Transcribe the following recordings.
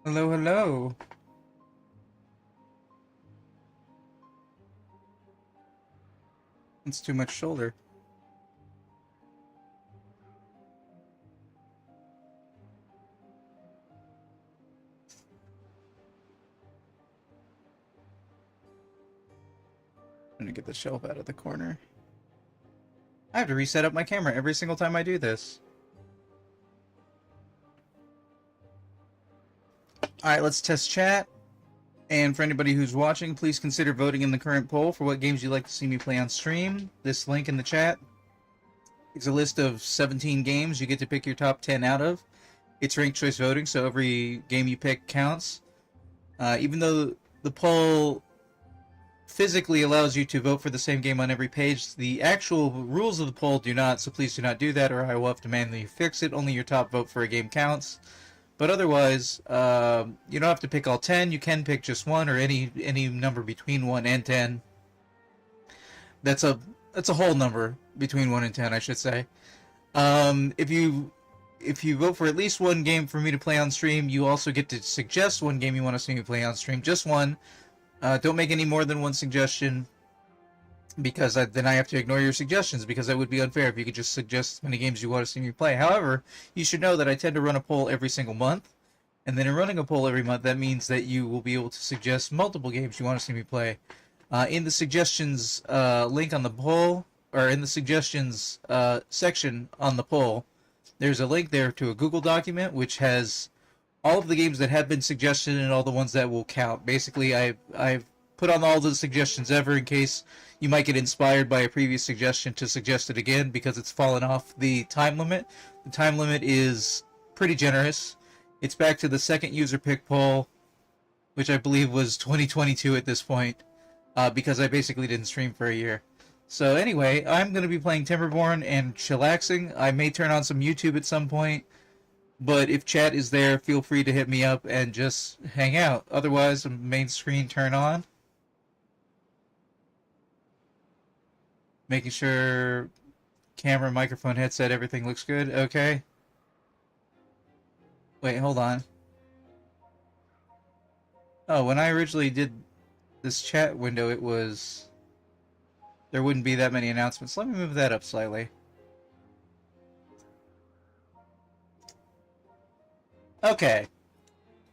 Hello, hello. It's too much shoulder. I'm gonna get the shelf out of the corner. I have to reset up my camera every single time I do this. Alright, let's test chat. And for anybody who's watching, please consider voting in the current poll for what games you'd like to see me play on stream. This link in the chat is a list of 17 games you get to pick your top 10 out of. It's ranked choice voting, so every game you pick counts. Even though the poll physically allows you to vote for the same game on every page, the actual rules of the poll do not, so please do not do that or I will have to manually fix it. Only your top vote for a game counts. But otherwise, you don't have to pick all 10. You can pick just one or any number between 1 and 10. That's a whole number between 1 and 10, I should say. If you vote for at least one game for me to play on stream, you also get to suggest one game you want to see me play on stream. Just one. Don't make any more than one suggestion, because then I have to ignore your suggestions, because that would be unfair if you could just suggest as many games you want to see me play. However, you should know that I tend to run a poll every single month, and then in running a poll every month, that means that you will be able to suggest multiple games you want to see me play. In the suggestions link on the poll, or in the suggestions section on the poll, there's a link there to a Google document which has all of the games that have been suggested and all the ones that will count. Basically, I've put on all the suggestions ever in case you might get inspired by a previous suggestion to suggest it again, because it's fallen off the time limit. The time limit is pretty generous. It's back to the second user pick poll, which I believe was 2022 at this point, because I basically didn't stream for a year. So anyway, I'm going to be playing Timberborn and chillaxing. I may turn on some YouTube at some point, but if chat is there, feel free to hit me up and just hang out. Otherwise, the main screen turn on. Making sure camera, microphone, headset, everything looks good. Okay. Wait, hold on. Oh, when I originally did this chat window, it was... there wouldn't be that many announcements. Let me move that up slightly. Okay.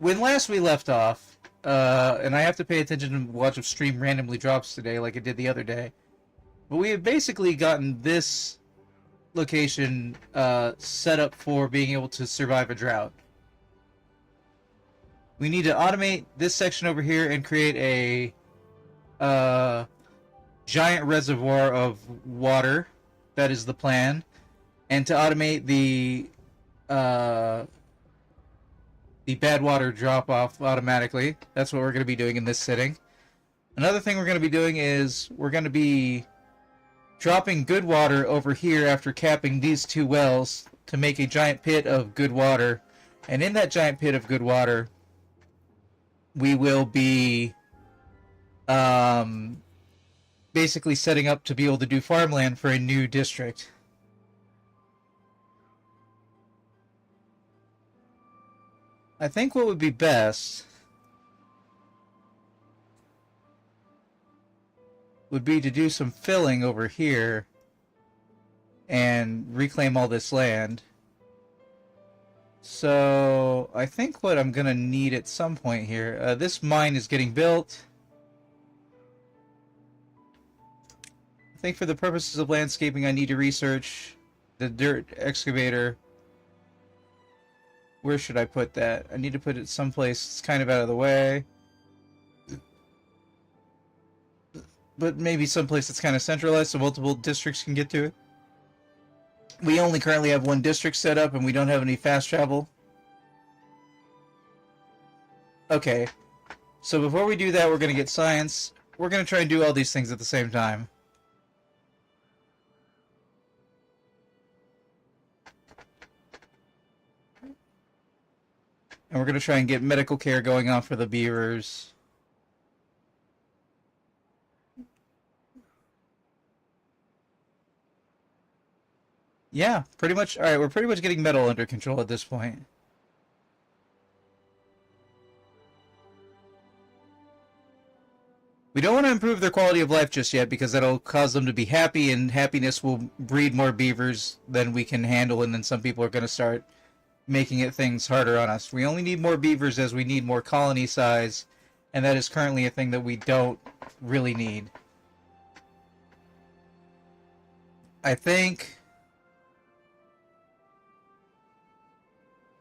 When last we left off, and I have to pay attention to watch if stream randomly drops today like it did the other day, but we have basically gotten this location set up for being able to survive a drought. We need to automate this section over here and create a giant reservoir of water. That is the plan. And to automate the bad water drop off automatically. That's what we're going to be doing in this sitting. Another thing we're going to be doing is we're going to be dropping good water over here after capping these two wells to make a giant pit of good water. And in that giant pit of good water, we will be basically setting up to be able to do farmland for a new district. I think what would be best would be to do some filling over here and reclaim all this land. So I think what I'm gonna need at some point here, this mine is getting built. I think for the purposes of landscaping I need to research the dirt excavator. Where should I put that? I need to put it someplace that's kind of out of the way. But maybe someplace that's kind of centralized so multiple districts can get to it. We only currently have one district set up and we don't have any fast travel. Okay. So before we do that, we're going to get science. We're going to try and do all these things at the same time. And we're going to try and get medical care going on for the beavers. Yeah, pretty much. Alright, we're pretty much getting metal under control at this point. We don't want to improve their quality of life just yet because that'll cause them to be happy, and happiness will breed more beavers than we can handle, and then some people are going to start making it things harder on us. We only need more beavers as we need more colony size, and that is currently a thing that we don't really need. I think...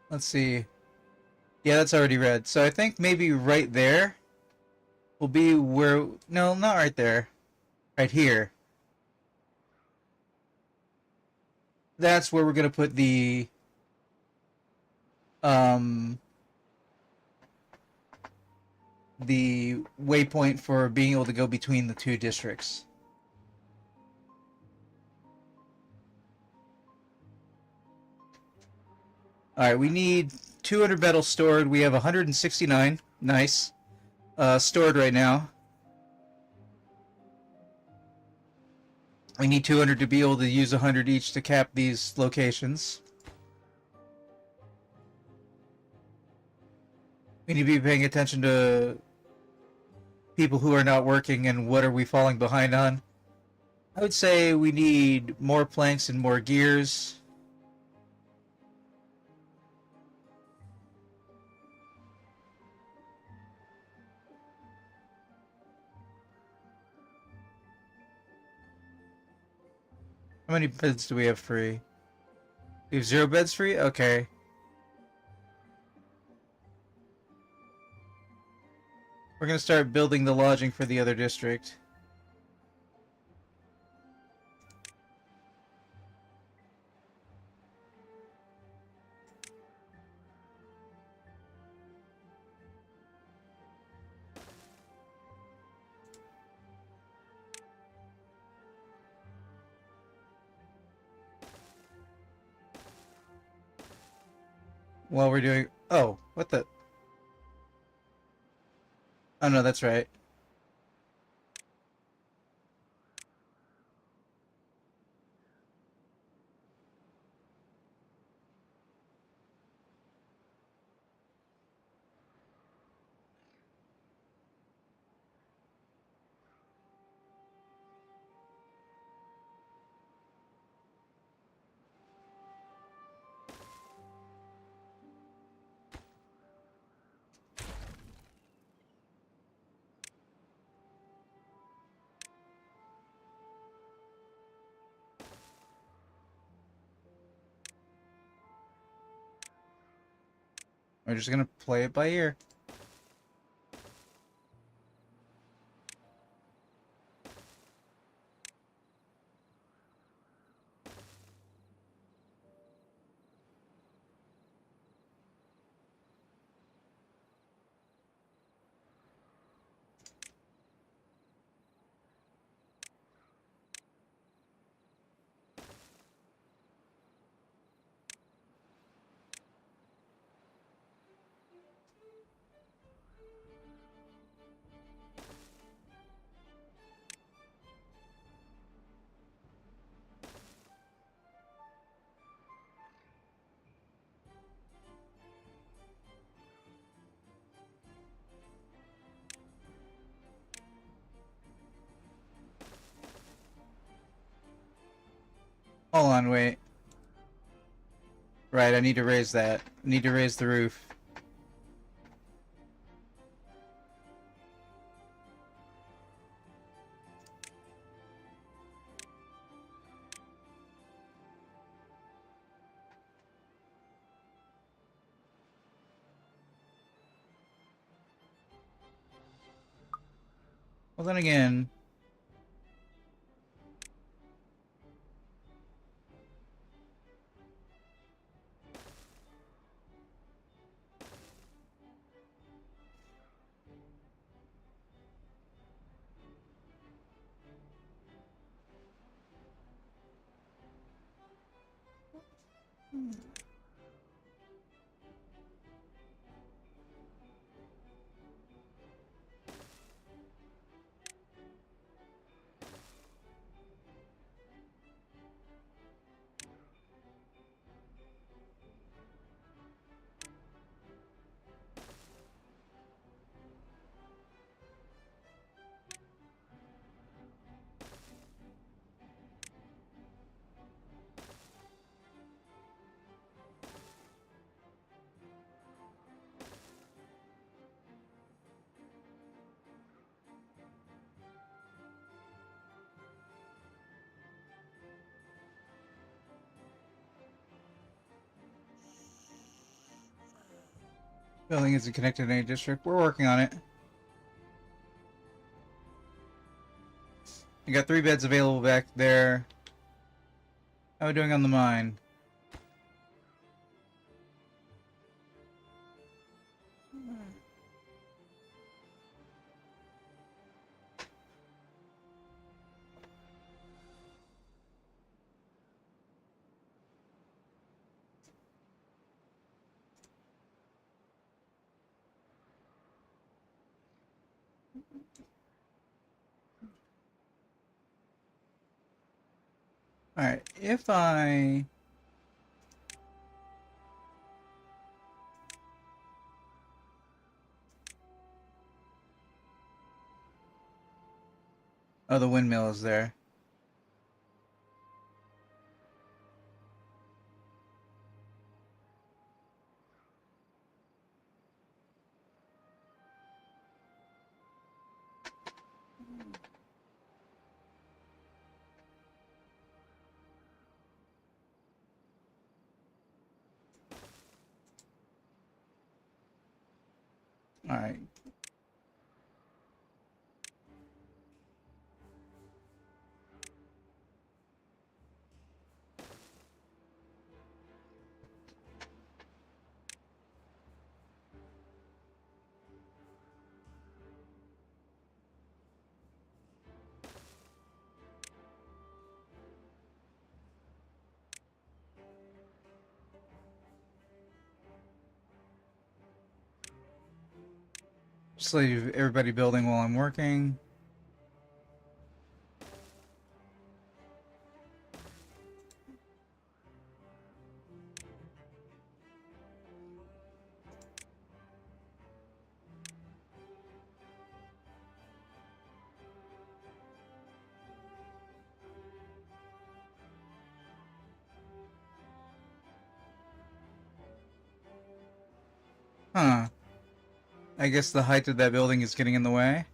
Let's see. Yeah, that's already red. So I think maybe right there will be where... No, not right there. Right here. That's where we're going to put the... the waypoint for being able to go between the two districts. Alright, we need 200 metal stored. We have 169. Nice. Stored right now. We need 200 to be able to use 100 each to cap these locations. We need to be paying attention to people who are not working and what are we falling behind on. I would say we need more planks and more gears. How many beds do we have free? We have 0 beds free? Okay. We're going to start building the lodging for the other district. While we're doing... Oh, what the... Oh no, that's right. We're just gonna play it by ear. Hold on, wait. Right, I need to raise that. I need to raise the roof. Well, then again... Building isn't connected to any district. We're working on it. We got 3 beds available back there. How are we doing on the mine? Alright, if I... Oh, the windmill is there. Alright. Just leave everybody building while I'm working. Huh. I guess the height of that building is getting in the way.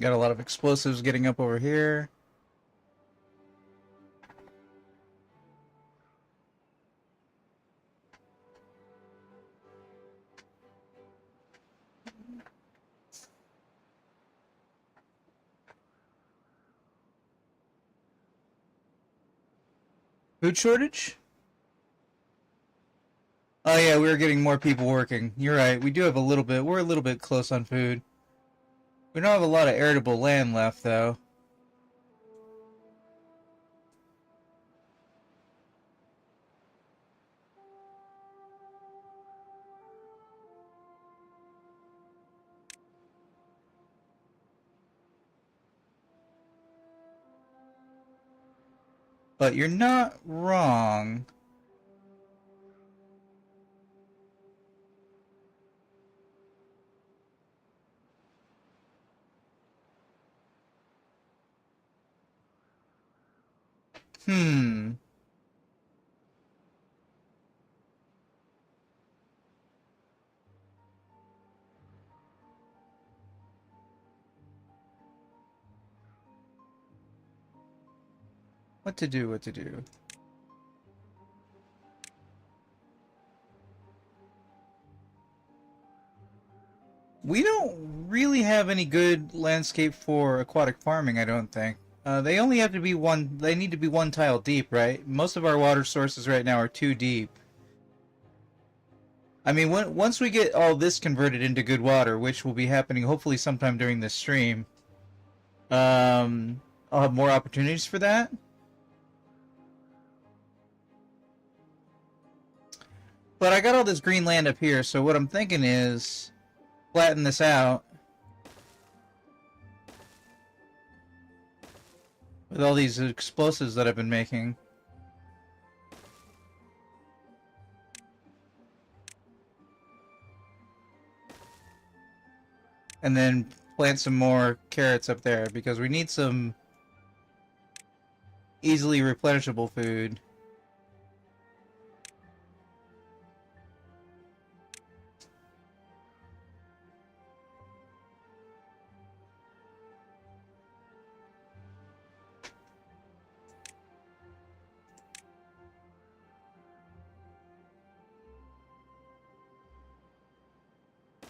Got a lot of explosives getting up over here. Food shortage? Oh yeah, we were getting more people working. You're right. We do have a little bit. We're a little bit close on food. We don't have a lot of arable land left, though. But you're not wrong. Hmm. What to do, what to do. We don't really have any good landscape for aquatic farming, I don't think. They only have to be one, they need to be 1 tile deep, right? Most of our water sources right now are 2 deep. I mean, once we get all this converted into good water, which will be happening hopefully sometime during this stream, I'll have more opportunities for that. But I got all this green land up here, so what I'm thinking is flatten this out with all these explosives that I've been making. And then plant some more carrots up there, because we need some easily replenishable food.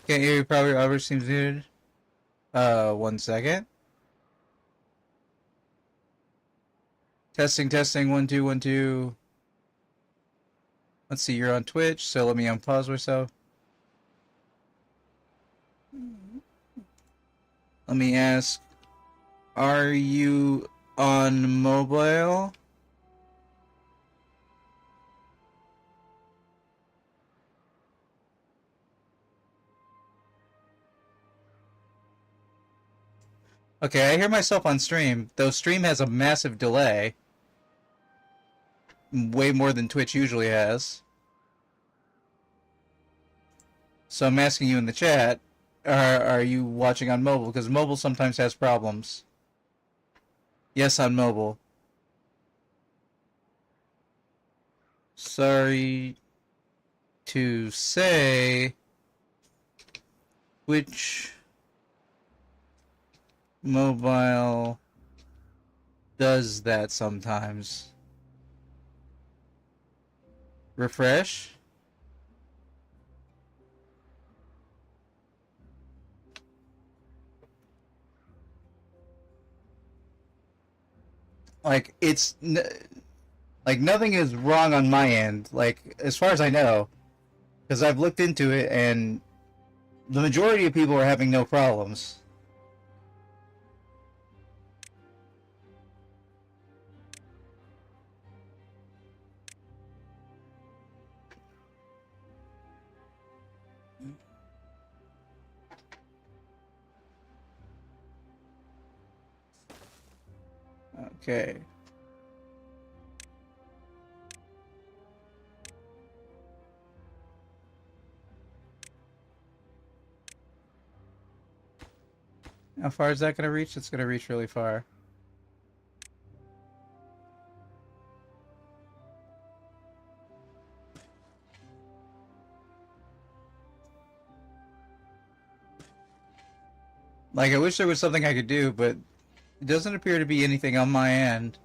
Can't hear you, probably Albert seems muted. 1 second. Testing, testing, 1 2 1 2. Let's see, you're on Twitch, so let me unpause myself. Let me ask, are you on mobile? Okay, I hear myself on stream, though stream has a massive delay. Way more than Twitch usually has. So I'm asking you in the chat, are you watching on mobile? Because mobile sometimes has problems. Yes, on mobile. Sorry to say, which mobile does that sometimes? Refresh? Like, like, nothing is wrong on my end, like, as far as I know. Because I've looked into it, and the majority of people are having no problems. Okay. How far is that going to reach? It's going to reach really far. Like, I wish there was something I could do, but it doesn't appear to be anything on my end.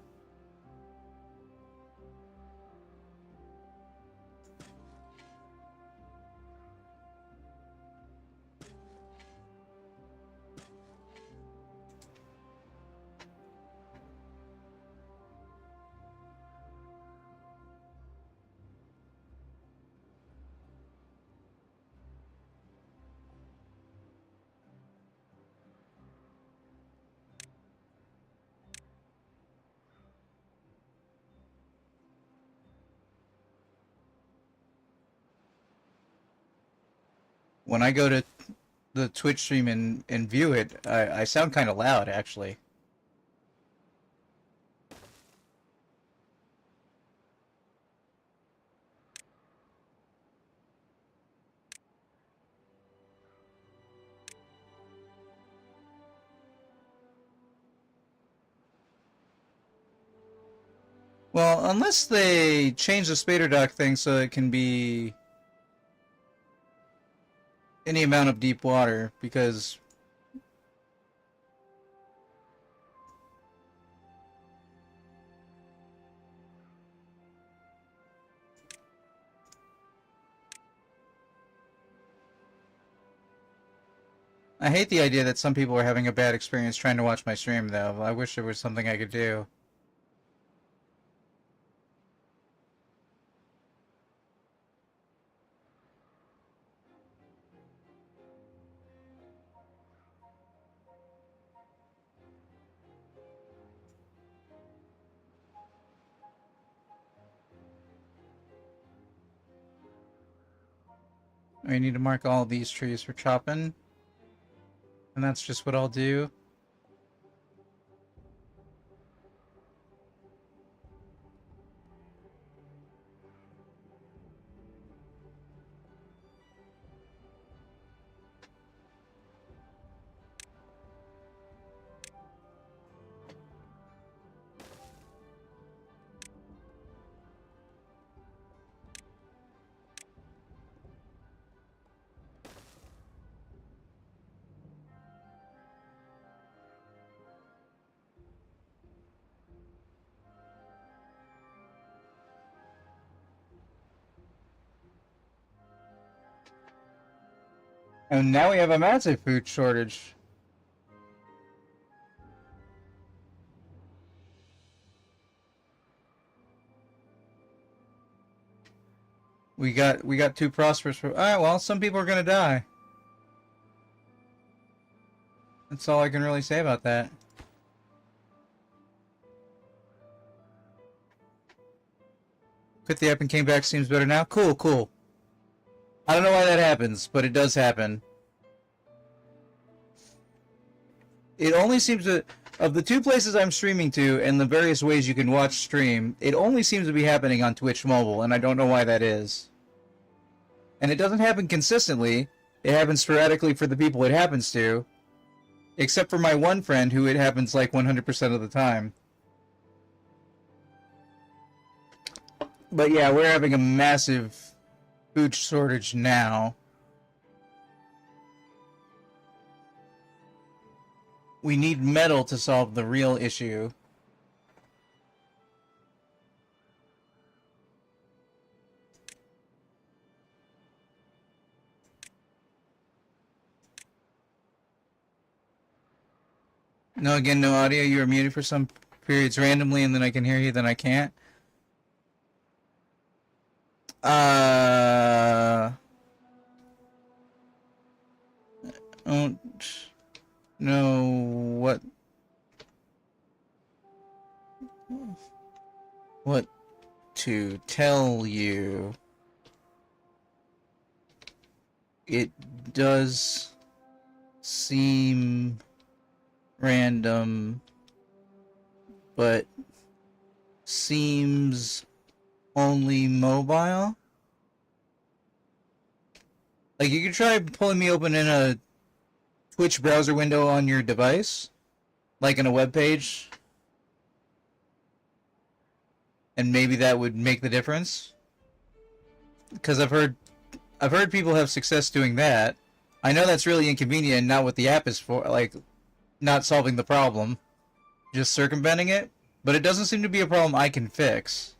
When I go to the Twitch stream and view it, I sound kind of loud, actually. Well, unless they change the spader dock thing so it can be any amount of deep water, because I hate the idea that some people are having a bad experience trying to watch my stream, though. I wish there was something I could do. We need to mark all these trees for chopping. And that's just what I'll do. And now we have a massive food shortage. We got too prosperous for. Alright, well, some people are gonna die. That's all I can really say about that. Quit the app and came back, seems better now. Cool, cool. I don't know why that happens, but it does happen. It only seems to, of the two places I'm streaming to and the various ways you can watch stream, it only seems to be happening on Twitch Mobile, and I don't know why that is. And it doesn't happen consistently. It happens sporadically for the people it happens to. Except for my one friend who it happens like 100% of the time. But yeah, we're having a massive food shortage now. We need metal to solve the real issue. No, again, no audio. You are muted for some periods randomly, and then I can hear you, then I can't. Don't know what to tell you. It does seem random, but seems only mobile. Like, you can try pulling me open in a Twitch browser window on your device, like in a web page, and maybe that would make the difference. Because I've heard people have success doing that. I know that's really inconvenient and not what the app is for, like, not solving the problem, just circumventing it, but it doesn't seem to be a problem I can fix.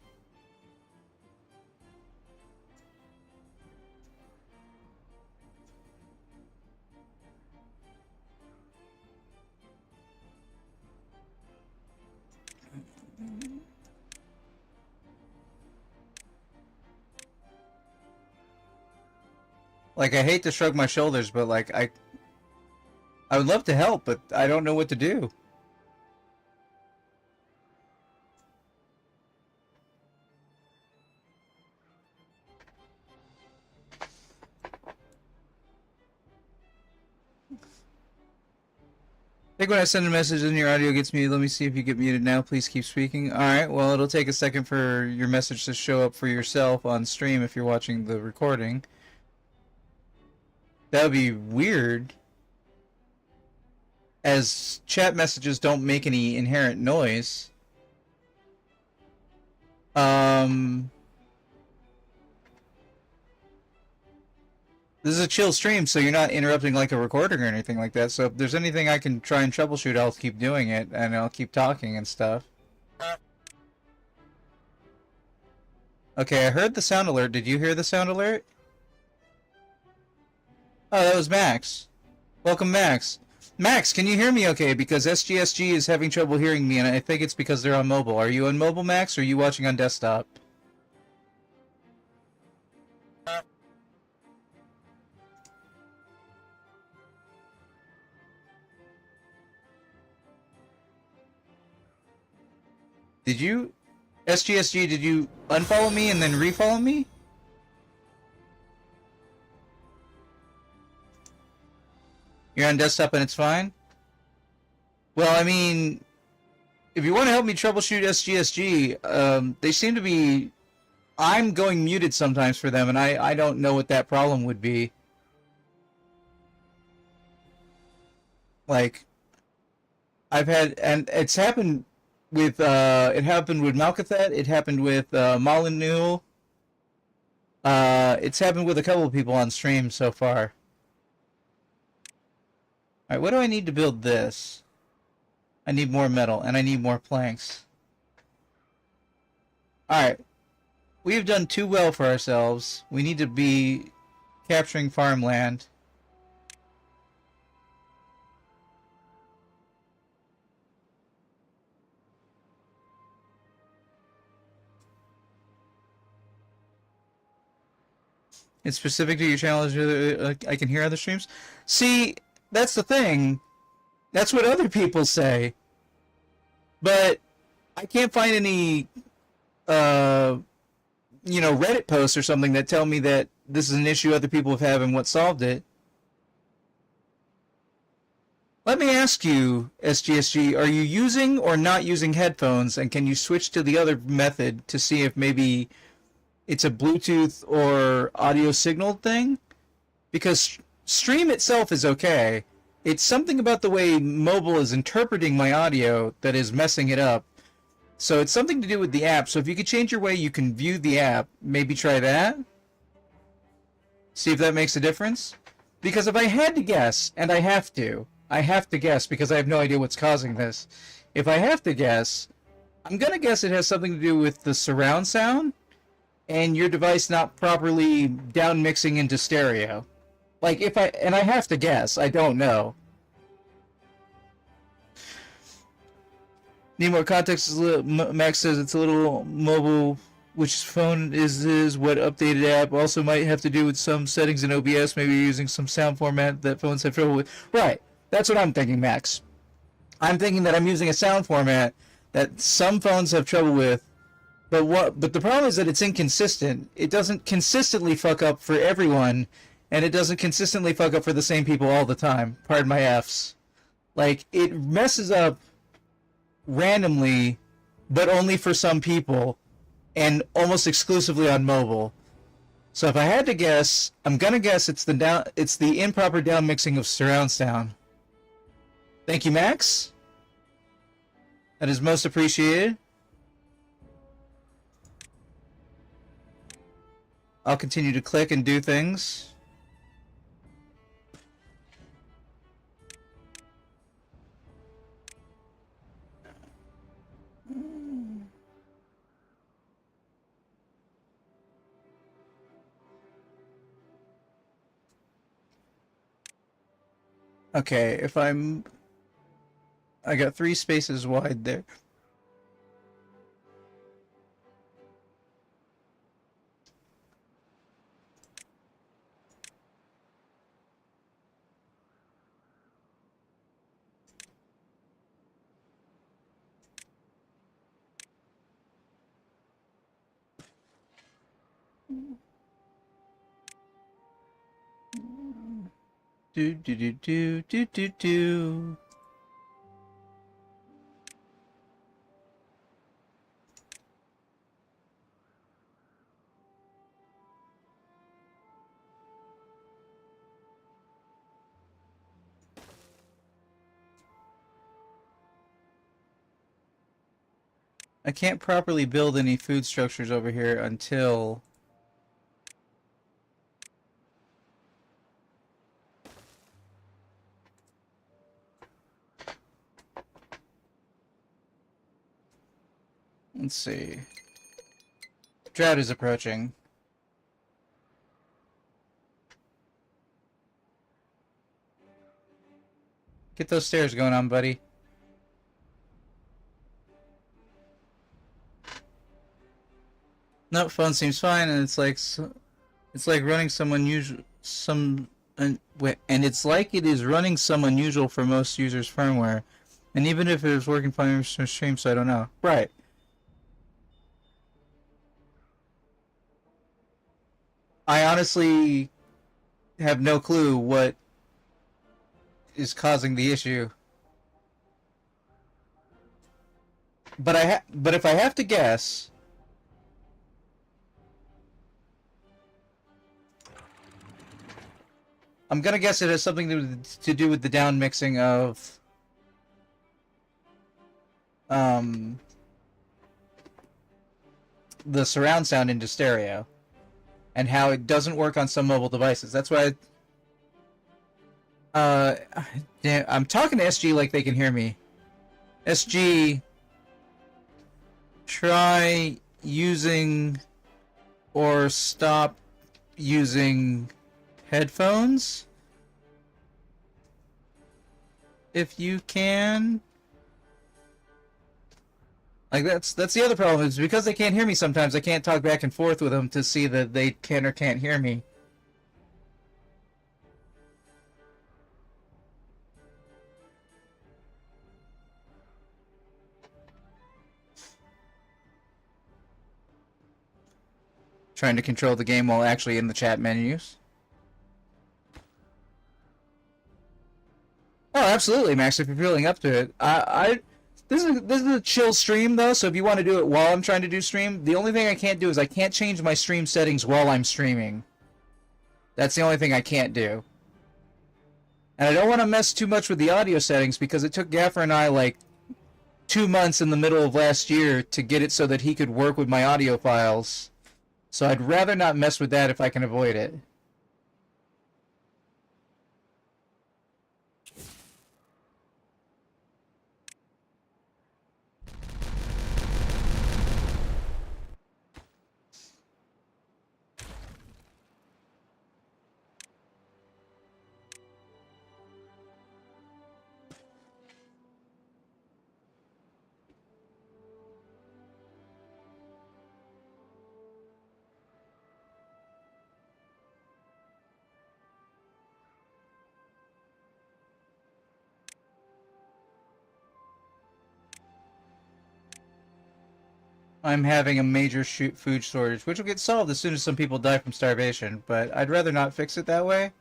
Like, I hate to shrug my shoulders, but like, I would love to help, but I don't know what to do. I think when I send a message and your audio gets muted, let me see if you get muted now. Please keep speaking. Alright, well, it'll take a second for your message to show up for yourself on stream if you're watching the recording. That would be weird, as chat messages don't make any inherent noise. This is a chill stream, so you're not interrupting like a recording or anything like that, so if there's anything I can try and troubleshoot, I'll keep doing it, and I'll keep talking and stuff. Okay, I heard the sound alert. Did you hear the sound alert? Oh, that was Max. Welcome, Max. Max, can you hear me okay? Because SGSG is having trouble hearing me, and I think it's because they're on mobile. Are you on mobile, Max, or are you watching on desktop? Did you... SGSG, did you unfollow me and then refollow me? You're on desktop and it's fine? Well, I mean, if you want to help me troubleshoot SGSG, they seem to be... I'm going muted sometimes for them, and I don't know what that problem would be. Like, I've had... And it's happened with... it happened with Malkathet, it happened with Molyneux. It's happened with a couple of people on stream so far. Alright, what do I need to build this? I need more metal, and I need more planks. Alright. We've done too well for ourselves. We need to be capturing farmland. It's specific to your channel. I can hear other streams. See, that's the thing. That's what other people say. But I can't find any, Reddit posts or something that tell me that this is an issue other people have had and what solved it. Let me ask you, SGSG, are you using or not using headphones, and can you switch to the other method to see if maybe it's a Bluetooth or audio signal thing? Because stream itself is okay. It's something about the way mobile is interpreting my audio that is messing it up. So it's something to do with the app. So if you could change your way you can view the app, maybe try that. See if that makes a difference. Because if I had to guess, and I have to guess because I have no idea what's causing this. If I have to guess, I'm going to guess it has something to do with the surround sound and your device not properly down mixing into stereo. Like, I have to guess, I don't know. Need more context? Max says it's a little mobile. Which phone is this? What updated app? Also might have to do with some settings in OBS. Maybe you're using some sound format that phones have trouble with. Right. That's what I'm thinking, Max. I'm thinking that I'm using a sound format that some phones have trouble with. But the problem is that it's inconsistent. It doesn't consistently fuck up for everyone, and it doesn't consistently fuck up for the same people all the time. Pardon my Fs. Like, it messes up randomly, but only for some people, and almost exclusively on mobile. So if I had to guess, I'm gonna guess it's the improper down mixing of surround sound. Thank you, Max. That is most appreciated. I'll continue to click and do things. Okay, if I got 3 spaces wide there. Do do do do do do do. I can't properly build any food structures over here until let's see. Drought is approaching. Get those stairs going on, buddy. No, phone seems fine, and it's like running some unusual and it's like it is running some unusual for most users' firmware, and even if it was working fine on stream, so I don't know. Right. I honestly have no clue what is causing the issue. But if I have to guess, I'm gonna guess it has something to do with the down mixing of the surround sound into stereo, and how it doesn't work on some mobile devices. That's why damn, I'm talking to SG like they can hear me. SG, try using or stop using headphones if you can. Like, that's the other problem, is because they can't hear me sometimes, I can't talk back and forth with them to see that they can or can't hear me. Trying to control the game while actually in the chat menus. Oh, absolutely, Max, if you're feeling up to it. This is a chill stream, though, so if you want to do it while I'm trying to do stream, the only thing I can't do is I can't change my stream settings while I'm streaming. That's the only thing I can't do. And I don't want to mess too much with the audio settings, because it took Gaffer and I, like, 2 months in the middle of last year to get it so that he could work with my audio files. So I'd rather not mess with that if I can avoid it. I'm having a major food shortage, which will get solved as soon as some people die from starvation, but I'd rather not fix it that way.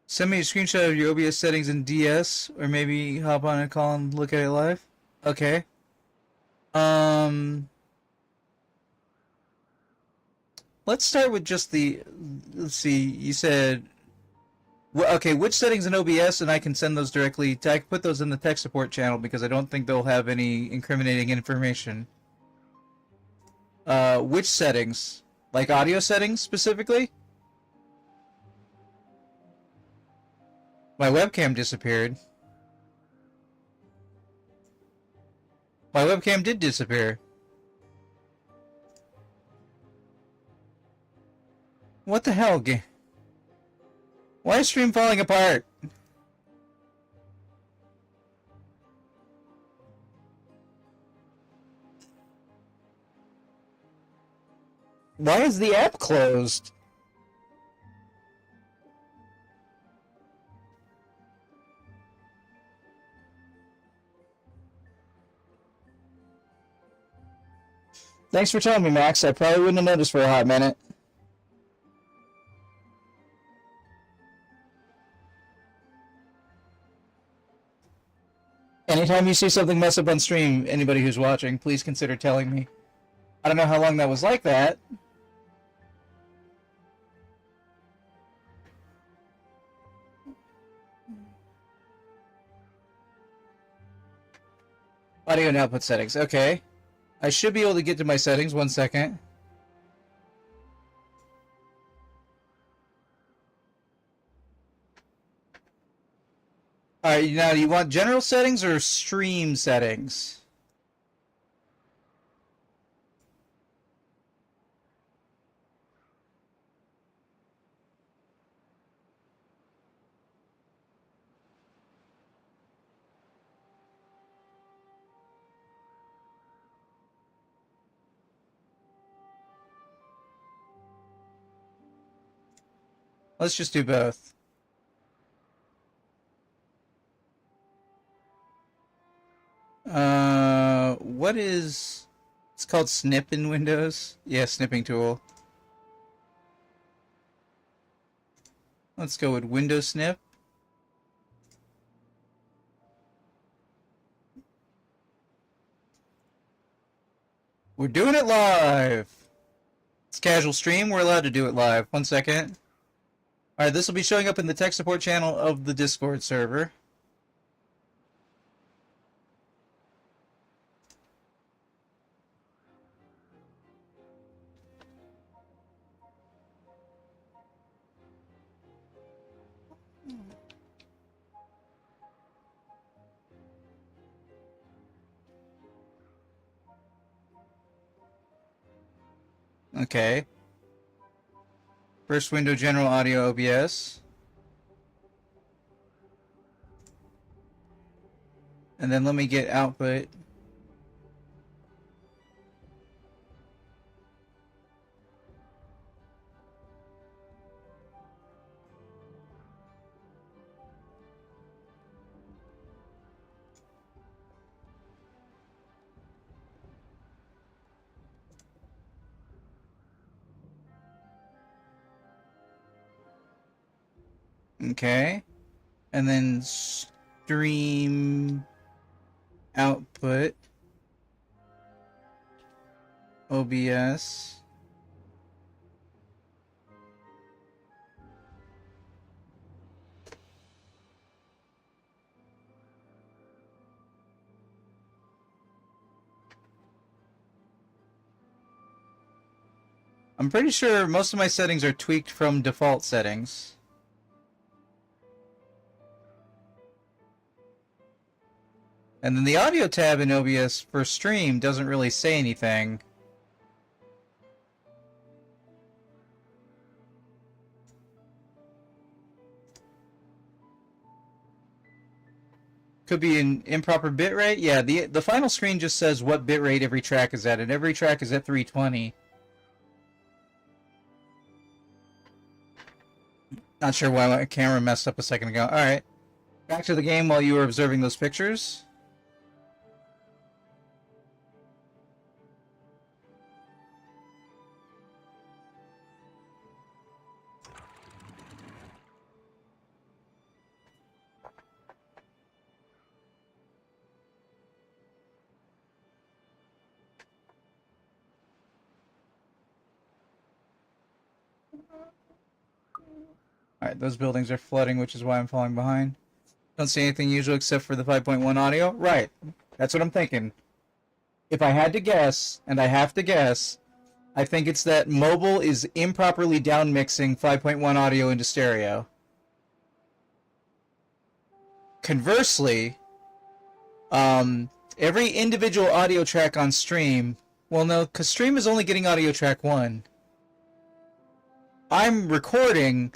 Send me a screenshot of your OBS settings in DS, or maybe hop on a call and look at it live. Okay. Let's start with just the... Let's see, you said... Okay, which settings in OBS, and I can send those directly. I can put those in the tech support channel because I don't think they'll have any incriminating information. Which settings? Like audio settings, specifically? My webcam disappeared. My webcam did disappear. What the hell, why is stream falling apart? Why is the app closed? Thanks for telling me, Max. I probably wouldn't have noticed for a hot minute. Anytime you see something mess up on stream, anybody who's watching, please consider telling me. I don't know how long that was like that. Audio and output settings. Okay. I should be able to get to my settings. 1 second. Alright, now you want general settings or stream settings? Let's just do both. What is It's called snip in Windows. Yeah, snipping tool. Let's go with Windows Snip. We're doing it live! It's casual stream, we're allowed to do it live. 1 second. Alright, this will be showing up in the tech support channel of the Discord server. Okay. First window, general audio OBS. And then let me get output. Okay. And then stream output OBS. I'm pretty sure most of my settings are tweaked from default settings. And then the audio tab in OBS for stream doesn't really say anything. Could be an improper bitrate. Yeah, the final screen just says what bitrate every track is at, and every track is at 320. Not sure why my camera messed up a second ago. Alright. Back to the game while you were observing those pictures. Alright, those buildings are flooding, which is why I'm falling behind. Don't see anything usual except for the 5.1 audio. Right. That's what I'm thinking. If I had to guess, and I have to guess, I think it's that mobile is improperly downmixing 5.1 audio into stereo. Conversely, every individual audio track on stream... Well, no, because stream is only getting audio track 1. I'm recording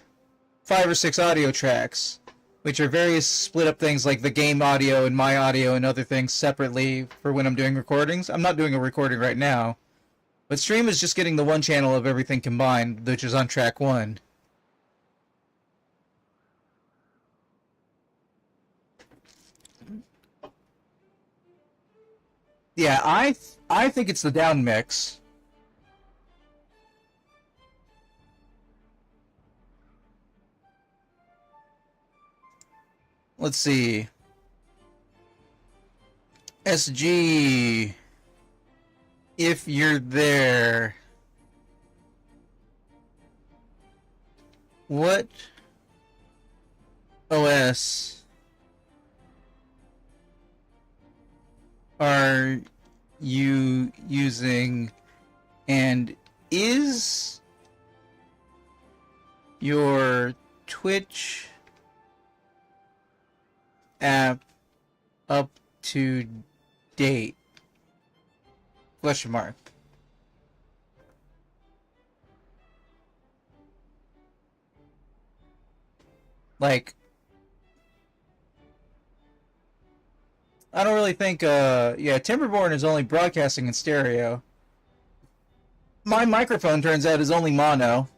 5 or 6 audio tracks, which are various split up things like the game audio and my audio and other things separately for when I'm doing recordings. I'm not doing a recording right now, but stream is just getting the one channel of everything combined, which is on track 1. Yeah, I think it's the down mix. Let's see. SG, if you're there, what OS are you using, and is your Twitch app up to date? Question mark. Like, I don't really think, yeah, Timberborn is only broadcasting in stereo. My microphone, turns out, is only mono.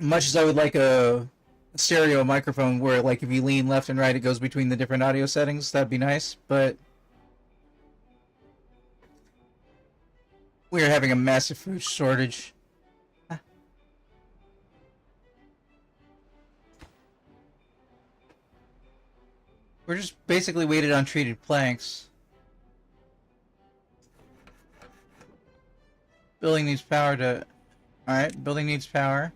Much as I would like a stereo microphone where, like, if you lean left and right, it goes between the different audio settings. That'd be nice, but We are having a massive food shortage. We're just basically weighted on treated planks. Building needs power to... Alright, building needs power.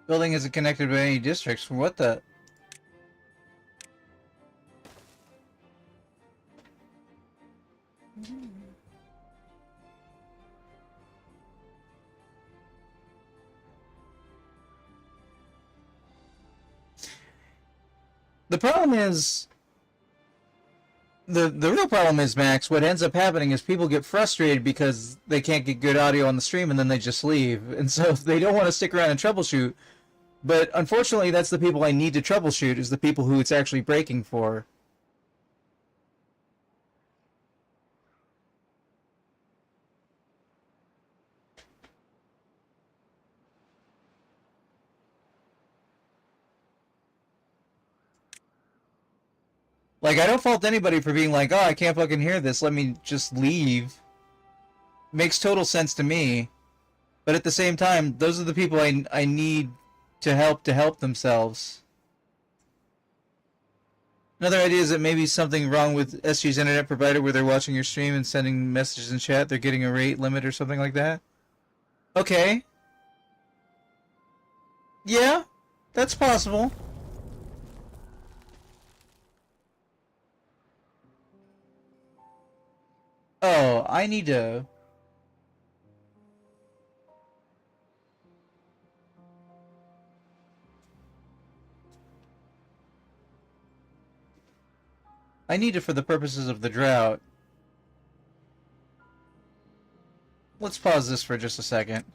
Building isn't connected to any districts. What the... The problem is... The real problem is, Max, what ends up happening is people get frustrated because they can't get good audio on the stream and then they just leave. And so they don't want to stick around and troubleshoot. But unfortunately, that's the people I need to troubleshoot, is the people who it's actually breaking for. Like, I don't fault anybody for being like, oh, I can't fucking hear this, let me just leave. Makes total sense to me. But at the same time, those are the people I need to help themselves. Another idea is that maybe something wrong with SG's internet provider where they're watching your stream and sending messages in chat, they're getting a rate limit or something like that. Okay. Yeah, that's possible. Oh, I need to... I need it for the purposes of the drought. Let's pause this for just a second.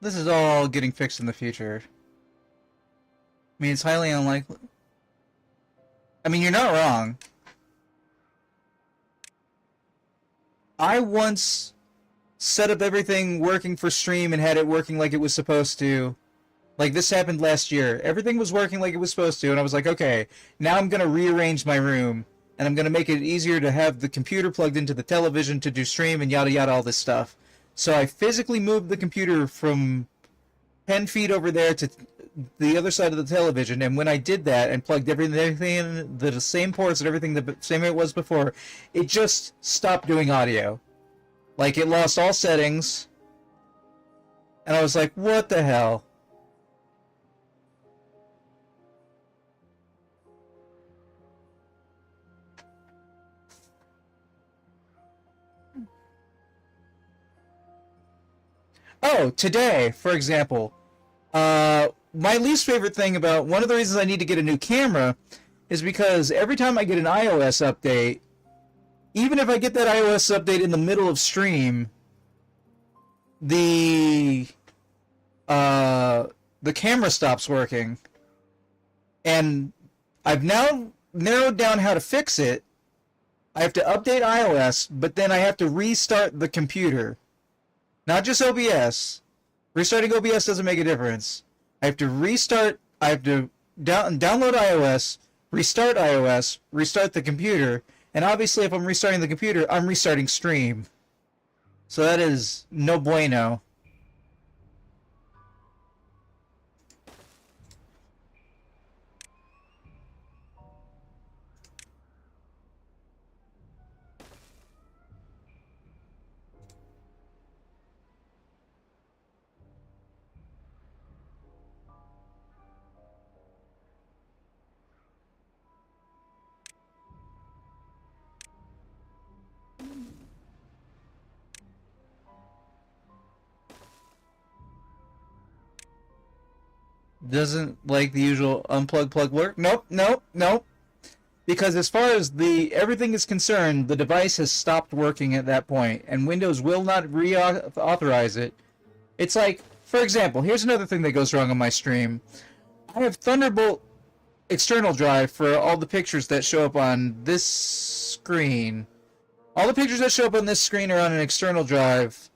This is all getting fixed in the future. I mean, it's highly unlikely. I mean, you're not wrong. I once set up everything working for stream and had it working like it was supposed to. Like, this happened last year. Everything was working like it was supposed to, and I was like, okay, now I'm going to rearrange my room, and I'm going to make it easier to have the computer plugged into the television to do stream and yada yada, all this stuff. So I physically moved the computer from 10 feet over there to the other side of the television, and when I did that and plugged everything in the same ports and everything the same way it was before, it just stopped doing audio. Like, it lost all settings, and I was like, what the hell? Oh, today, for example, my least favorite thing about one of the reasons I need to get a new camera is because every time I get an iOS update, even if I get that iOS update in the middle of stream, the camera stops working. And I've now narrowed down how to fix it. I have to update iOS, but then I have to restart the computer. Not just OBS. Restarting OBS doesn't make a difference. I have to restart, I have to download iOS, restart iOS, restart the computer, and obviously if I'm restarting the computer, I'm restarting stream. So that is no bueno. Doesn't like the usual unplug plug work? Nope, nope, nope. Because as far as everything is concerned, the device has stopped working at that point, and Windows will not reauthorize it. It's like, for example, here's another thing that goes wrong on my stream. I have Thunderbolt external drive for all the pictures that show up on this screen. All the pictures that show up on this screen are on an external drive.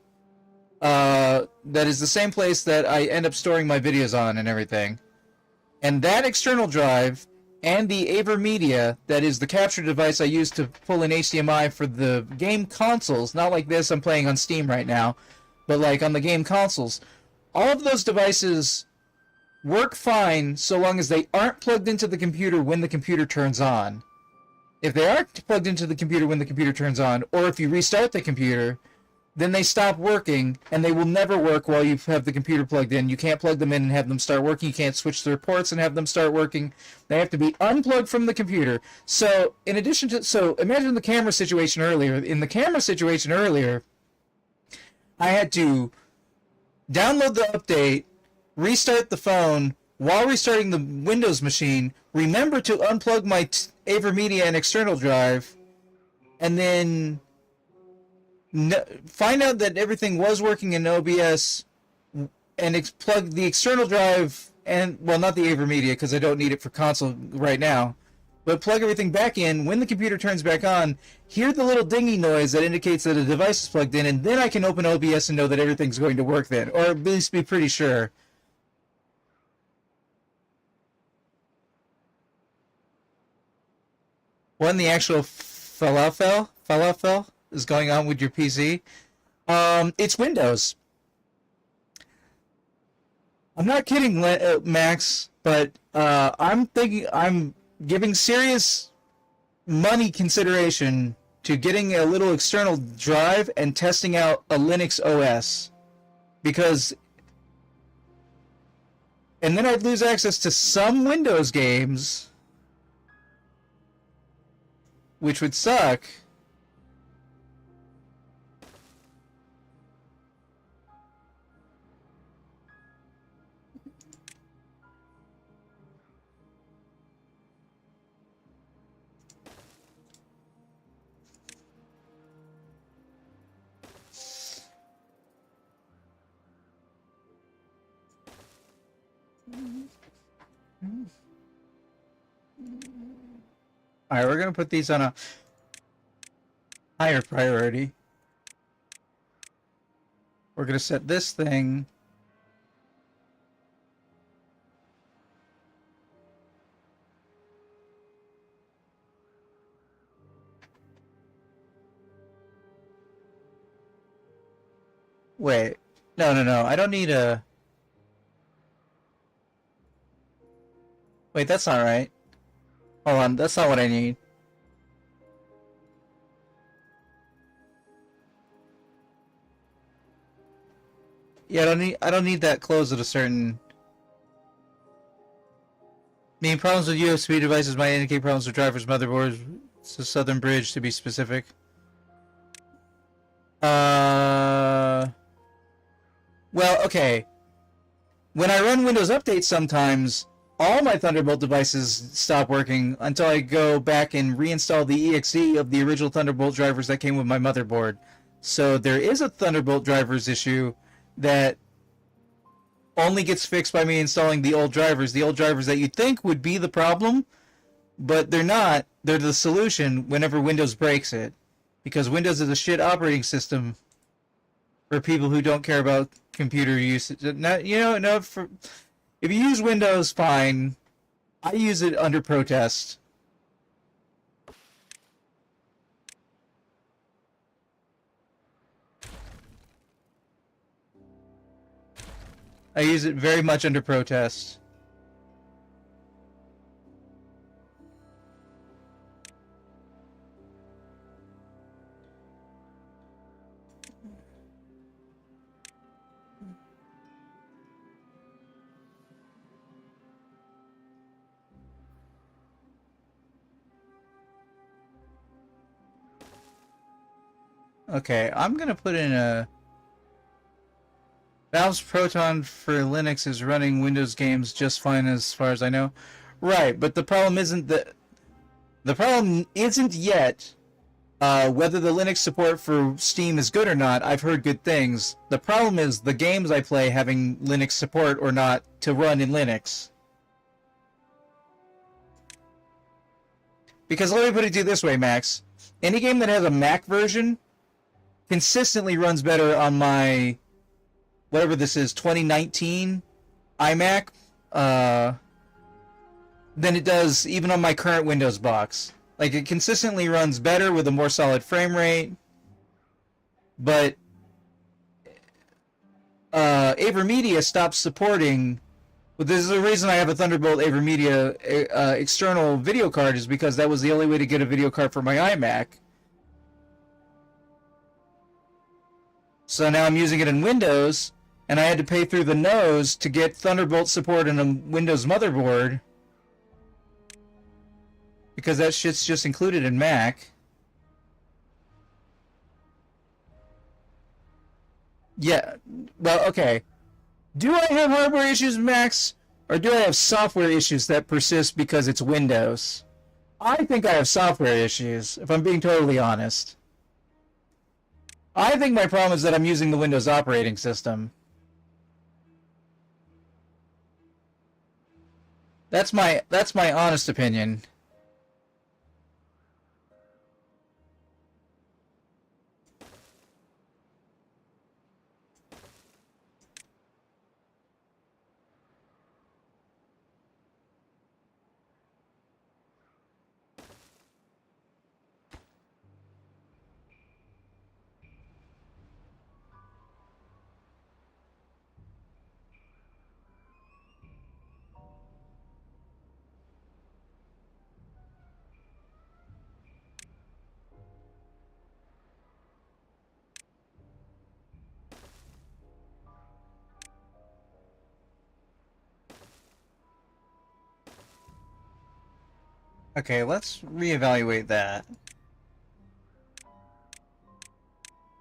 That is the same place that I end up storing my videos on and everything. And that external drive and the AverMedia, that is the capture device I use to pull in HDMI for the game consoles, not like this I'm playing on Steam right now, but like on the game consoles, all of those devices work fine so long as they aren't plugged into the computer when the computer turns on. If they aren't plugged into the computer when the computer turns on, or if you restart the computer, then they stop working, and they will never work while you have the computer plugged in. You can't plug them in and have them start working. You can't switch their ports and have them start working. They have to be unplugged from the computer. So, in addition to... So, imagine the camera situation earlier. In the camera situation earlier, I had to download the update, restart the phone, while restarting the Windows machine, remember to unplug my AverMedia and external drive, and then... find out that everything was working in OBS and plug the external drive and, well, not the AverMedia because I don't need it for console right now, but plug everything back in. When the computer turns back on, hear the little dingy noise that indicates that a device is plugged in, and then I can open OBS and know that everything's going to work then, or at least be pretty sure. What in the actual falafel is going on with your PC? It's Windows. I'm not kidding, Max, but I'm giving serious money consideration to getting a little external drive and testing out a Linux OS, because, and then I'd lose access to some Windows games, which would suck. Alright, we're gonna put these on a higher priority. We're gonna set this thing wait. No. I don't need a... Wait, that's not right. Hold on, that's not what I need. Yeah, I don't need that closed at a certain... Meaning problems with USB devices might indicate problems with drivers, motherboards. It's a Southern Bridge to be specific. Well, okay. When I run Windows Update sometimes, all my Thunderbolt devices stop working until I go back and reinstall the exe of the original Thunderbolt drivers that came with my motherboard. So there is a Thunderbolt drivers issue that only gets fixed by me installing the old drivers that you'd think would be the problem, but they're not. They're the solution whenever Windows breaks it, because Windows is a shit operating system for people who don't care about computer usage. Not, if you use Windows, fine. I use it under protest. I use it very much under protest. Okay, I'm gonna put in a... Valve's Proton for Linux is running Windows games just fine as far as I know. Right, but the problem isn't that... The problem isn't yet whether the Linux support for Steam is good or not. I've heard good things. The problem is the games I play having Linux support or not to run in Linux. Because let me put it to you this way, Max. Any game that has a Mac version consistently runs better on my, whatever this is, 2019 iMac, than it does even on my current Windows box. Like, it consistently runs better with a more solid frame rate, but AverMedia stopped supporting. But this is the reason I have a Thunderbolt AverMedia external video card, is because that was the only way to get a video card for my iMac. So now I'm using it in Windows, and I had to pay through the nose to get Thunderbolt support in a Windows motherboard, because that shit's just included in Mac. Yeah, well, okay. Do I have hardware issues, Max? Or do I have software issues that persist because it's Windows? I think I have software issues, if I'm being totally honest. I think my problem is that I'm using the Windows operating system. That's my honest opinion. Okay, let's reevaluate that.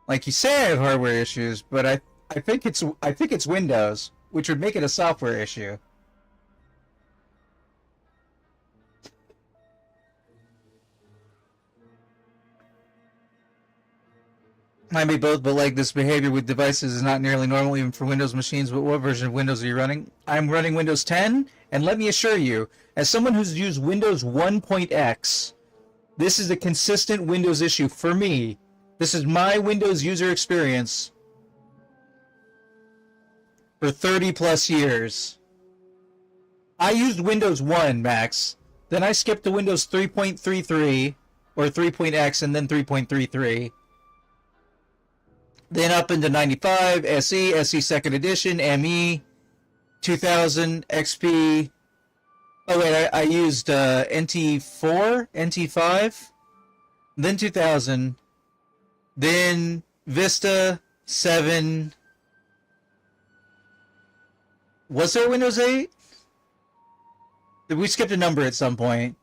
Like, you say I have hardware issues, but I think it's Windows, which would make it a software issue. Might be both, but like, this behavior with devices is not nearly normal even for Windows machines. But what version of Windows are you running? I'm running Windows 10, and let me assure you, as someone who's used Windows 1.x, this is a consistent Windows issue for me. This is my Windows user experience for 30 plus years. I used Windows 1, Max. Then I skipped to Windows 3.33, or 3.x, and then 3.33. Then up into 95, SE, SE Second Edition, ME, 2000, XP. Oh wait, I used NT4, NT5, then 2000, then Vista, 7. Was there Windows 8? Did we skip a number at some point?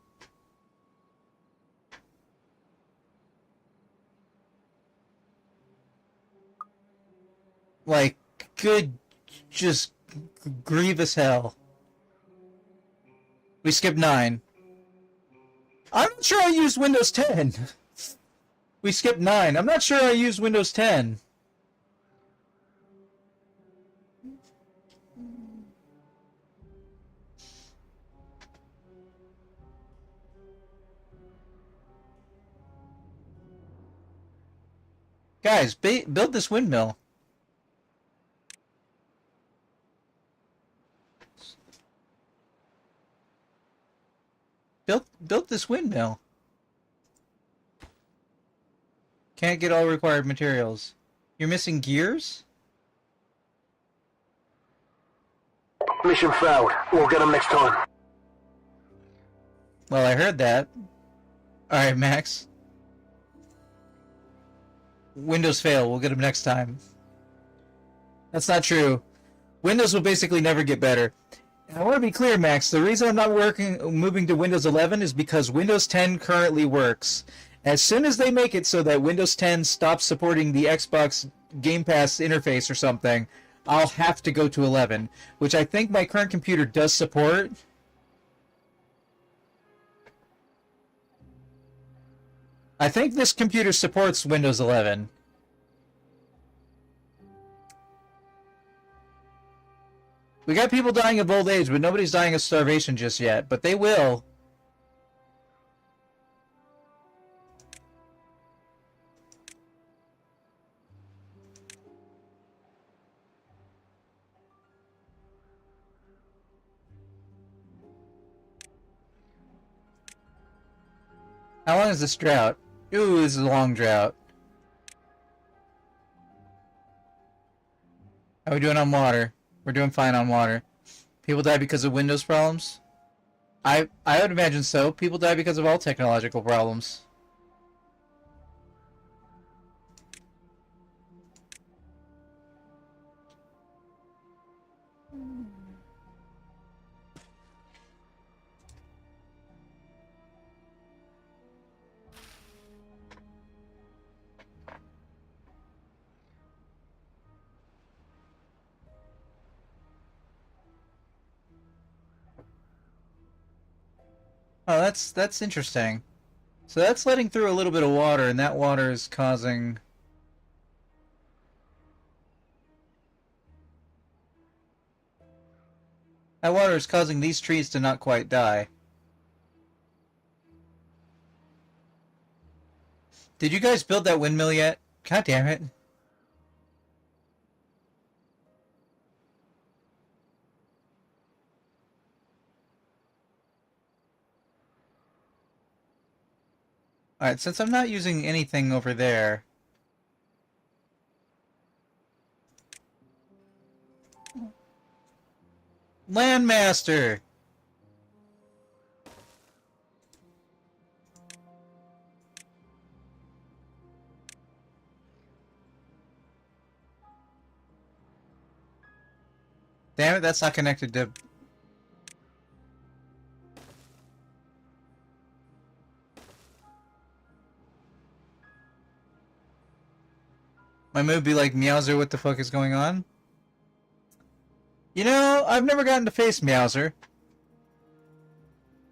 Like, good, just grievous hell. We skipped 9. I'm not sure I used Windows 10. We skipped 9. I'm not sure I used Windows 10. Guys, build this windmill. Built this windmill. Can't get all required materials. You're missing gears? Mission failed. We'll get them next time. Well, I heard that. Alright, Max. Windows fail. We'll get them next time. That's not true. Windows will basically never get better. And I want to be clear, Max. The reason I'm not moving to Windows 11 is because Windows 10 currently works. As soon as they make it so that Windows 10 stops supporting the Xbox Game Pass interface or something, I'll have to go to 11, which I think my current computer does support. I think this computer supports Windows 11. We got people dying of old age, but nobody's dying of starvation just yet. But they will. How long is this drought? Ooh, this is a long drought. How are we doing on water? We're doing fine on water. People die because of Windows problems? I would imagine so. People die because of all technological problems. Oh, that's interesting. So that's letting through a little bit of water, and that water is causing... That water is causing these trees to not quite die. Did you guys build that windmill yet? God damn it. Alright, since I'm not using anything over there... Landmaster! Damn it, that's not connected to... My move be like, Meowser, what the fuck is going on? You know, I've never gotten to face Meowser.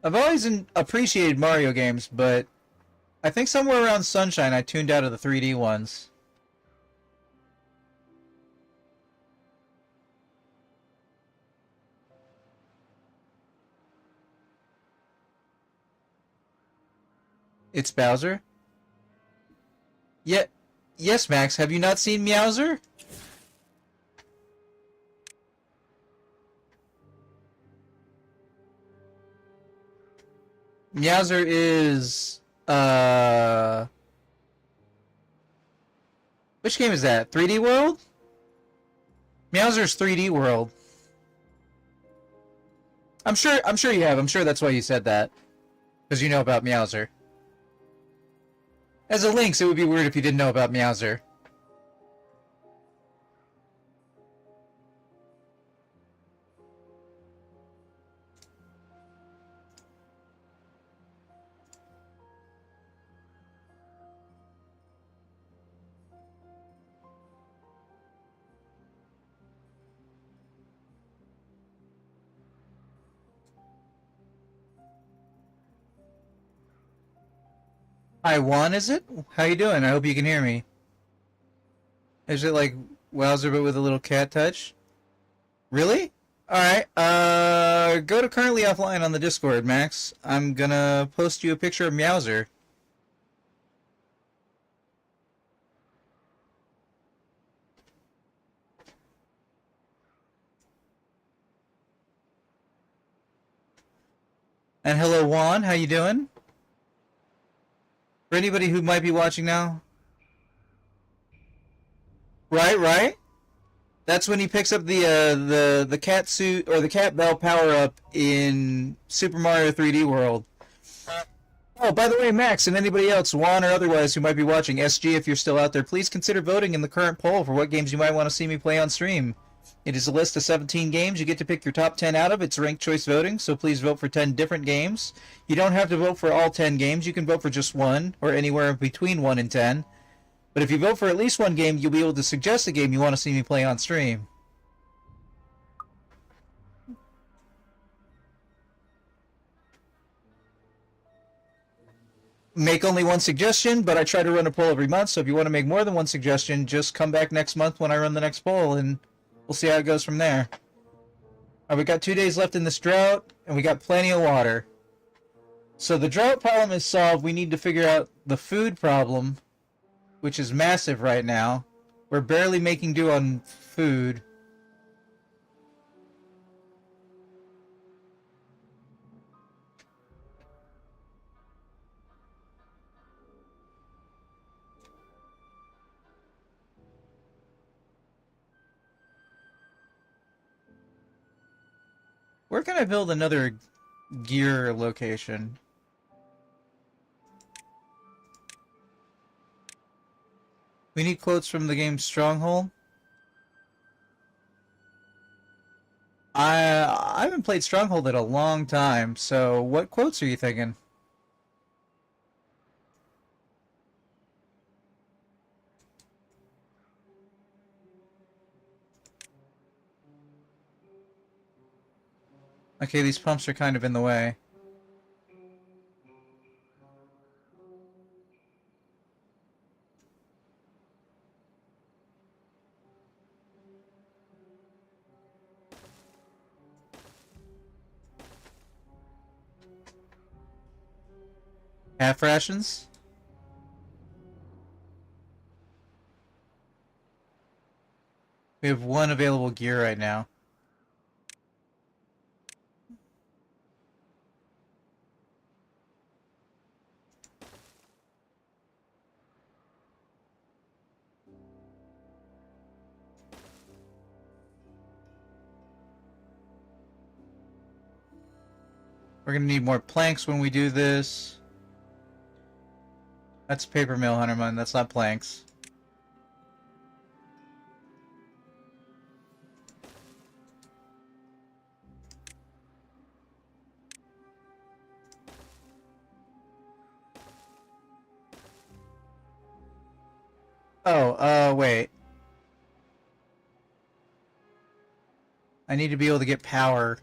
I've always appreciated Mario games, but I think somewhere around Sunshine I tuned out of the 3D ones. It's Bowser? Yeah, yes, Max, have you not seen Meowser? Meowser is, which game is that? 3D World? Meowser's 3D World. I'm sure you have. I'm sure that's why you said that. Because you know about Meowser. As a Lynx, it would be weird if you didn't know about Meowser. Hi, Juan, is it? How you doing? I hope you can hear me. Is it like Wowzer but with a little cat touch? Really? Alright, go to currently offline on the Discord, Max. I'm gonna post you a picture of Meowser. And hello, Juan, how you doing? For anybody who might be watching now. Right? That's when he picks up the cat suit or the cat bell power up in Super Mario 3D World. Oh, by the way, Max and anybody else, Juan or otherwise, who might be watching, SG, if you're still out there, please consider voting in the current poll for what games you might want to see me play on stream. It is a list of 17 games. You get to pick your top 10 out of. It's ranked choice voting, so please vote for 10 different games. You don't have to vote for all 10 games. You can vote for just one, or anywhere between 1 and 10. But if you vote for at least one game, you'll be able to suggest a game you want to see me play on stream. make only one suggestion, but I try to run a poll every month. So if you want to make more than one suggestion, just come back next month when I run the next poll, and we'll see how it goes from there. All right, we got 2 days left in this drought, and we got plenty of water. So the drought problem is solved. We need to figure out the food problem, which is massive right now. We're barely making do on food. Where can I build another gear location? We need quotes from the game Stronghold. I haven't played Stronghold in a long time, so what quotes are you thinking? Okay, these pumps are kind of in the way. Half rations? We have one available gear right now. We're gonna need more planks when we do this. That's paper mill, Hunterman. That's not planks. Oh, wait. I need to be able to get power.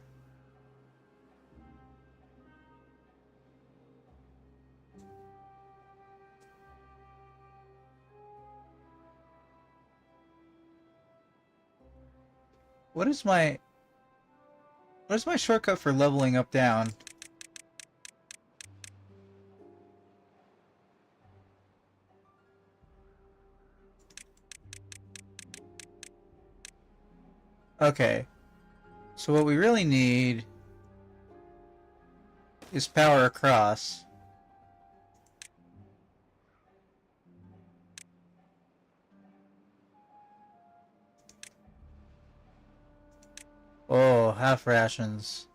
What is my... What is my shortcut for leveling up down? Okay. So what we really need is power across. Oh, half rations.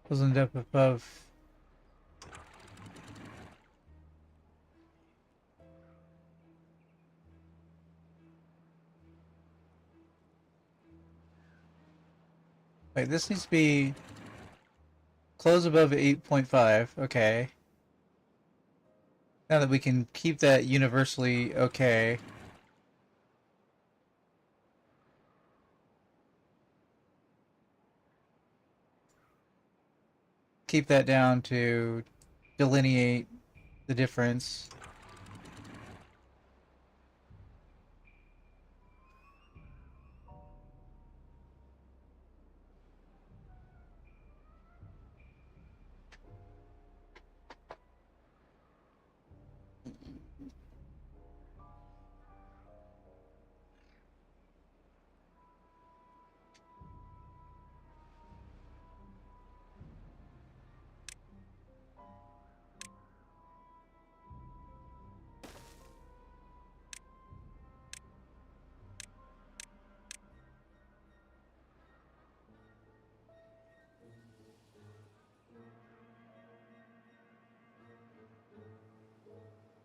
Wasn't up above. Wait, this needs to be close above 8.5. Okay. Now that we can keep that universally okay. Keep that down to delineate the difference.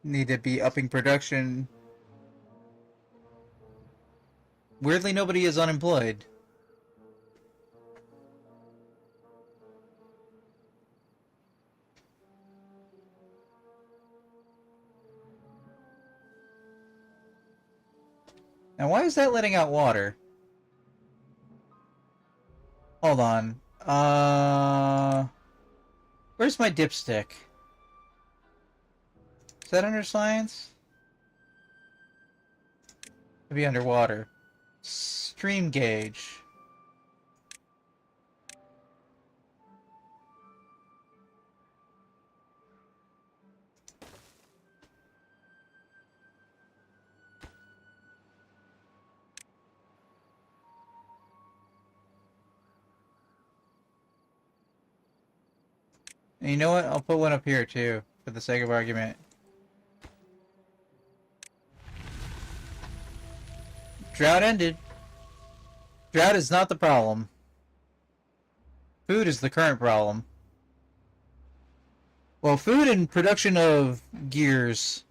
Need to be upping production. Weirdly, nobody is unemployed. Now, why is that letting out water? Hold on. Where's my dipstick? Is that under science? It'd be underwater. Stream gauge. And you know what? I'll put one up here too, for the sake of argument. Drought ended. Drought is not the problem. Food is the current problem. Well, food and production of gears.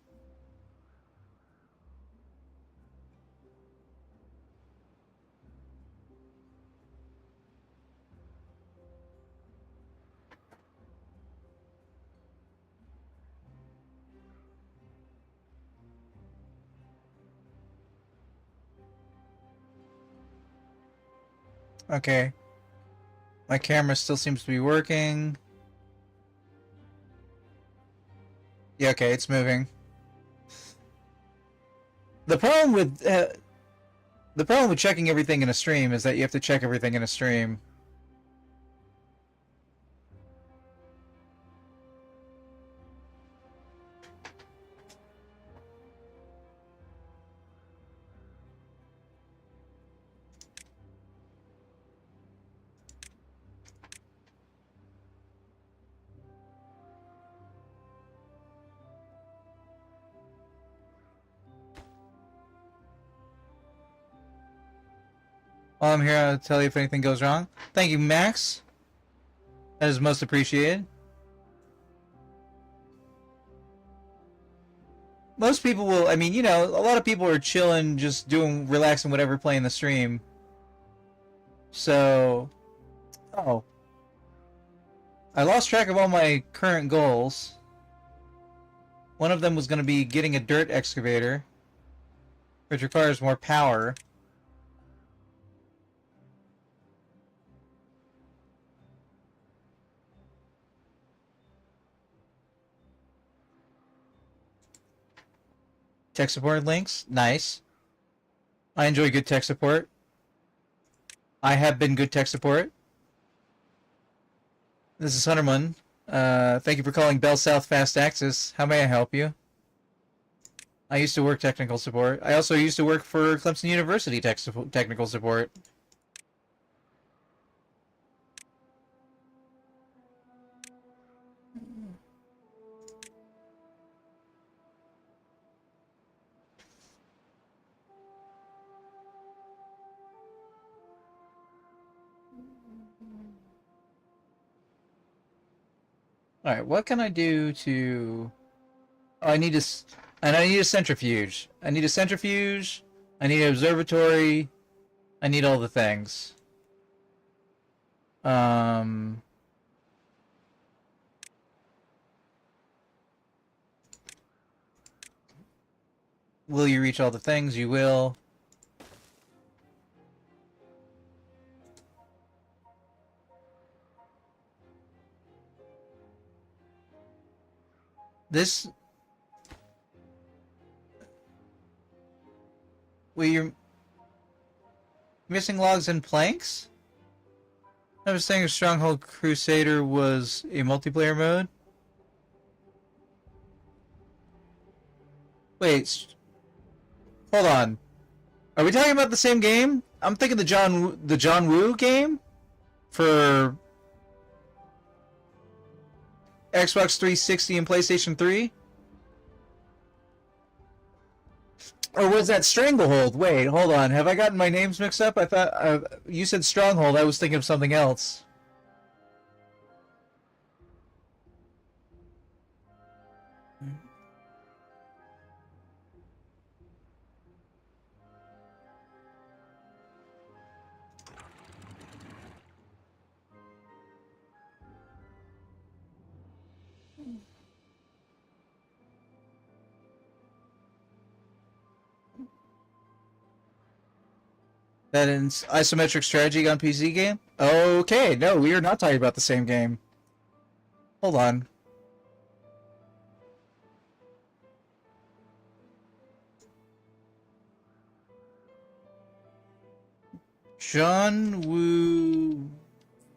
Okay. My camera still seems to be working. Yeah, okay, it's moving. The problem with checking everything in a stream is that you have to check everything in a stream. While I'm here, I'll tell you if anything goes wrong. Thank you, Max. That is most appreciated. Most people will, I mean, you know, a lot of people are chilling, just relaxing, whatever, playing the stream. So, oh. I lost track of all my current goals. One of them was going to be getting a dirt excavator, which requires more power. Tech support links, nice. I enjoy good tech support. I have been good tech support. This is Hunterman. Thank you for calling Bell South Fast Access. How may I help you? I used to work technical support. I also used to work for Clemson University technical support. Alright, what can I do to... Oh, I need a centrifuge. I need a centrifuge. I need an observatory. I need all the things. Will you reach all the things? You will. This... Wait, you're... Missing logs and planks? I was saying Stronghold Crusader was a multiplayer mode? Wait... Hold on. Are we talking about the same game? I'm thinking the John Woo game? For... Xbox 360 and PlayStation 3? Or was that Stranglehold? Wait, hold on. Have I gotten my names mixed up? I thought... you said Stronghold. I was thinking of something else. That is isometric strategy on PC game? Okay, no, we are not talking about the same game. Hold on. John Woo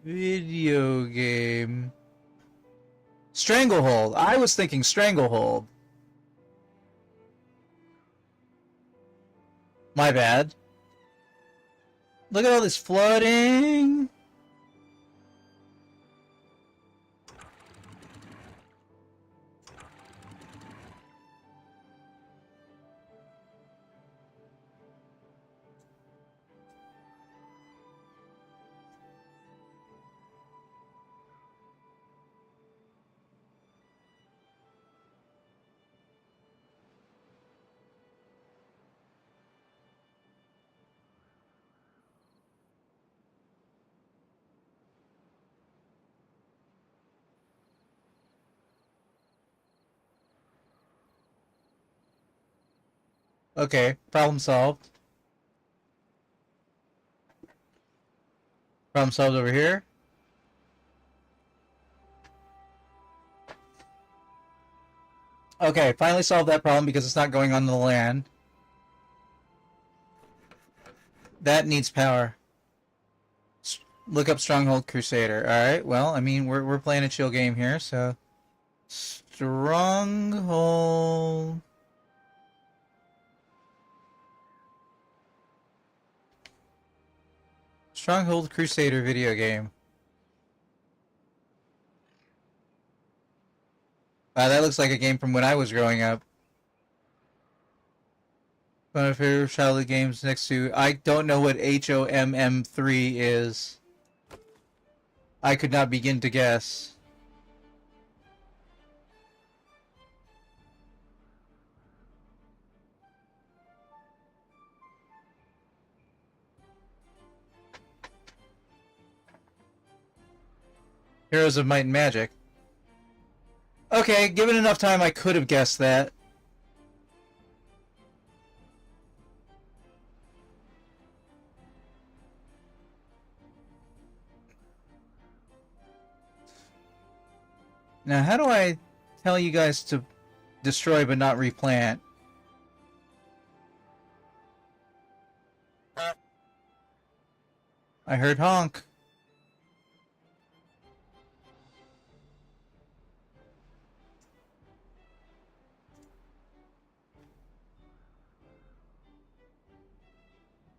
video game. Stranglehold. I was thinking Stranglehold. My bad. Look at all this flooding. Okay, problem solved. Problem solved over here. Okay, finally solved that problem because it's not going on the land. That needs power. Look up Stronghold Crusader. Alright, well, I mean, we're playing a chill game here, so... Stronghold... Stronghold Crusader video game. Wow, that looks like a game from when I was growing up. One of my favorite childhood games next to... I don't know what HOMM3 is. I could not begin to guess. Heroes of Might and Magic. Okay, given enough time, I could have guessed that. Now, how do I tell you guys to destroy but not replant? I heard honk.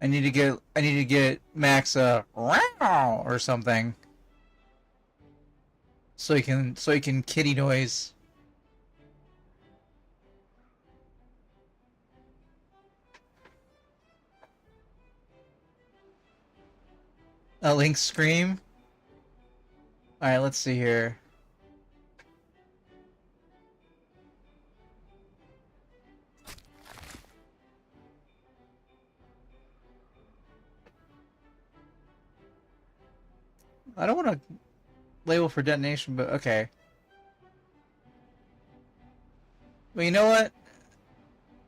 I need to get Max a or something. So he can kitty noise. A Link scream. All right, let's see here. I don't want to label for detonation, but okay. Well, you know what?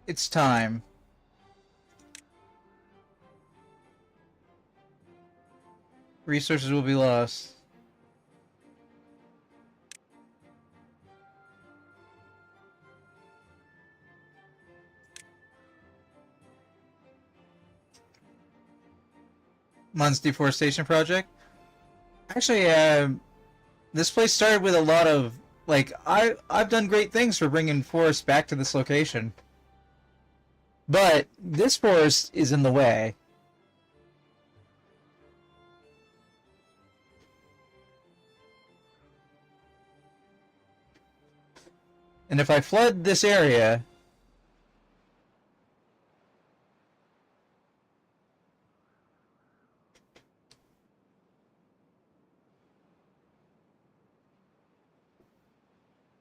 It's time. Resources will be lost. Mon's deforestation project. Actually, this place started with a lot of like I've done great things for bringing forests back to this location, but this forest is in the way. And if I flood this area,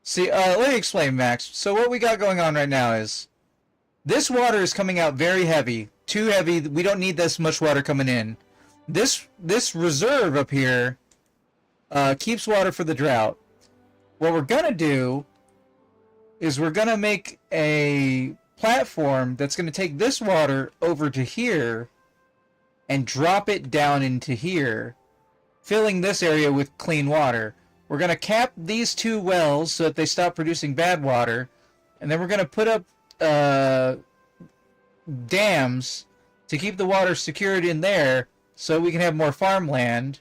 see, let me explain, Max. So what we got going on right now is this water is coming out very heavy, too heavy. We don't need this much water coming in. This reserve up here keeps water for the drought. What we're gonna do is we're gonna make a platform that's gonna take this water over to here, and drop it down into here, filling this area with clean water. We're going to cap these two wells so that they stop producing bad water, and then we're going to put up dams to keep the water secured in there so we can have more farmland.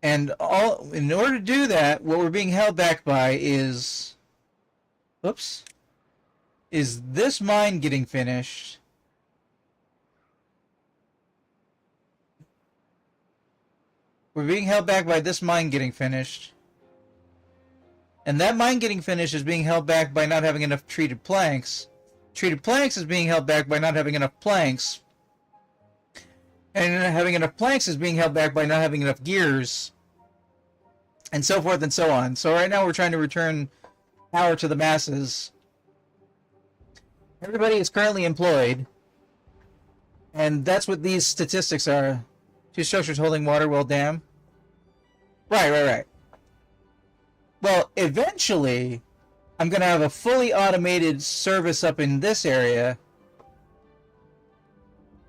And in order to do that, what we're being held back by is this mine getting finished. We're being held back by this mine getting finished. And that mine getting finished is being held back by not having enough treated planks. Treated planks is being held back by not having enough planks. And having enough planks is being held back by not having enough gears. And so forth and so on. So right now we're trying to return power to the masses. Everybody is currently employed. And that's what these statistics are. 2 structures holding water well dam. Right. Well, eventually, I'm going to have a fully automated service up in this area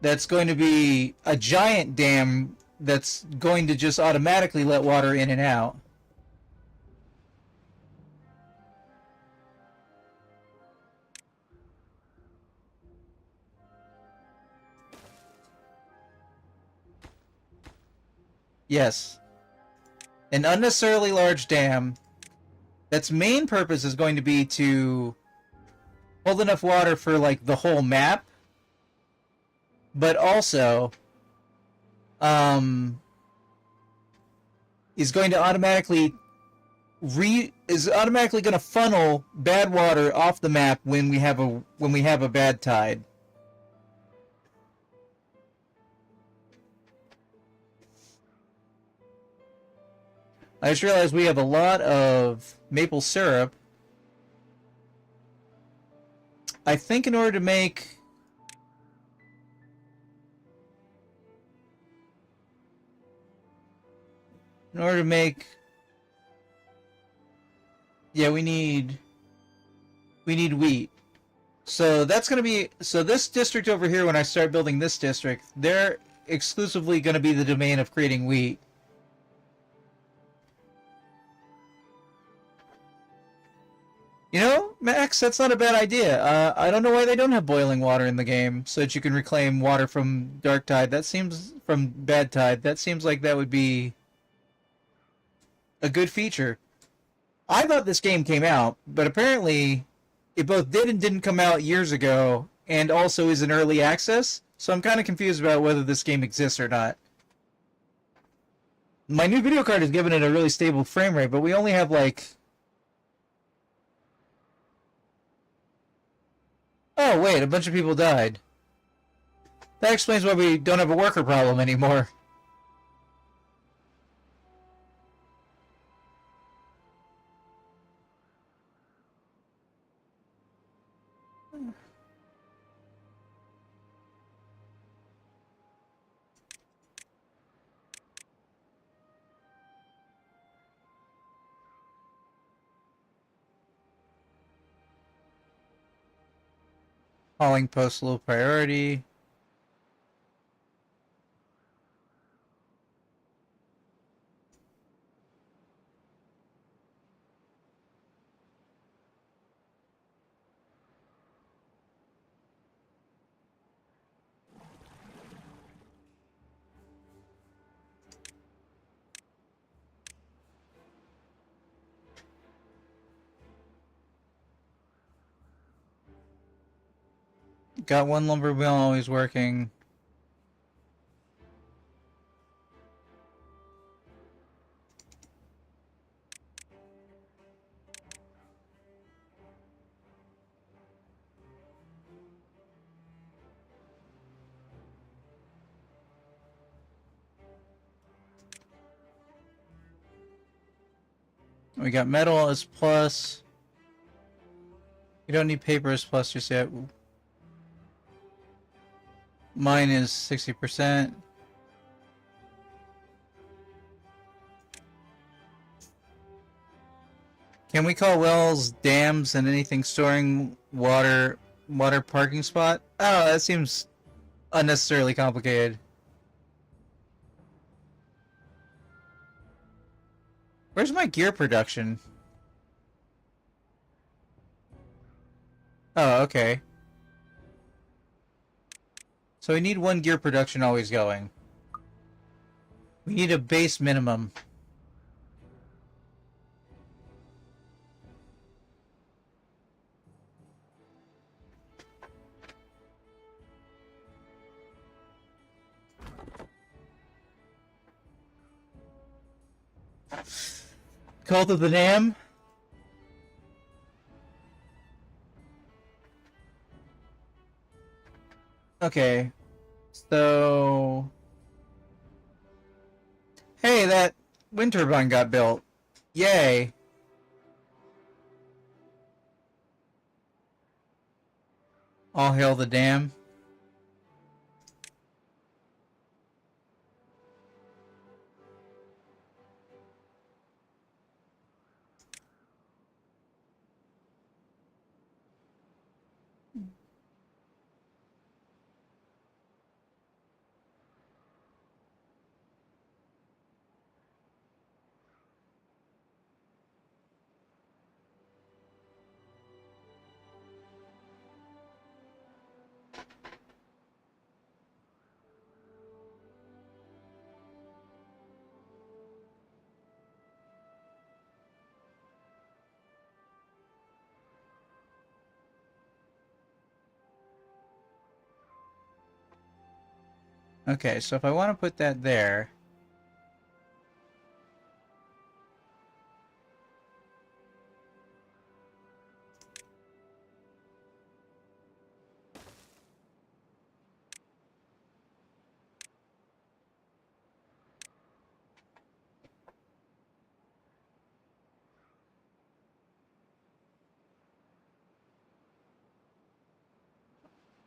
that's going to be a giant dam that's going to just automatically let water in and out. Yes. An unnecessarily large dam. Its main purpose is going to be to hold enough water for, like, the whole map. But also, is going to automatically going to funnel bad water off the map when we have a bad tide. I just realized we have a lot of maple syrup. I think in order to make... Yeah, we need wheat. So that's going to be... So this district over here, when I start building this district, they're exclusively going to be the domain of creating wheat. You know, Max, that's not a bad idea. I don't know why they don't have boiling water in the game, so that you can reclaim water from dark tide. From bad tide. That seems like that would be a good feature. I thought this game came out, but apparently it both did and didn't come out years ago, and also is in early access, so I'm kind of confused about whether this game exists or not. My new video card is giving it a really stable frame rate, but we only have like... Oh, wait, a bunch of people died. That explains why we don't have a worker problem anymore. Hauling post low priority. Got one lumber mill always working. We got metal as plus. You don't need paper as plus just yet. Mine is 60%. Can we call wells dams and anything storing water parking spot? Oh, that seems unnecessarily complicated. Where's my gear production? Oh, okay. So we need one gear production always going. We need a base minimum. Cult of the Dam. Okay. So... Hey, that wind turbine got built. Yay. All hail the dam. Okay, so if I want to put that there...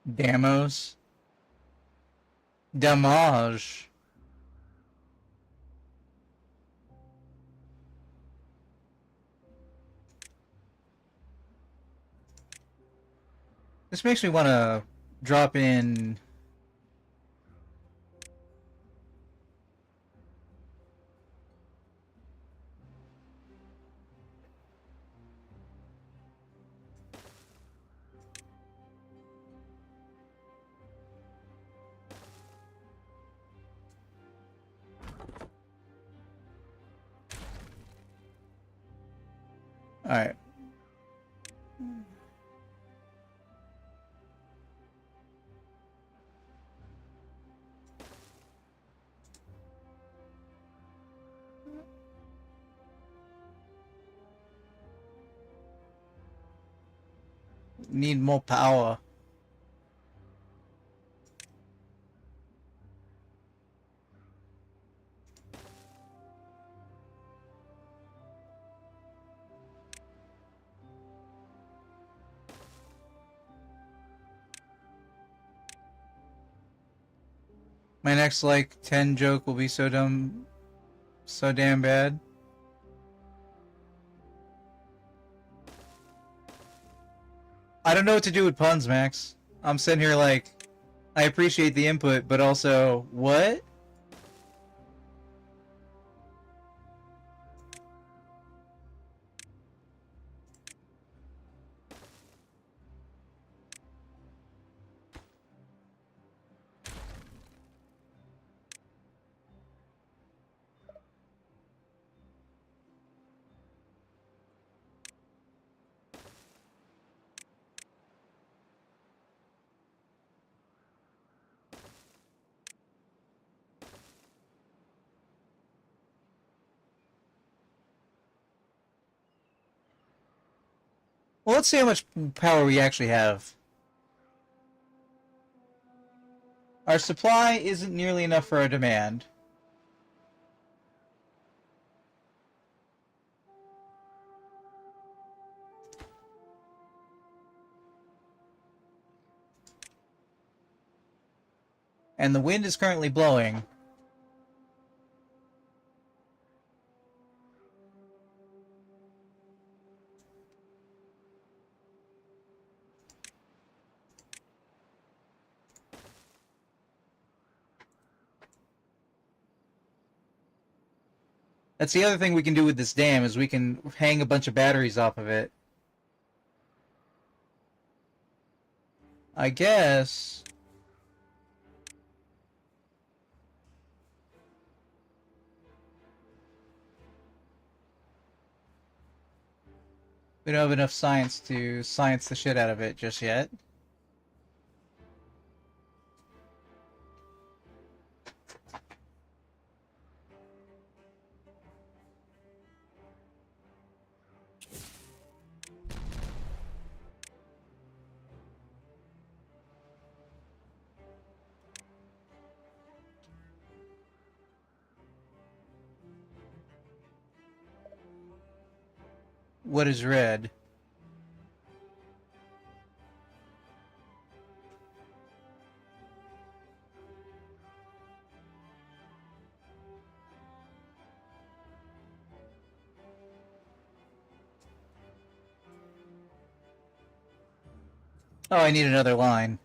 Damos. Damage. This makes me want to drop in... Alright. Need more power. My next, like, 10 joke will be so dumb... so damn bad. I don't know what to do with puns, Max. I'm sitting here like... I appreciate the input, but also... What? Well, let's see how much power we actually have. Our supply isn't nearly enough for our demand. And the wind is currently blowing. That's the other thing we can do with this dam, is we can hang a bunch of batteries off of it. I guess... we don't have enough science to science the shit out of it just yet. What is red? Oh, I need another line.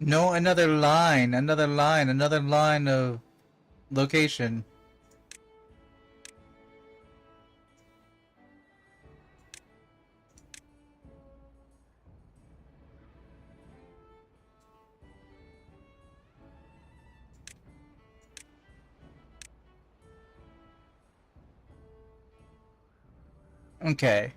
No, another line, another line, another line of location. Okay.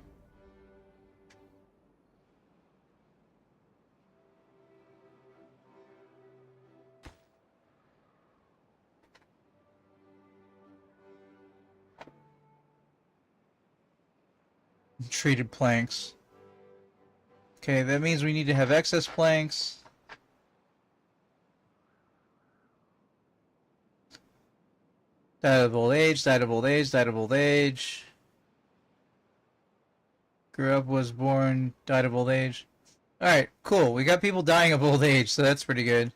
Treated planks. Okay, that means we need to have excess planks. Died of old age, died of old age, died of old age. Grew up, was born, died of old age. Alright, cool. We got people dying of old age, so that's pretty good.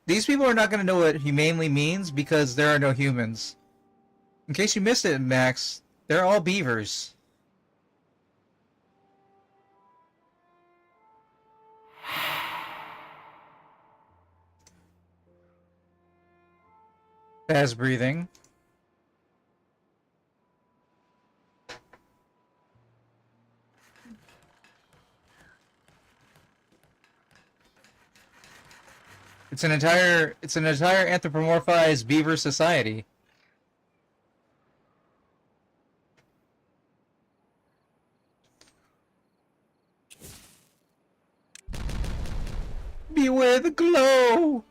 These people are not going to know what humanely means because there are no humans. In case you missed it, Max, they're all beavers. Fast breathing. It's an entire anthropomorphized beaver society. Beware the glow!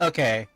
Okay.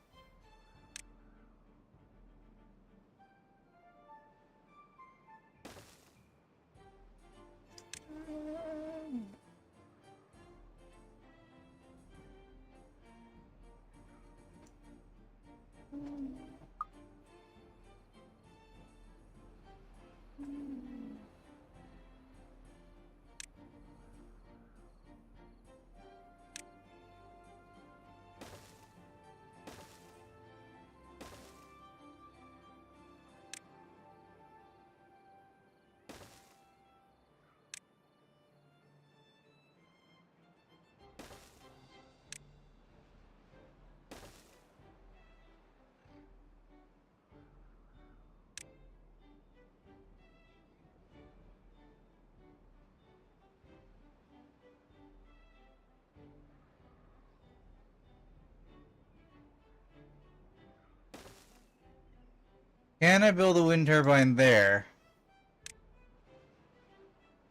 Can I build a wind turbine there?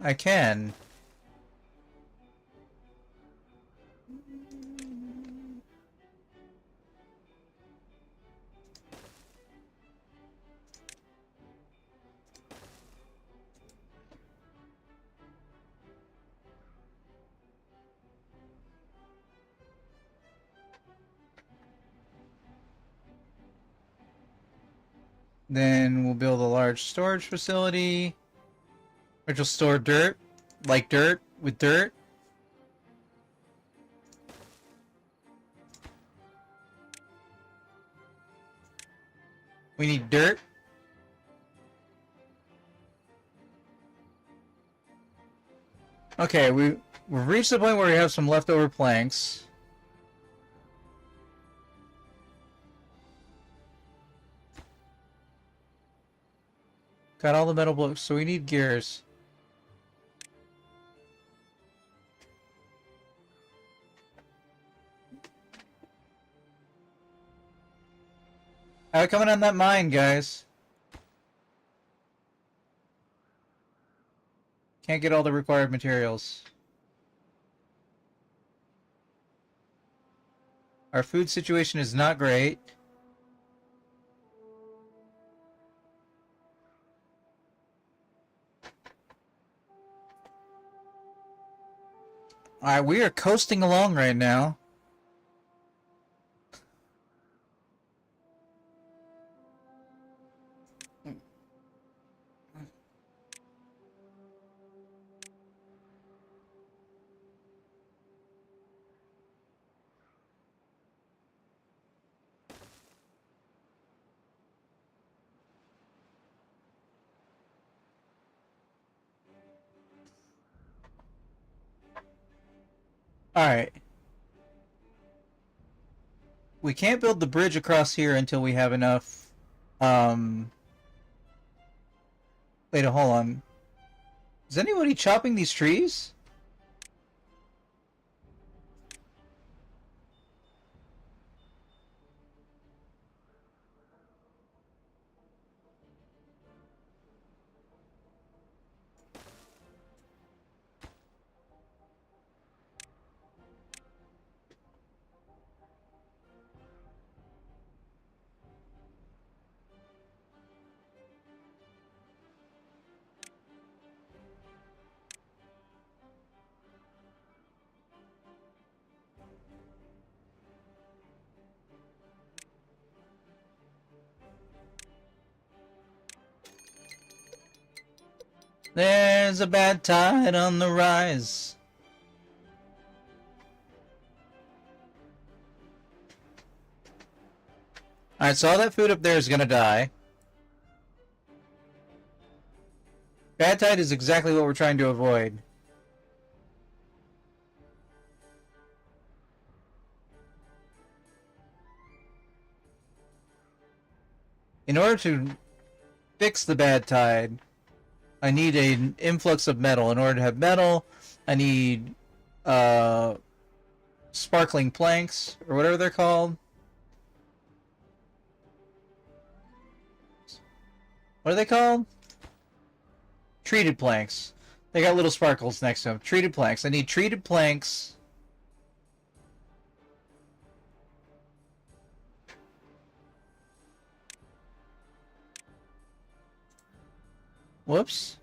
I can. Then we'll build a large storage facility, which will store dirt, like dirt, with dirt. We need dirt. Okay, we've reached the point where we have some leftover planks. Got all the metal blocks, so we need gears. Alright, coming on that mine, guys. Can't get all the required materials. Our food situation is not great. Alright, we are coasting along right now. Alright. We can't build the bridge across here until we have enough, Wait, hold on. Is anybody chopping these trees? There's a bad tide on the rise. Alright, so all that food up there is gonna die. Bad tide is exactly what we're trying to avoid. In order to fix the bad tide, I need an influx of metal. In order to have metal, I need sparkling planks, or whatever they're called. What are they called? Treated planks. They got little sparkles next to them. Treated planks. I need treated planks. Whoops.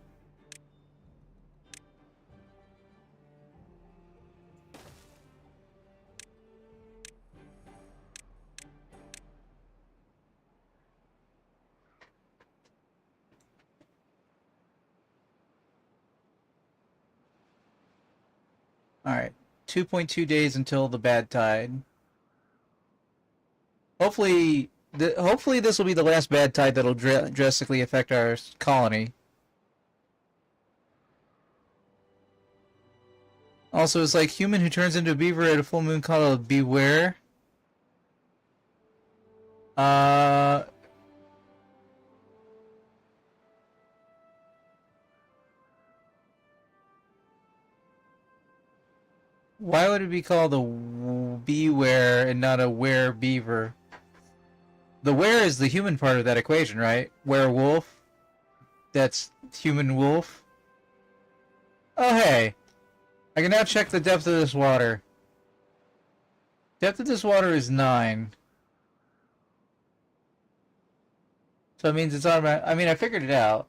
Alright. 2.2 days until the bad tide. Hopefully this will be the last bad tide that'll drastically affect our colony. Also, it's like human who turns into a beaver at a full moon called a beware. Why would it be called a beware and not a were beaver? The were is the human part of that equation, right? Werewolf. That's human wolf. Oh, hey. I can now check the depth of this water. Depth of this water is 9. So it means it's automatic. I mean, I figured it out.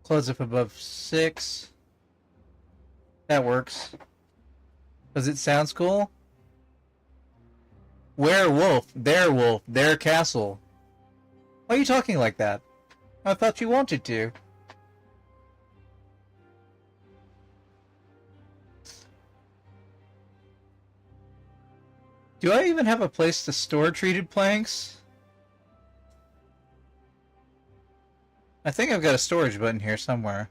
Close up above 6. That works. Does it sounds cool? Werewolf, their castle. Why are you talking like that? I thought you wanted to. Do I even have a place to store treated planks? I think I've got a storage button here somewhere.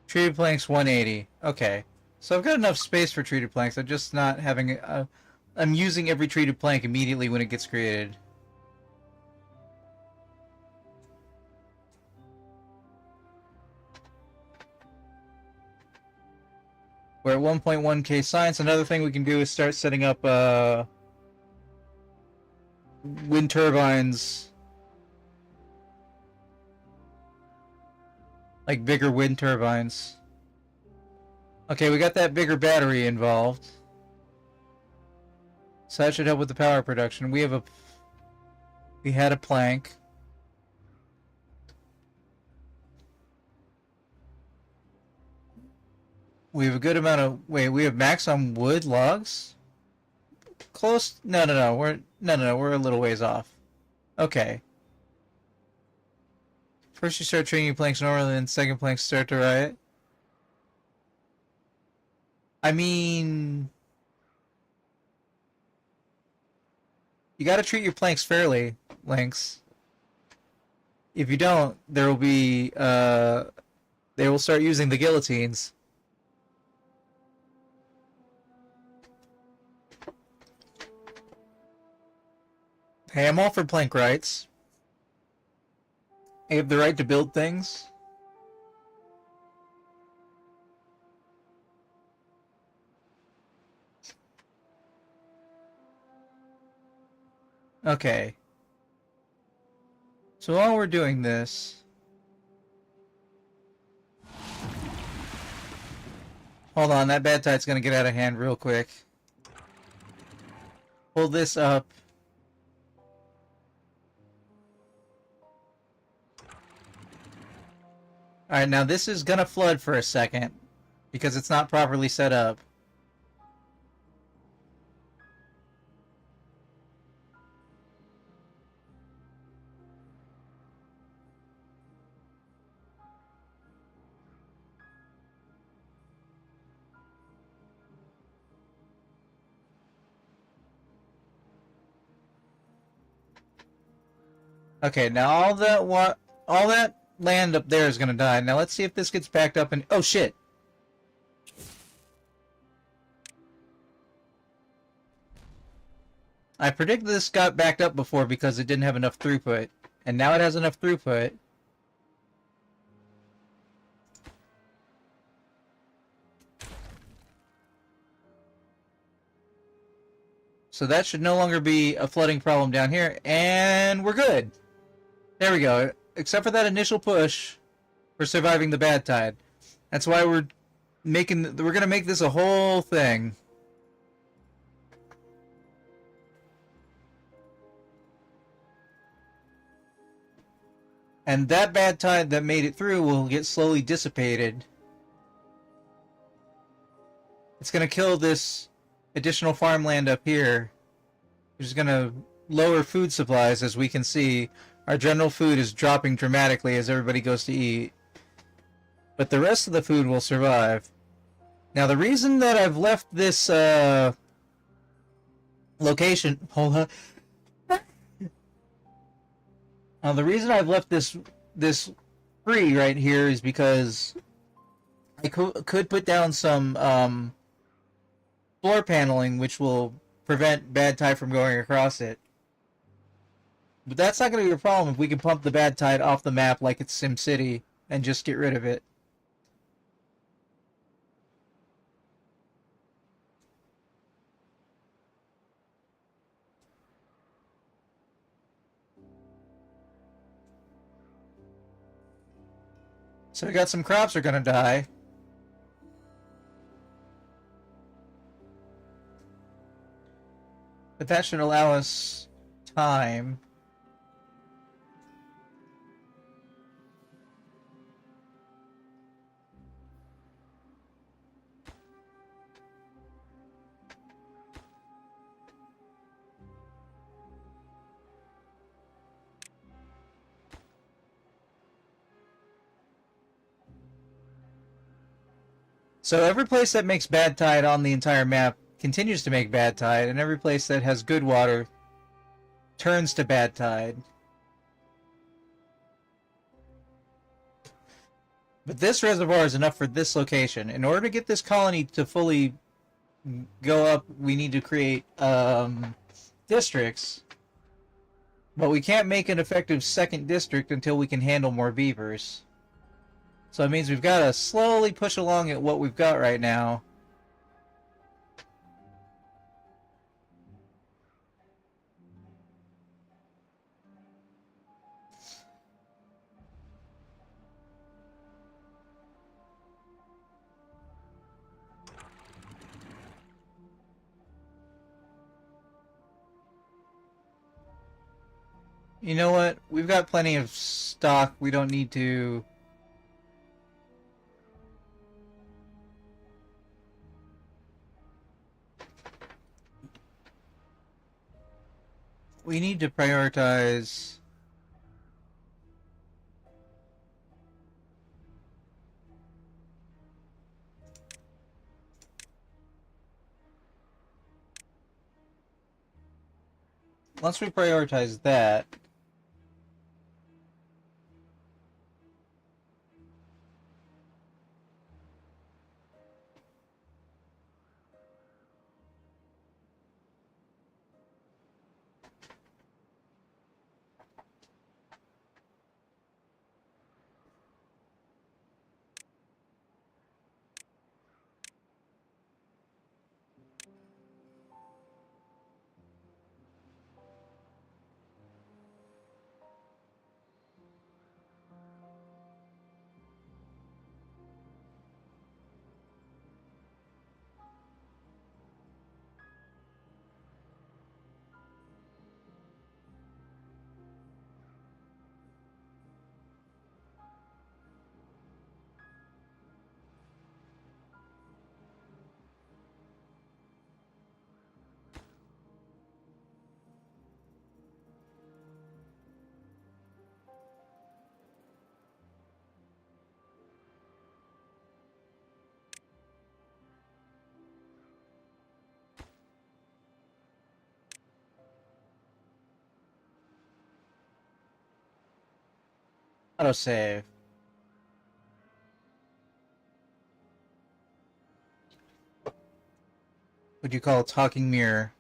Treated planks 180. Okay. So I've got enough space for treated planks. I'm just not having I'm using every treated plank immediately when it gets created. We're at 1.1k science. Another thing we can do is start setting up wind turbines. Like bigger wind turbines. Okay, we got that bigger battery involved. So that should help with the power production. We had a plank. We have a good amount of we have max on wood logs? Close? No, we're a little ways off. Okay. First you start treating your planks normally, then second planks start to riot. I mean, you gotta treat your planks fairly, Lynx. If you don't, there will be, they will start using the guillotines. Hey, I'm all for plank rights. I have the right to build things. Okay. So while we're doing this... Hold on, that bad tide's gonna get out of hand real quick. Pull this up. Alright, now this is gonna flood for a second, because it's not properly set up. Okay, now all that land up there is gonna die. Now let's see if this gets backed up and... Oh, shit! I predicted this got backed up before because it didn't have enough throughput. And now it has enough throughput. So that should no longer be a flooding problem down here. And we're good! There we go. Except for that initial push, we're surviving the bad tide. That's why we're gonna make this a whole thing. And that bad tide that made it through will get slowly dissipated. It's gonna kill this additional farmland up here, which is gonna lower food supplies, as we can see. Our general food is dropping dramatically as everybody goes to eat. But the rest of the food will survive. Now the reason that I've left this location... Hold on. Now the reason I've left this free right here is because I could put down some floor paneling which will prevent bad tide from going across it. But that's not going to be a problem if we can pump the bad tide off the map like it's SimCity and just get rid of it. So we got some crops are going to die. But that should allow us time. So every place that makes bad tide on the entire map continues to make bad tide, and every place that has good water turns to bad tide. But this reservoir is enough for this location. In order to get this colony to fully go up, we need to create districts. But we can't make an effective second district until we can handle more beavers. So it means we've got to slowly push along at what we've got right now. You know what? We've got plenty of stock. We don't need to... We need to prioritize... Once we prioritize that... Autosave. What do you call a talking mirror?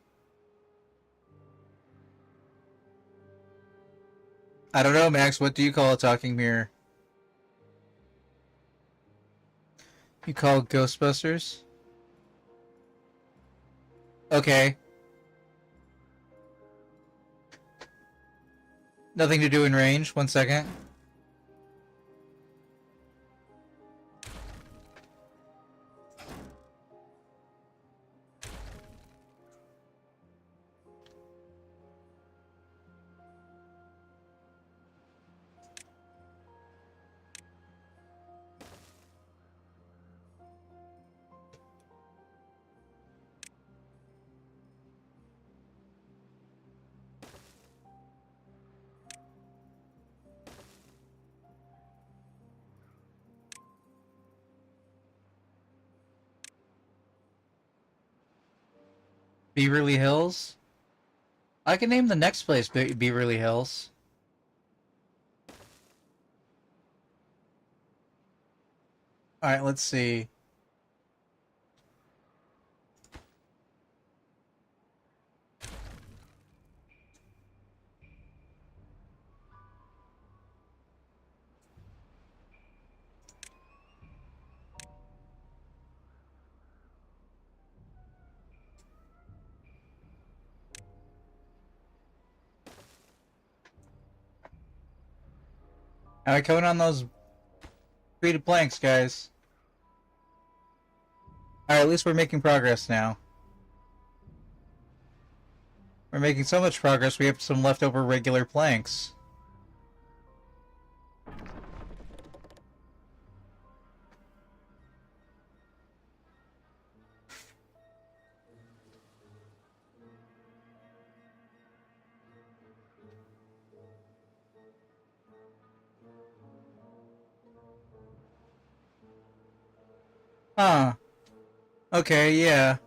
I don't know, Max. What do you call a talking mirror? You call it Ghostbusters? Okay. Nothing to do in range. 1 second. Beaverly Hills? I can name the next place Beaverly Hills. Alright, let's see. Alright, coming on those creative planks, guys. Alright, at least we're making progress now. We're making so much progress, we have some leftover regular planks. Huh. Okay, yeah.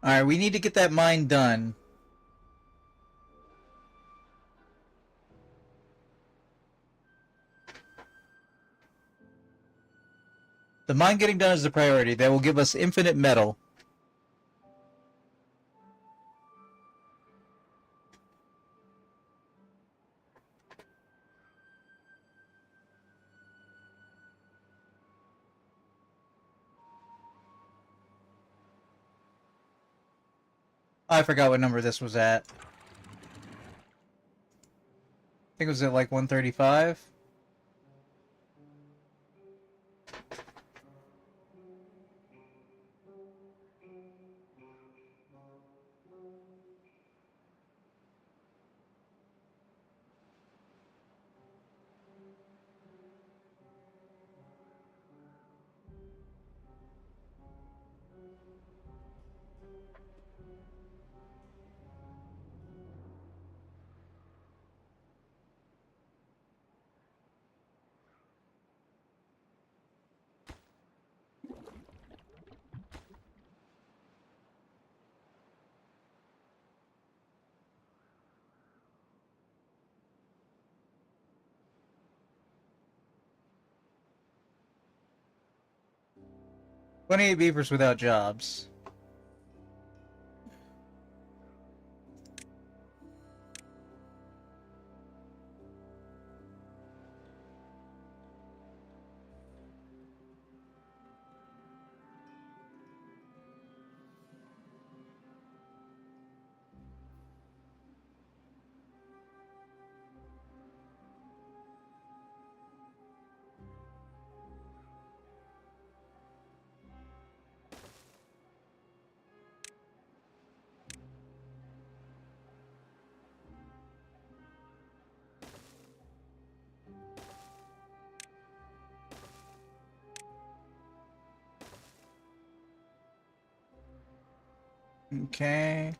Alright, we need to get that mine done. The mine getting done is the priority. That will give us infinite metal. I forgot what number this was at. I think it was at like 135. "28 beavers without jobs." Okay.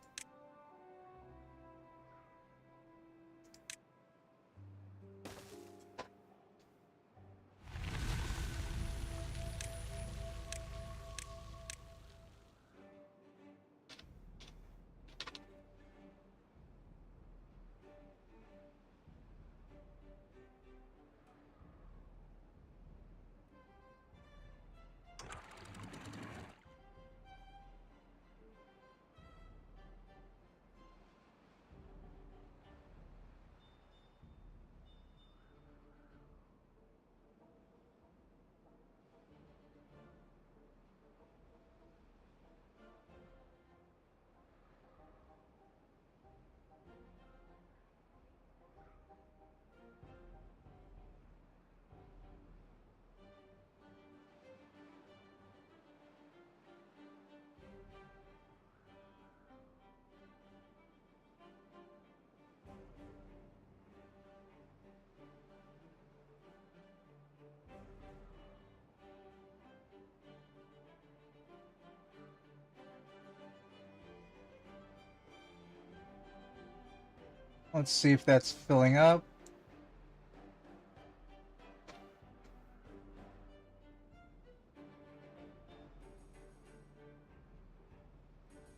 Let's see if that's filling up.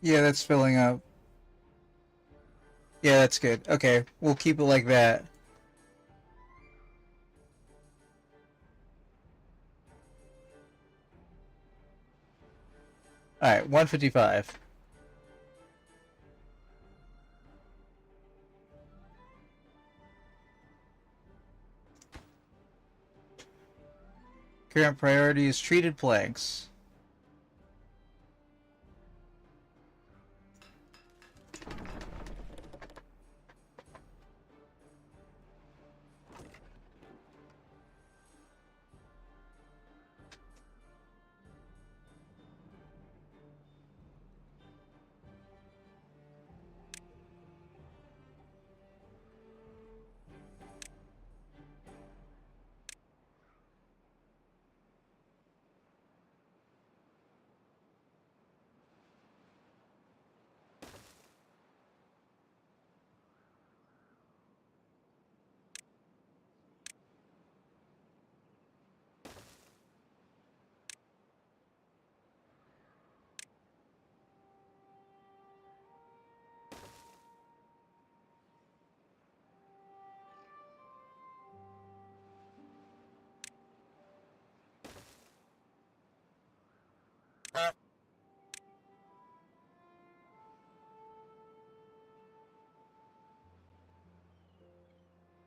Yeah, that's filling up. Yeah, that's good. Okay, we'll keep it like that. Alright, 155. Current priority is treated planks.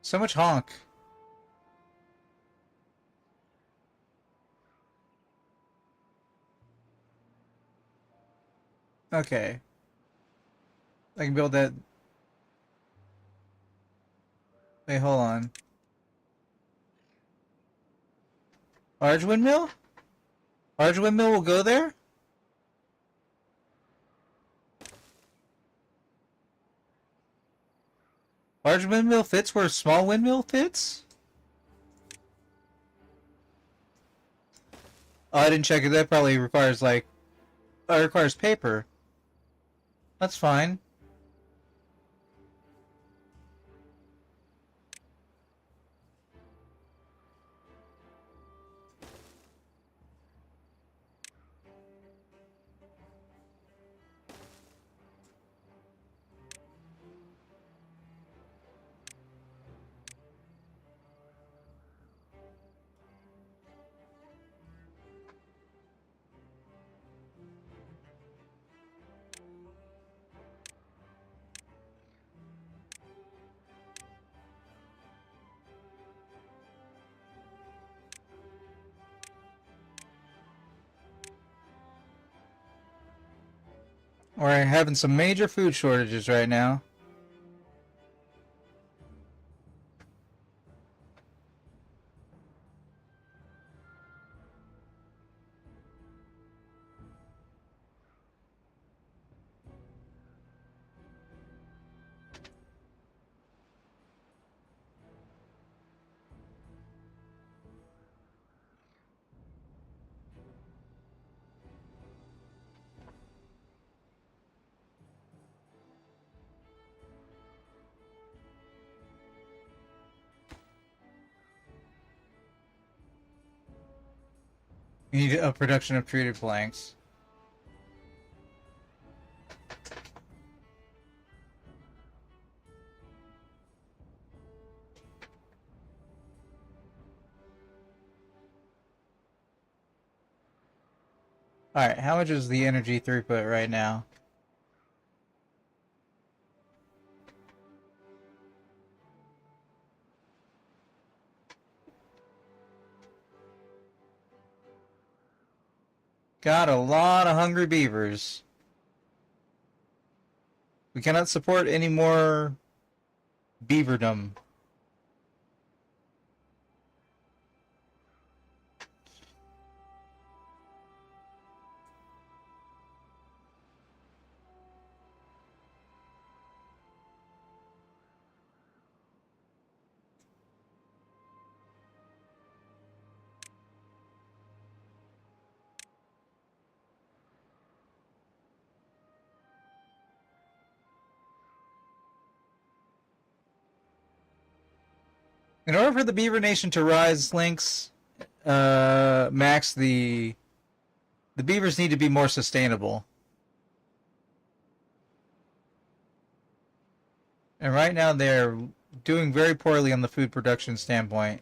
So much honk. Okay. I can build that. Wait, hold on. Large windmill? Large windmill will go there? Large windmill fits where small windmill fits? Oh, I didn't check it. That probably requires, like... Oh, it requires paper. That's fine. We're having some major food shortages right now. We need a production of treated planks. Alright, how much is the energy throughput right now? Got a lot of hungry beavers. We cannot support any more beaverdom. In order for the Beaver Nation to rise, Lynx, Max, the beavers need to be more sustainable. And right now they're doing very poorly on the food production standpoint.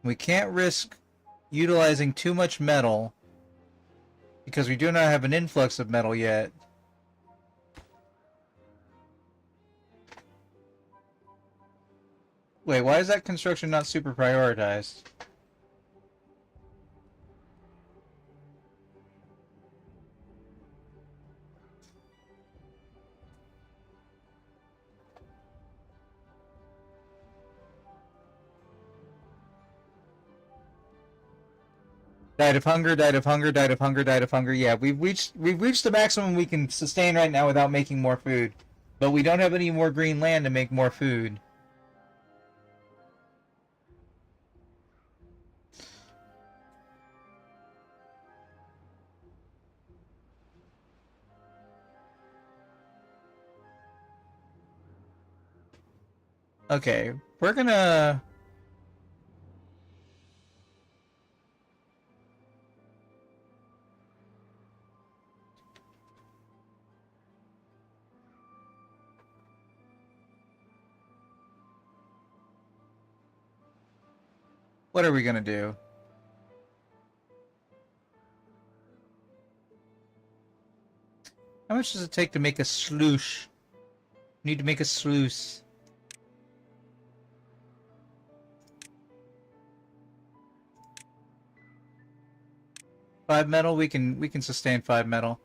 We can't risk utilizing too much metal because we do not have an influx of metal yet. Wait, why is that construction not super prioritized? Died of hunger, died of hunger, died of hunger, died of hunger. Yeah, we've reached the maximum we can sustain right now without making more food. But we don't have any more green land to make more food. Okay, we're gonna... What are we gonna do? How much does it take to make a sluice? Need to make a sluice. Five metal. We can sustain 5 metal.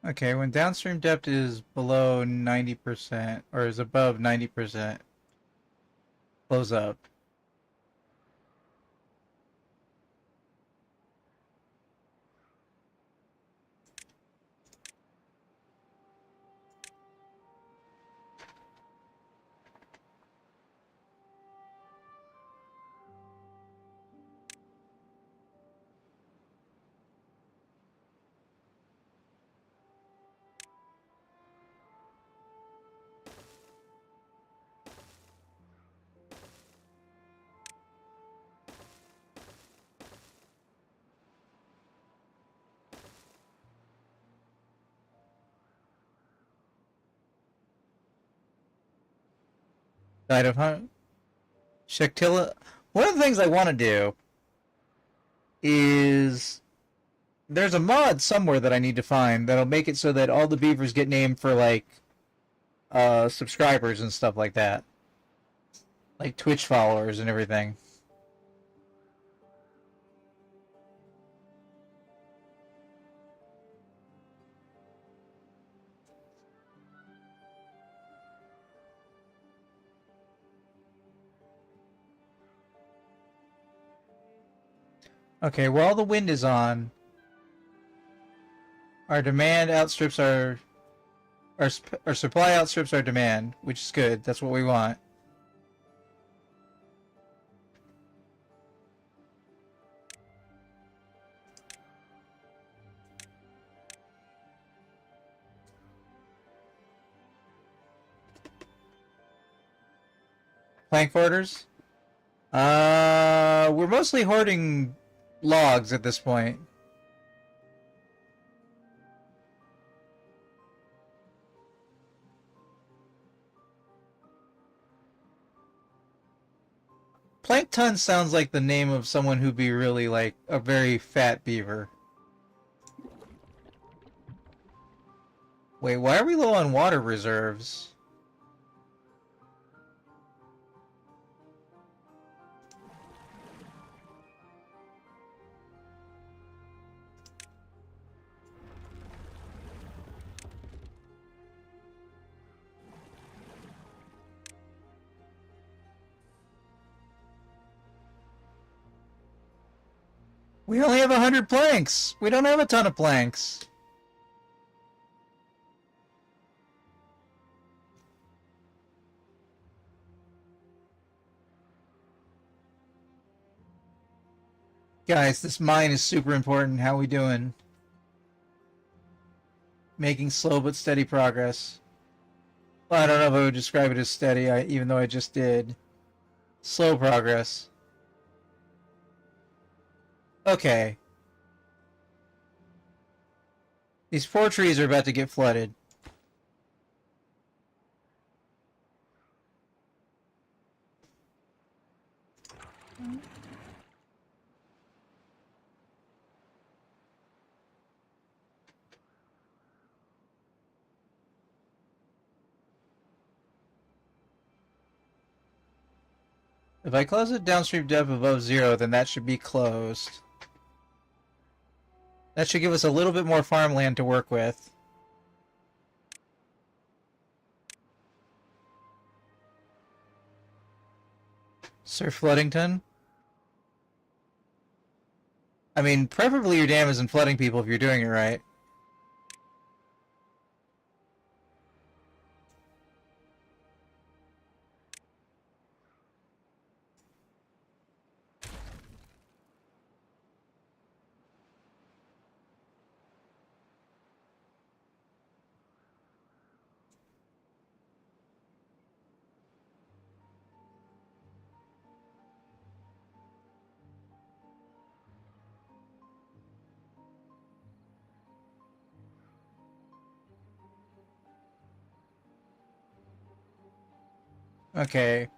Okay, when downstream depth is below 90% or is above 90%, close up. Side of hunt. Shektilla. One of the things I want to do is there's a mod somewhere that I need to find that'll make it so that all the beavers get named for like subscribers and stuff like that. Like Twitch followers and everything. Okay, while the wind is on, our demand outstrips our supply outstrips our demand, which is good. That's what we want. Plank orders? We're mostly hoarding logs at this point. Plankton sounds like the name of someone who'd be really like a very fat beaver. Wait, why are we low on water reserves? We only have 100 planks. We don't have a ton of planks. Guys, this mine is super important. How we doing? Making slow but steady progress. Well, I don't know if I would describe it as steady, even though I just did. Slow progress. Okay. These 4 trees are about to get flooded. If I close it downstream depth above 0, then that should be closed. That should give us a little bit more farmland to work with. Sir Floodington? I mean, preferably your dam isn't flooding people if you're doing it right. Okay.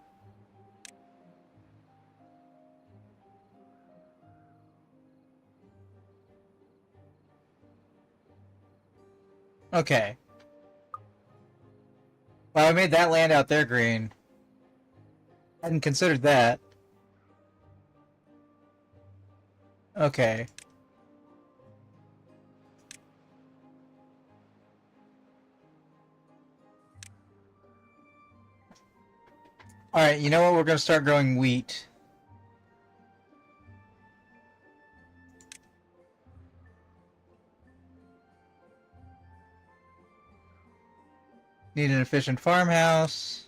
Okay. Well, I made that land out there green. Hadn't considered that. Okay. Alright, you know what? We're gonna start growing wheat. Need an efficient farmhouse.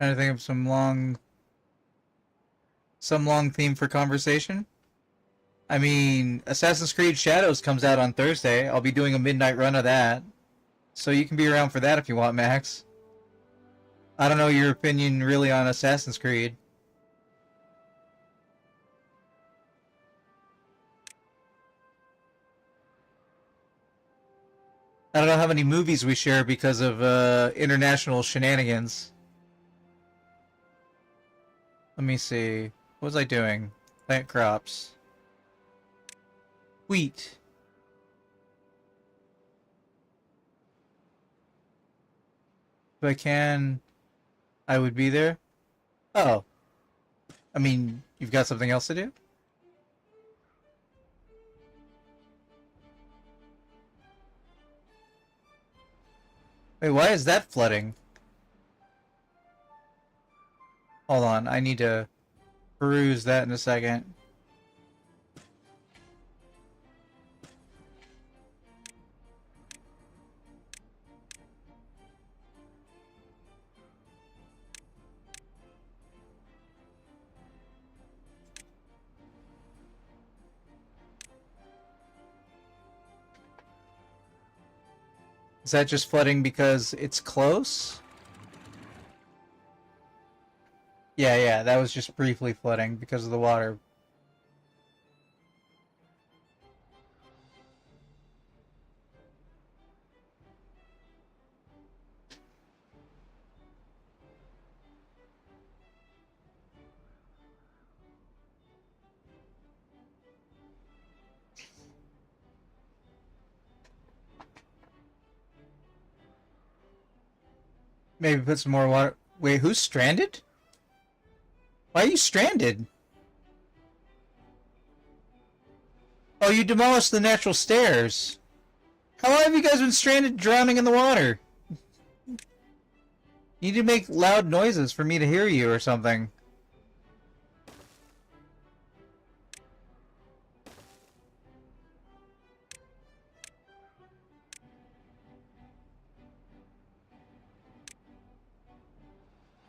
Trying to think of some long theme for conversation. I mean, Assassin's Creed Shadows comes out on Thursday. I'll be doing a midnight run of that. So you can be around for that if you want, Max. I don't know your opinion really on Assassin's Creed. I don't know how many movies we share because of international shenanigans. Let me see. What was I doing? Plant crops. Wheat. If I can, I would be there. Oh. I mean, you've got something else to do? Wait, why is that flooding? Hold on, I need to peruse that in a second. Is that just flooding because it's close? Yeah, that was just briefly flooding because of the water. Maybe put some more water. Wait, who's stranded? Why are you stranded? Oh, you demolished the natural stairs. How long have you guys been stranded drowning in the water? You need to make loud noises for me to hear you or something.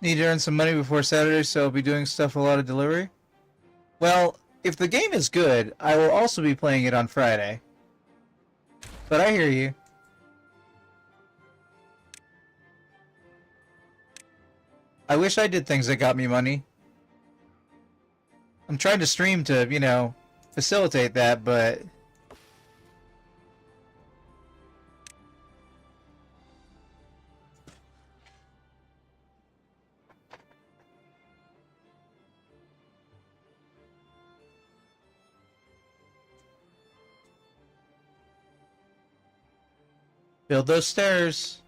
Need to earn some money before Saturday, so I'll be doing stuff a lot of delivery. Well, if the game is good, I will also be playing it on Friday. But I hear you. I wish I did things that got me money. I'm trying to stream to, you know, facilitate that, but... Build those stairs.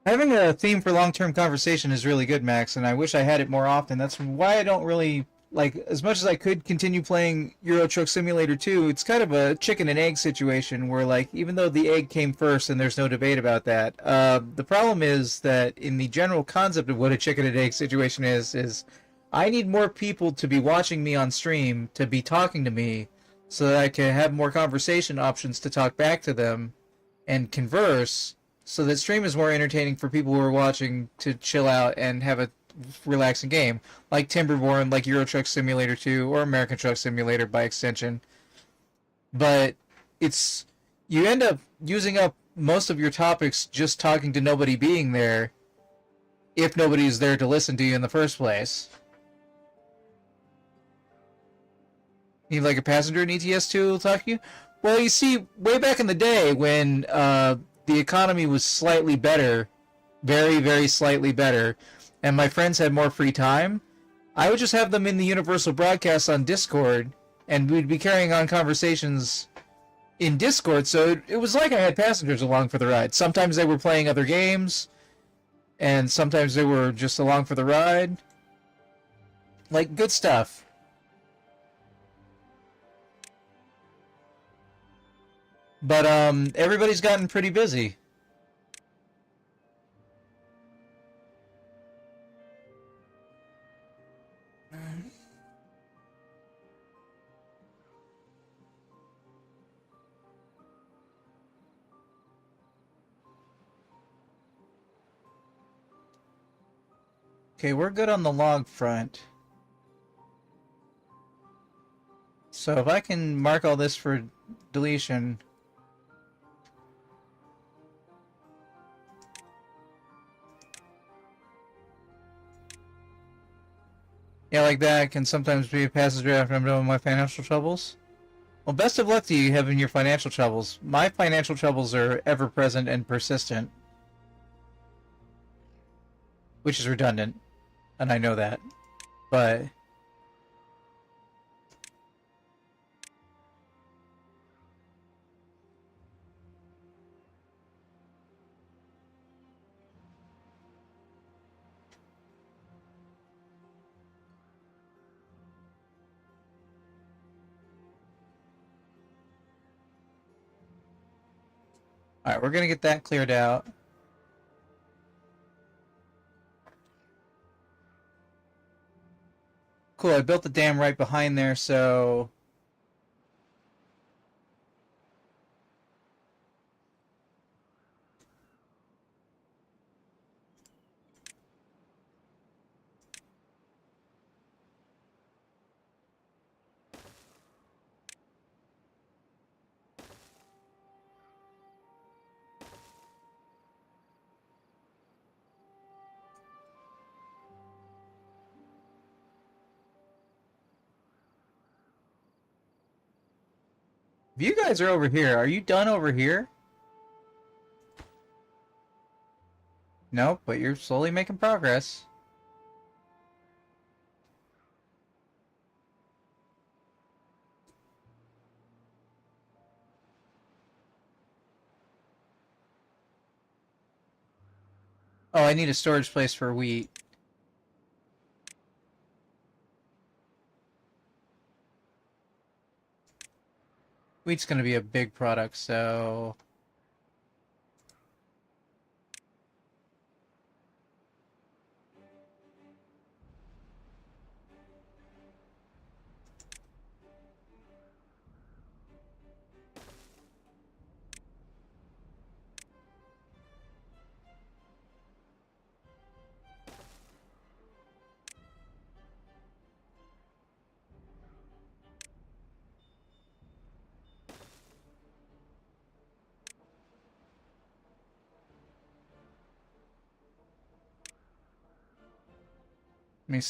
Having a theme for long-term conversation is really good, Max, and I wish I had it more often. That's why I don't really like, as much as I could continue playing Euro Truck Simulator 2, it's kind of a chicken and egg situation where, like, even though the egg came first and there's no debate about that, the problem is that in the general concept of what a chicken and egg situation is I need more people to be watching me on stream, to be talking to me, so that I can have more conversation options to talk back to them and converse, so that stream is more entertaining for people who are watching to chill out and have a relaxing game, like Timberborn, like Euro Truck Simulator 2, or American Truck Simulator by extension. But it's, you end up using up most of your topics just talking to nobody being there, if nobody's there to listen to you in the first place. You need like a passenger in ETS2 will talk to you? Well, you see, way back in the day when the economy was slightly better, very, very slightly better, and my friends had more free time, I would just have them in the universal broadcast on Discord, and we'd be carrying on conversations in Discord, so it was like I had passengers along for the ride. Sometimes they were playing other games, and sometimes they were just along for the ride. Like, good stuff. But, everybody's gotten pretty busy. Okay, we're good on the log front. So if I can mark all this for deletion... Yeah, like that can sometimes be a passenger after I'm done with my financial troubles. Well, best of luck to you having your financial troubles. My financial troubles are ever-present and persistent. Which is redundant. And I know that. But... Alright, we're gonna get that cleared out. Cool, I built the dam right behind there, so... If you guys are over here, are you done over here? Nope, but you're slowly making progress. Oh, I need a storage place for wheat. Wheat's gonna be a big product, so...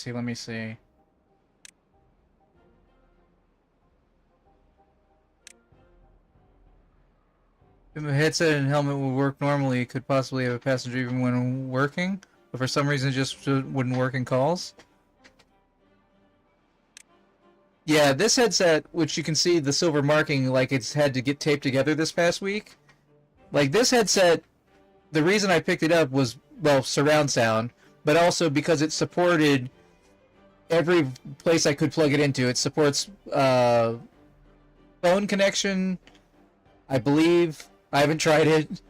Let me see. If a headset and helmet would work normally, it could possibly have a passenger even when working, but for some reason it just wouldn't work in calls. Yeah, this headset, which you can see the silver marking like it's had to get taped together this past week. Like, this headset, the reason I picked it up was, well, surround sound, but also because it supported every place I could plug it into. It supports phone connection, I believe. I haven't tried it,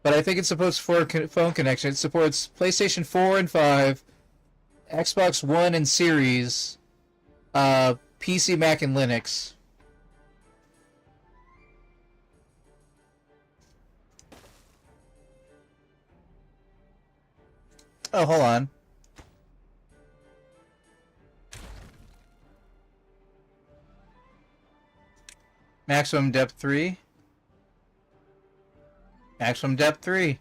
but I think it supports phone connection. It supports PlayStation 4 and 5, Xbox One and Series, PC, Mac, and Linux. Oh, hold on. Maximum depth 3. Maximum depth 3.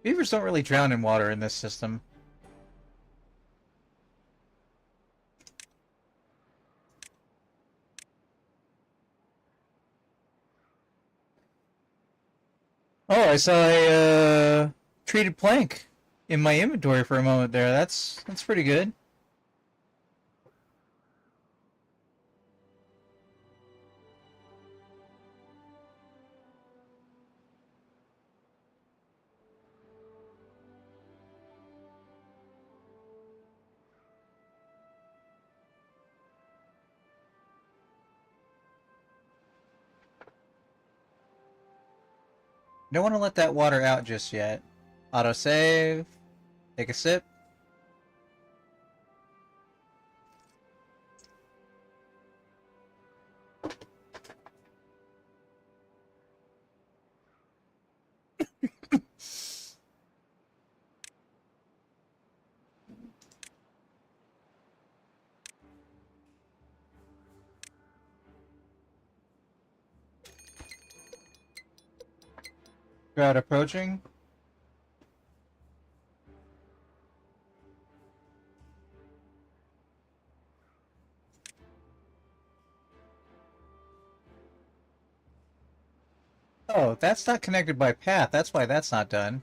Beavers don't really drown in water in this system. Oh, I saw a treated plank in my inventory for a moment there. That's pretty good. Don't want to let that water out just yet. Autosave. Take a sip. Crowd approaching. Oh, that's not connected by path. That's why that's not done.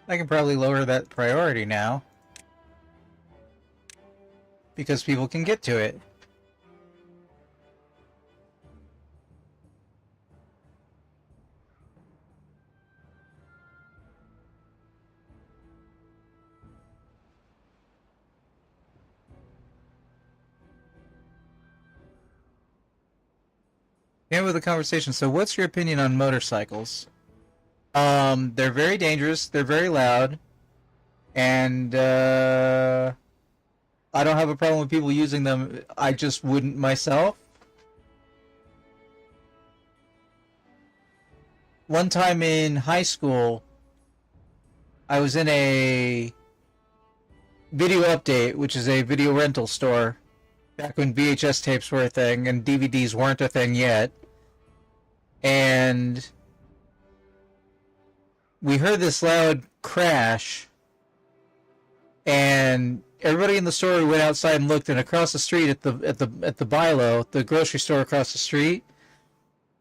I can probably lower that priority now. Because people can get to it. End with the conversation. So what's your opinion on motorcycles? They're very dangerous, they're very loud, and I don't have a problem with people using them. I just wouldn't myself. One time in high school, I was in a Video Update, which is a video rental store, back when VHS tapes were a thing and DVDs weren't a thing yet. And we heard this loud crash, and everybody in the store went outside and looked, and across the street at the Bilo, the grocery store across the street,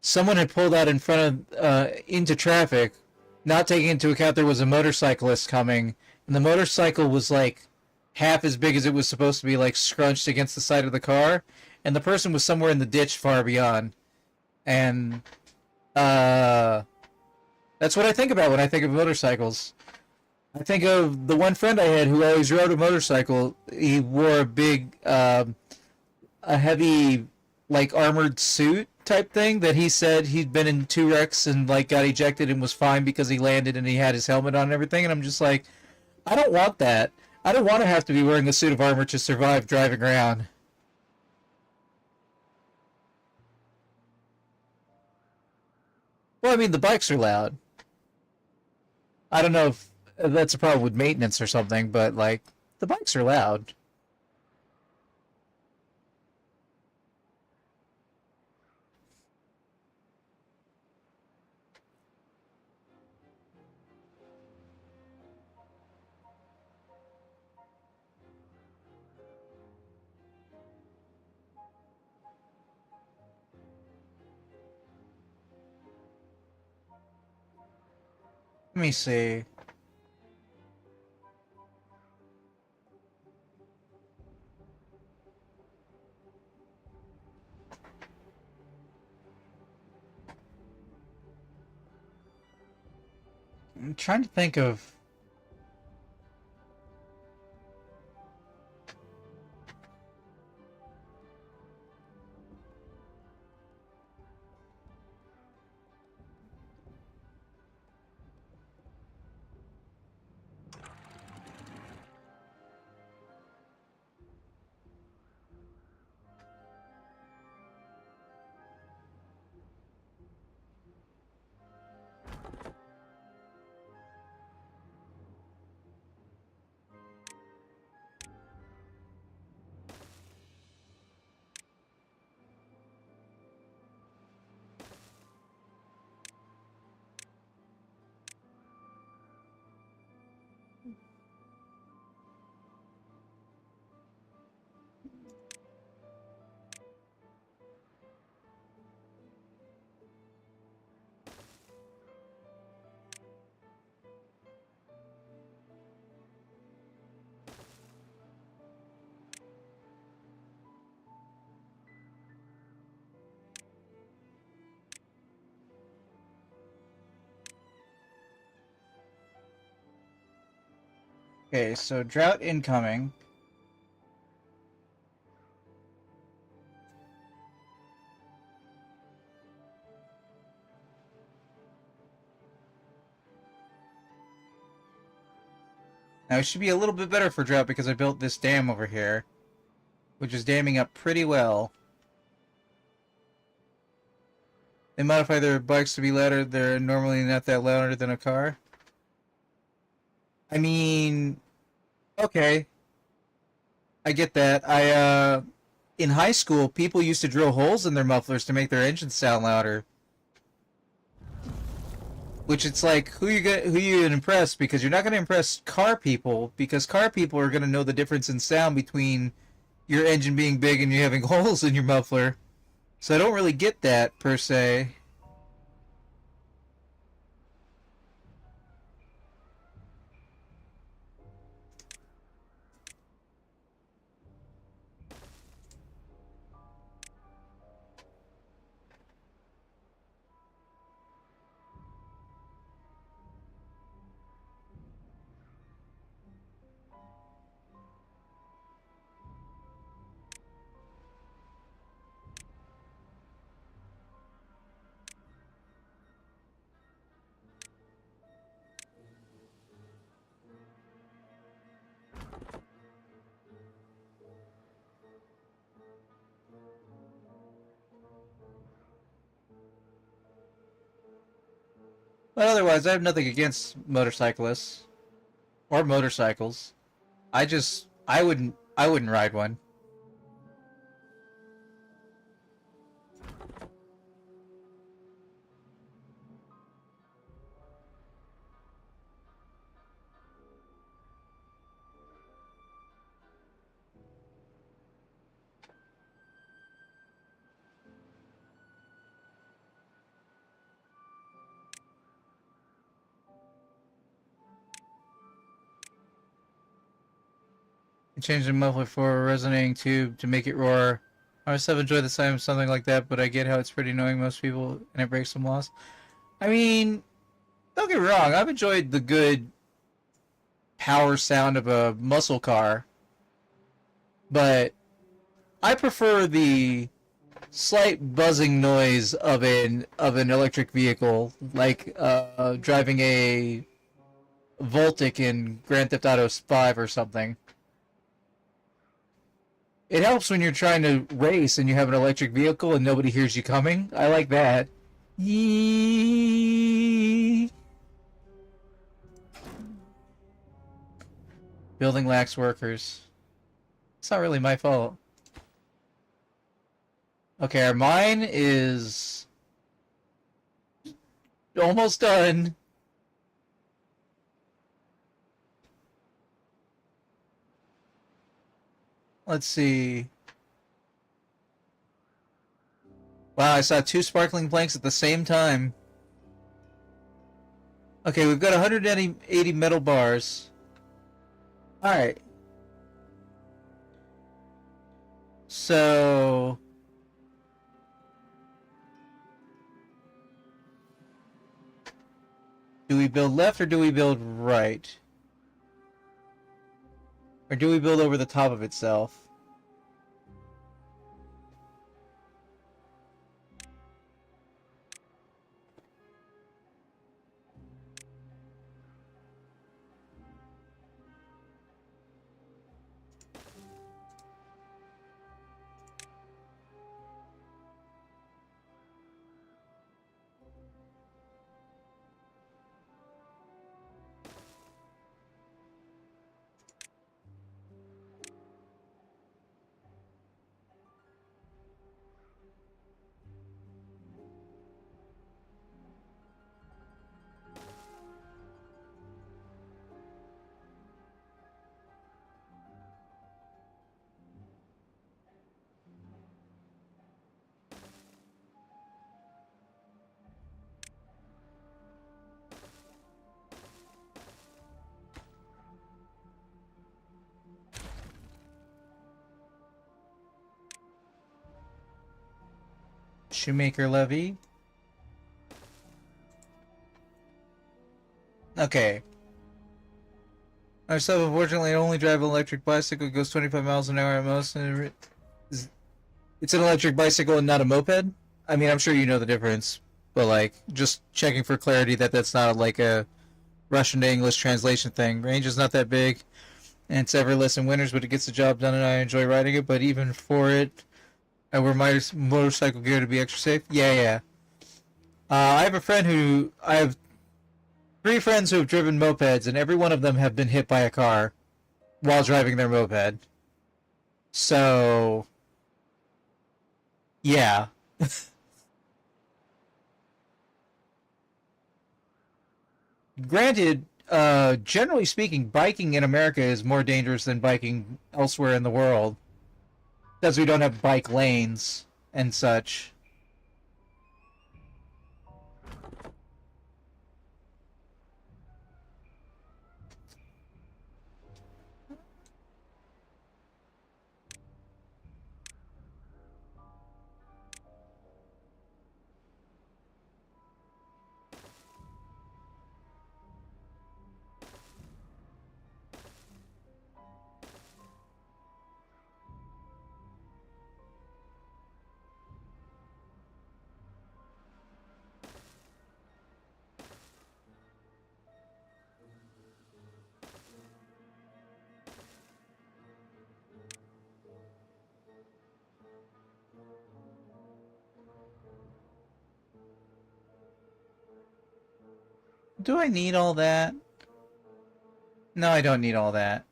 someone had pulled out in front of into traffic, not taking into account there was a motorcyclist coming, and the motorcycle was like half as big as it was supposed to be, like scrunched against the side of the car, and the person was somewhere in the ditch far beyond. And that's what I think about when I think of motorcycles. I think of the one friend I had who always rode a motorcycle. He wore a big, a heavy, like, armored suit type thing that he said he'd been in 2 wrecks and, like, got ejected and was fine because he landed and he had his helmet on and everything. And I'm just like, I don't want that. I don't want to have to be wearing a suit of armor to survive driving around. Well, I mean, the bikes are loud. I don't know if that's a problem with maintenance or something, but like the bikes are loud. Let me see. I'm trying to think of. Okay, so drought incoming. Now it should be a little bit better for drought because I built this dam over here, which is damming up pretty well. They modify their bikes to be louder. They're normally not that louder than a car. I mean, okay. I get that. In high school, people used to drill holes in their mufflers to make their engines sound louder. Which it's like, who you gonna impress? Because you're not gonna impress car people, because car people are gonna know the difference in sound between your engine being big and you having holes in your muffler. So I don't really get that per se. But otherwise, I have nothing against motorcyclists or motorcycles. I wouldn't ride one. Change the muffler for a resonating tube to make it roar. I still enjoy the sound of something like that, but I get how it's pretty annoying most people and it breaks some laws. I mean, don't get me wrong, I've enjoyed the good power sound of a muscle car, but I prefer the slight buzzing noise of an electric vehicle, like driving a Voltic in Grand Theft Auto 5 or something. It helps when you're trying to race and you have an electric vehicle and nobody hears you coming. I like that. Yee. Building lacks workers. It's not really my fault. Okay, our mine is almost done. Let's see. Wow, I saw 2 sparkling planks at the same time. Okay, we've got 180 metal bars. Alright. So... do we build left or do we build right? Or do we build over the top of itself? Shoemaker levy. Okay. Myself, unfortunately, I only drive an electric bicycle. It goes 25 miles an hour at most. And it's an electric bicycle and not a moped? I mean, I'm sure you know the difference. But, like, just checking for clarity that that's not, like, a Russian to English translation thing. Range is not that big. And it's ever less in winters, but it gets the job done and I enjoy riding it. But even for it, I wear my motorcycle gear to be extra safe. Yeah. I have a friend who... I have 3 friends who have driven mopeds, and every one of them have been hit by a car while driving their moped. So... yeah. Granted, generally speaking, biking in America is more dangerous than biking elsewhere in the world. Because we don't have bike lanes and such. Do I need all that? No, I don't need all that.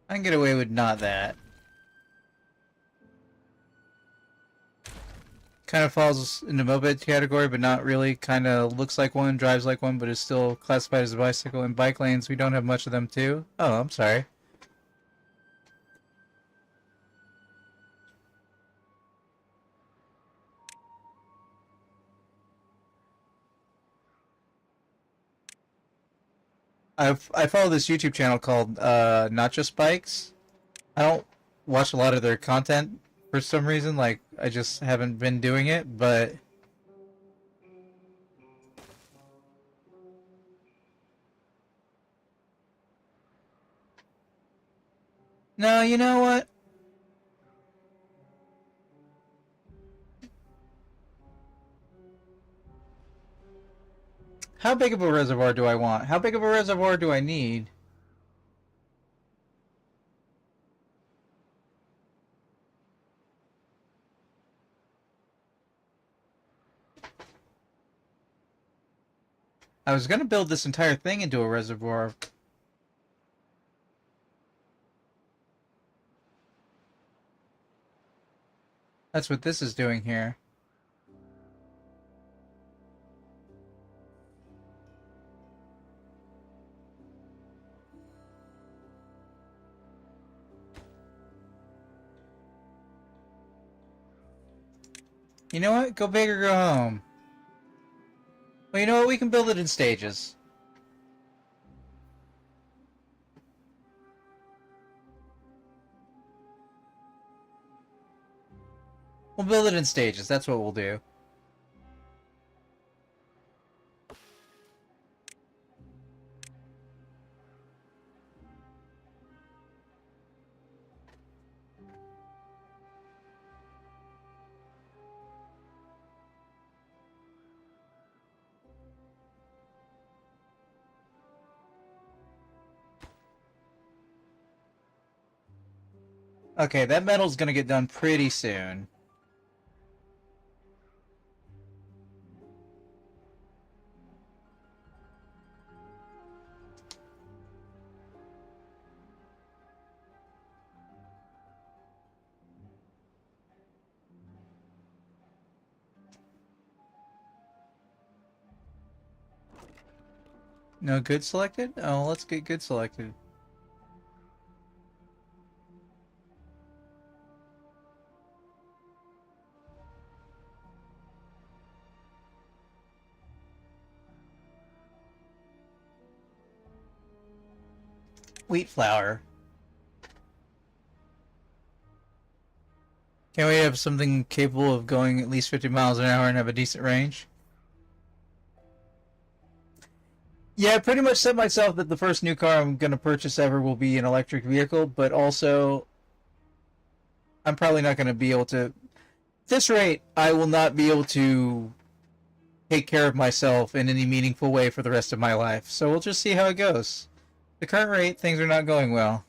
I can get away with not that. Kind of falls in the moped category, but not really. Kind of looks like one, drives like one, but is still classified as a bicycle. In bike lanes, we don't have much of them too. Oh, I'm sorry. I follow this YouTube channel called Not Just Bikes. I don't watch a lot of their content for some reason. Like, I just haven't been doing it, but... no, you know what? How big of a reservoir do I want? How big of a reservoir do I need? I was gonna build this entire thing into a reservoir. That's what this is doing here. You know what? Go big or go home. Well, you know what? We can build it in stages. We'll build it in stages. That's what we'll do. Okay, that metal's gonna get done pretty soon. No good selected? Oh, let's get good selected. Wheat flour. Can we have something capable of going at least 50 miles an hour and have a decent range? Yeah, I pretty much set myself that the first new car I'm going to purchase ever will be an electric vehicle, but also I'm probably not going to be able to... At this rate, I will not be able to take care of myself in any meaningful way for the rest of my life, so we'll just see how it goes. The current rate, things are not going well.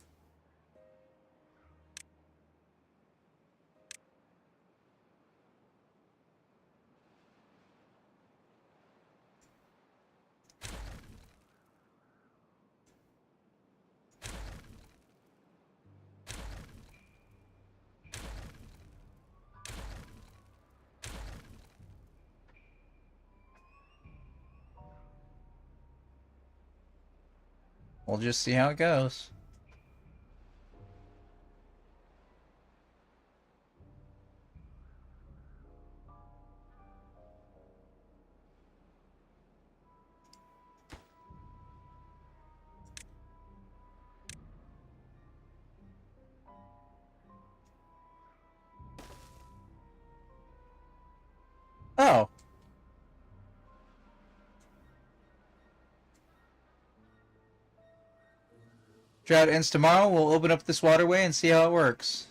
We'll just see how it goes. Oh. Drought ends tomorrow. We'll open up this waterway and see how it works.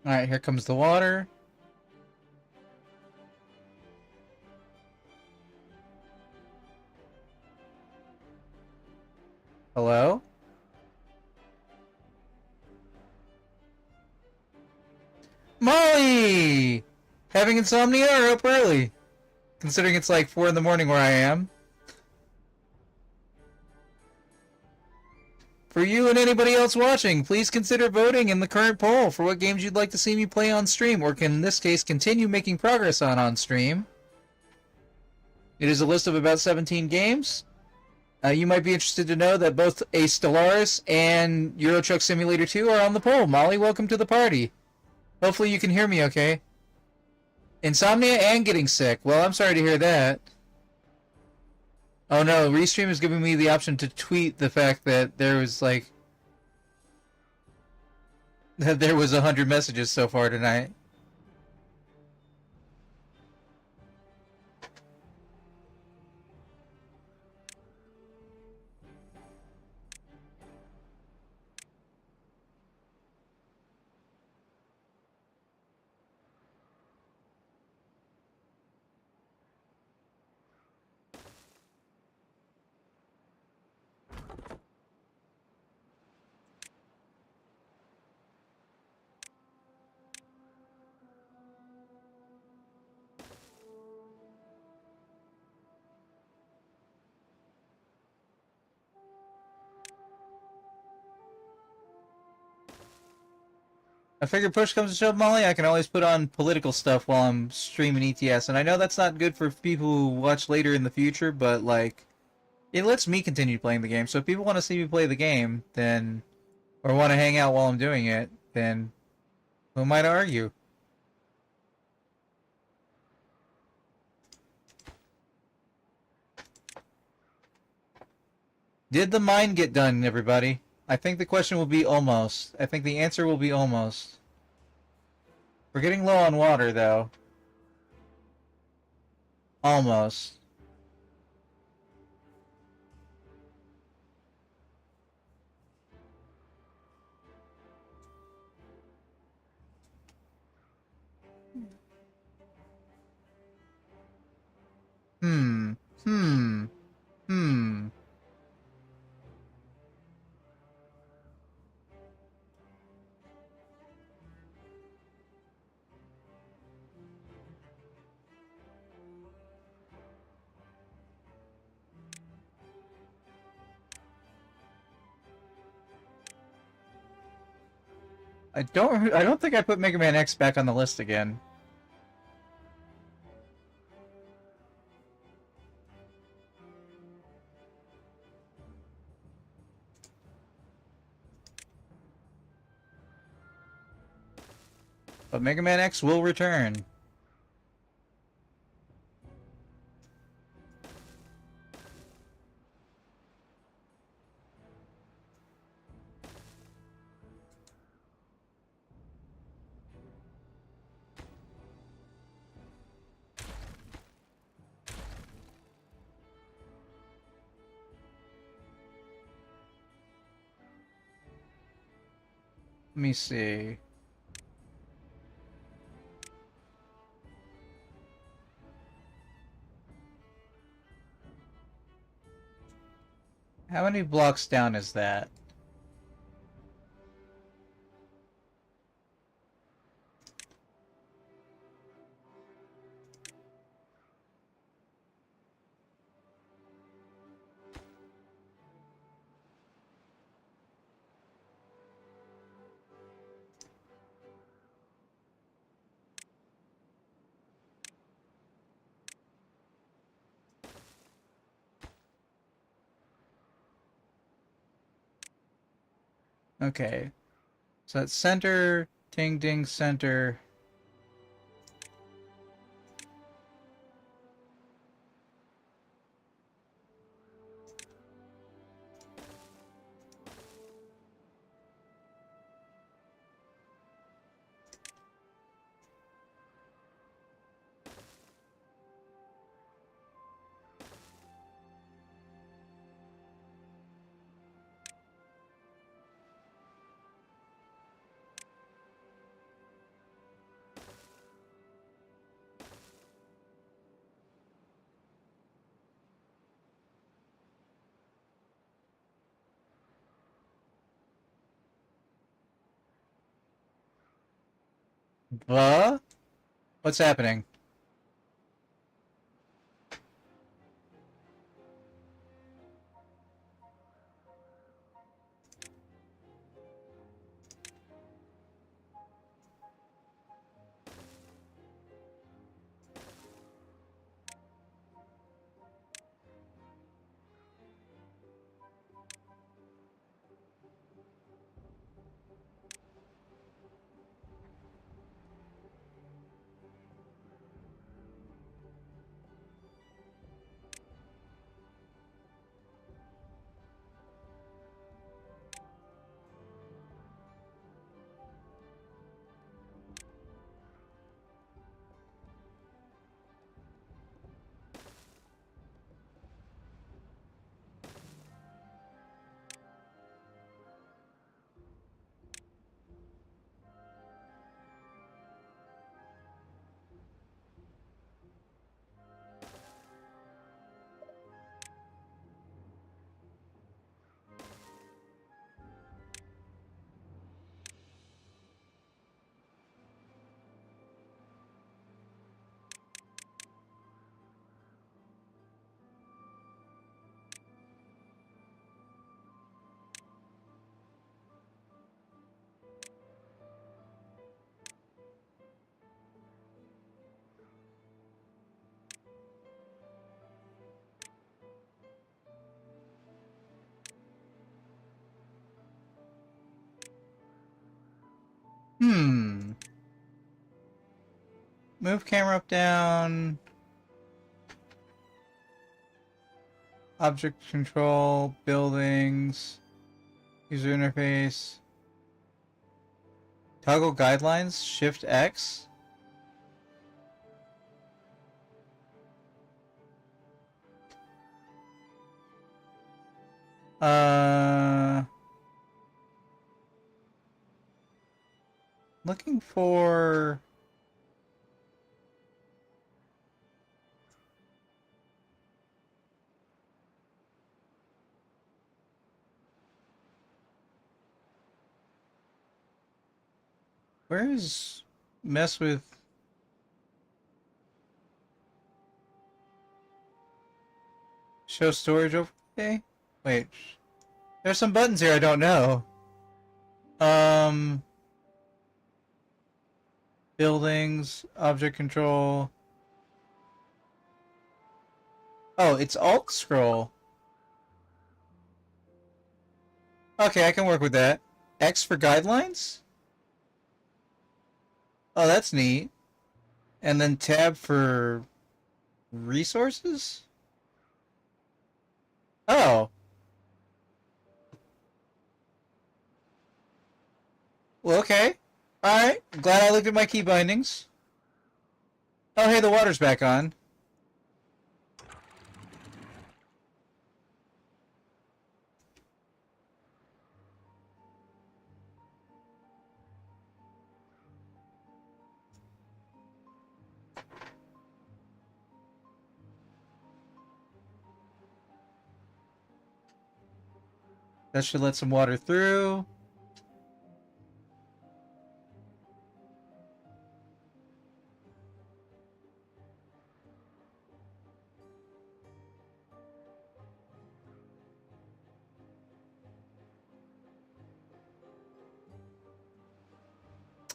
Alright, here comes the water. Hello? Molly! Having insomnia or up early? Considering it's like 4 in the morning where I am. For you and anybody else watching, please consider voting in the current poll for what games you'd like to see me play on stream, or can in this case continue making progress on stream. It is a list of about 17 games. You might be interested to know that both A Stellaris and Euro Truck Simulator 2 are on the poll. Molly, welcome to the party. Hopefully you can hear me okay. Insomnia and getting sick. Well, I'm sorry to hear that. Oh no, Restream is giving me the option to tweet the fact that there was like... that there was 100 messages so far tonight. I figured push comes to shove, Molly, I can always put on political stuff while I'm streaming ETS, and I know that's not good for people who watch later in the future, but, like, it lets me continue playing the game, so if people want to see me play the game, then, or want to hang out while I'm doing it, then, who am I to argue? Did the mine get done, everybody? I think the question will be almost. I think the answer will be almost. We're getting low on water, though. Almost. Hmm. Hmm. Hmm. I don't think I put Mega Man X back on the list again. But Mega Man X will return. Let me see. How many blocks down is that? Okay. So that's center, ting ding center. What's happening? Hmm. Move camera up, down. Object control, buildings, user interface. Toggle guidelines, Shift X. Looking for... Where is mess with... Show storage overlay? Wait. There's some buttons here I don't know. Buildings, object control. Oh, it's alt scroll. Okay, I can work with that. X for guidelines? Oh, that's neat. And then tab for resources? Oh. Well, okay. Alright. Glad I looked at my key bindings. Oh, hey, the water's back on. That should let some water through.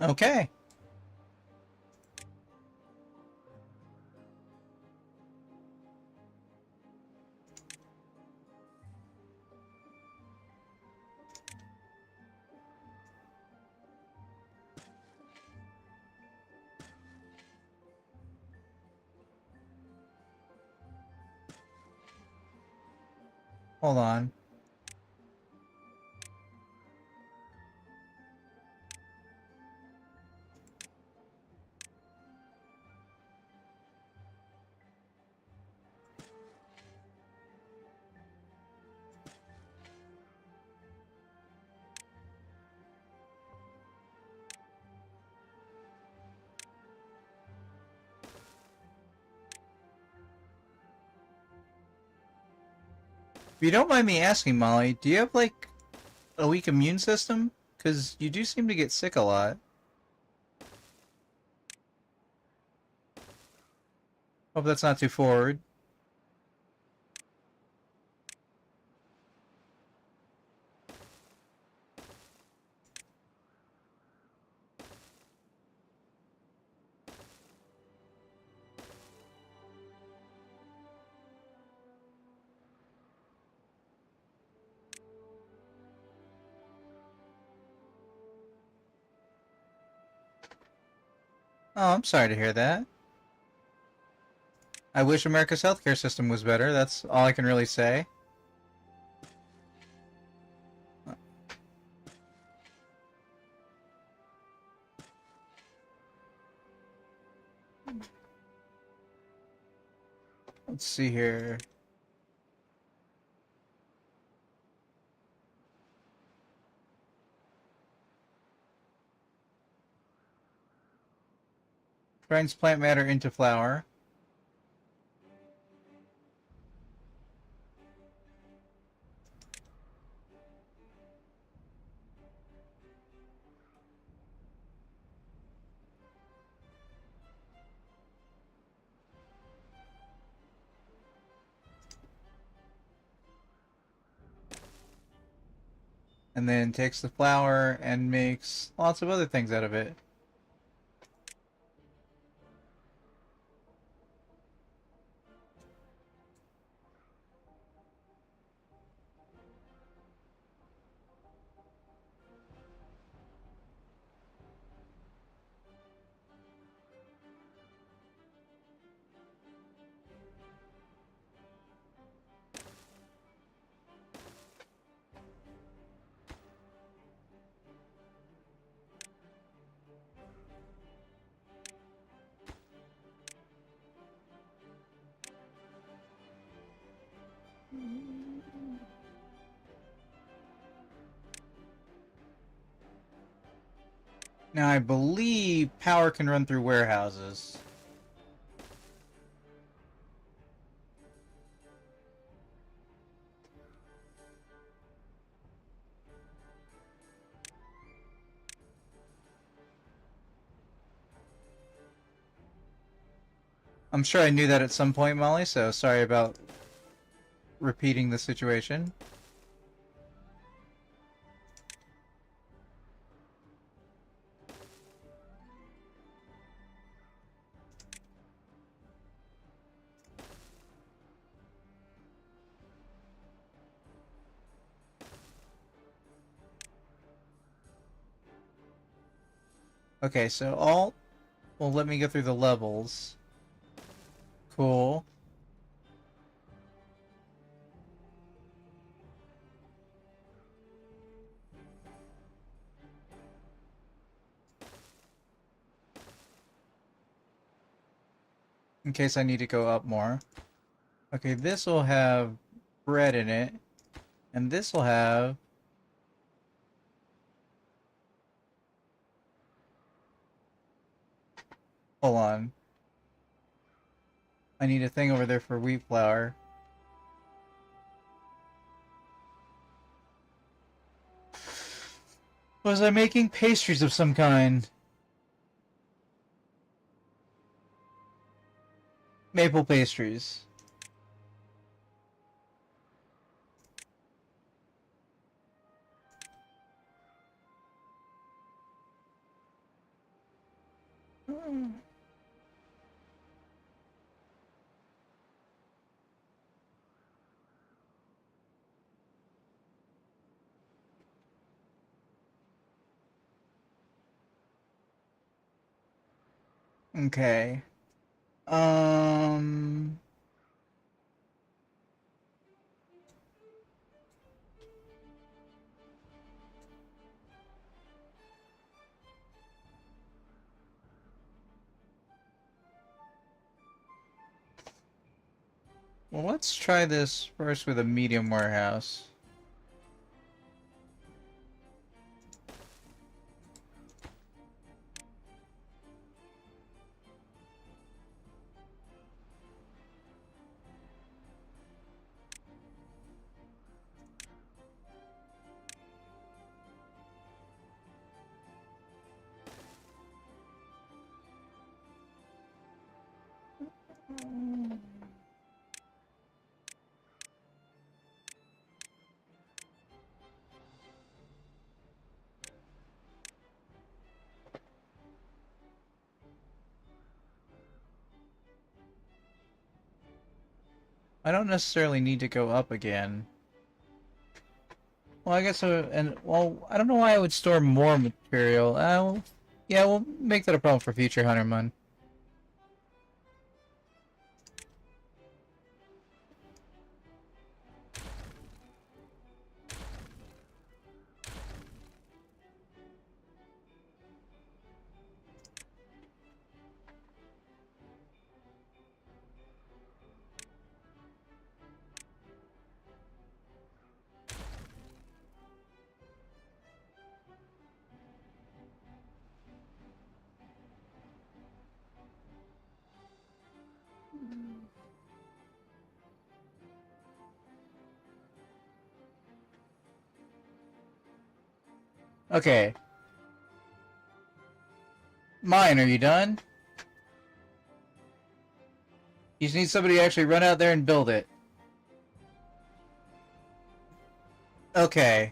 Okay. Hold on. If you don't mind me asking, Molly, do you have, like, a weak immune system? Because you do seem to get sick a lot. Hope that's not too forward. Oh, I'm sorry to hear that. I wish America's healthcare system was better. That's all I can really say. Let's see here. Grinds plant matter into flour. And then takes the flour and makes lots of other things out of it. Now, I believe power can run through warehouses. I'm sure I knew that at some point, Molly, so sorry about repeating the situation. Okay, so Alt will let me go through the levels. Cool. In case I need to go up more. Okay, this will have bread in it. And this will have... Hold on. I need a thing over there for wheat flour. Was I making pastries of some kind? Maple pastries. Okay. Um... Well, let's try this first with a medium warehouse. I don't necessarily need to go up again. Well, I guess, well, I don't know why I would store more material. Yeah, we'll make that a problem for future Hunter Mun. Okay. Mine, are you done? You just need somebody to actually run out there and build it. Okay.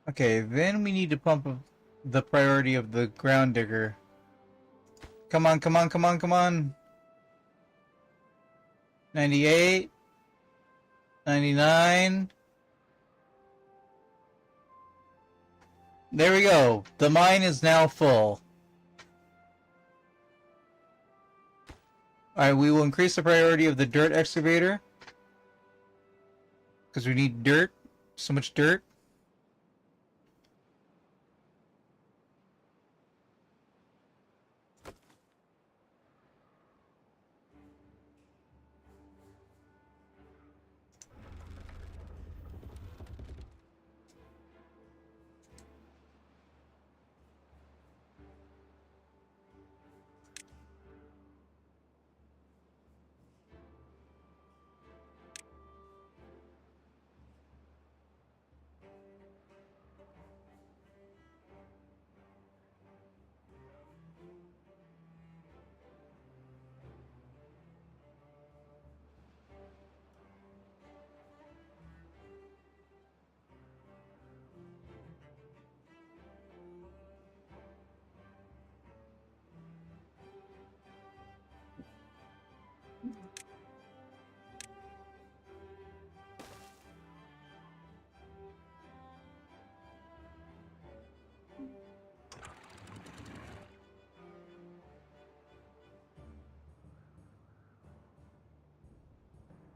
Okay, then we need to pump up the priority of the ground digger. Come on, come on, come on, come on. 98. 99. There we go. The mine is now full. Alright, we will increase the priority of the dirt excavator. Because we need dirt. So much dirt.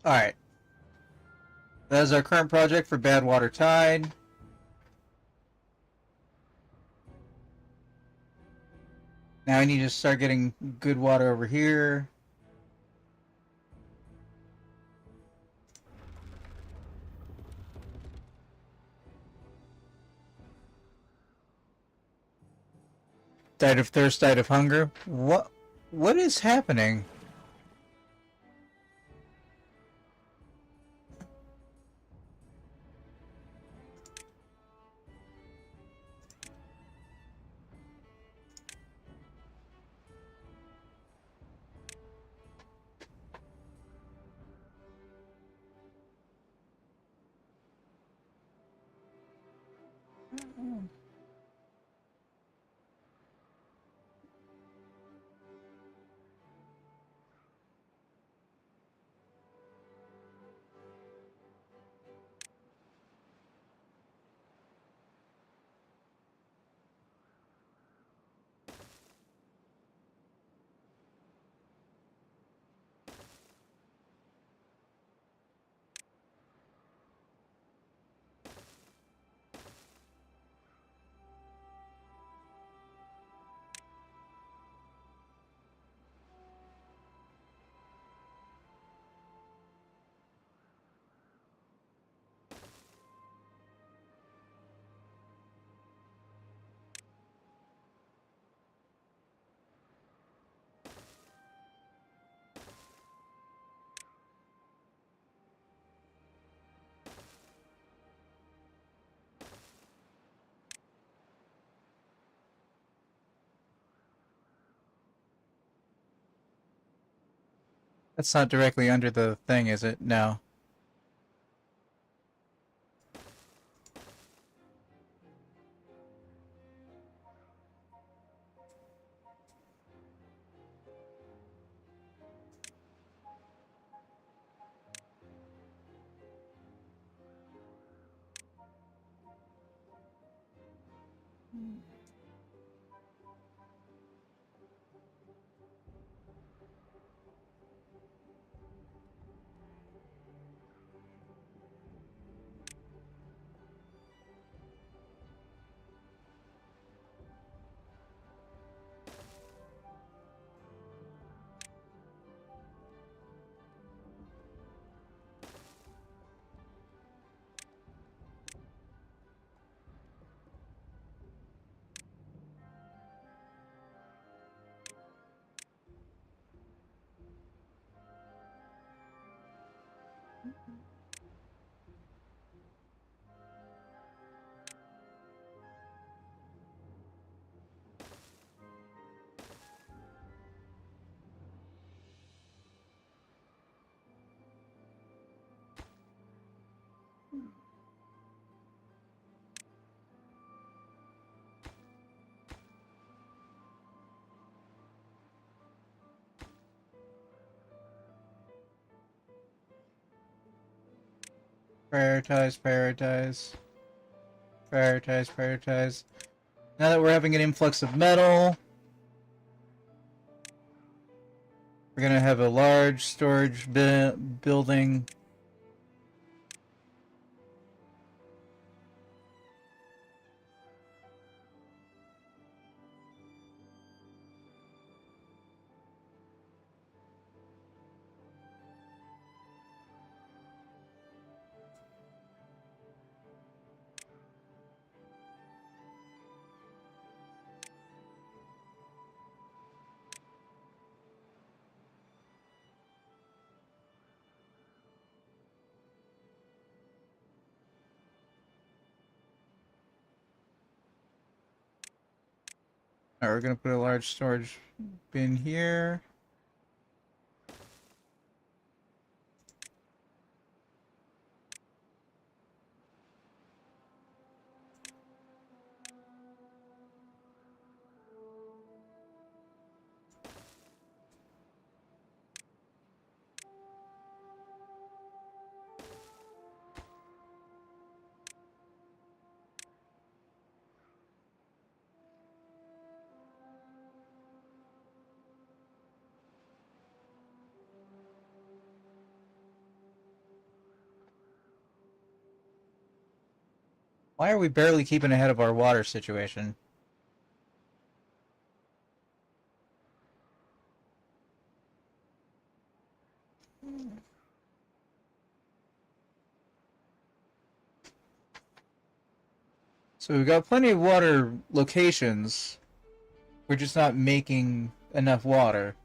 Alright. That is our current project for Badwater Tide. Now I need to start getting good water over here. Died of thirst, died of hunger. What is happening? That's not directly under the thing, is it? No. Prioritize, prioritize. Prioritize, prioritize. Now that we're having an influx of metal, we're gonna have a large storage building. Alright, we're gonna put a large storage bin here. Why are we barely keeping ahead of our water situation? So we've got plenty of water locations. We're just not making enough water.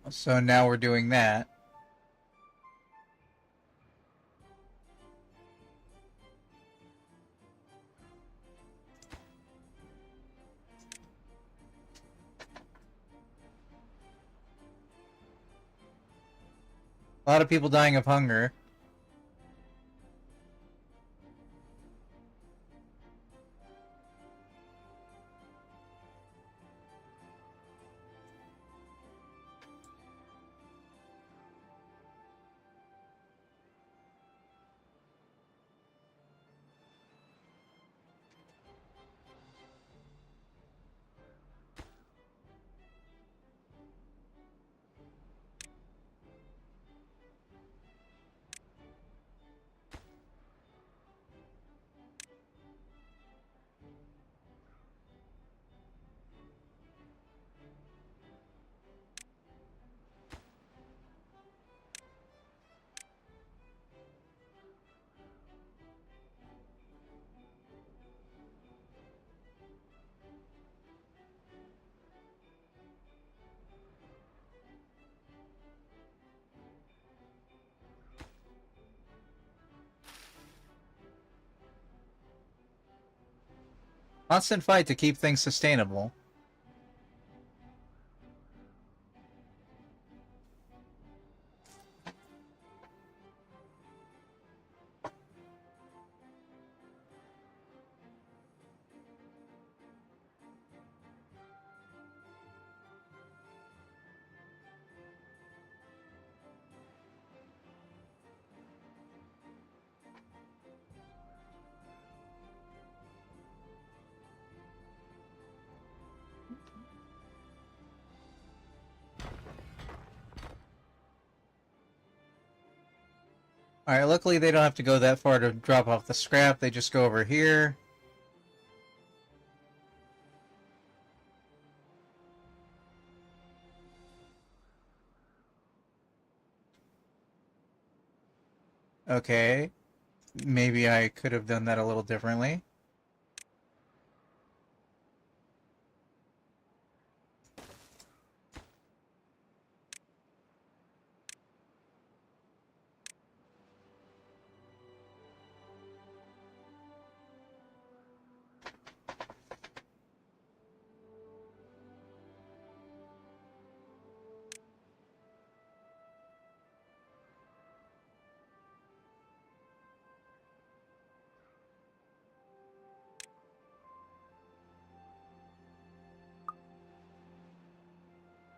So now we're doing that. A lot of people dying of hunger. Constant fight to keep things sustainable. Alright, luckily they don't have to go that far to drop off the scrap. They just go over here. Okay. Maybe I could have done that a little differently.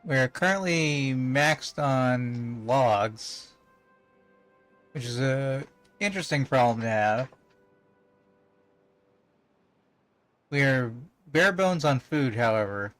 We're currently maxed on logs, which is a interesting problem to have. We are bare bones on food, however.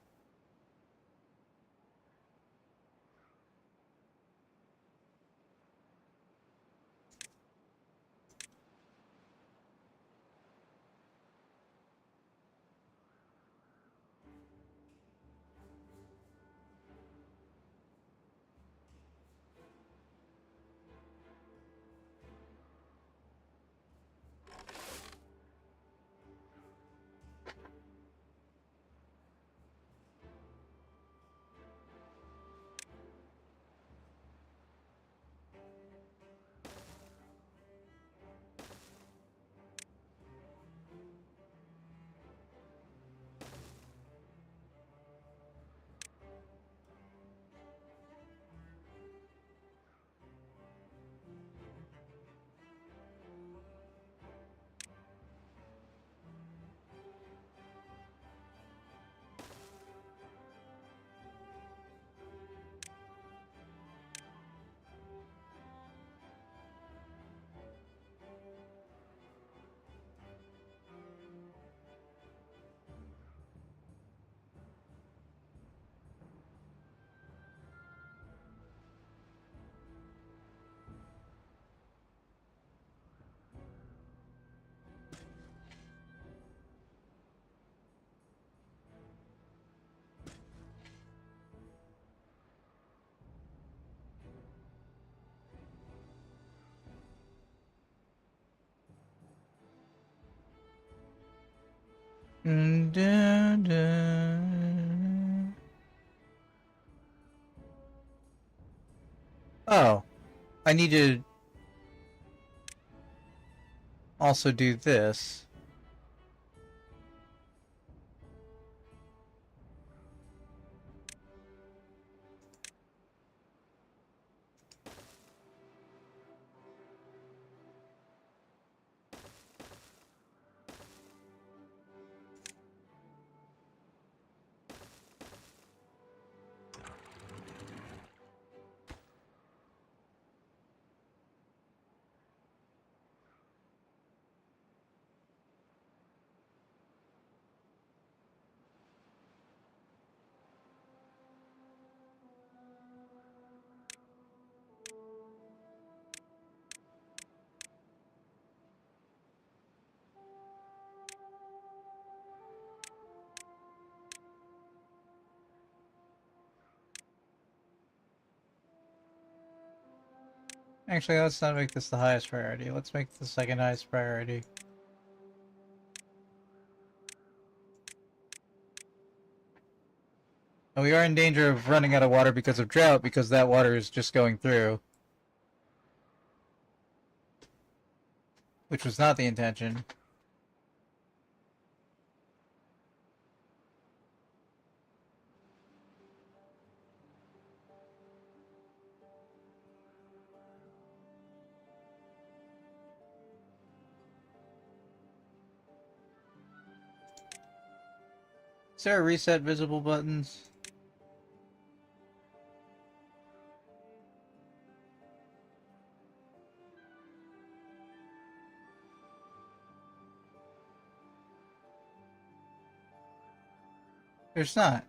Oh, I need to also do this. Actually, let's not make this the highest priority. Let's make it the second highest priority. And we are in danger of running out of water because of drought, because that water is just going through. Which was not the intention. Is there a reset visible buttons? There's not.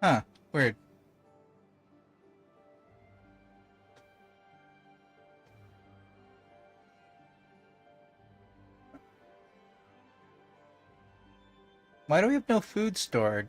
Huh. Weird. Why do we have no food stored?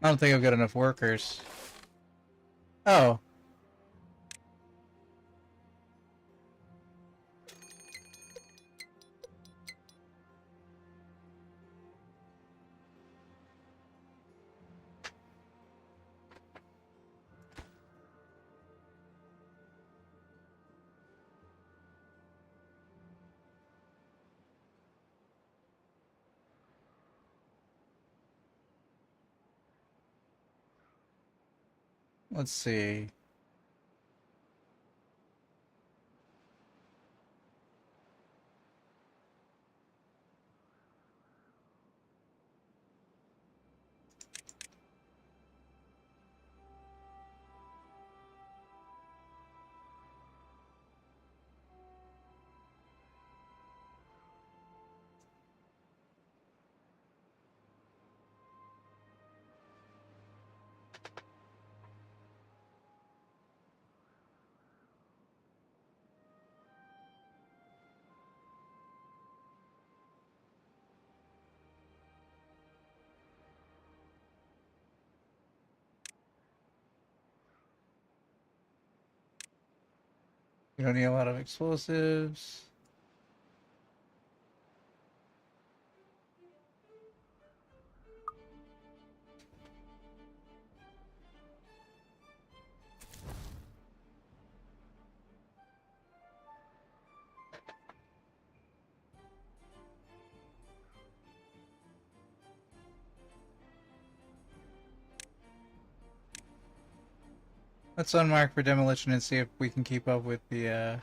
I don't think I've got enough workers. Oh. Let's see. We don't need a lot of explosives. Let's unmark for demolition and see if we can keep up with the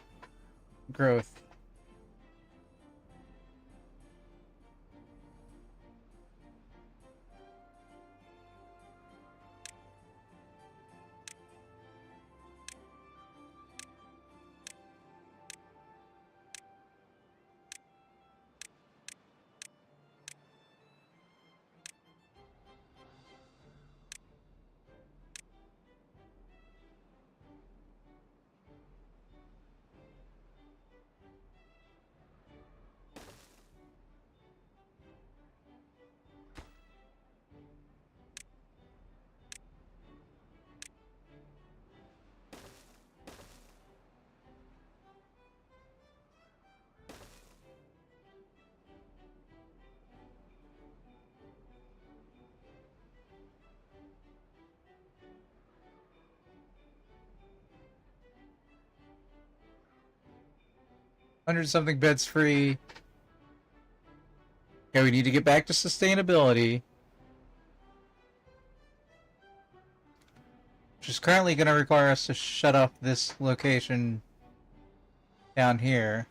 growth. Hundred something beds free. Okay, we need to get back to sustainability. Which is currently going to require us to shut off this location down here.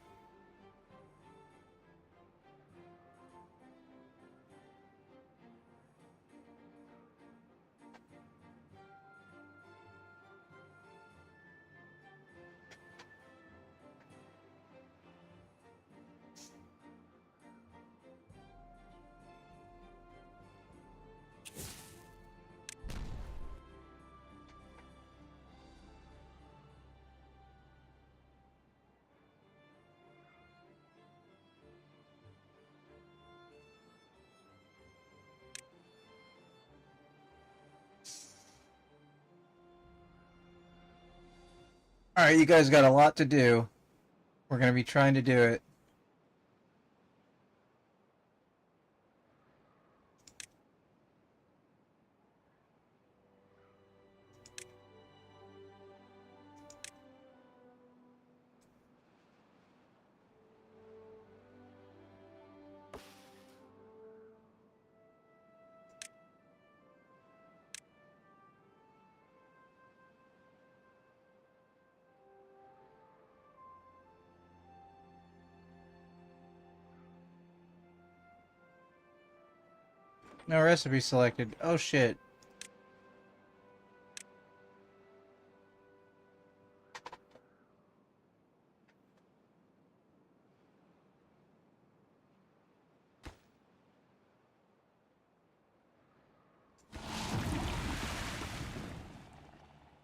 Alright, you guys got a lot to do. We're going to be trying to do it. No recipe selected. Oh shit.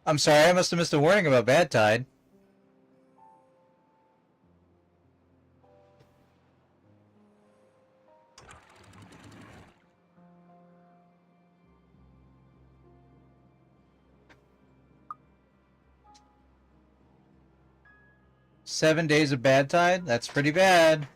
I'm sorry, I must have missed a warning about bad tide. Seven days of bad tide? That's pretty bad.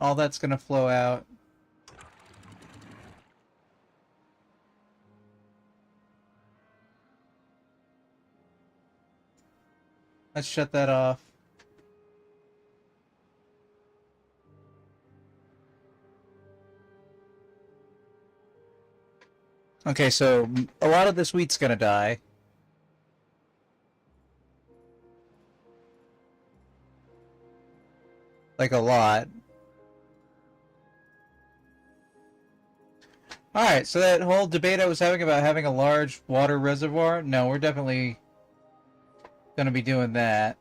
All that's gonna flow out. Let's shut that off. Okay, so a lot of this wheat's gonna die. Like a lot. Alright, so that whole debate I was having about having a large water reservoir, no, we're definitely gonna be doing that.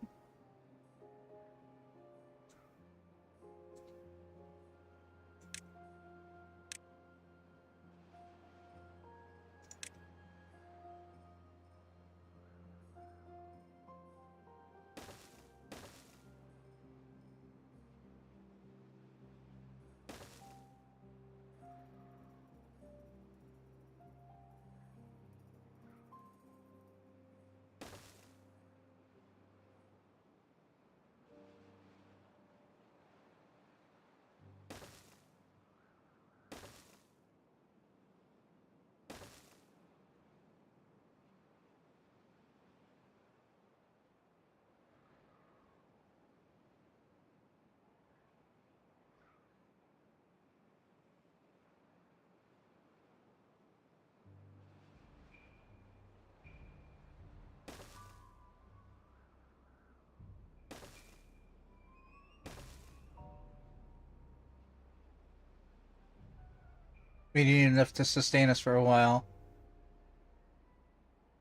We need enough to sustain us for a while.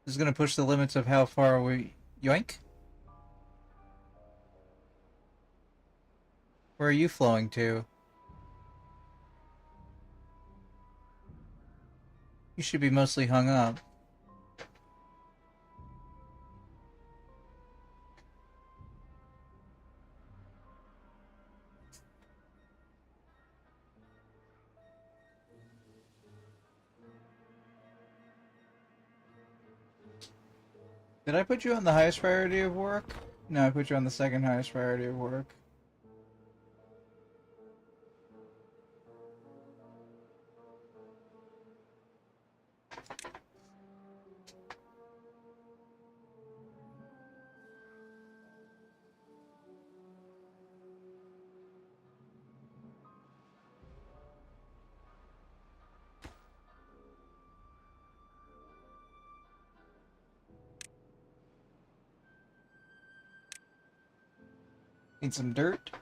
This is gonna push the limits of how far we... Yoink? Where are you flowing to? You should be mostly hung up. Did I put you on the highest priority of work? No, I put you on the second highest priority of work. Need some dirt?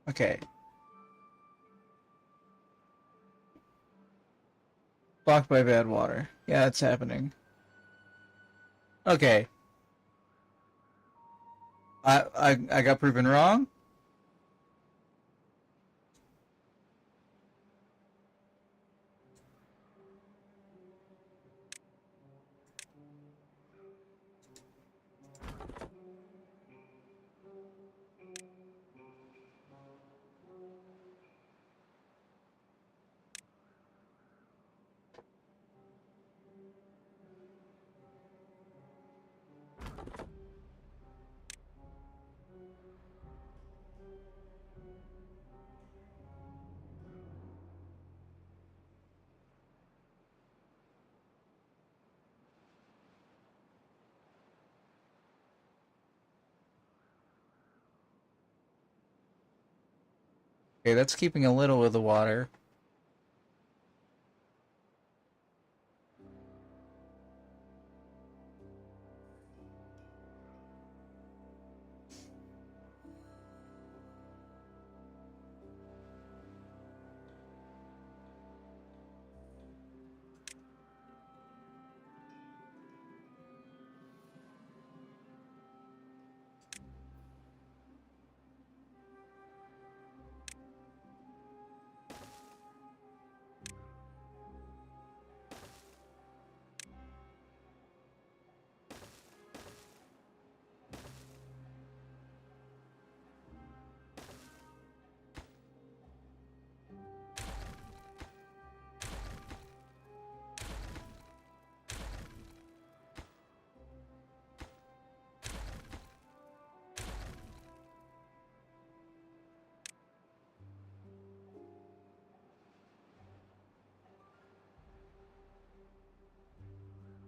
Okay. Blocked by bad water. Yeah, it's happening. Okay. I got proven wrong? Okay, that's keeping a little of the water.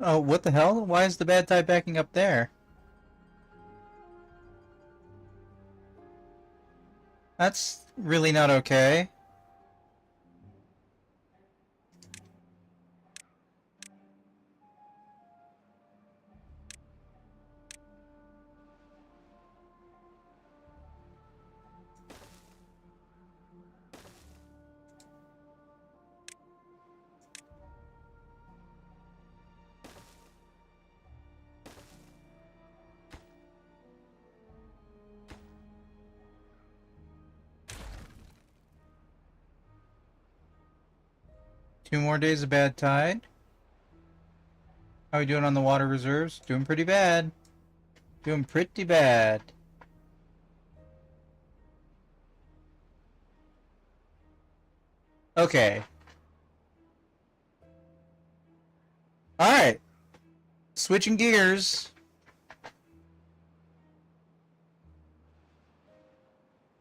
Oh, what the hell? Why is the bad tide backing up there? That's really not okay. Two more days of bad tide. How are we doing on the water reserves? Doing pretty bad. Doing pretty bad. Okay. Alright. Switching gears.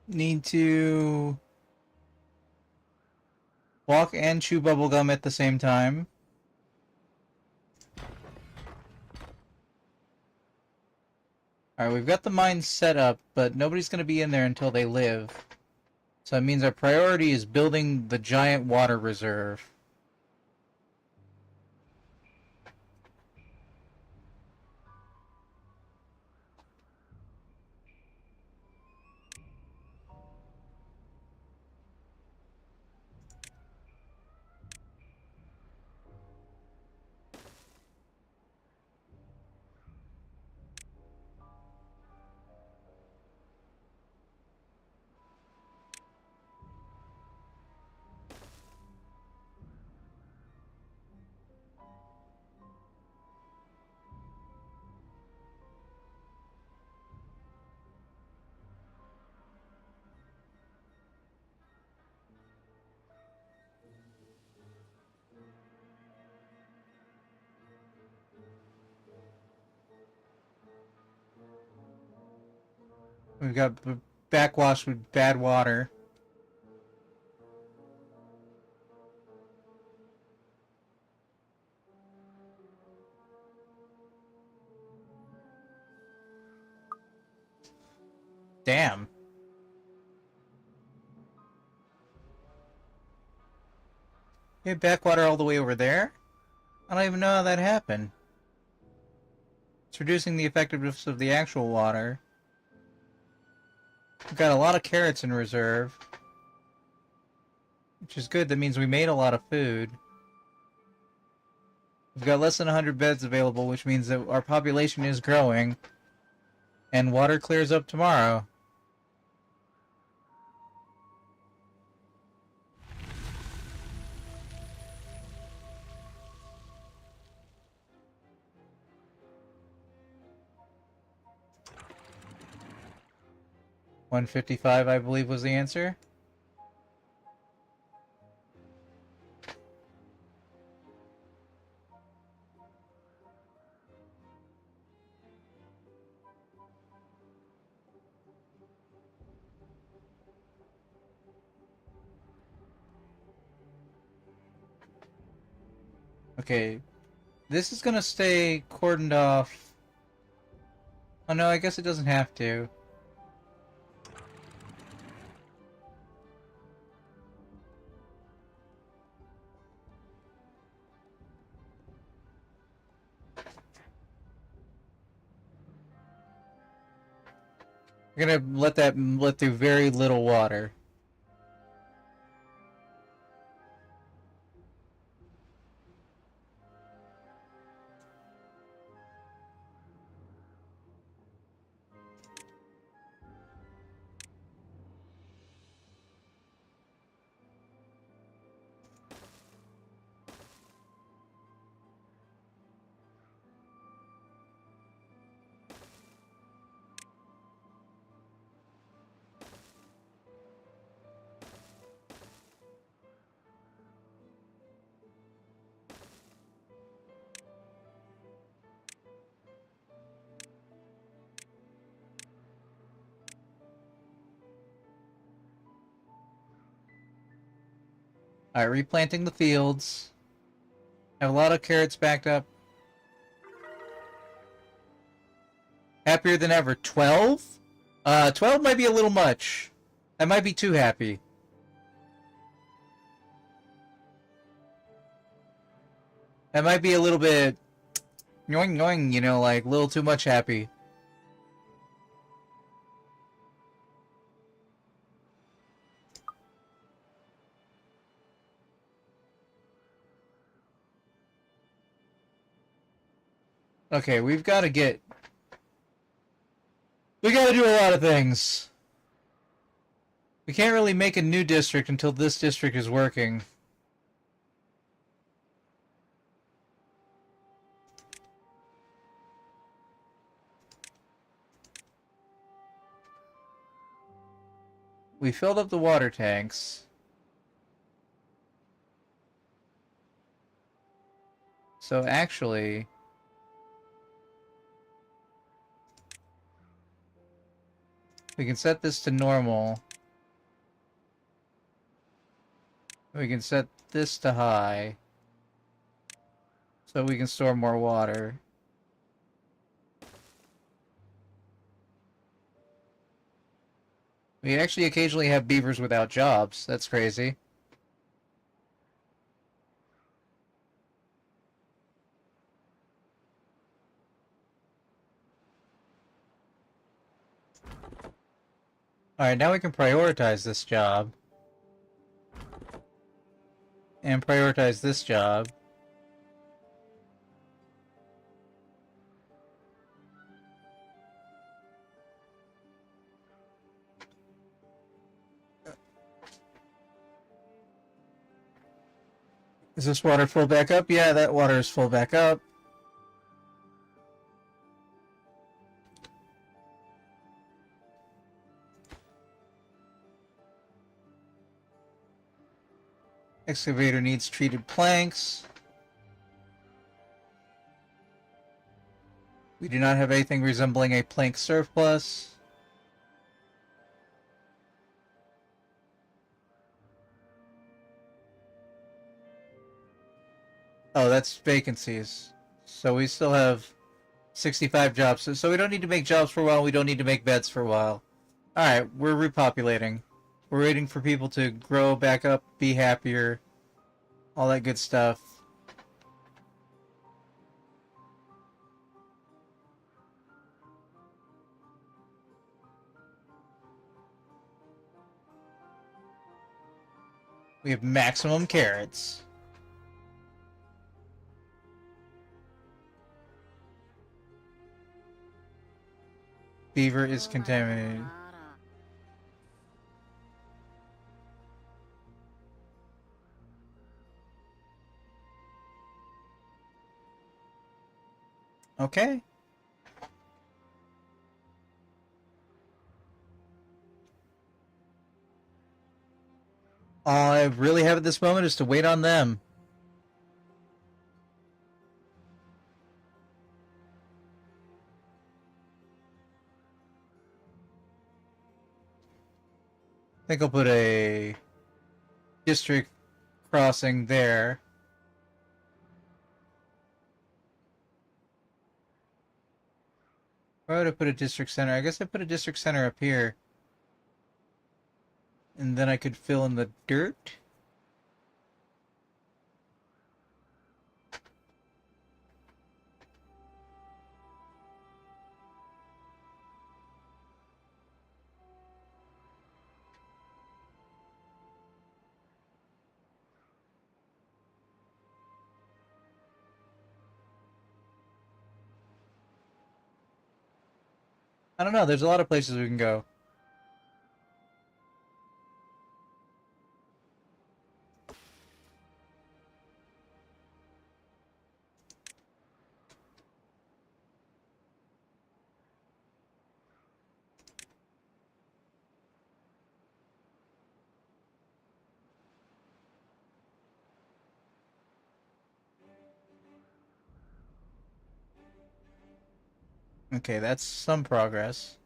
Need to walk and chew bubblegum at the same time. Alright, we've got the mine set up, but nobody's going to be in there until they live. So that means our priority is building the giant water reserve. We've got backwash with bad water. Damn. You had backwater all the way over there? I don't even know how that happened. It's reducing the effectiveness of the actual water. We've got a lot of carrots in reserve. Which is good, that means we made a lot of food. We've got less than 100 beds available, which means that our population is growing. And water clears up tomorrow. $155, I believe, was the answer. Okay, this is gonna stay cordoned off. Oh no, I guess it doesn't have to. We're gonna let that let through very little water. Alright, replanting the fields. Have a lot of carrots backed up. Happier than ever. 12? 12 might be a little much. I might be too happy. That might be a little bit... Yoing, yoing, you know, like, a little too much happy. Okay, we've got to get... We gotta do a lot of things. We can't really make a new district until this district is working. We filled up the water tanks. So actually... we can set this to normal. We can set this to high. So we can store more water. We actually occasionally have beavers without jobs. That's crazy. Alright, now we can prioritize this job. And prioritize this job. Is this water full back up? Yeah, that water is full back up. Excavator needs treated planks. We do not have anything resembling a plank surplus. Oh, that's vacancies. So we still have 65 jobs. So we don't need to make jobs for a while. We don't need to make beds for a while. Alright, we're repopulating. We're waiting for people to grow back up, be happier, all that good stuff. We have maximum carrots. Beaver is contaminated. Okay. All I really have at this moment is to wait on them. I think I'll put a district crossing there. Where would I put a district center? I guess I put a district center up here. And then I could fill in the dirt. I don't know. There's a lot of places we can go. Okay, that's some progress.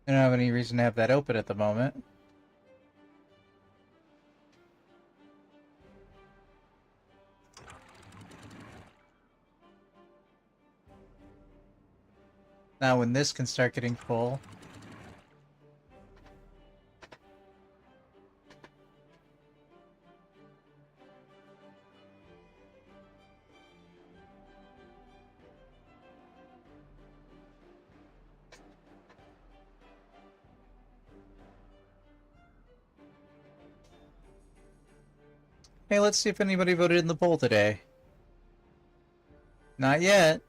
I don't have any reason to have that open at the moment. Now when this can start getting full. Hey, let's see if anybody voted in the poll today. Not yet.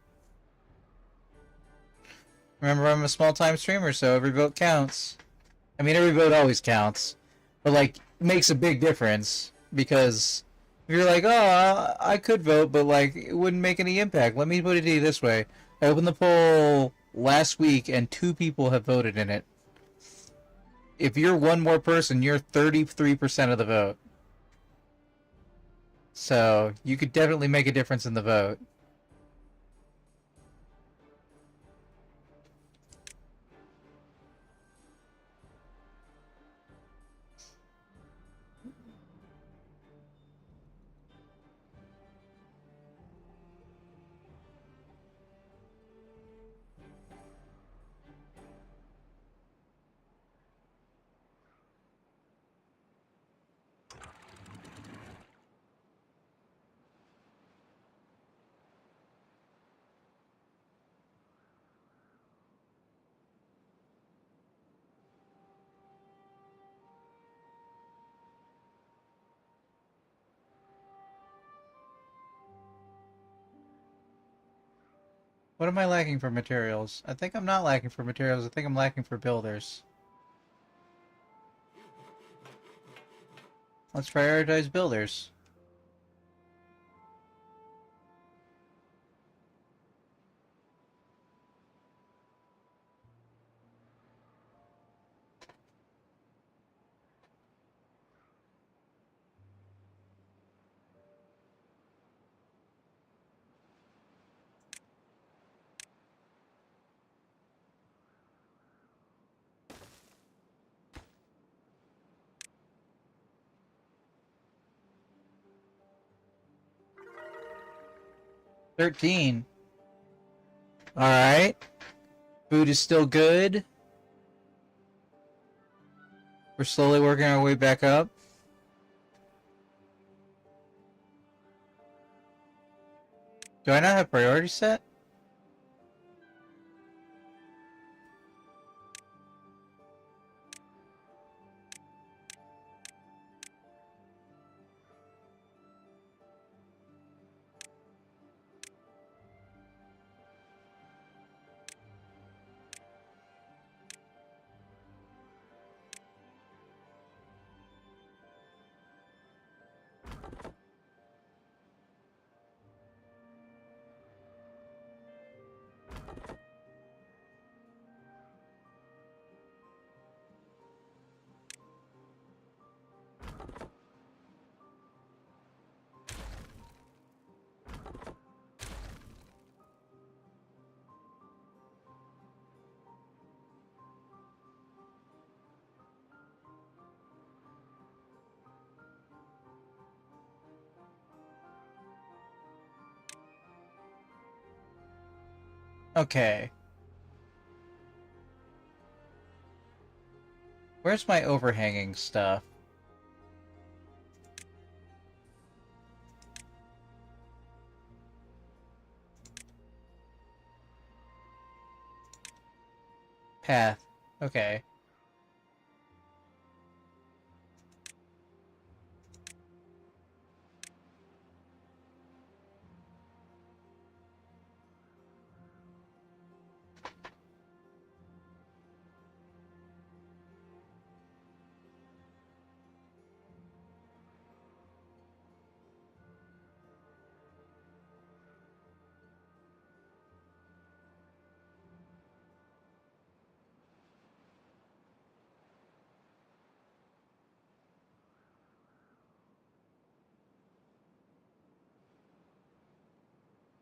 Remember, I'm a small-time streamer, so every vote counts. I mean, every vote always counts. But, like, it makes a big difference. Because if you're like, oh, I could vote, but, like, it wouldn't make any impact. Let me put it to you this way. I opened the poll last week, and 2 people have voted in it. If you're one more person, you're 33% of the vote. So, you could definitely make a difference in the vote. What am I lacking for materials? I think I'm not lacking for materials. I think I'm lacking for builders. Let's prioritize builders. $13. Alright. Food is still good. We're slowly working our way back up. Do I not have priority set? Okay. Where's my overhanging stuff? Path. Okay.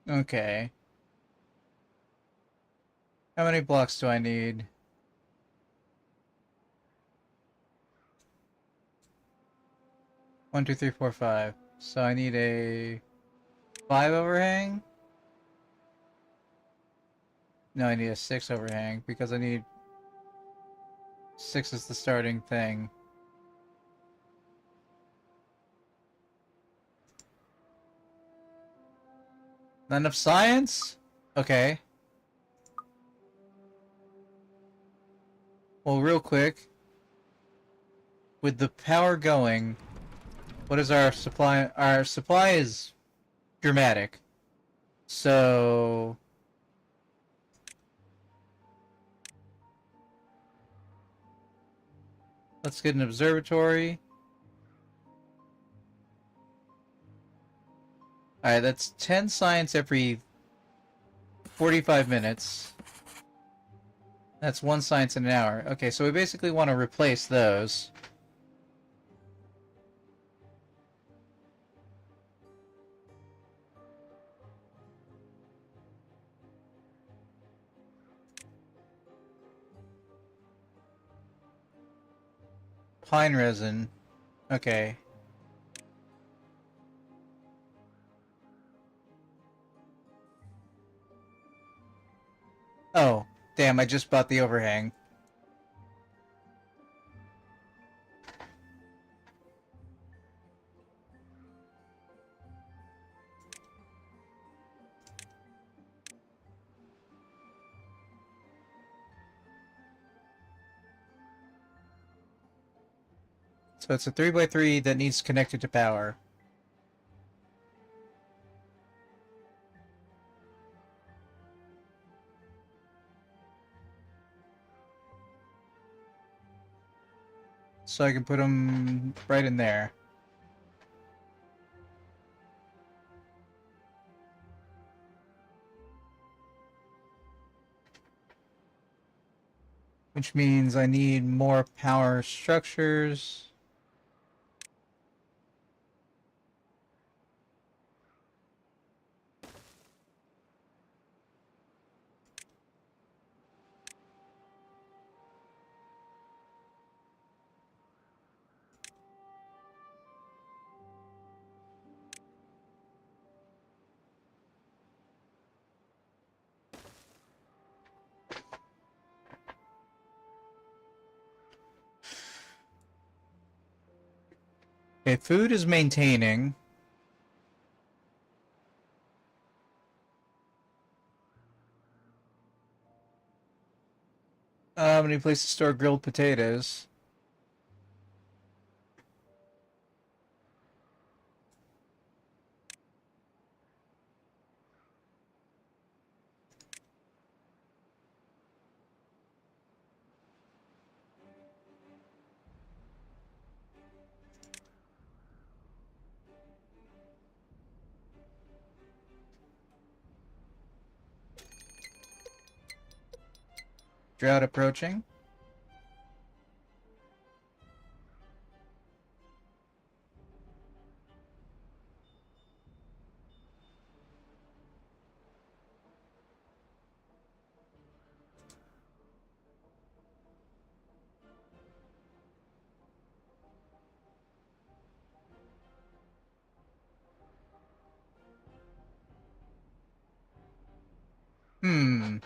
Okay. How many blocks do I need? 1, 2, 3, 4, 5. So I need a 5 overhang? No, I need a 6 overhang because I need 6 is the starting thing. Not enough science? Okay. Well, real quick, with the power going, what is our supply? Our supply is dramatic. So let's get an observatory. Alright, that's 10 science every 45 minutes. That's 1 science in an hour. Okay, so we basically want to replace those. Pine resin. Okay. Oh, damn, I just bought the overhang. So it's a 3x3 that needs connected to power. So I can put them right in there. Which means I need more power structures. Okay, food is maintaining. I need a place to store grilled potatoes. Drought approaching. Hmm.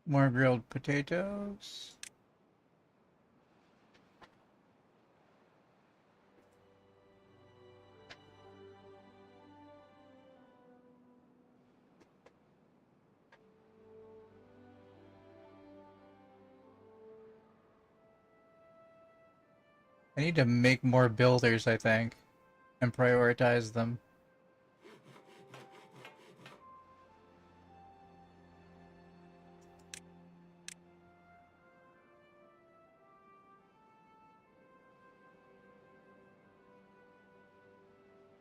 More grilled potatoes. I need to make more builders, I think, and prioritize them.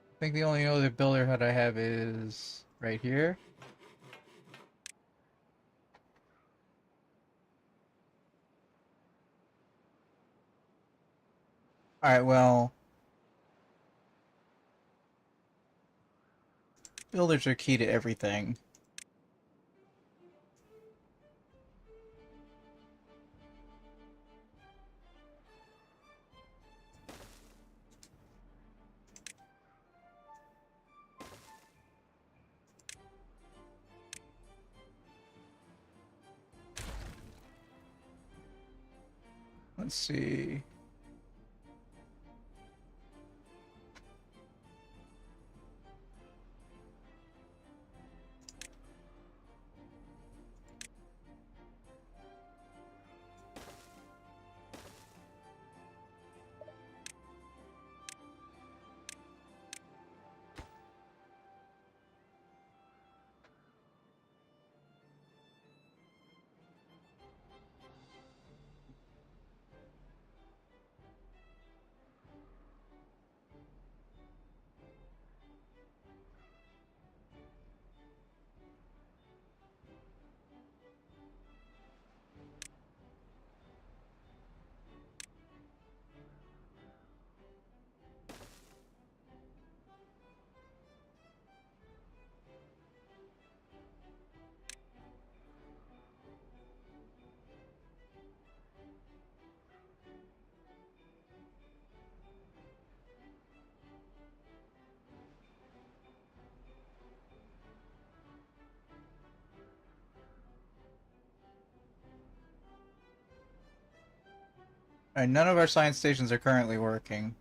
I think the only other builder hut I have is right here. Alright, well... builders are key to everything. Let's see... Alright, none of our science stations are currently working.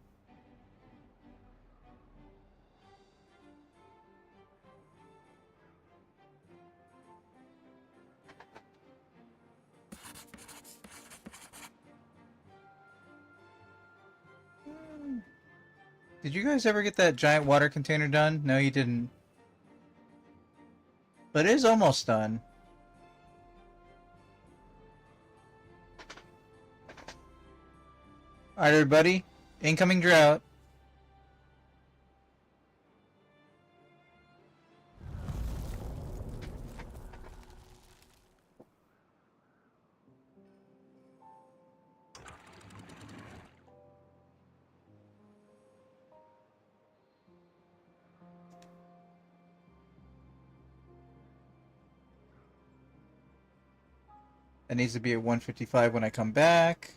Did you guys ever get that giant water container done? No, you didn't. But it is almost done. Alright, everybody. Incoming drought. That needs to be at 155 when I come back.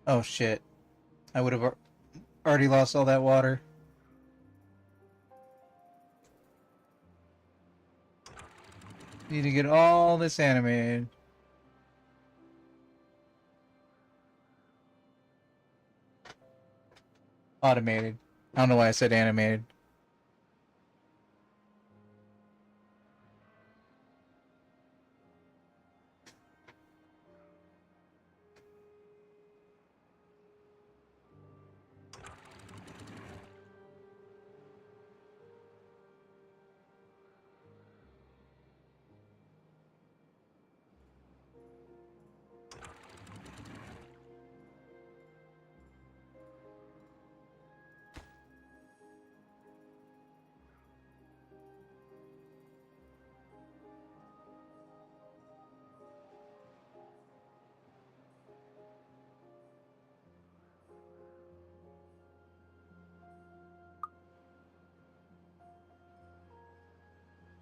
Oh shit. I would have already lost all that water. Need to get all this animated. Automated. I don't know why I said animated.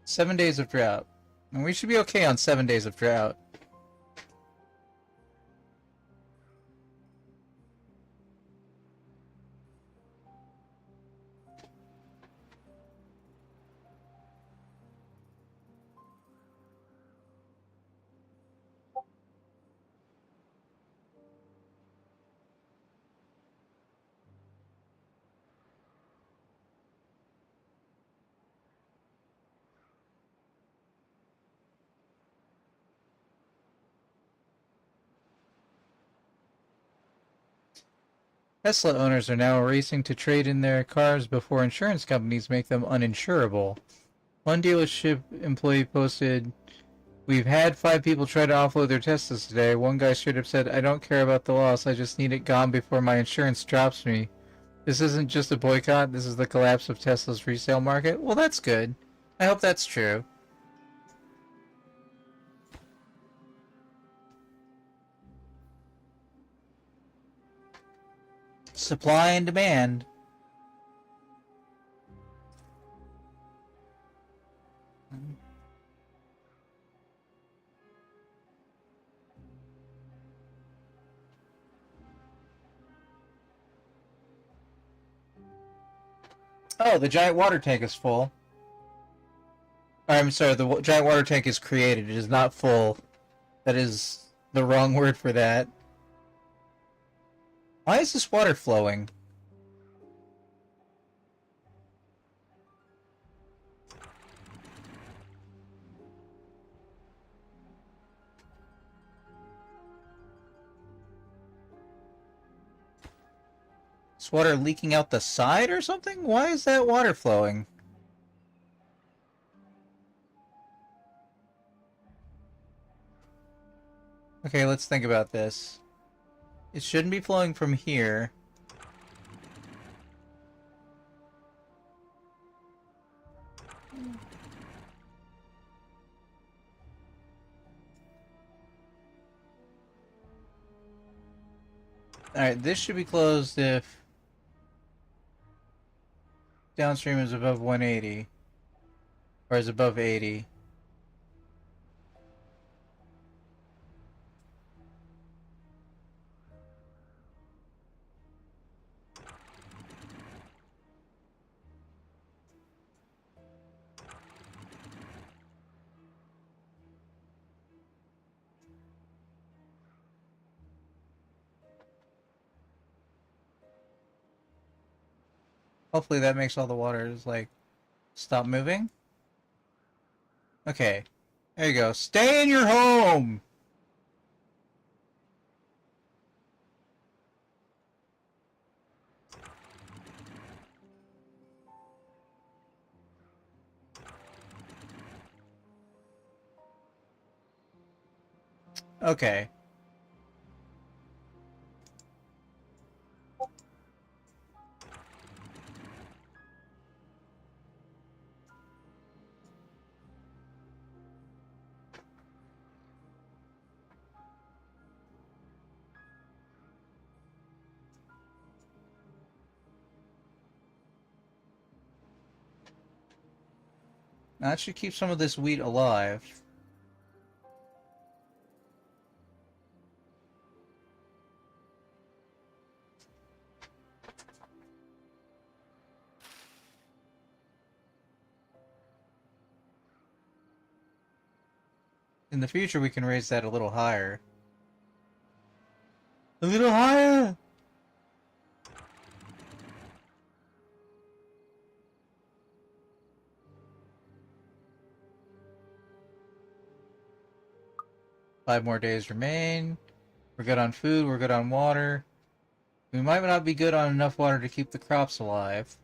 Seven days of drought. And we should be okay on 7 days of drought. Tesla owners are now racing to trade in their cars before insurance companies make them uninsurable. One dealership employee posted, "We've had 5 people try to offload their Teslas today. One guy straight up said, I don't care about the loss, I just need it gone before my insurance drops me. This isn't just a boycott, this is the collapse of Tesla's resale market." Well, that's good. I hope that's true. Supply and demand. Oh, the giant water tank is full. I'm sorry, the giant water tank is created. It is not full. That is the wrong word for that. Why is this water flowing? Is water leaking out the side or something? Why is that water flowing? Okay, let's think about this. It shouldn't be flowing from here. Alright, this should be closed if downstream is above 180. Or is above 80. Hopefully that makes all the waters, like, stop moving. Okay. There you go. Stay in your home! Okay. Now that should keep some of this wheat alive. In the future, we can raise that a little higher. A little higher! Five more days remain. We're good on food, we're good on water. We might not be good on enough water to keep the crops alive.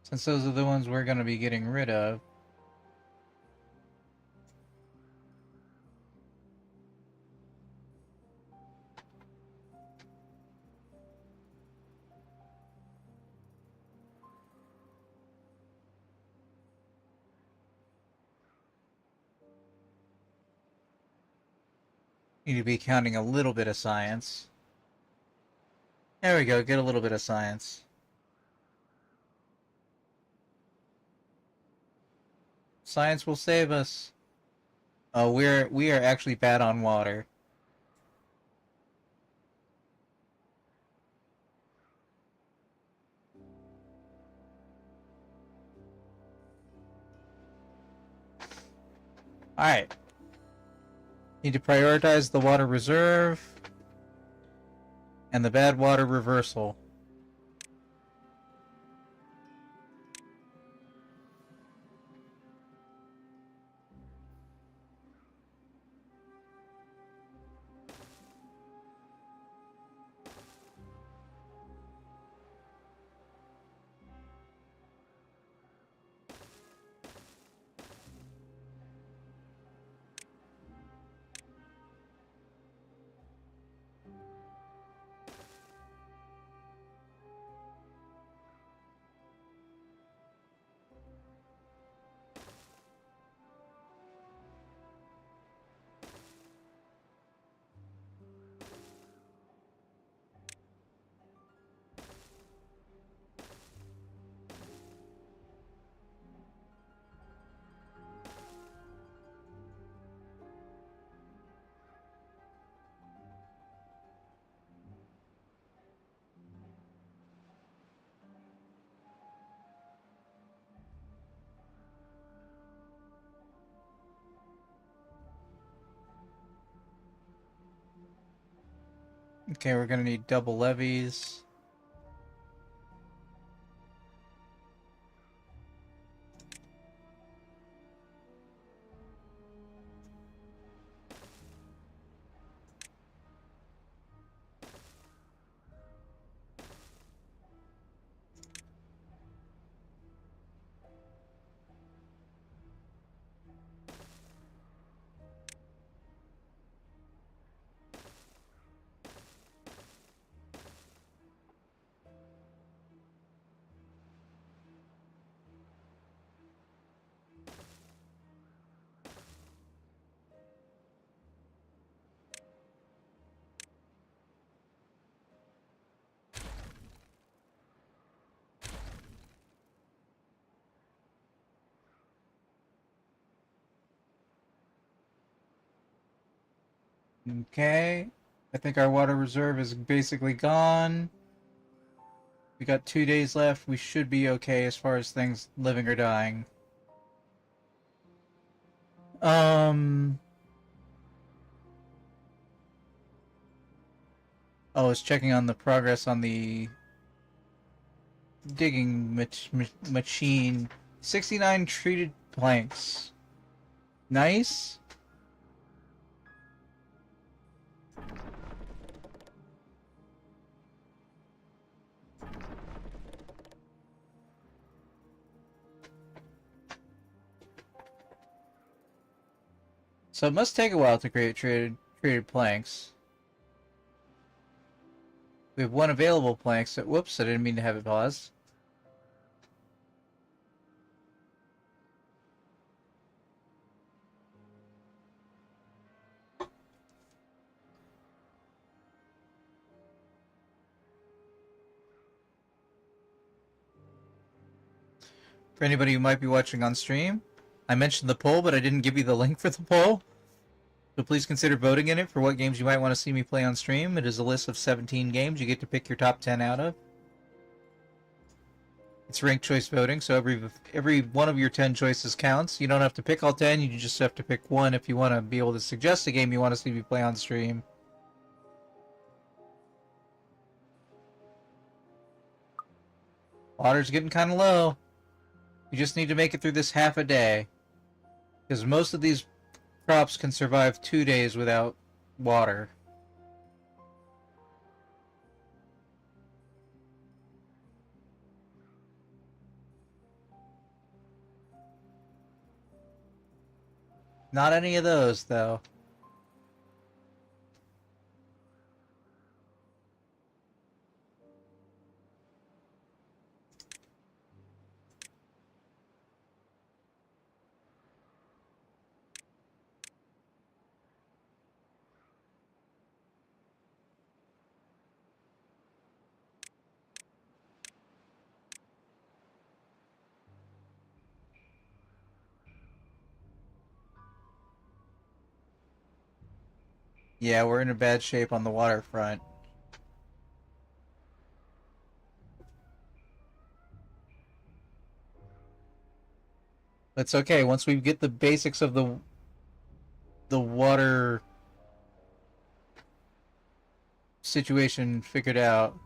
Since those are the ones we're going to be getting rid of. Need to be counting a little bit of science. There we go, get a little bit of science. Science will save us. Oh, we are actually bad on water. Alright. Need to prioritize the water reserve and the bad water reversal. Okay, we're gonna need double levies. Okay. I think our water reserve is basically gone. We got 2 days left. We should be okay as far as things living or dying. I was checking on the progress on the digging machine. 69 treated planks. Nice. So it must take a while to create treated planks. We have one available plank, so whoops, I didn't mean to have it paused. For anybody who might be watching on stream, I mentioned the poll, but I didn't give you the link for the poll. So please consider voting in it for what games you might want to see me play on stream. It is a list of 17 games. You get to pick your top 10 out of. It's ranked choice voting, so every one of your 10 choices counts. You don't have to pick all 10, you just have to pick one if you want to be able to suggest a game you want to see me play on stream. Water's getting kind of low. We just need to make it through this half a day. Because most of these crops can survive 2 days without water. Not any of those, though. Yeah, we're in a bad shape on the waterfront. It's okay. Once we get the basics of the the water situation figured out.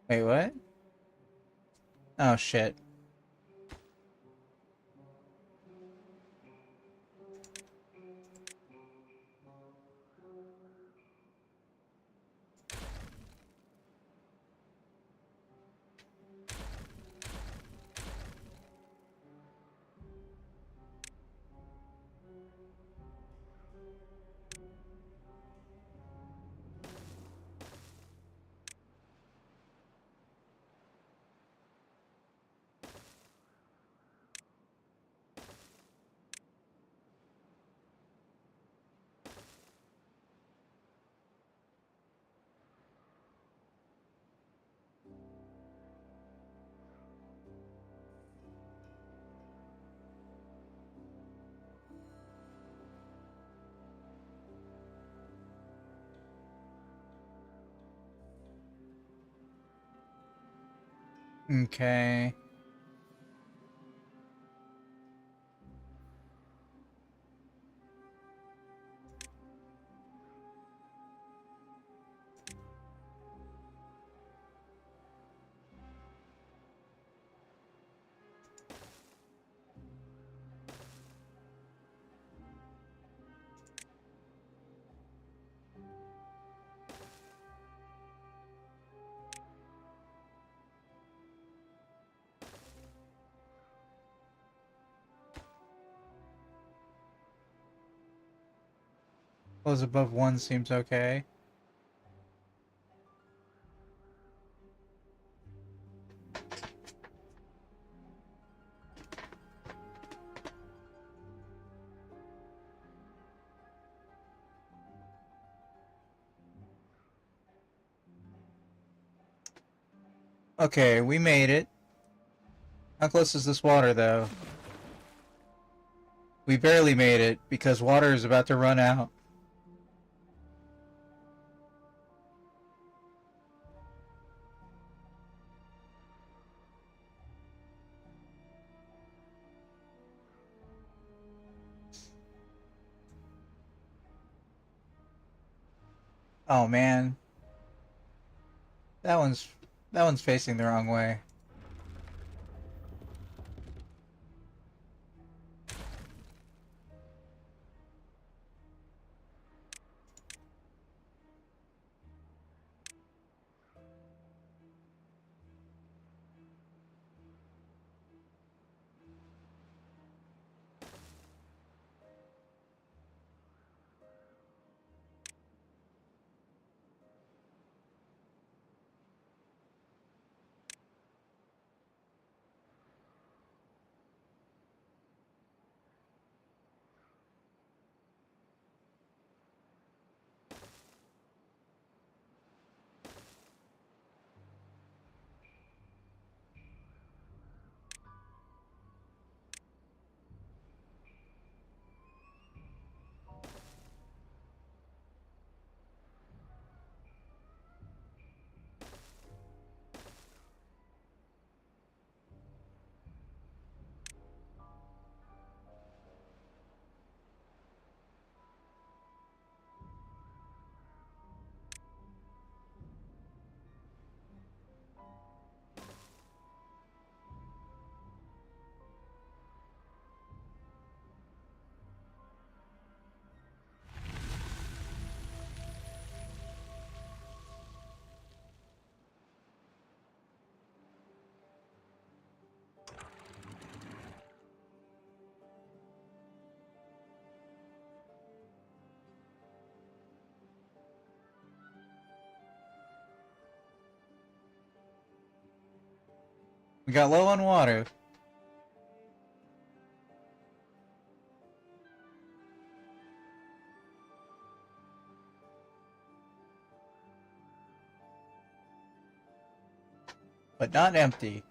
Wait, what? Oh, shit. Okay. Close above 1 seems okay. Okay, we made it. How close is this water, though? We barely made it, because water is about to run out. Oh, man. That one's... That one's facing the wrong way. We got low on water. But not empty.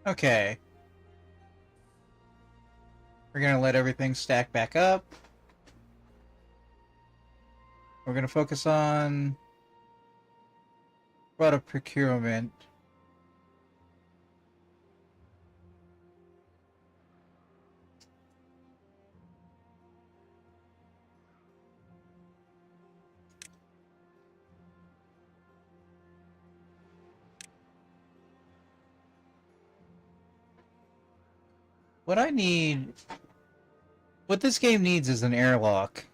Okay. We're gonna let everything stack back up. We're gonna focus on product procurement. What I need... What this game needs is an airlock.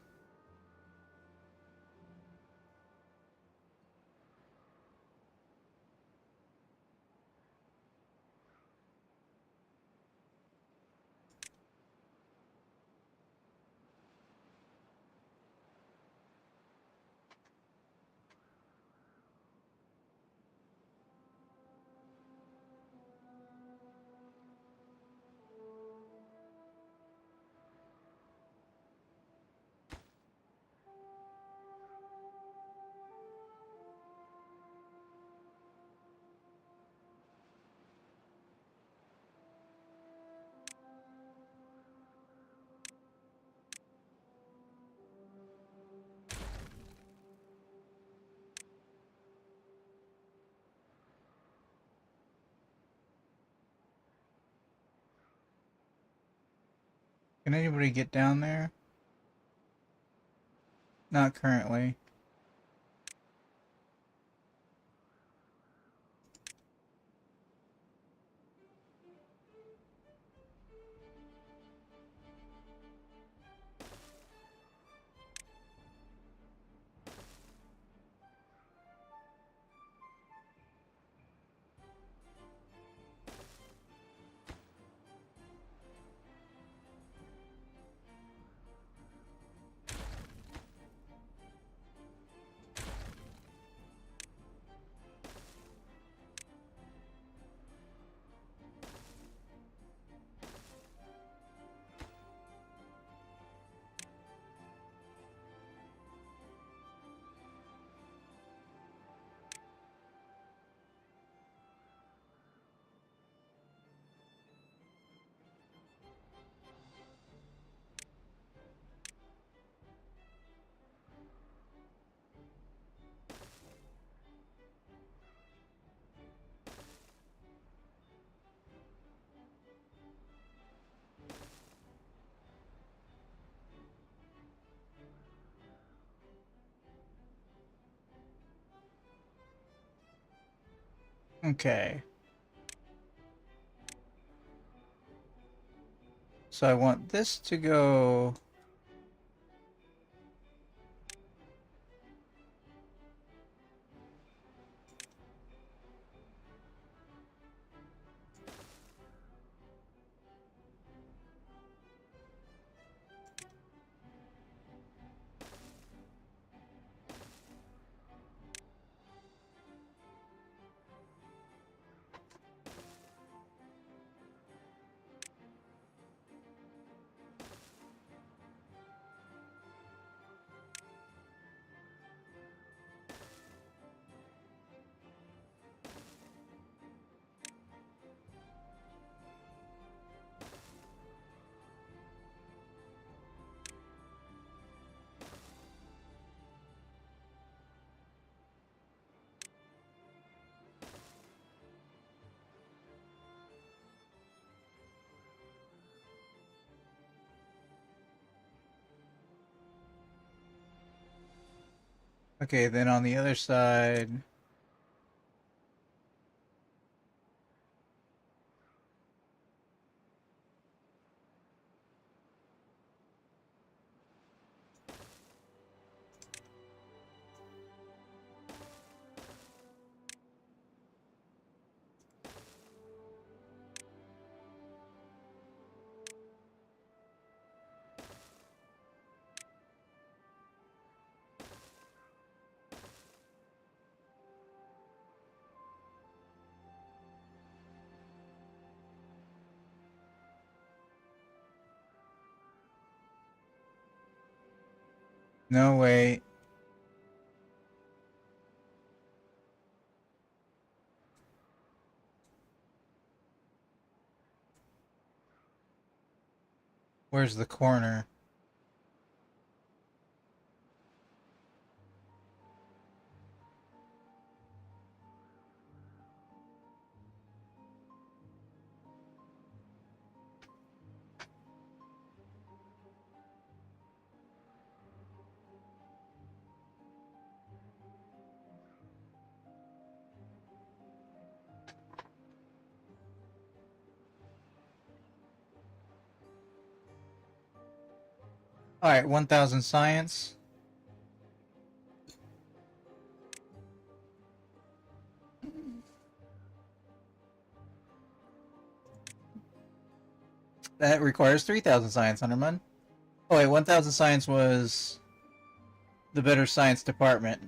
Can anybody get down there? Not currently. Okay. So I want this to go... Okay, then on the other side... No, wait. Where's the corner? Alright, 1000 science. That requires 3000 science, Hunterman. Oh wait, 1000 science was the better science department.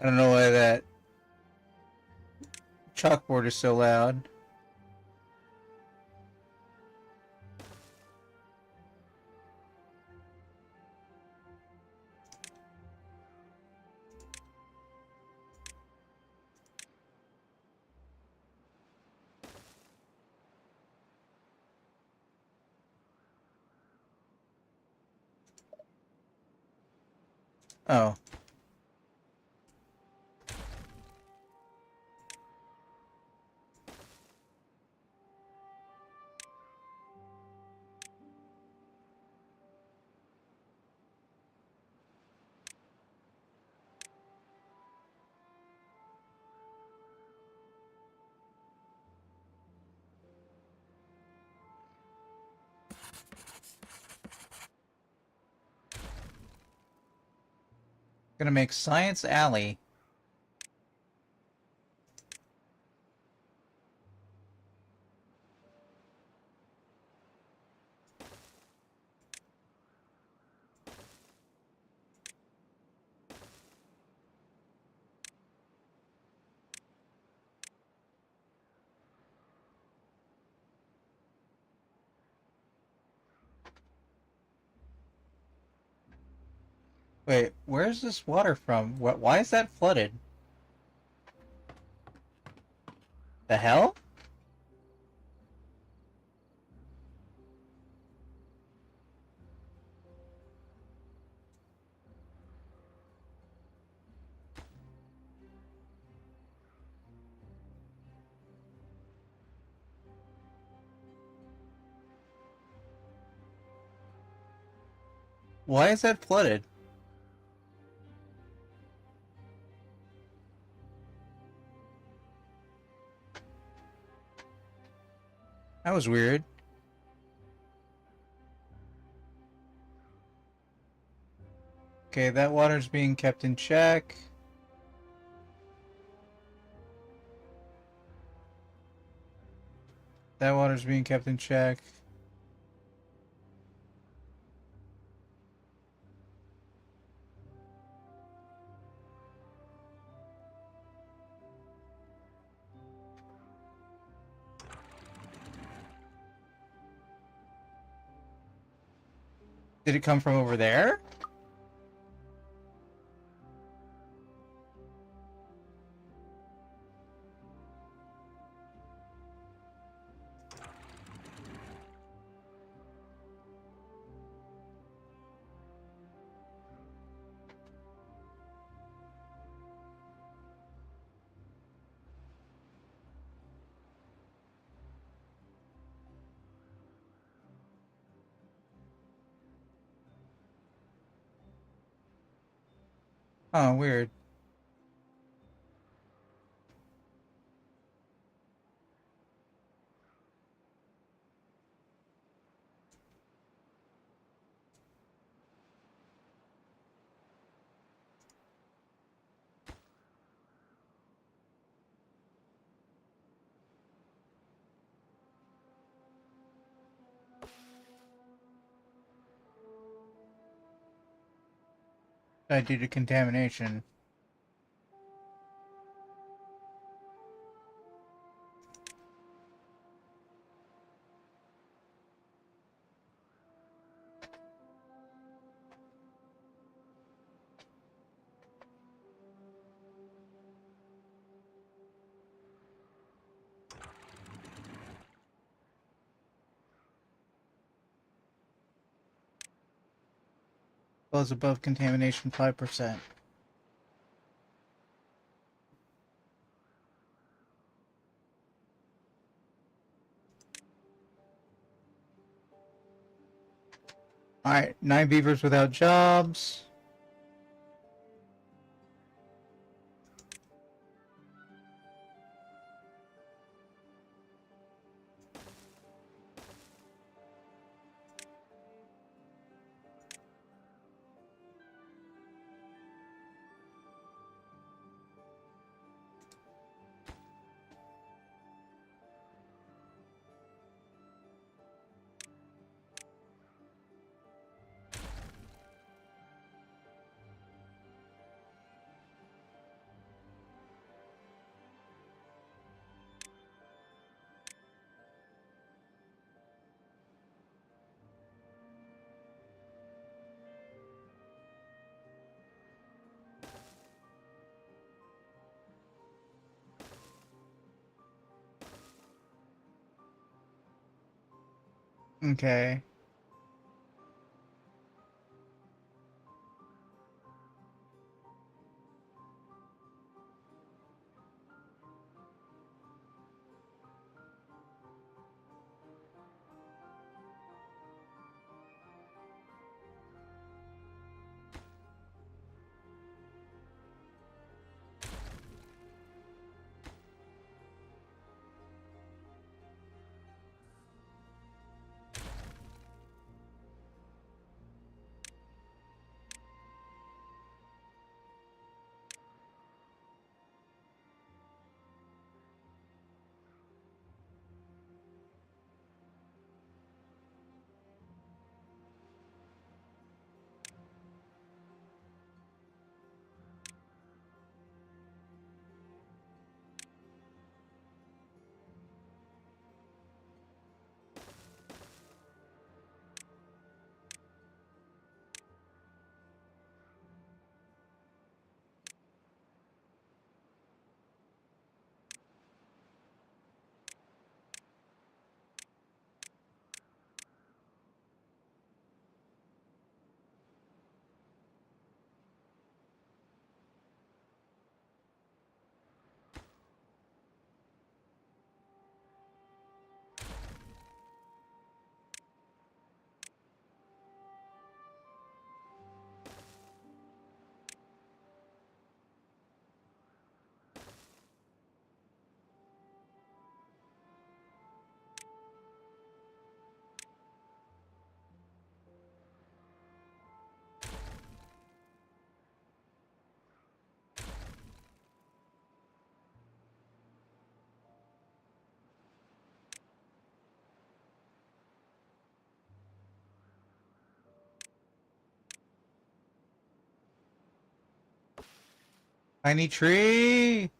I don't know why that chalkboard is so loud. Oh. Gonna make Science Alley. Wait, where's this water from? Why is that flooded? The hell? Why is that flooded? That was weird. Okay, that water's being kept in check. That water's being kept in check. Did it come from over there? Oh, weird. Due to contamination. Falls above contamination 5%. Alright, 9 beavers without jobs. Okay. Tiny tree!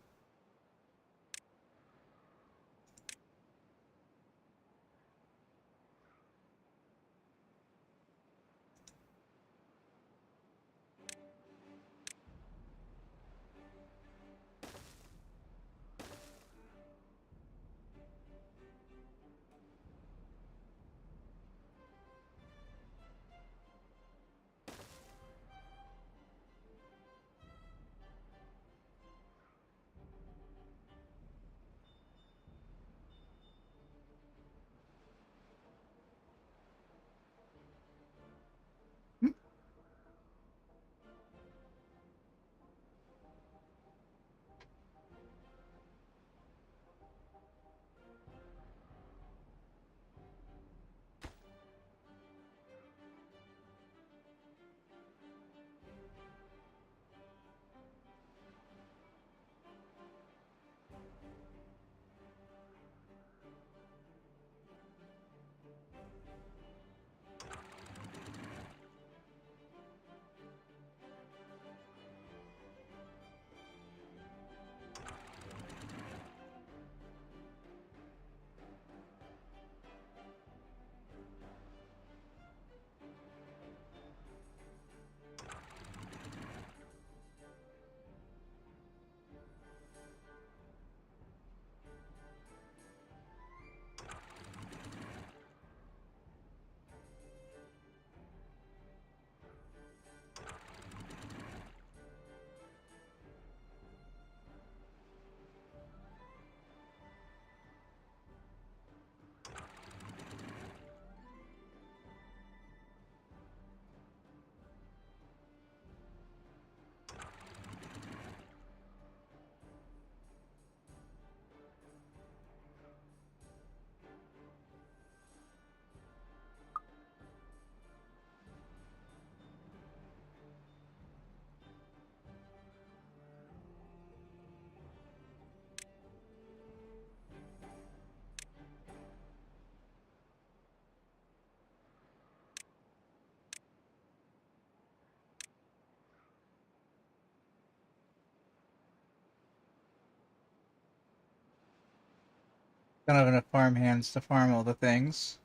Don't have enough farm hands to farm all the things.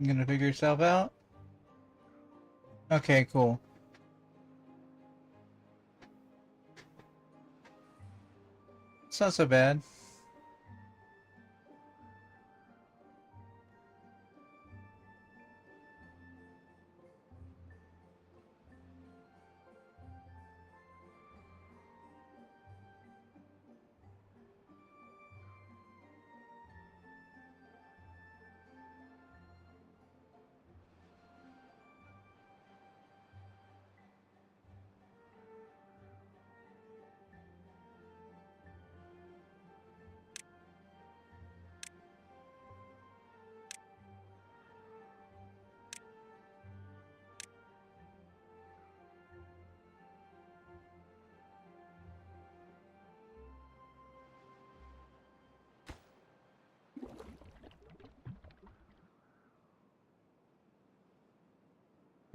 You gonna figure yourself out? Okay, cool. It's not so bad.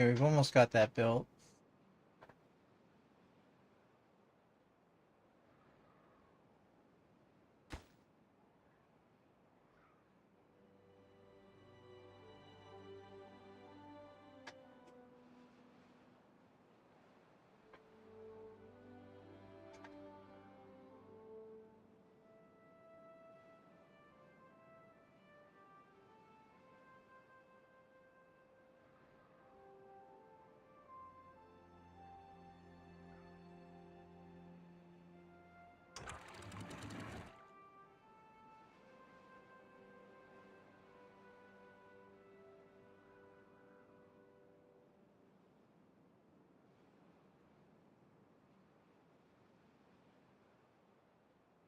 Okay, we've almost got that built.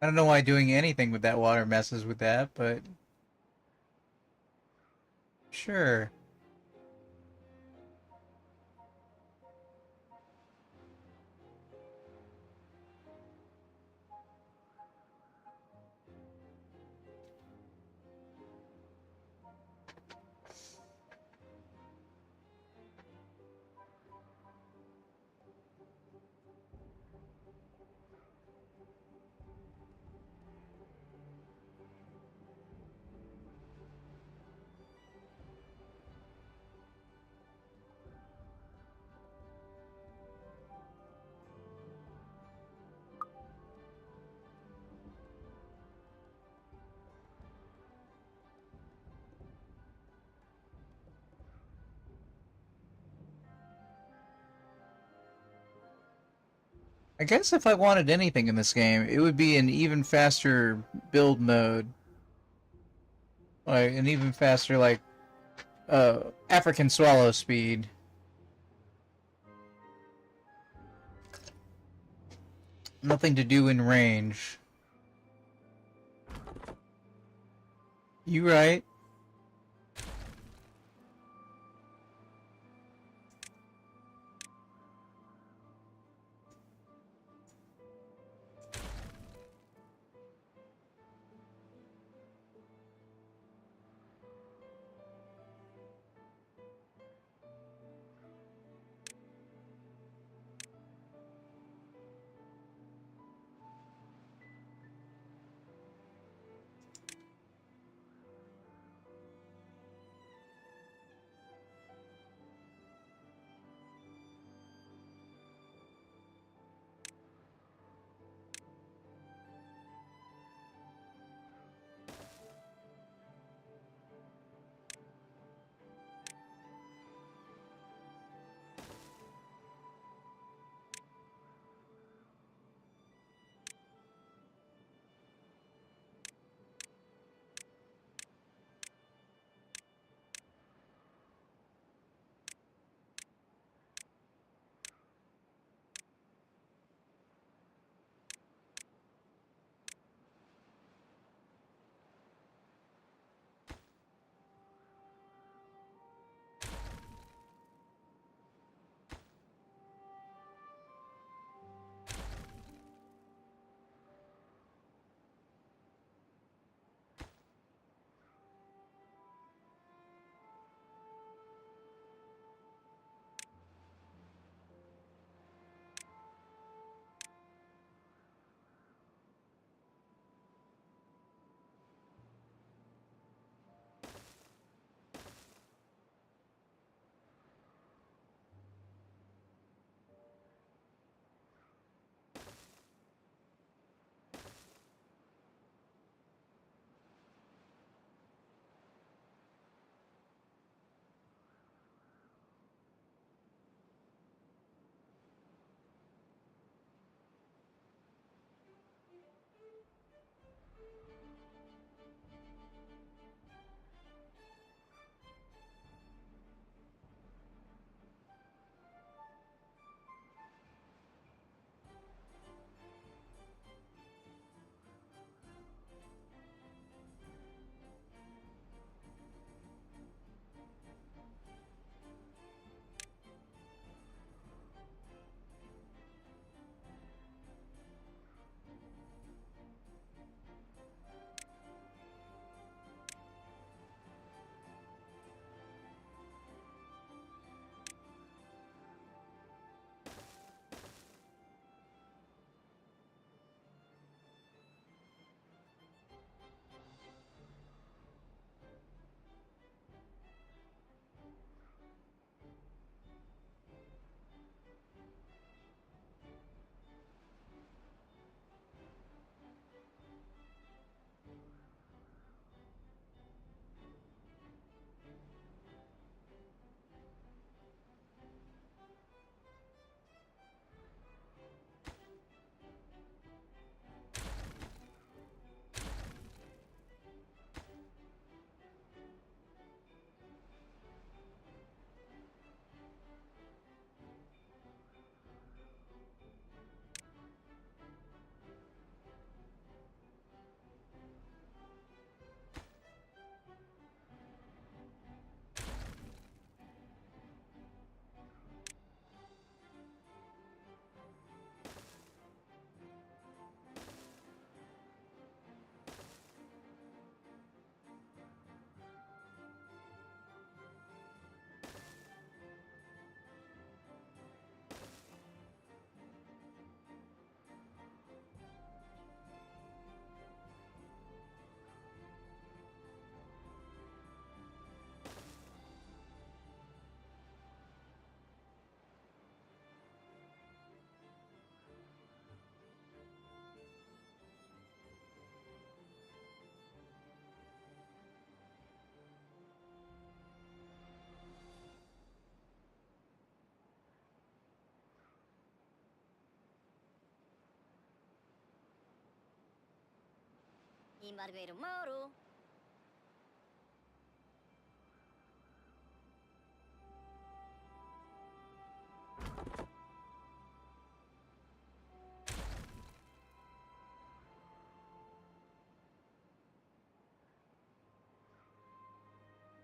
I don't know why doing anything with that water messes with that, but sure. I guess if I wanted anything in this game, it would be an even faster build mode. Like, an even faster, like, African swallow speed. Nothing to do in range. You right.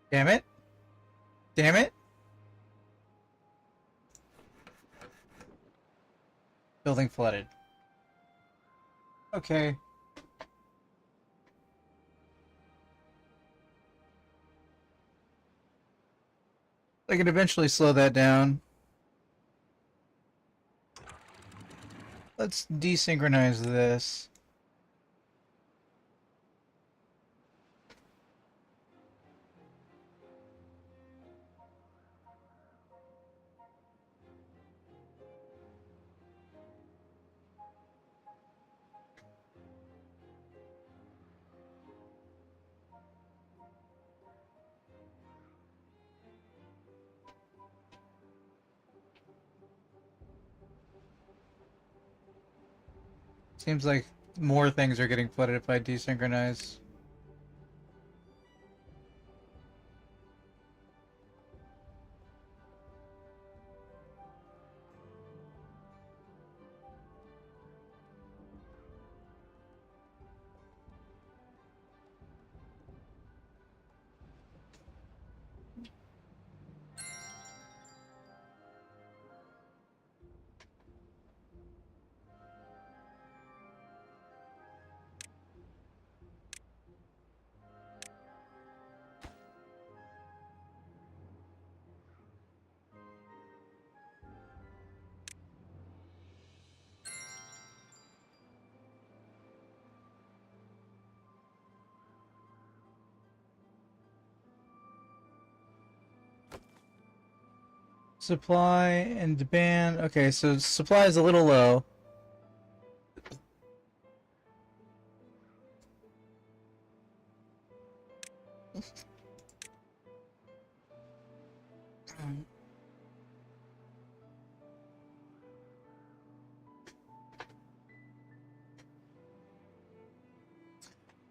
Damn it. Damn it. Building flooded. Okay. I can eventually slow that down. Let's desynchronize this. Seems like more things are getting flooded if I desynchronize. Supply and demand. Okay, so supply is a little low.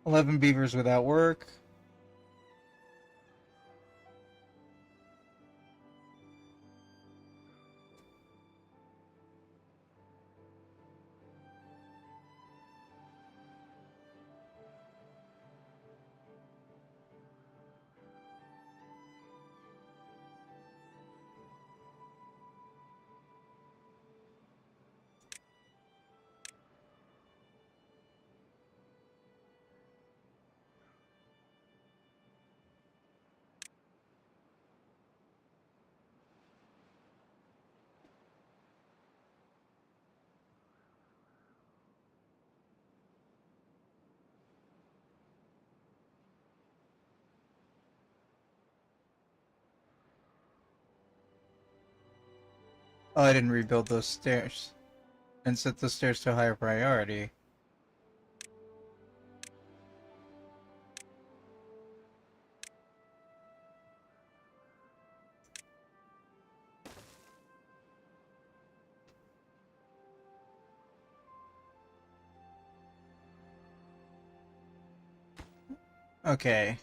$11 beavers without work. Oh, I didn't rebuild those stairs. And set the stairs to a higher priority. Okay.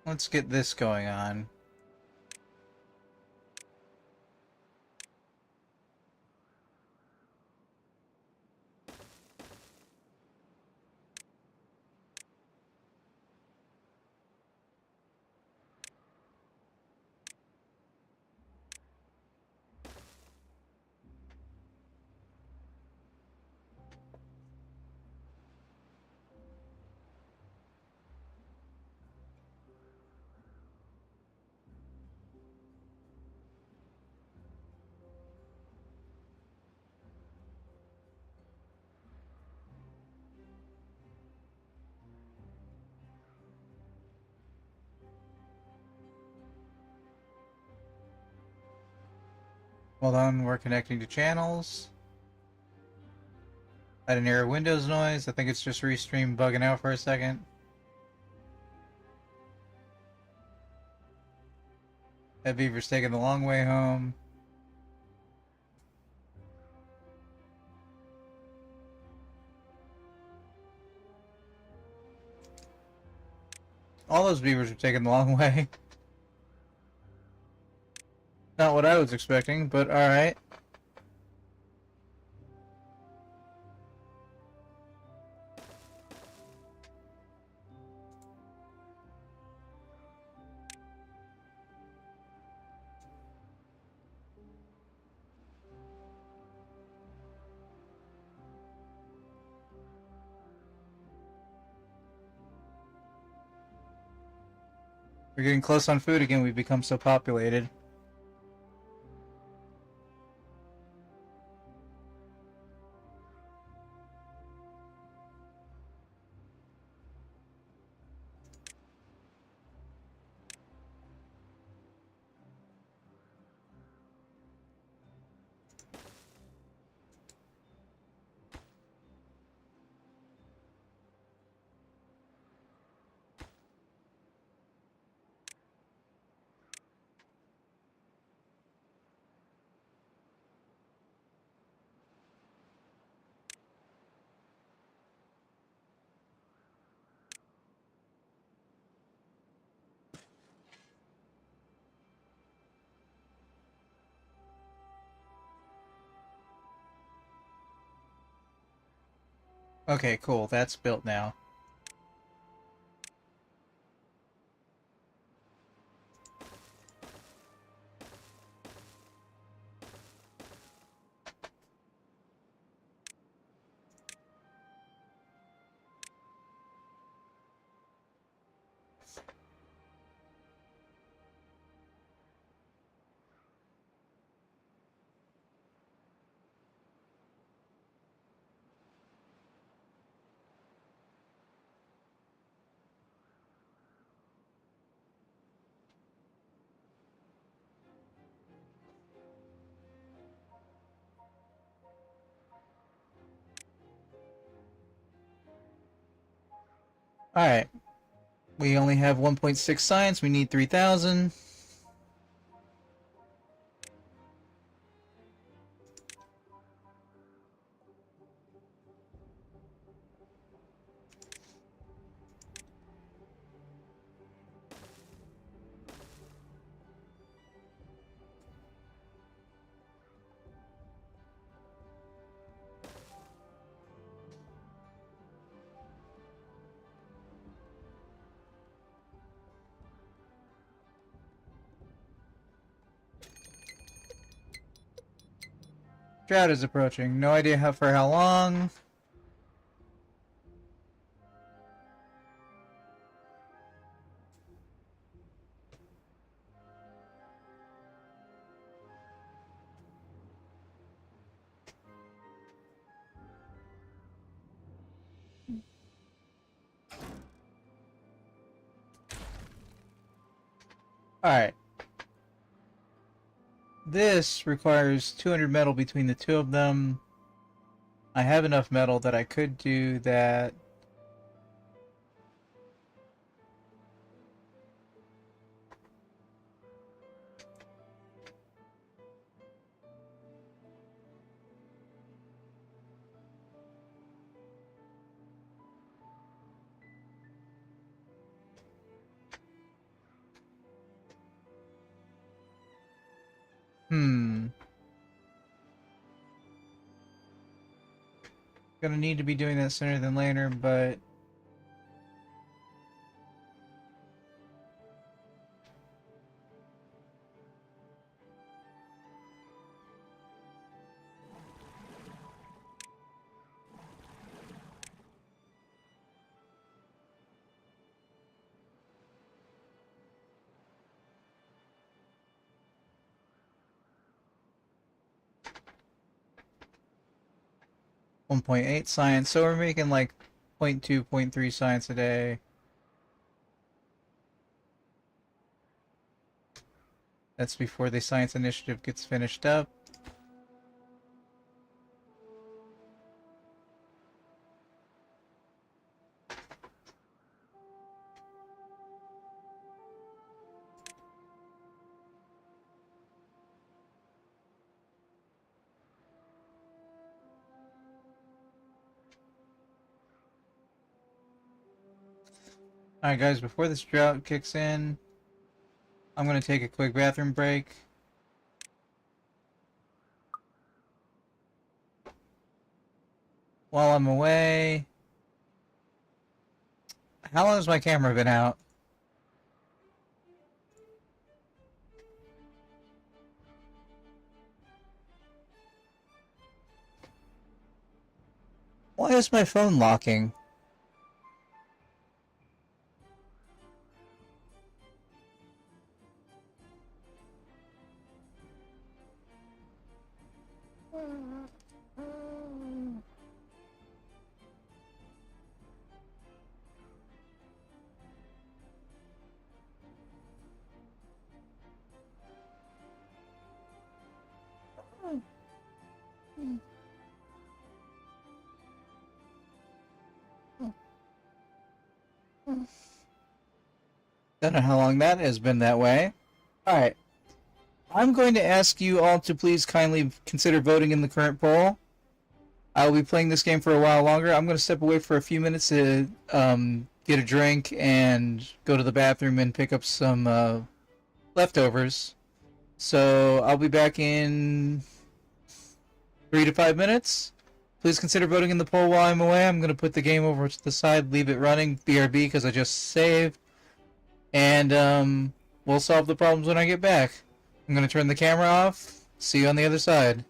Let's get this going on. Hold on, we're connecting to channels. I didn't hear a Windows noise. I think it's just Restream bugging out for a second. That beaver's taking the long way home. All those beavers are taking the long way. Not what I was expecting, but alright. We're getting close on food again. We've become so populated. Okay, cool. That's built now. Alright. We only have 1.6 science. We need 3,000. Drought is approaching. No idea for how long. Alright. This requires 200 metal between the two of them. I have enough metal that I could do that. Gonna need to be doing that sooner than later, but... .8 science, so we're making like 0.2, 0.3 science a day. That's before the science initiative gets finished up. Alright, guys, before this drought kicks in, I'm gonna take a quick bathroom break. While I'm away... How long has my camera been out? Why is my phone locking? Don't know how long that has been that way. Alright. I'm going to ask you all to please kindly consider voting in the current poll. I will be playing this game for a while longer. I'm going to step away for a few minutes to get a drink and go to the bathroom and pick up some leftovers. So I'll be back in 3 to 5 minutes. Please consider voting in the poll while I'm away. I'm going to put the game over to the side, leave it running, BRB, because I just saved. And we'll solve the problems when I get back. I'm going to turn the camera off. See you on the other side.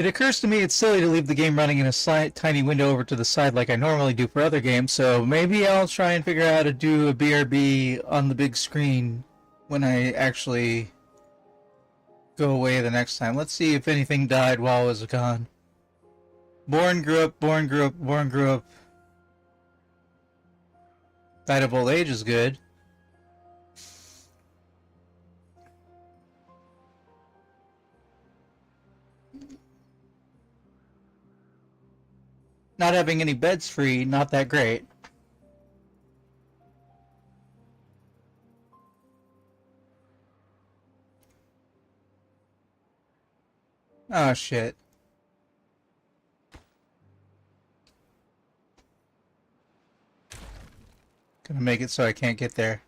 It occurs to me it's silly to leave the game running in a tiny window over to the side like I normally do for other games, so maybe I'll try and figure out how to do a BRB on the big screen when I actually go away the next time. Let's see if anything died while I was gone. Born, grew up, born, grew up, born, grew up. Died of old age is good. Not having any beds free, not that great. Oh shit. Gonna make it so I can't get there.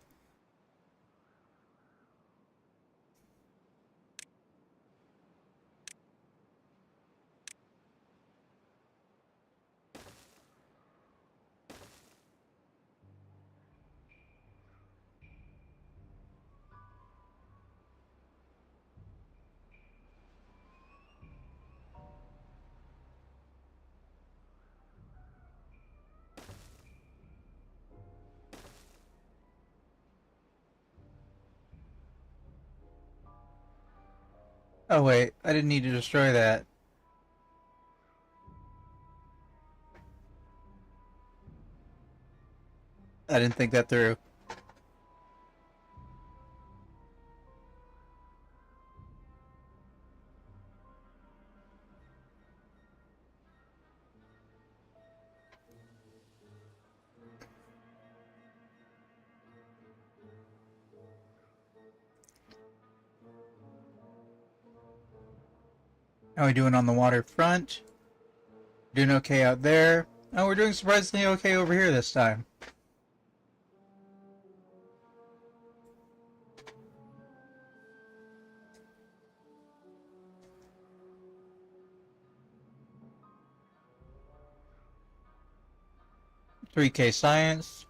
Oh wait, I didn't need to destroy that. I didn't think that through. How are we doing on the waterfront? Doing okay out there. Oh, we're doing surprisingly okay over here this time. $3K science.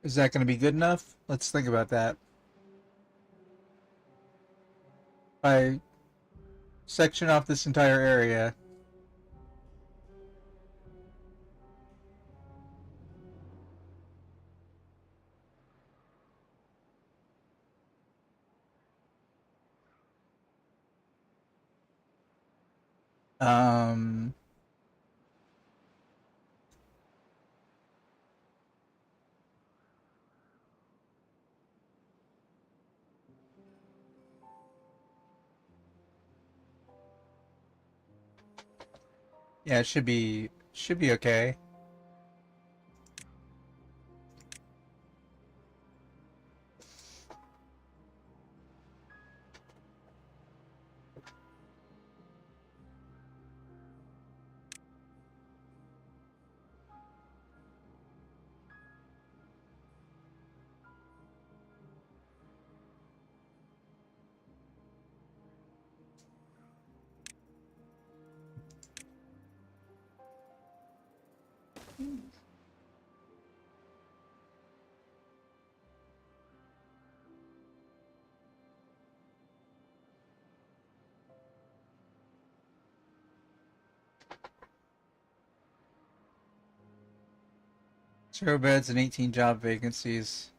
Is that going to be good enough? Let's think about that. I section off this entire area. Um, yeah, it should be okay. Zero beds and 18 job vacancies.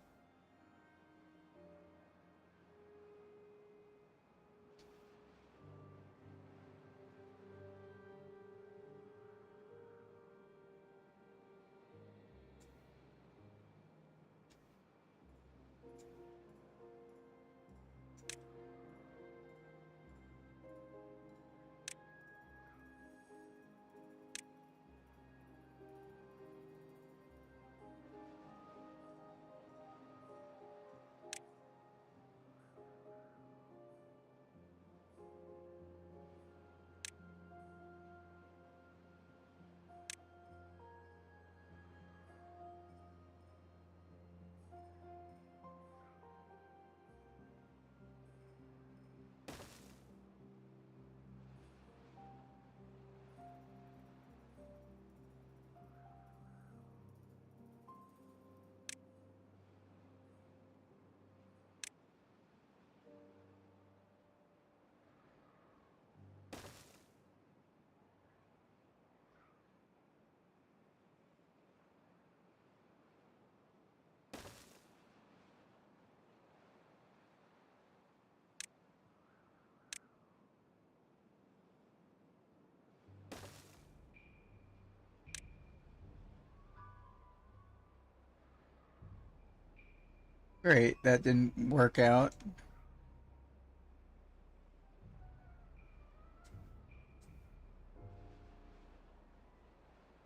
Great, that didn't work out.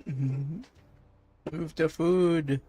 Move to food.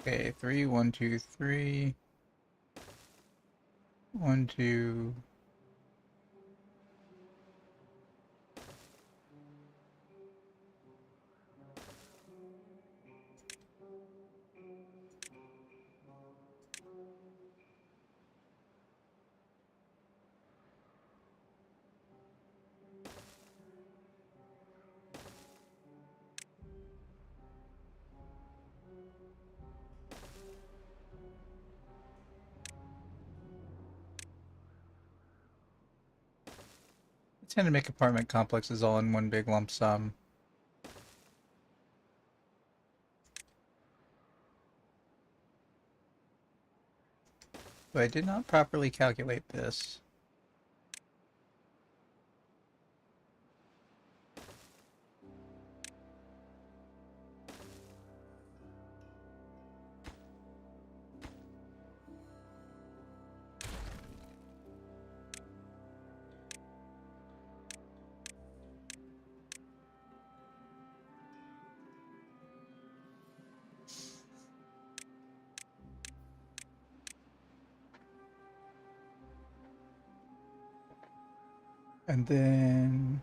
Okay, 3, 1, 2, 3. 1, 2. I tend to make apartment complexes all in one big lump sum. But I did not properly calculate this. And then...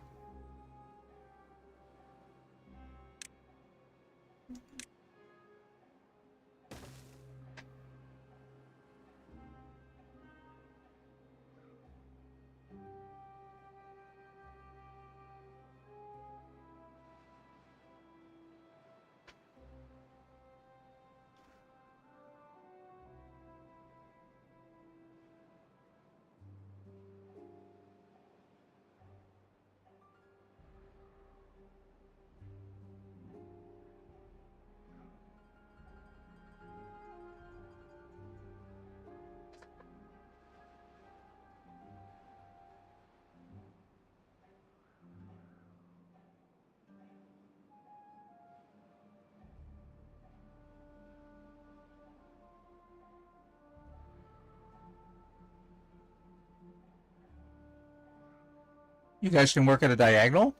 You guys can work at a diagonal?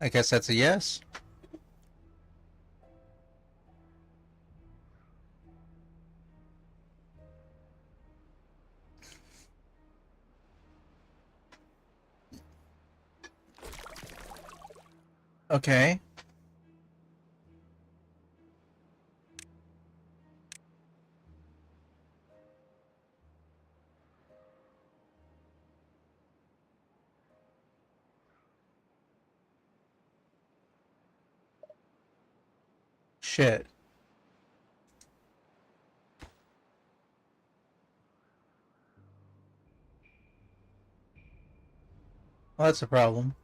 I guess that's a yes. Okay. Shit. Well, that's a problem.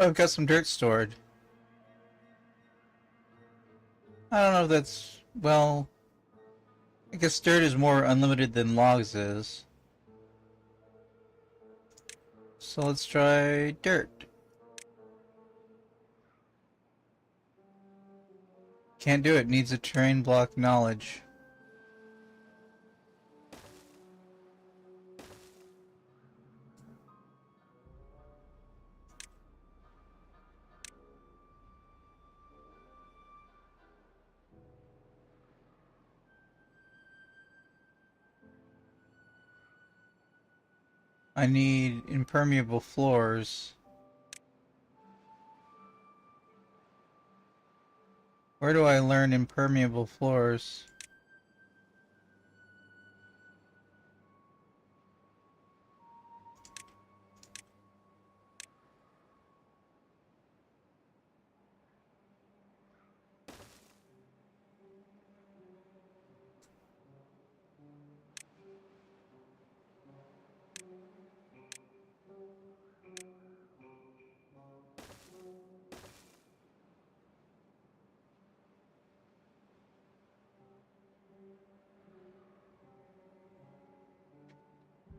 Oh, I've got some dirt stored. I don't know if that's... well... I guess dirt is more unlimited than logs is. So let's try dirt. Can't do it. Needs a terrain block knowledge. I need impermeable floors. Where do I learn impermeable floors?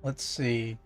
Let's see.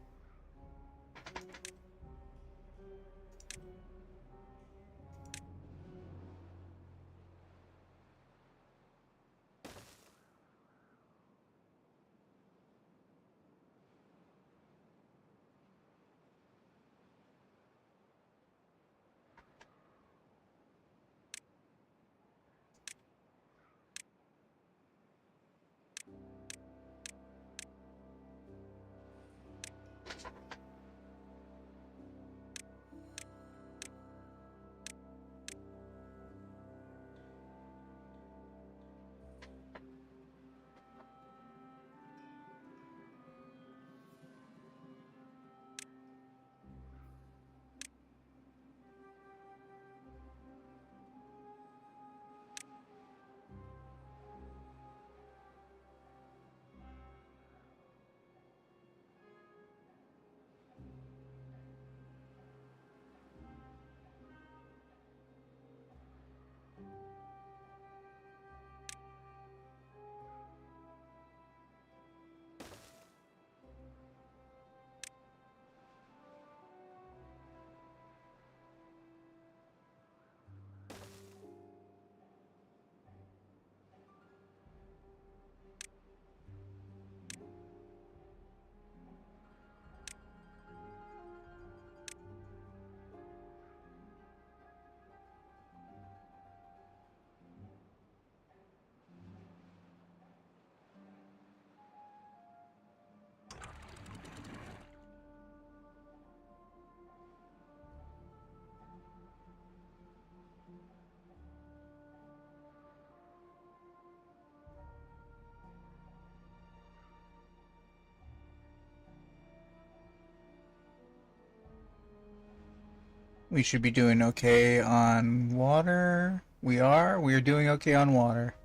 We should be doing okay on water. We are. We are doing okay on water.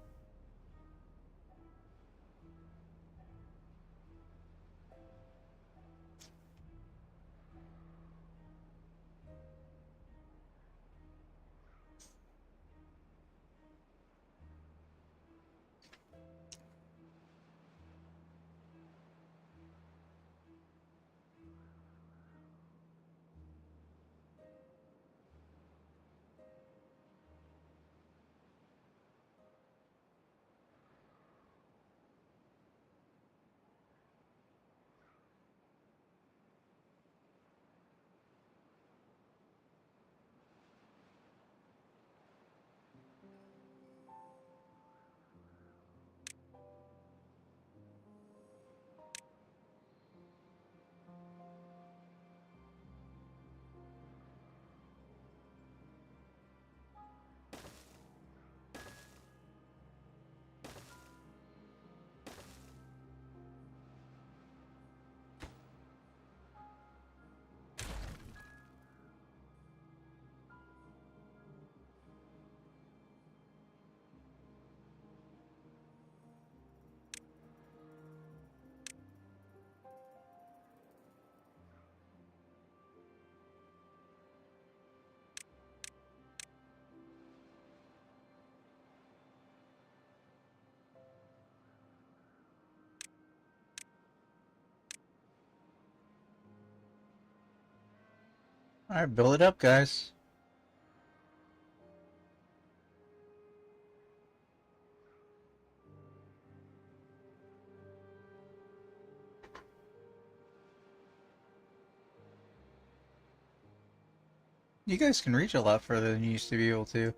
Alright, build it up, guys. You guys can reach a lot further than you used to be able to.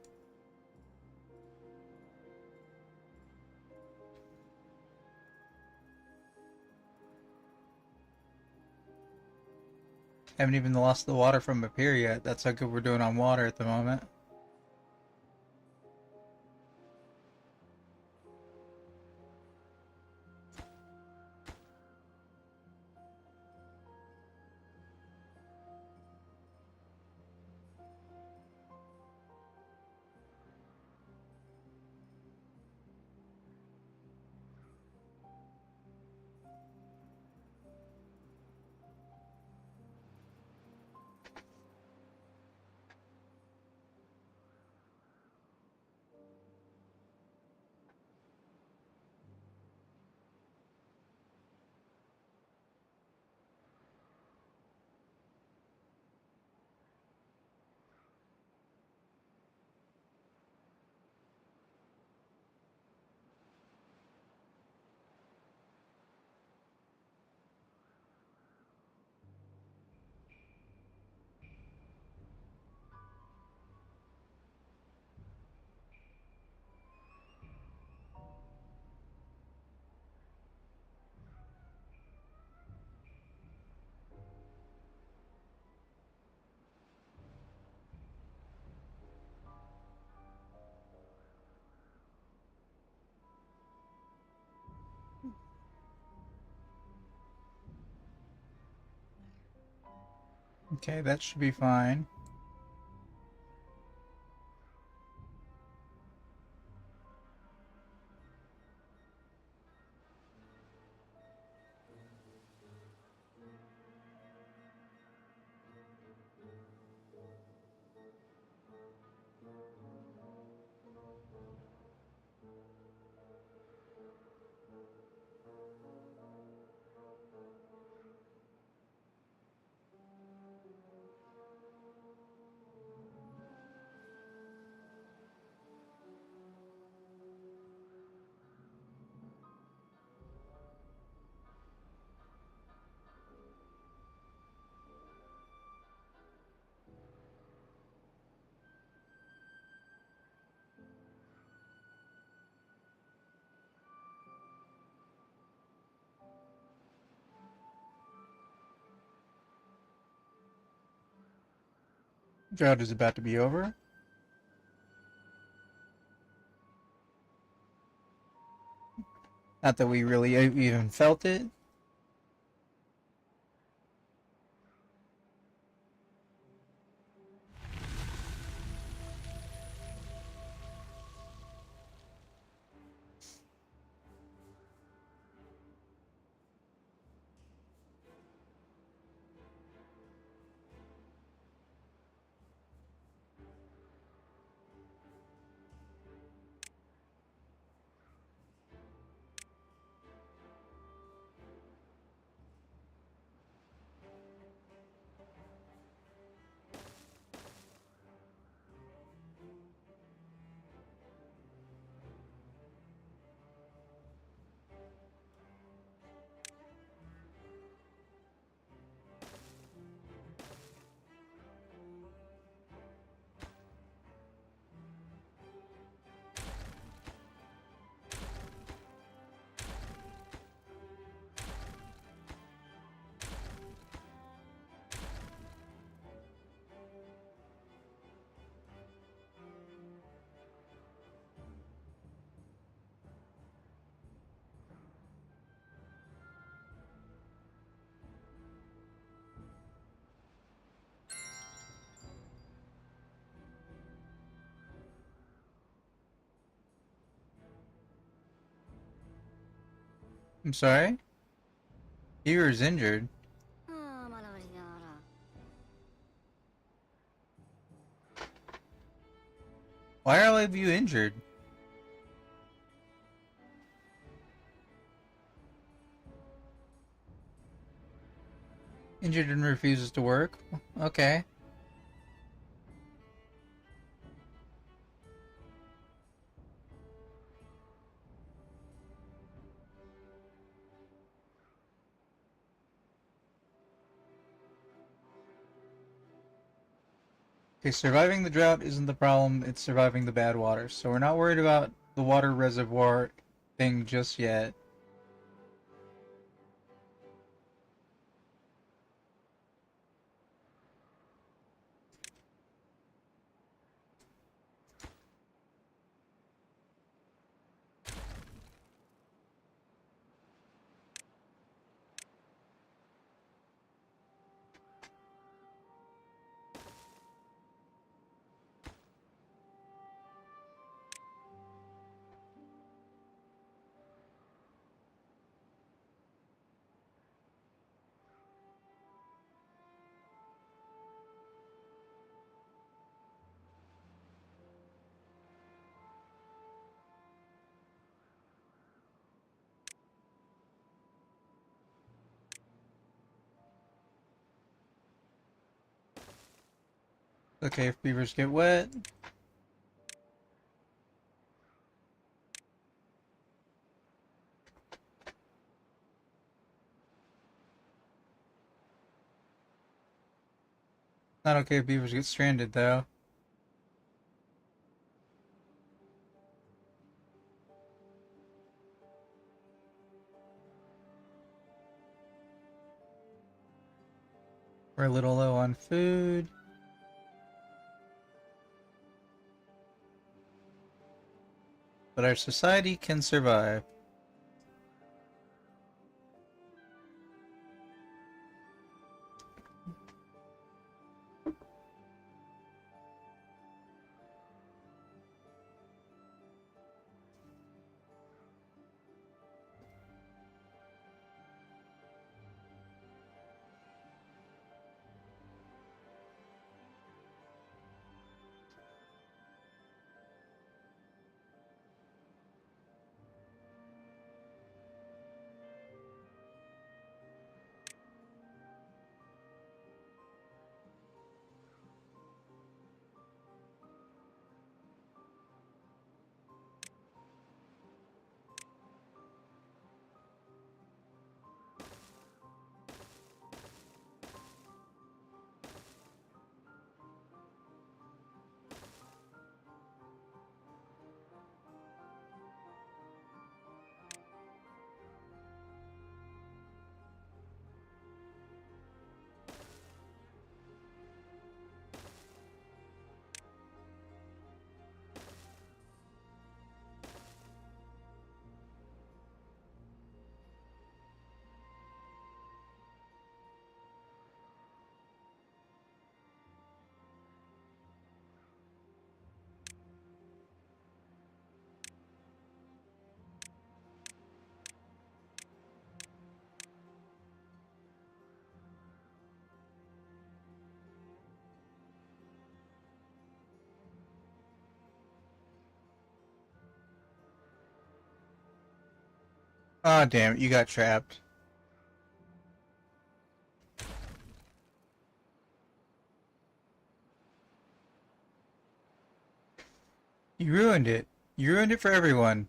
Haven't even lost the water from up here yet. That's how good we're doing on water at the moment. Okay, that should be fine. Drought is about to be over. Not that we really even felt it. I'm sorry? Hero's injured. Why are all of you injured? Injured and refuses to work? Okay. Okay, surviving the drought isn't the problem, it's surviving the bad water. So we're not worried about the water reservoir thing just yet. Okay, if beavers get wet. Not okay if beavers get stranded, though. We're a little low on food. But our society can survive. Ah, damn it, you got trapped. You ruined it. You ruined it for everyone.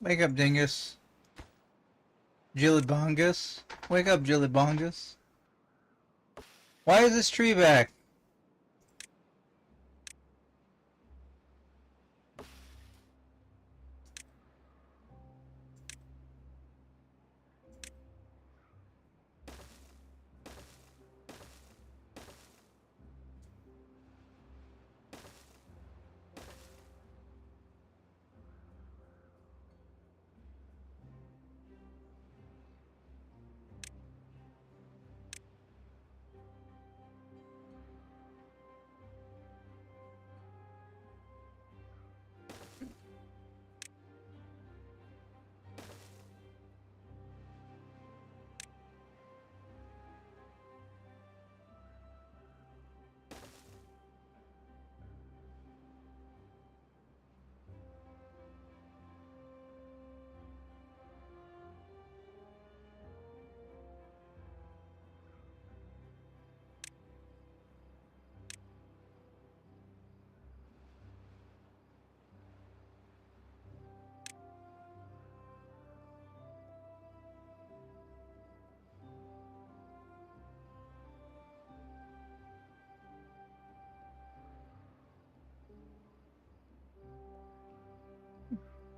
Wake up, dingus. Jillibongus. Wake up, Jillibongus. Why is this tree back?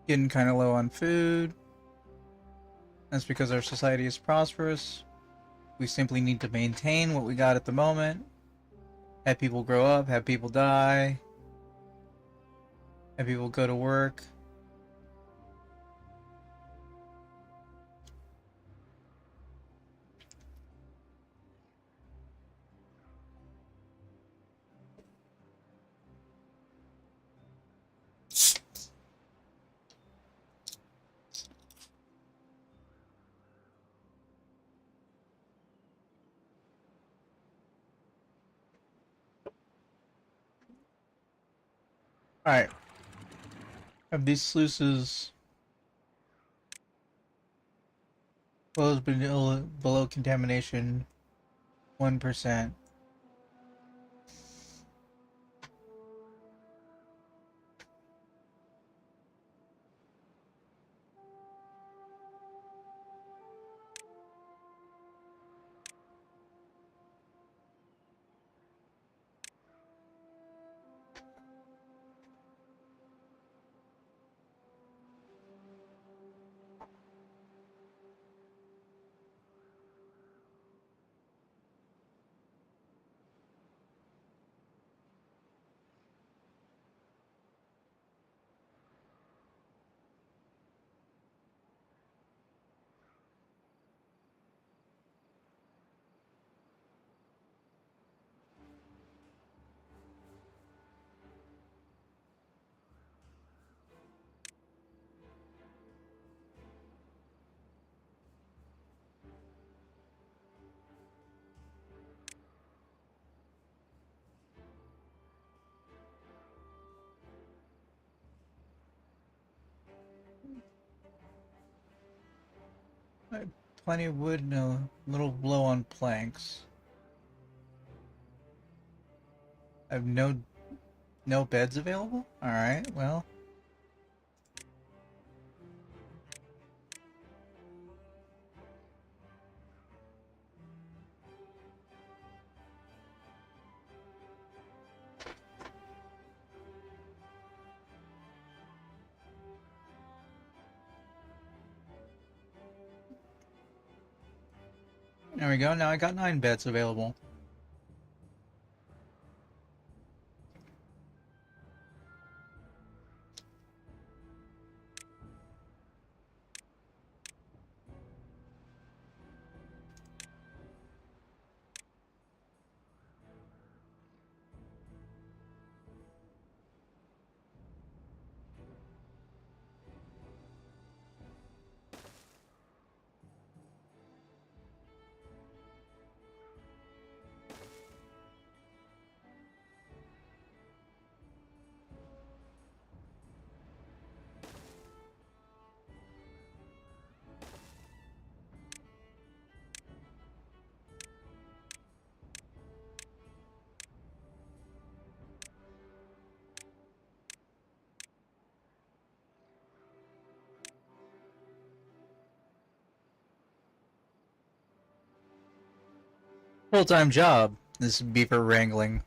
Getting kind of low on food. That's because our society is prosperous. We simply need to maintain what we got at the moment. Have people grow up, have people die, have people go to work. Alright. Have these sluices closed below contamination 1%. Plenty of wood, no little low on planks. I have no beds available? Alright, well. There we go, now I got 9 beds available. Full-time job, this beaver wrangling.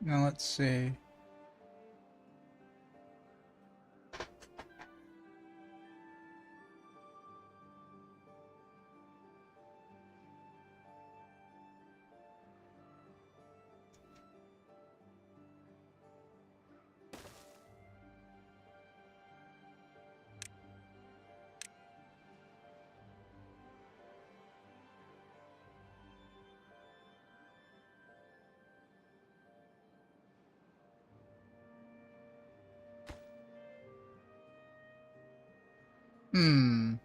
Now let's see. Hmm.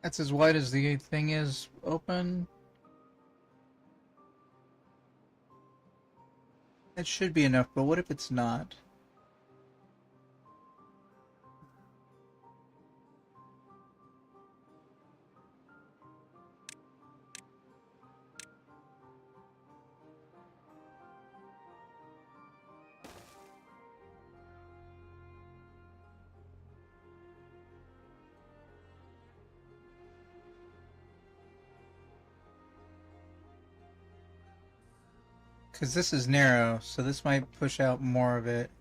That's as wide as the thing is open. That should be enough, but what if it's not? Because this is narrow, so this might push out more of it.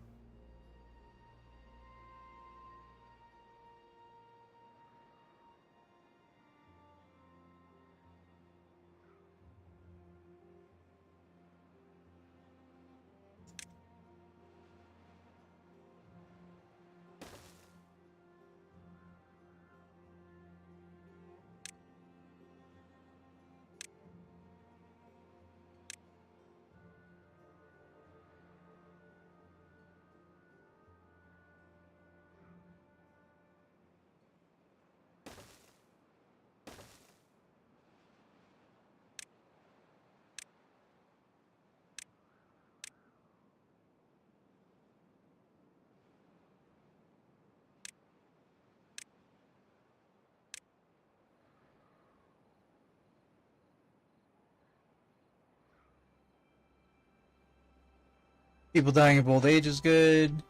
People dying of old age is good.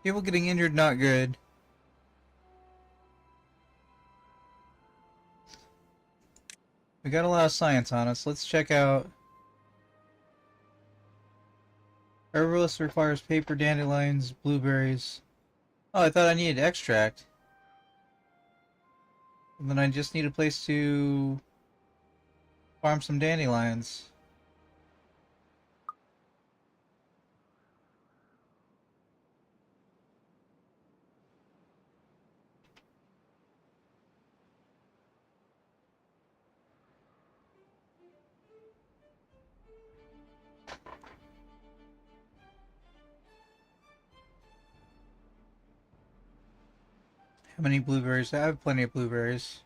People getting injured, not good. We got a lot of science on us. Let's check out. Herbalist requires paper, dandelions, blueberries. Oh, I thought I needed extract. And then I just need a place to farm some dandelions. How many blueberries? I have plenty of blueberries.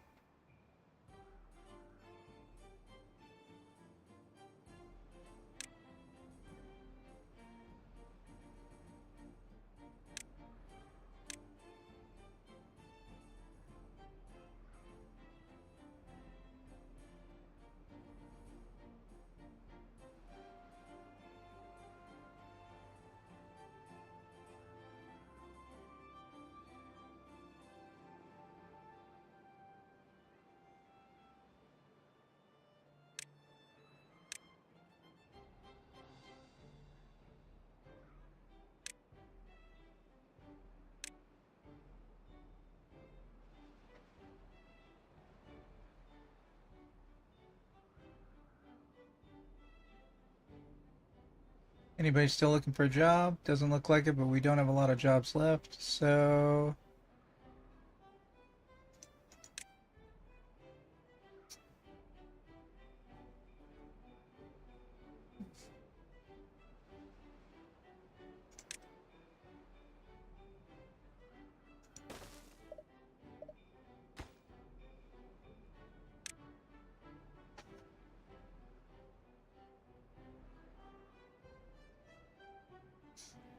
Anybody still looking for a job? Doesn't look like it, but we don't have a lot of jobs left, so...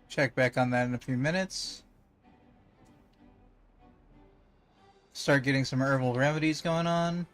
Check back on that in a few minutes. Start getting some herbal remedies going on.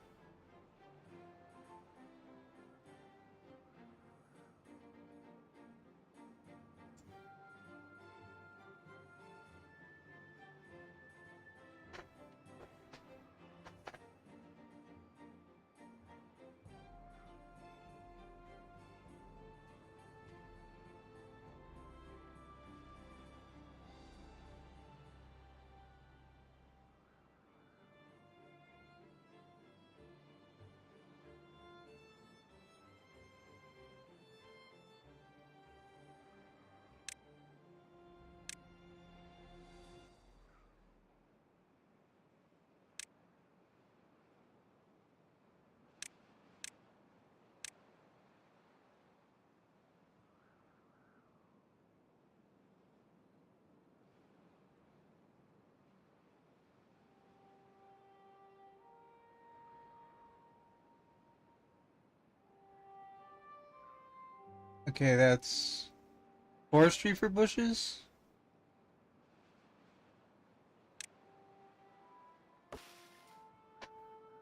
Okay, that's forestry for bushes.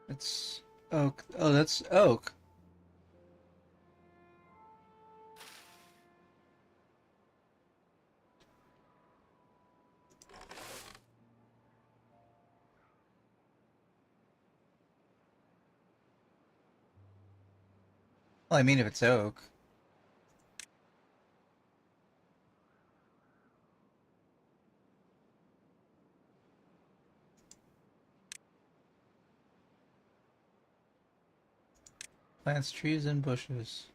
It's oak. Oh, that's oak. Well, I mean, if it's oak. Plants, trees, and bushes.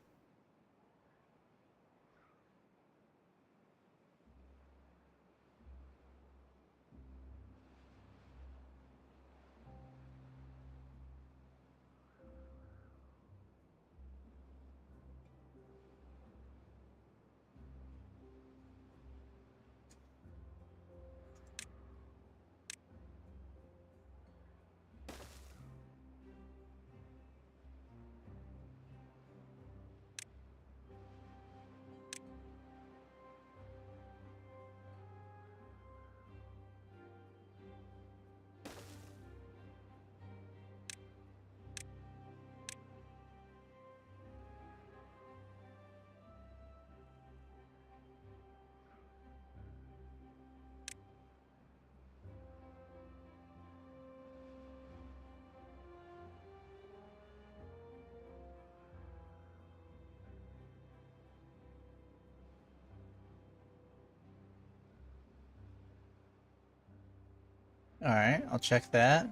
Alright, I'll check that.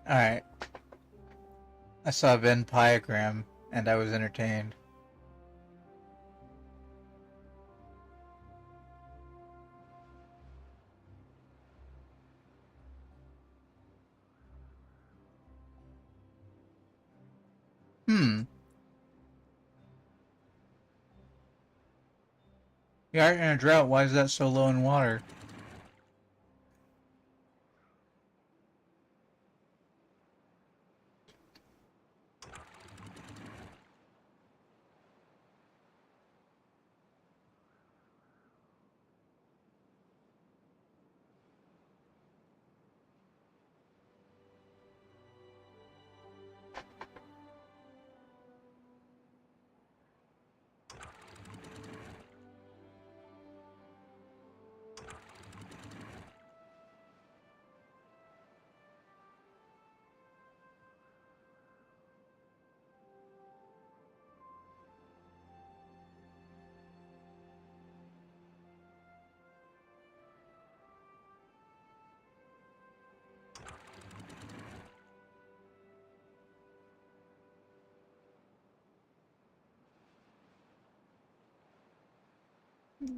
Alright. I saw a Venn diagram, and I was entertained. Hmm. You are in a drought, why is that so low in water?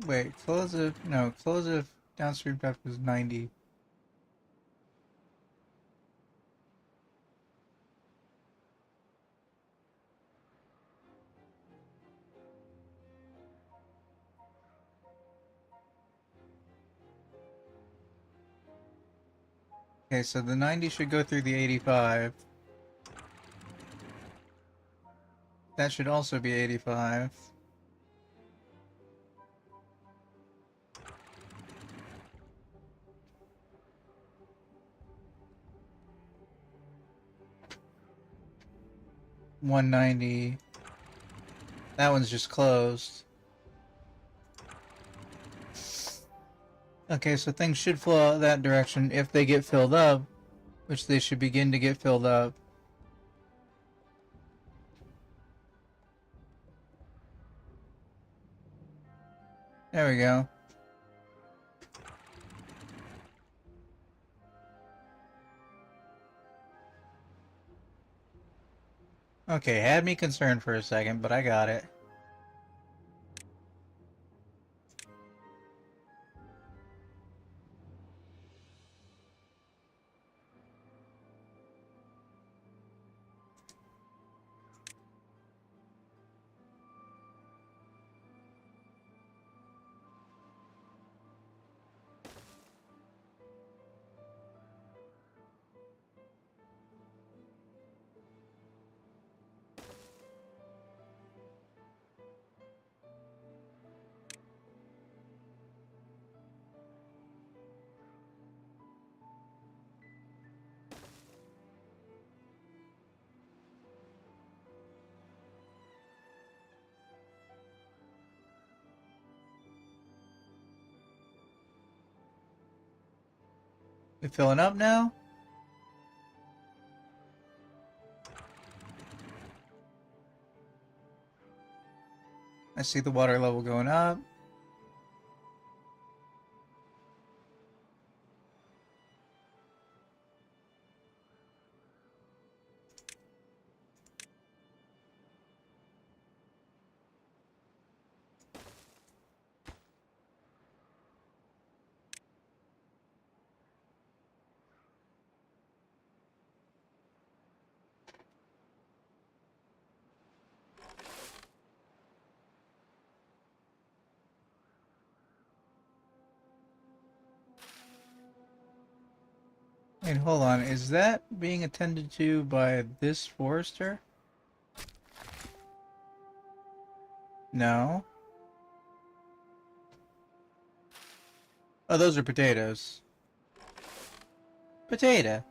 Wait, close if no, close if downstream depth is 90. Okay, so the 90 should go through the 85. That should also be 85. $190. That one's just closed. Okay, so things should flow out that direction if they get filled up, which they should begin to get filled up. There we go. Okay, had me concerned for a second, but I got it. We filling up now? I see the water level going up. Wait, hold on. Is that being attended to by this forester? No. Oh, those are potatoes. Potato.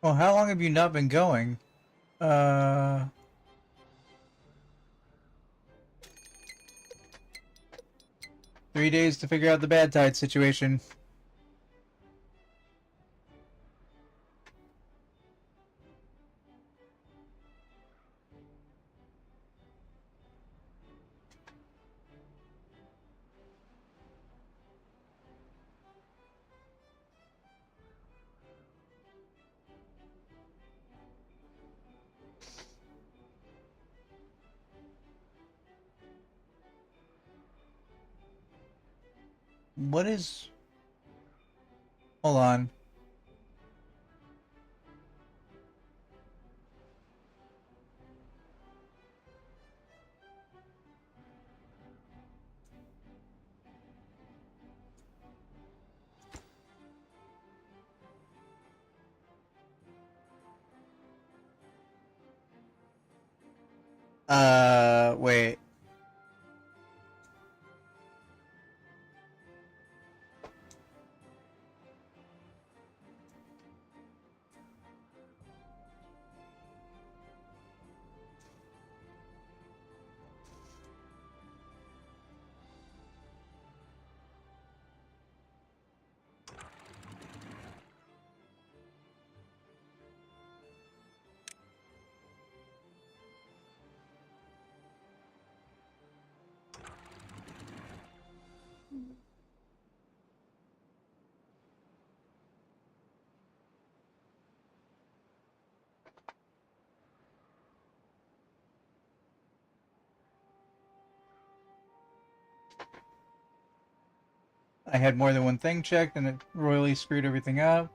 Well, how long have you not been going? 3 days to figure out the bad tide situation. What is... Hold on. Wait. I had more than one thing checked and it royally screwed everything up.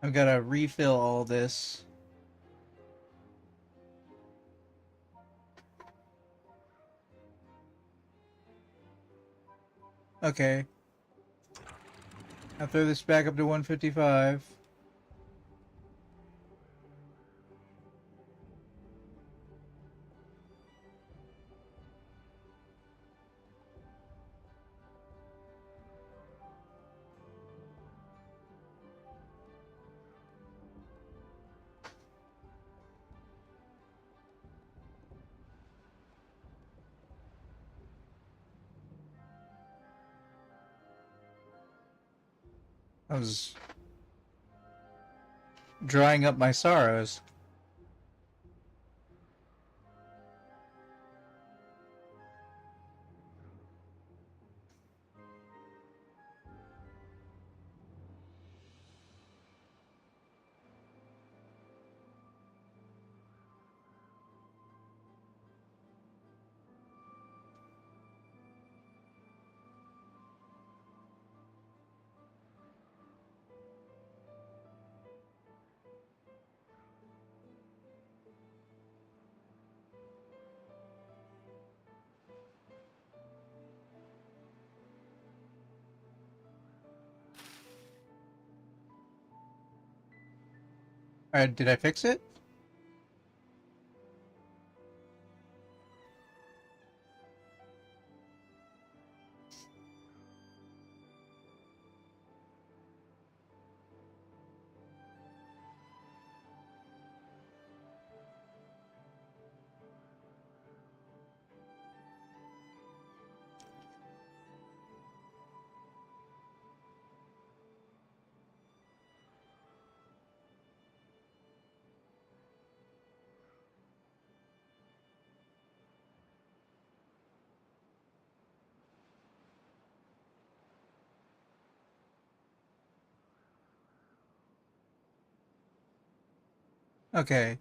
I've got to refill all this. Okay. I'll throw this back up to 155. I was drying up my sorrows. Alright, did I fix it? Okay.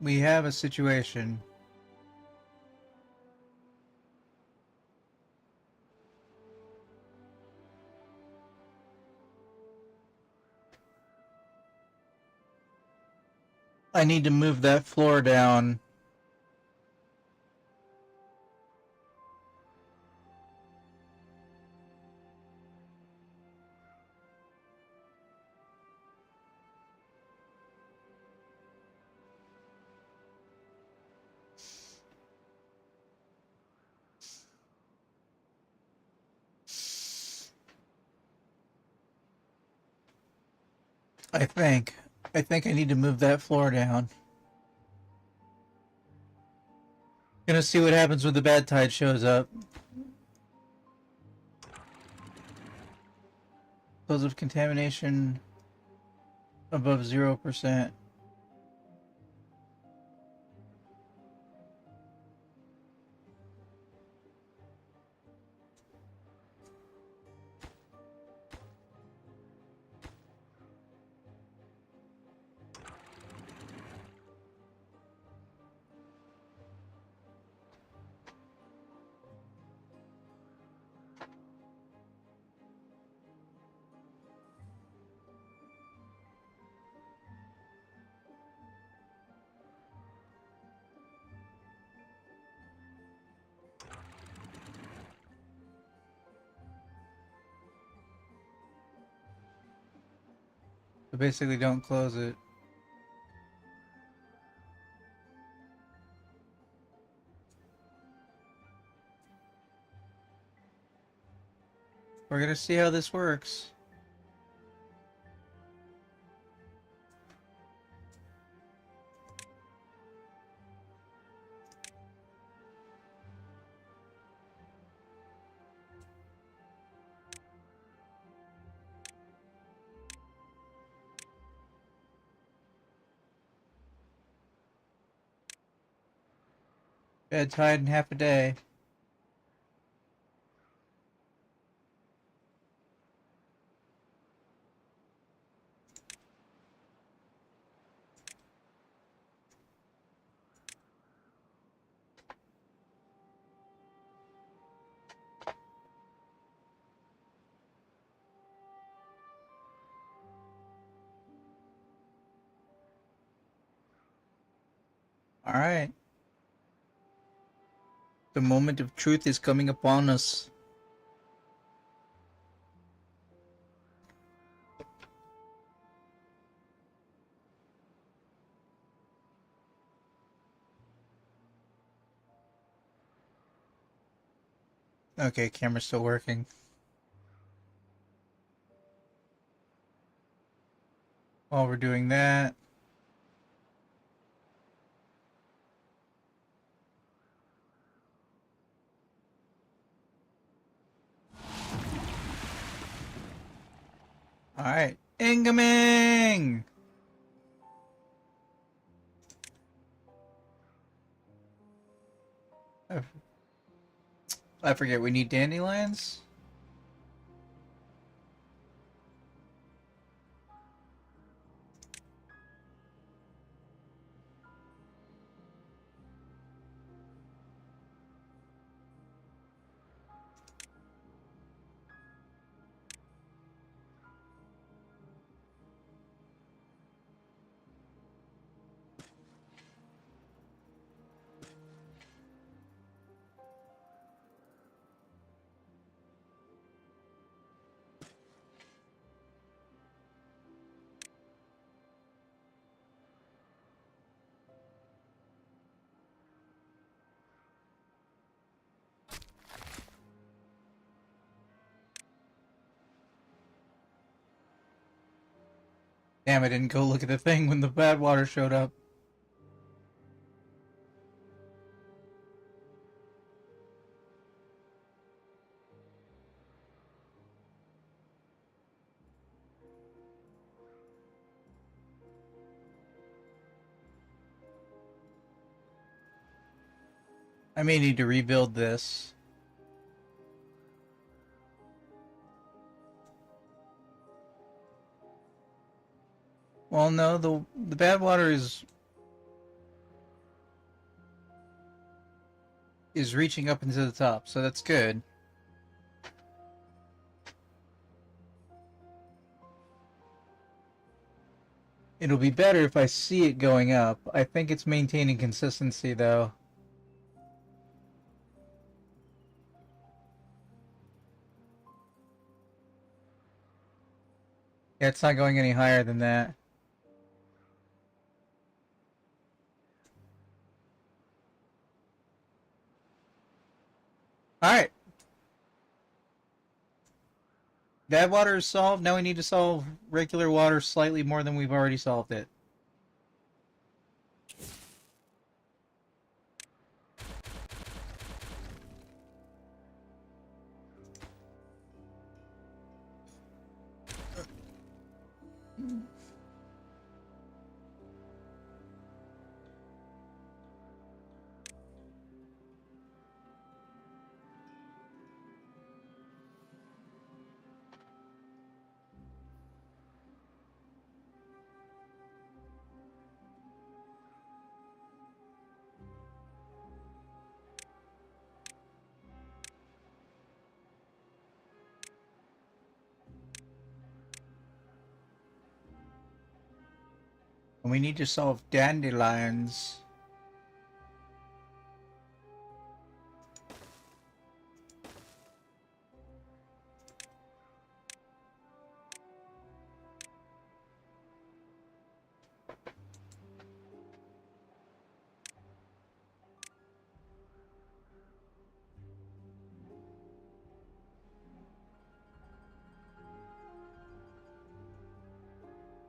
We have a situation. I need to move that floor down. I think. I think I need to move that floor down. Gonna see what happens when the bad tide shows up. Cause of contamination above 0%. So basically don't close it. We're gonna see how this works. Bad tide in half a day. Alright. The moment of truth is coming upon us. Okay, camera's still working. While we're doing that, alright. Incoming! I forget, we need dandelions? Damn, I didn't go look at the thing when the bad water showed up. I may need to rebuild this. Well, no, the bad water is reaching up into the top, so that's good. It'll be better if I see it going up. I think it's maintaining consistency, though. Yeah, it's not going any higher than that. Alright. Bad water is solved. Now we need to solve regular water slightly more than we've already solved it. And we need to solve dandelions.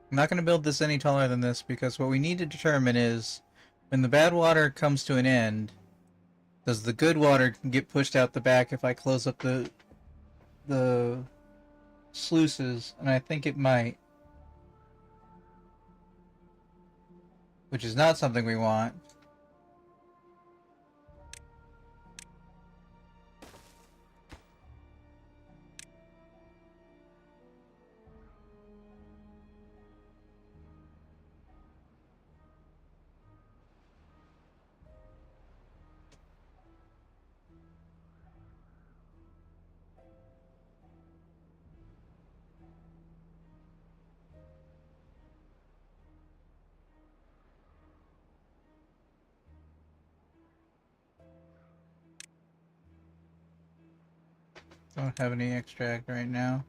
I'm not going to build this any taller than this because what we need to determine is when the bad water comes to an end, does the good water get pushed out the back if I close up the sluices? And I think it might. Which is not something we want. Don't have any extract right now.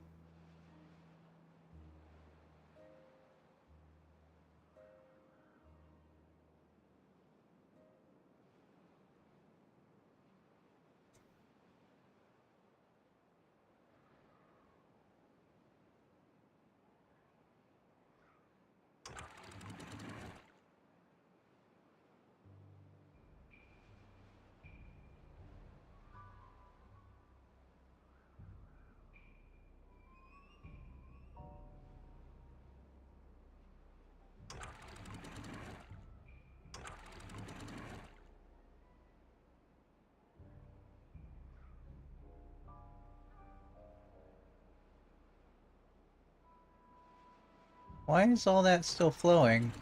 Why is all that still flowing?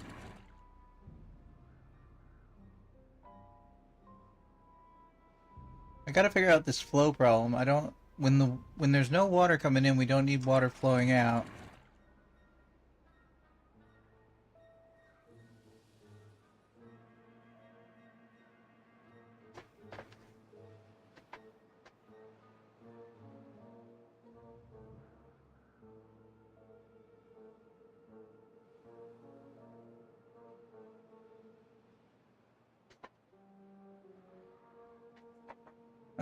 I gotta figure out this flow problem. I don't... When there's no water coming in, we don't need water flowing out.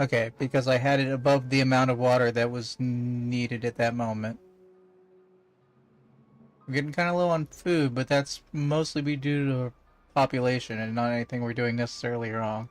Okay, because I had it above the amount of water that was needed at that moment. We're getting kind of low on food, but that's mostly be due to population and not anything we're doing necessarily wrong.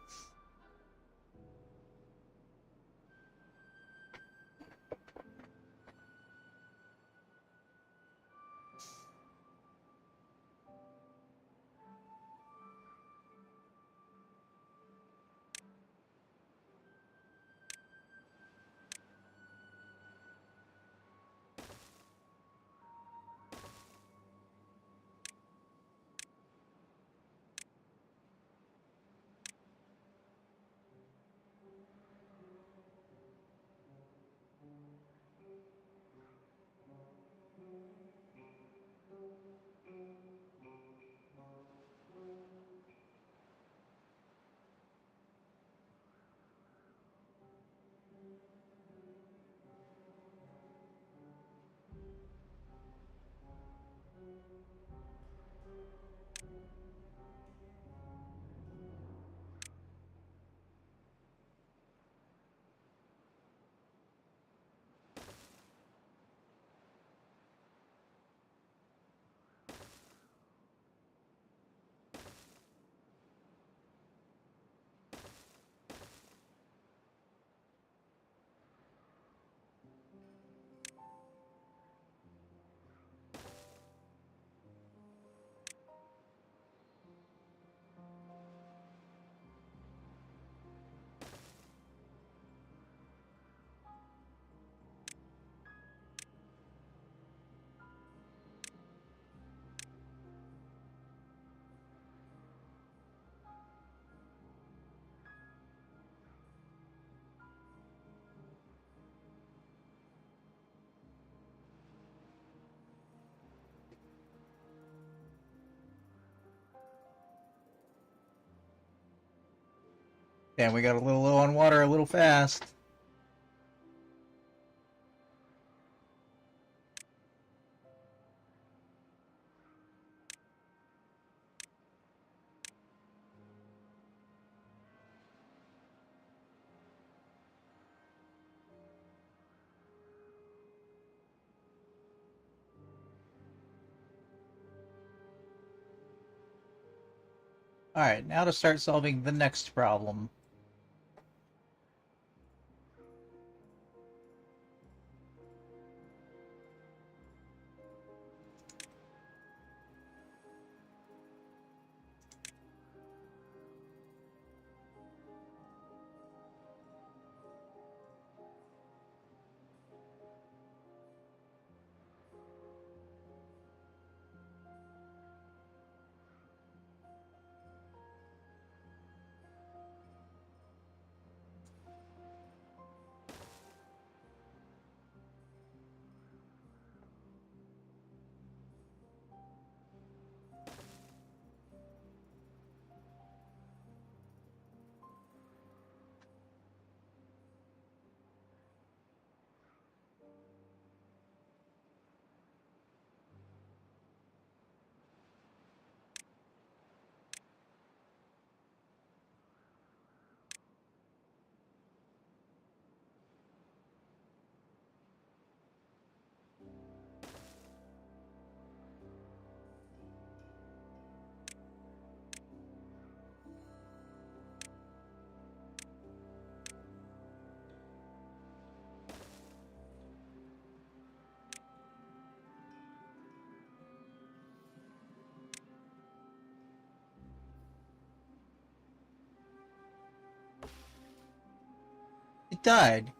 Damn, we got a little low on water a little fast. Alright, now to start solving the next problem. It died.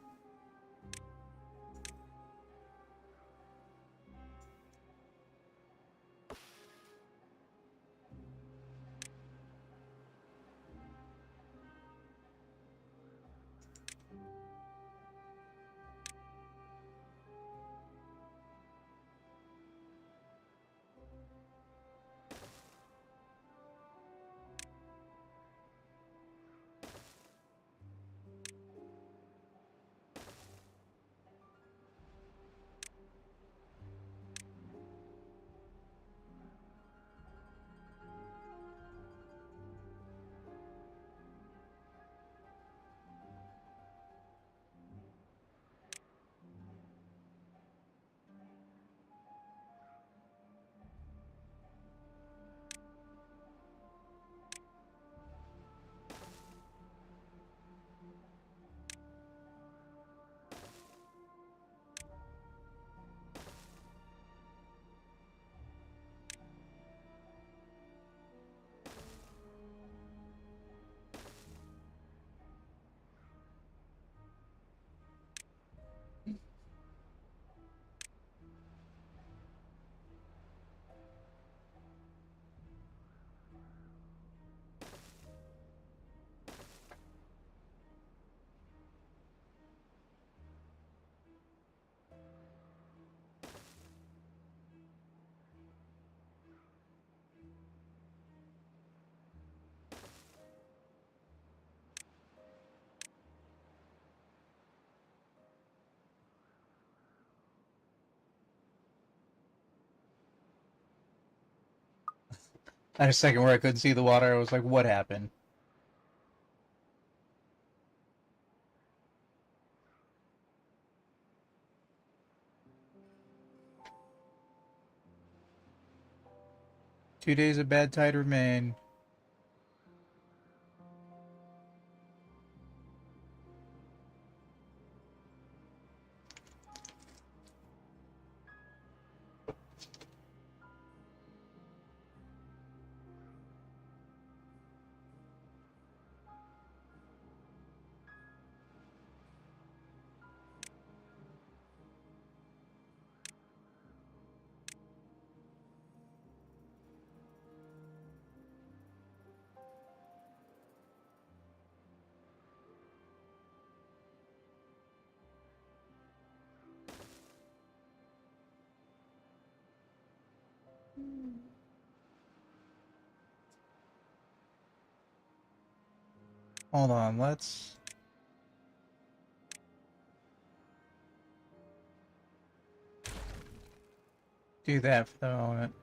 I had a second where I couldn't see the water. I was like, what happened? "2 days of bad tide remain." Hold on, let's do that for the moment.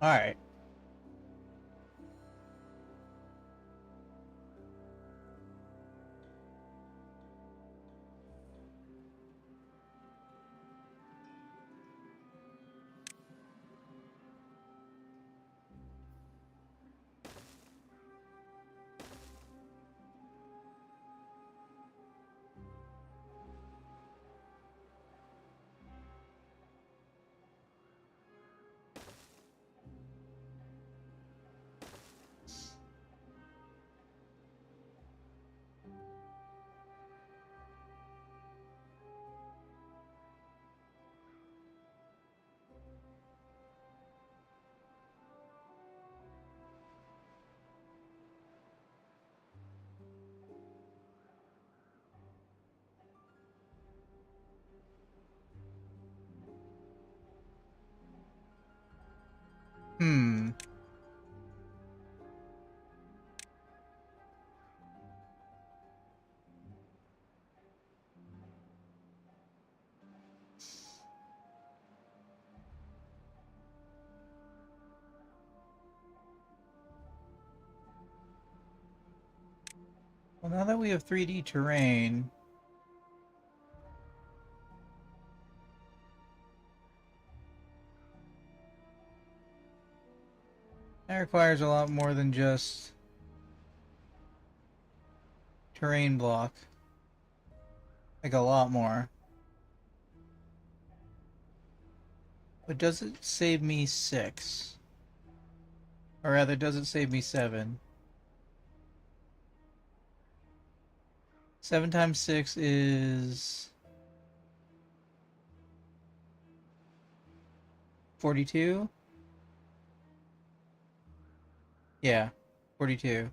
Alright. Well, now that we have 3D terrain, that requires a lot more than just terrain block. Like a lot more. But does it save me 6? Or rather, does it save me 7? 7 times 6 is 42? Yeah, 42.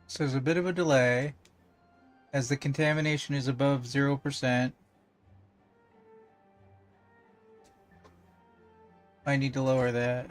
So there's a bit of a delay as the contamination is above 0%. I need to lower that.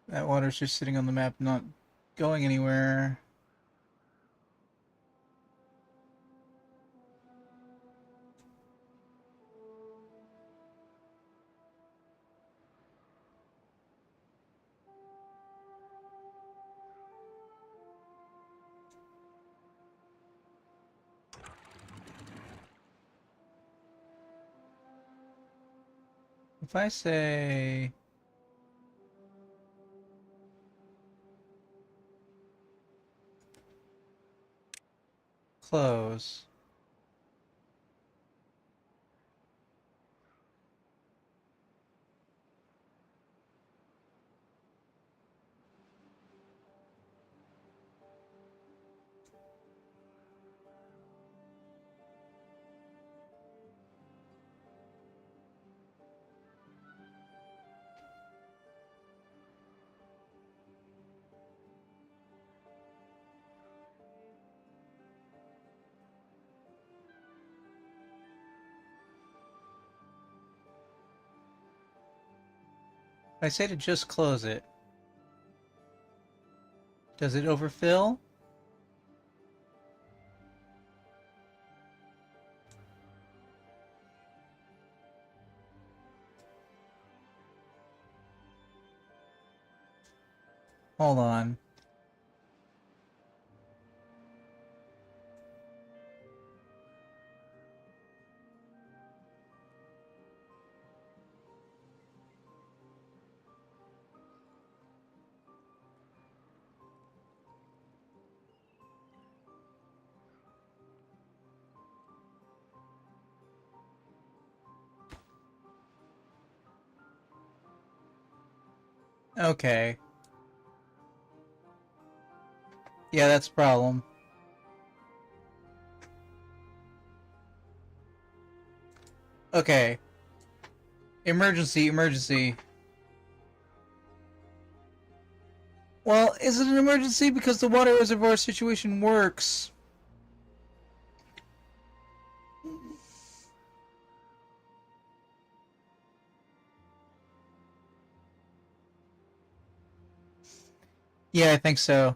That water's just sitting on the map, not going anywhere. If I say close, if I say to just close it, does it overfill? Hold on. Okay. Yeah, that's a problem. Okay. Emergency, emergency. Well, is it an emergency because the water reservoir situation works? Yeah, I think so.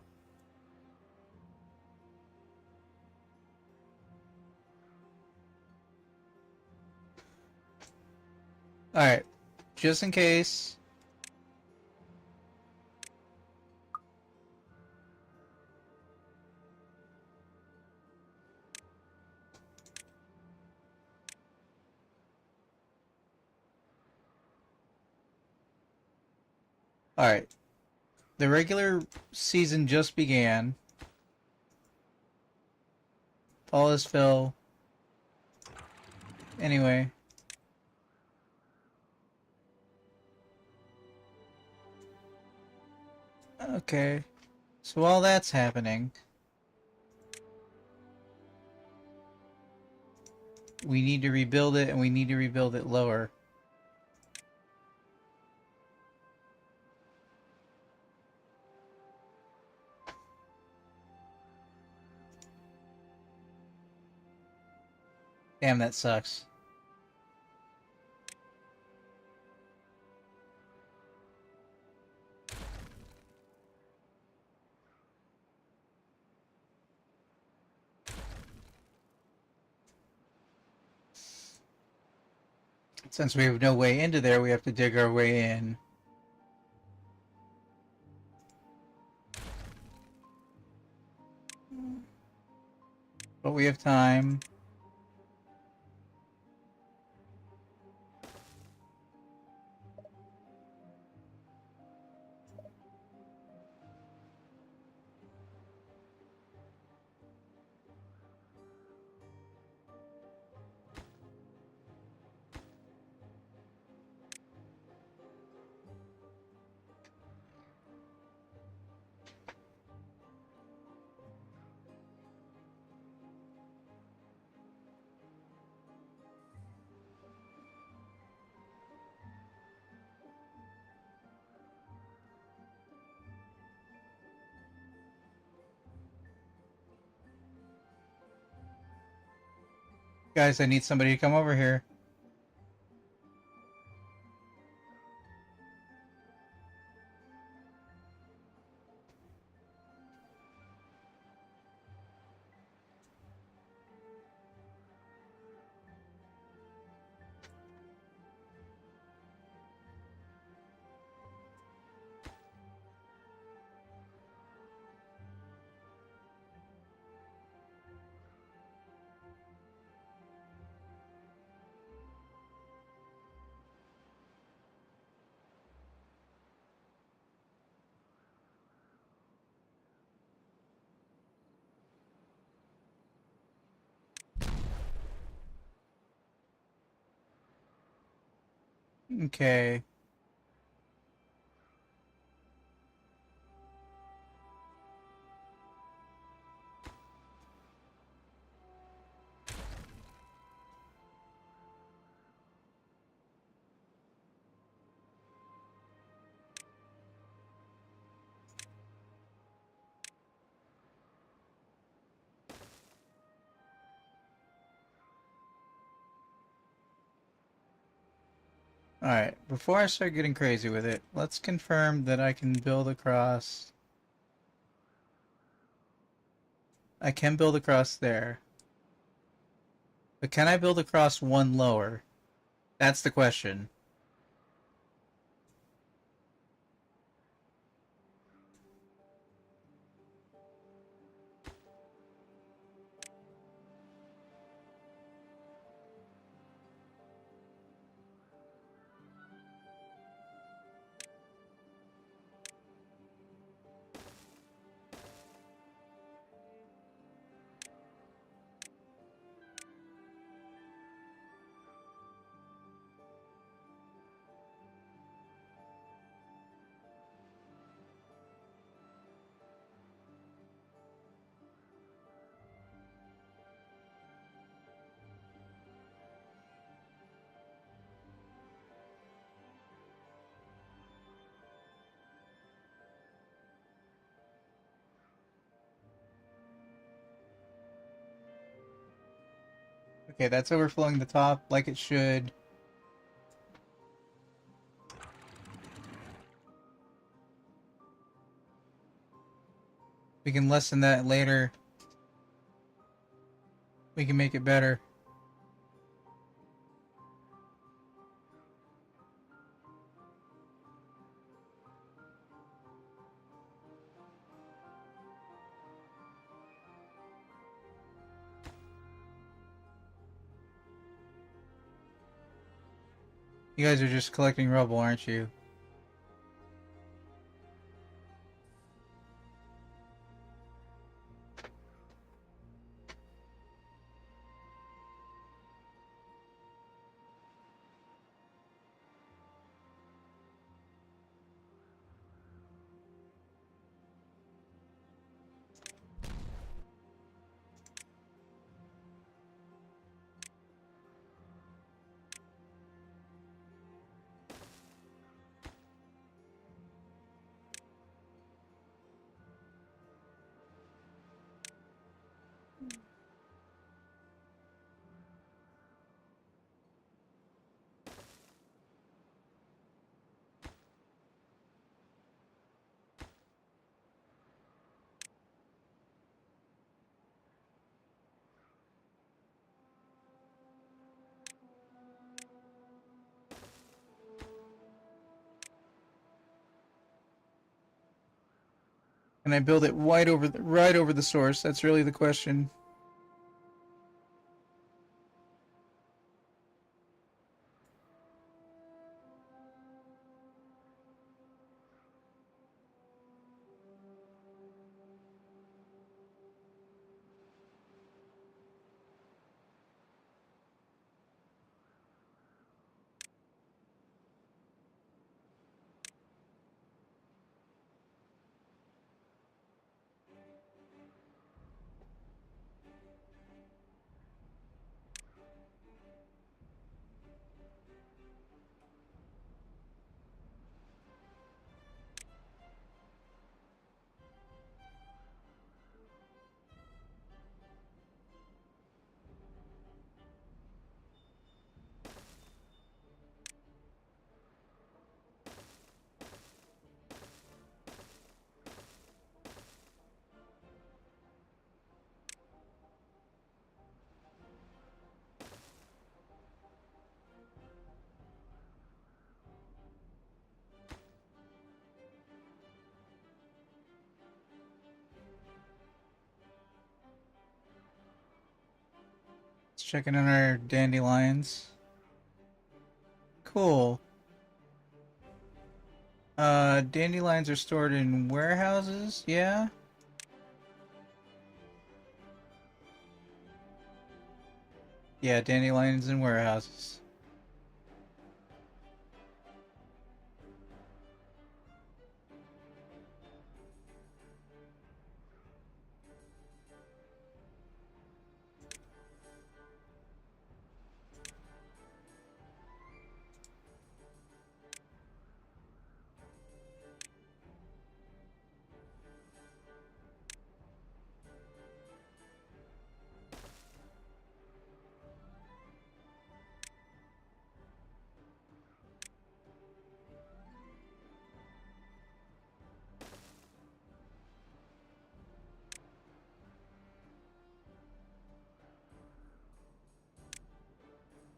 Alright. Just in case. Alright. The regular season just began. All is fill. Anyway. Okay. So while that's happening, we need to rebuild it, and we need to rebuild it lower. Damn, that sucks. Since we have no way into there, we have to dig our way in. But we have time. Guys, I need somebody to come over here. Okay. Alright, before I start getting crazy with it, let's confirm that I can build across... I can build across there. But can I build across one lower? That's the question. Okay, that's overflowing the top like it should. We can lessen that later. We can make it better. You guys are just collecting rubble, aren't you? Can I build it right over the source? That's really the question. Let's check in on our dandelions. Cool. Dandelions are stored in warehouses, yeah? Yeah, dandelions in warehouses.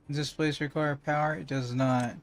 Does this place require power? It does not.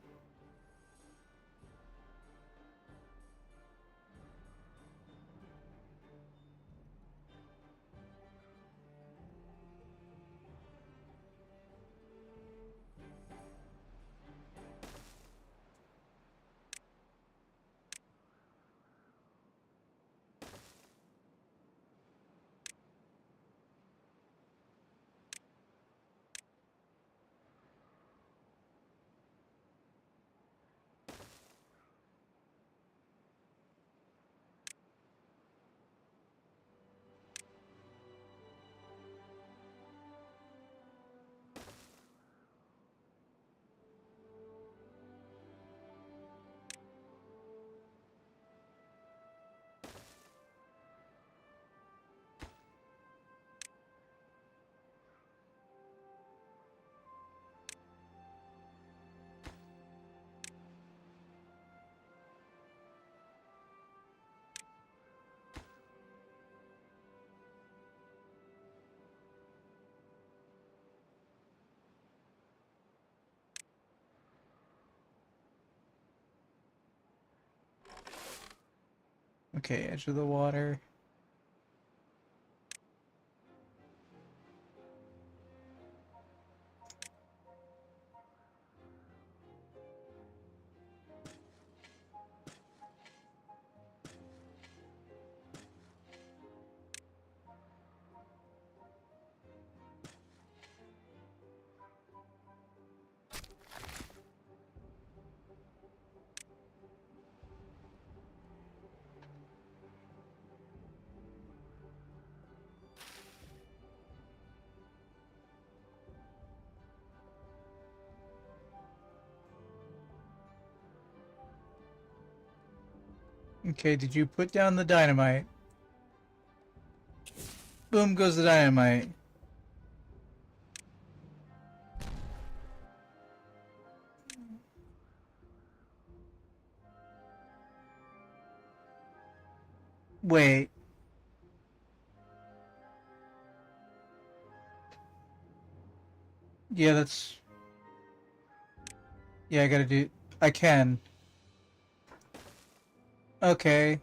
Okay, edge of the water. Okay, did you put down the dynamite? Boom goes the dynamite. Wait. Yeah, that's... Yeah, I gotta do... I can. Okay.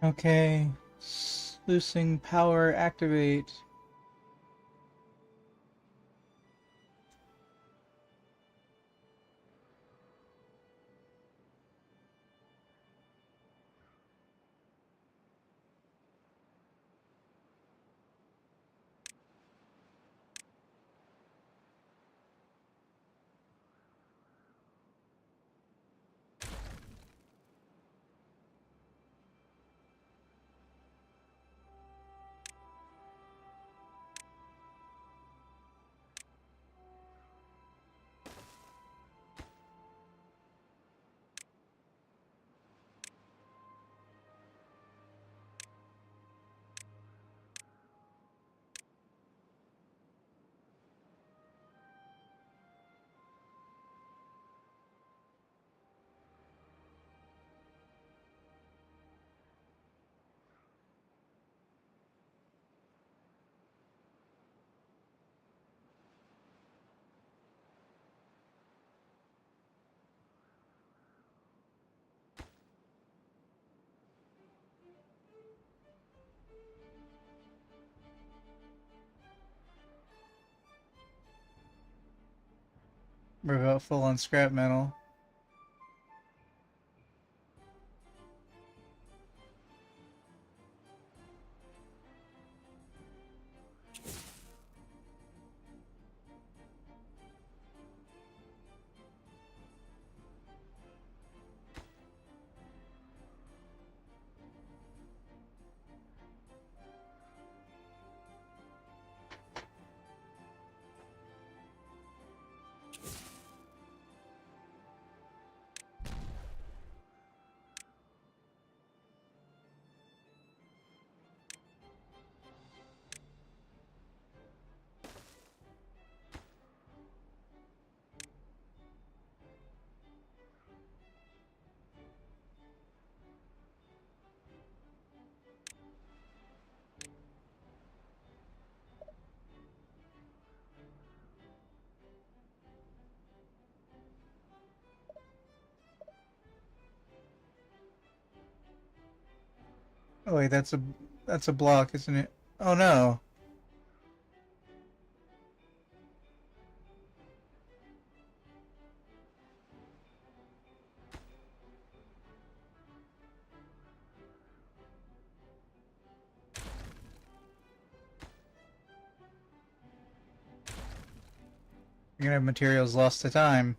Okay. Sluicing power activate. We're about full on scrap metal. Oh wait, that's a block, isn't it? Oh no. You're gonna have materials lost to time.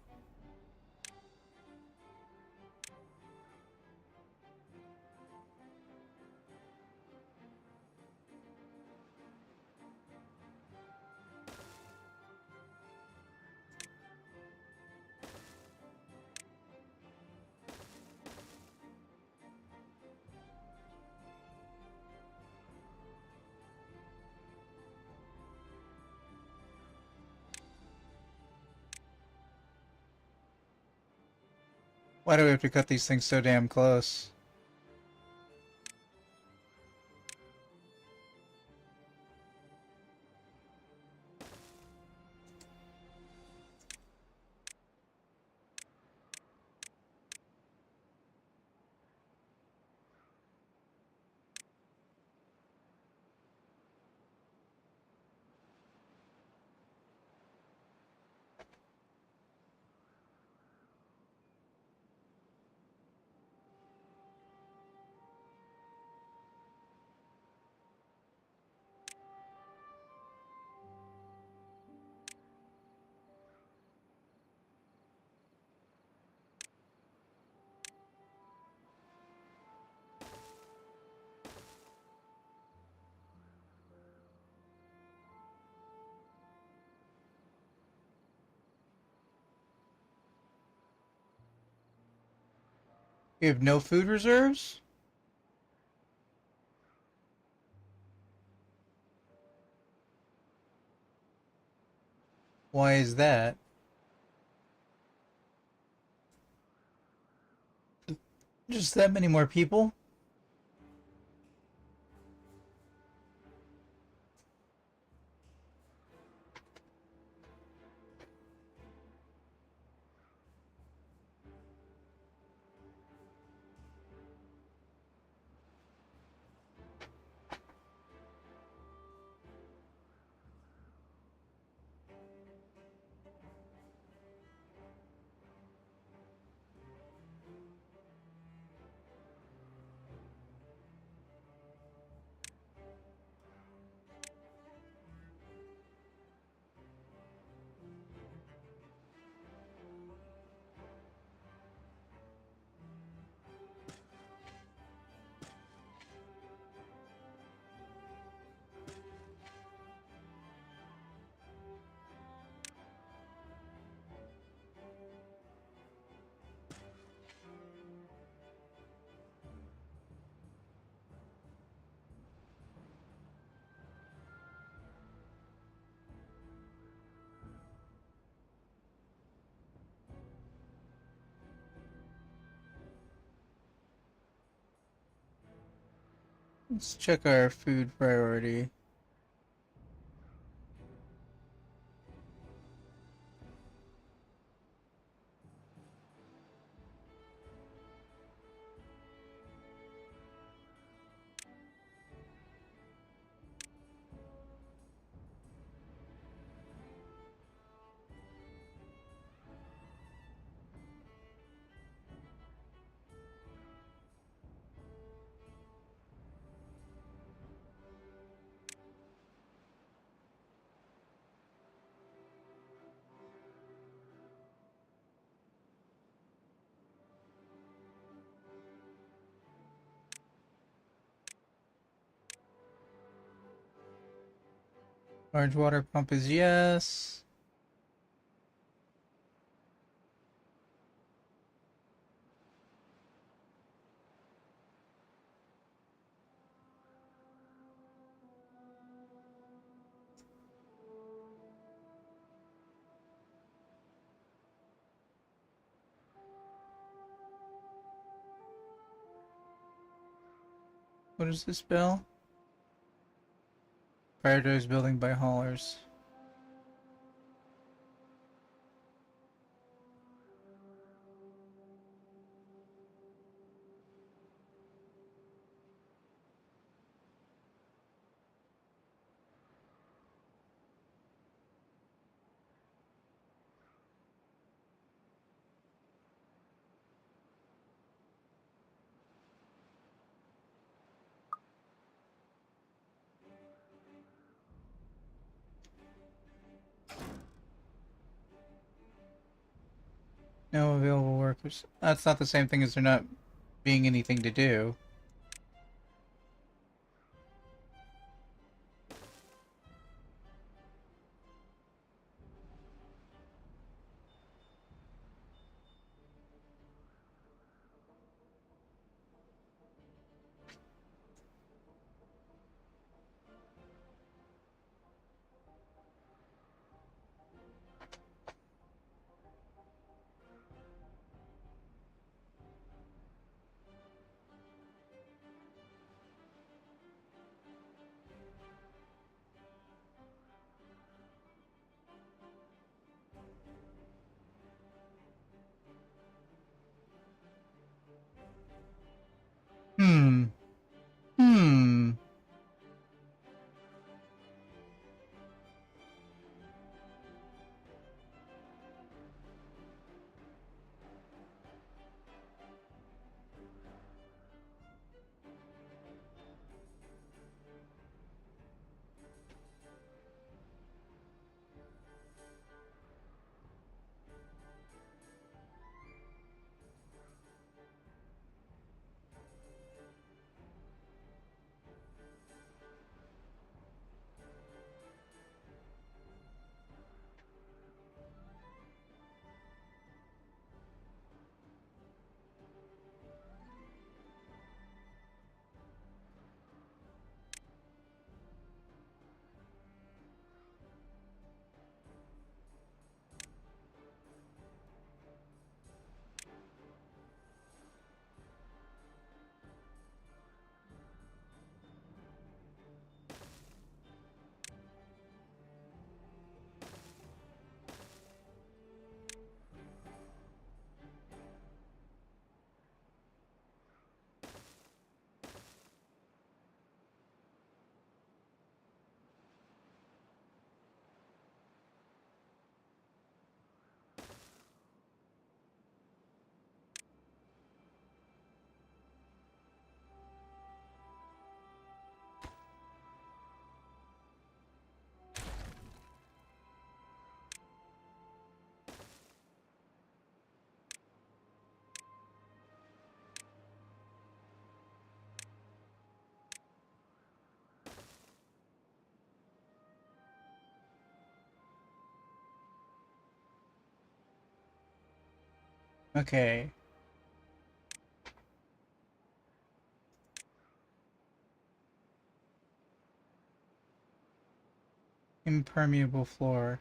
Why do we have to cut these things so damn close? We have no food reserves? Why is that? Just that many more people? Let's check our food priority. Large water pump is yes. What is this bell? Prioritize building by haulers. No available workers. That's not the same thing as there not being anything to do. Okay. Impermeable floor.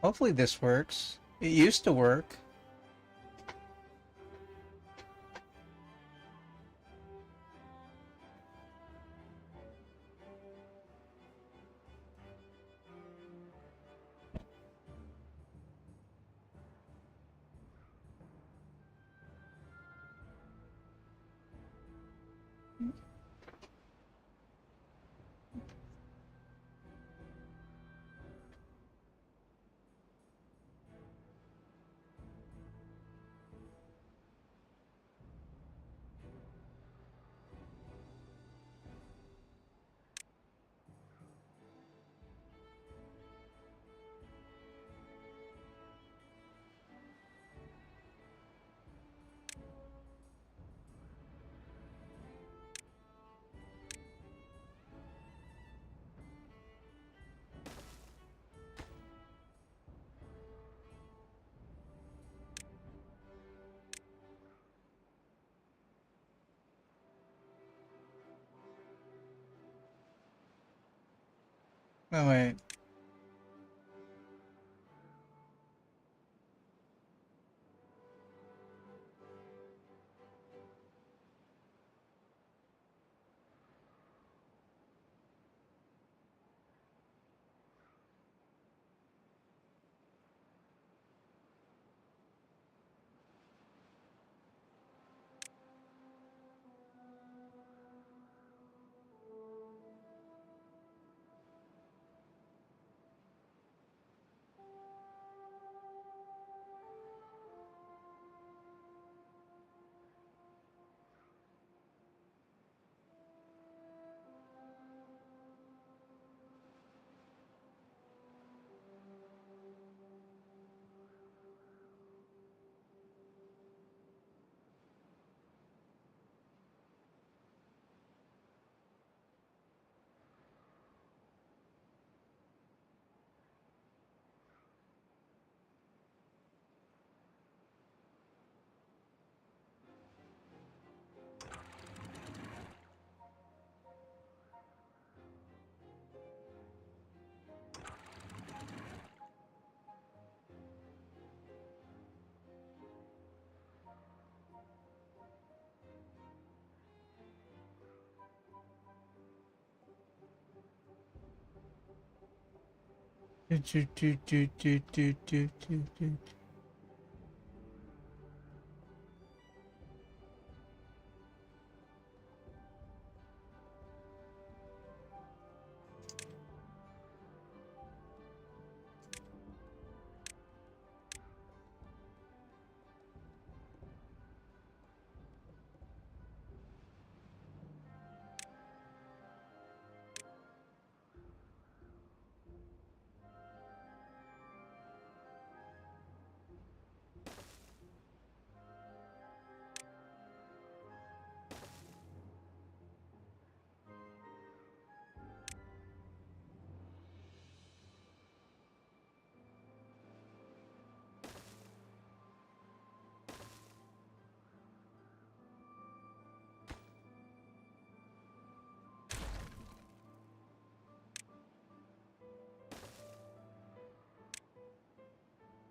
Hopefully this works. It used to work. Oh wait.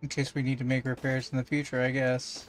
In case we need to make repairs in the future, I guess.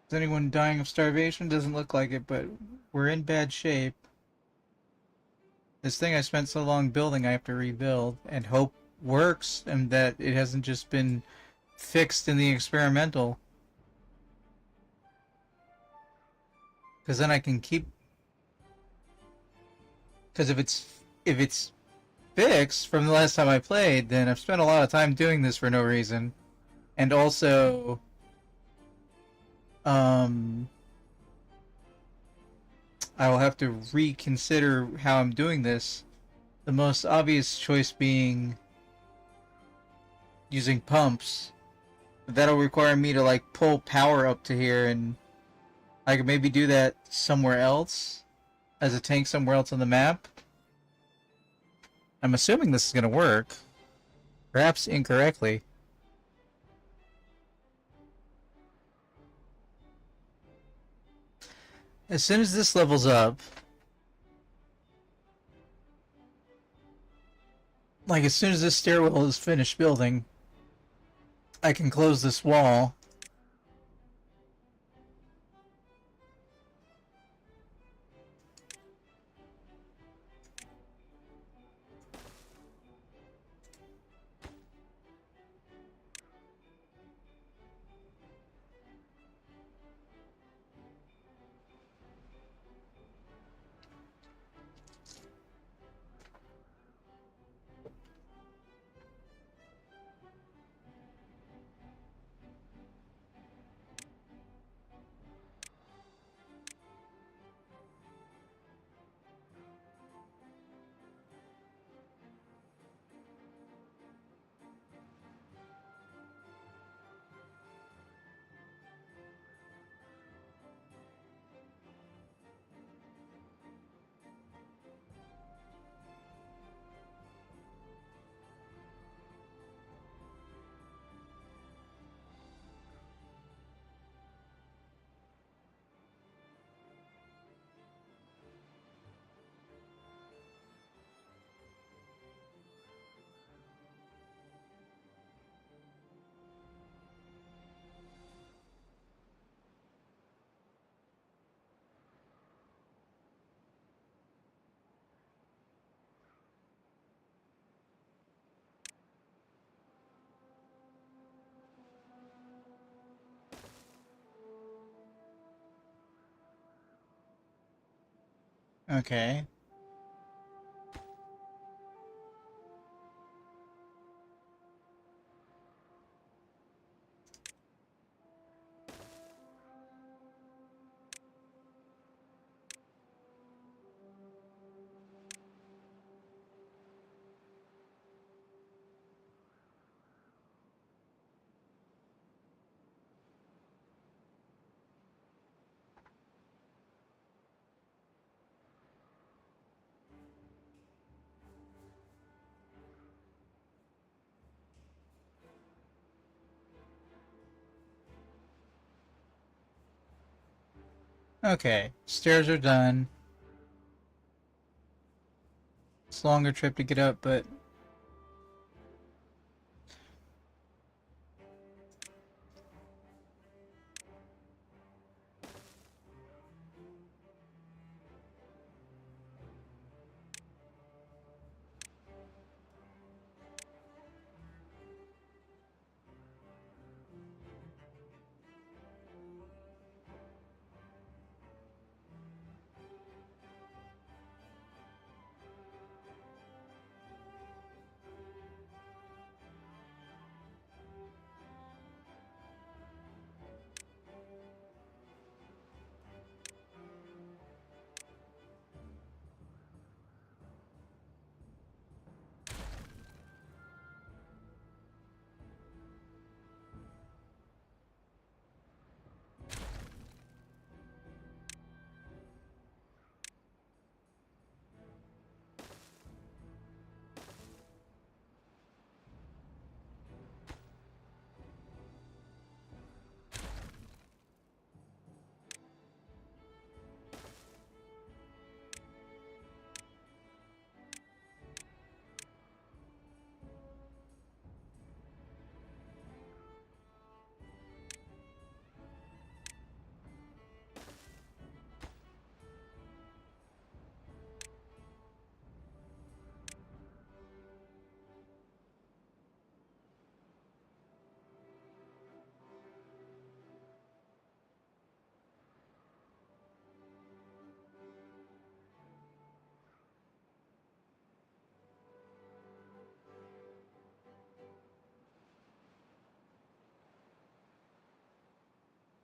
Is anyone dying of starvation? Doesn't look like it, but we're in bad shape. This thing I spent so long building, I have to rebuild and hope works and that it hasn't just been fixed in the experimental. Because then I can keep... Because if it's fixed from the last time I played, then I've spent a lot of time doing this for no reason. And also... I will have to reconsider how I'm doing this. The most obvious choice being using pumps. That'll require me to like pull power up to here, and I could maybe do that somewhere else as a tank somewhere else on the map. I'm assuming this is gonna work. Perhaps incorrectly. As soon as this levels up, like as soon as this stairwell is finished building, I can close this wall. Okay. Okay. Stairs are done. It's a longer trip to get up, but...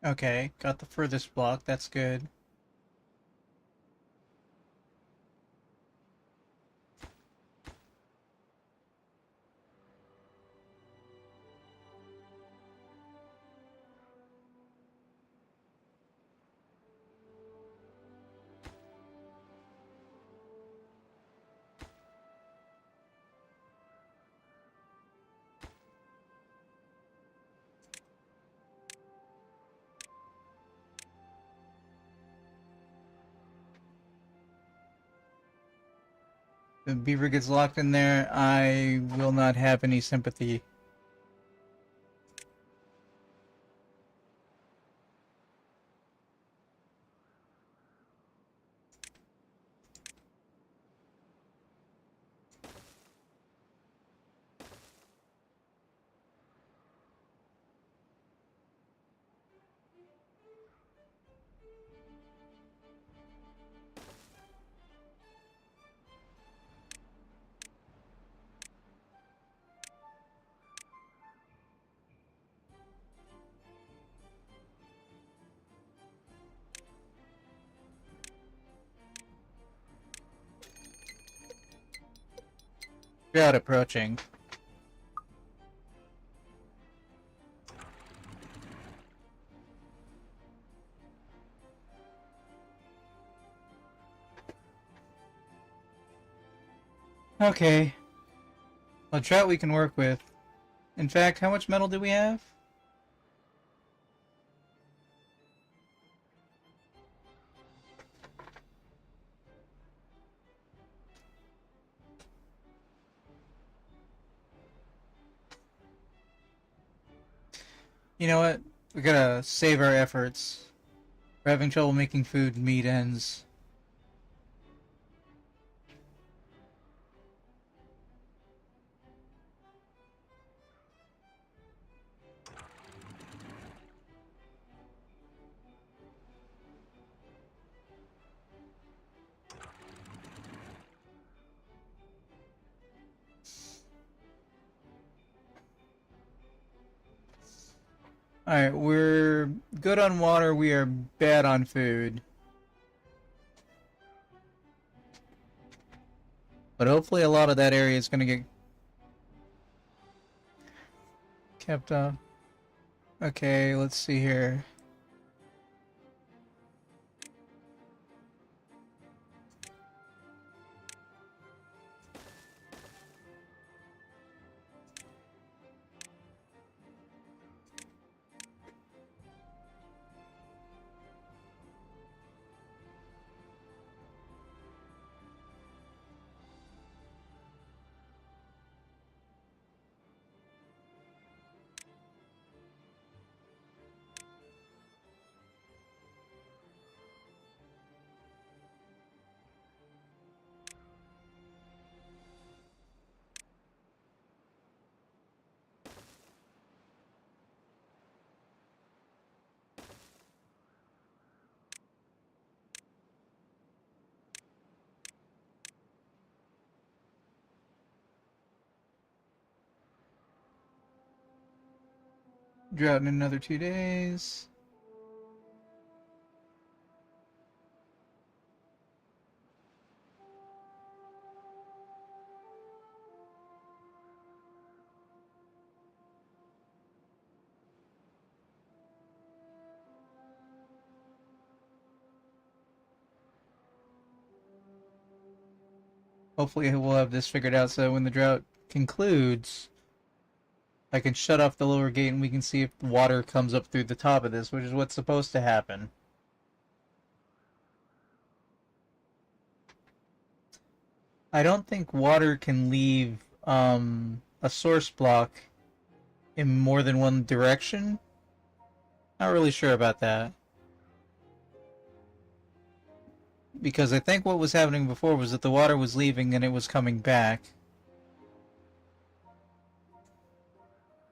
Okay, got the furthest block. That's good. The beaver gets locked in there. I will not have any sympathy. Drought approaching. Okay. A drought we can work with. In fact, how much metal do we have? You know what? We gotta save our efforts. We're having trouble making food, meat ends. Alright, we're good on water, we are bad on food. But hopefully a lot of that area is gonna get kept up. Okay, let's see here. Drought in another 2 days. Hopefully we'll have this figured out so when the drought concludes, I can shut off the lower gate and we can see if water comes up through the top of this, which is what's supposed to happen. I don't think water can leave a source block in more than one direction. Not really sure about that. Because I think what was happening before was that the water was leaving and it was coming back.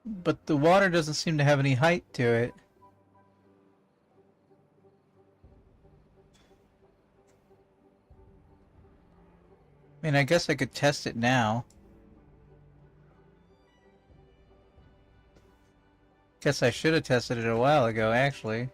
But the water doesn't seem to have any height to it. I mean, I guess I could test it now. Guess I should have tested it a while ago, actually.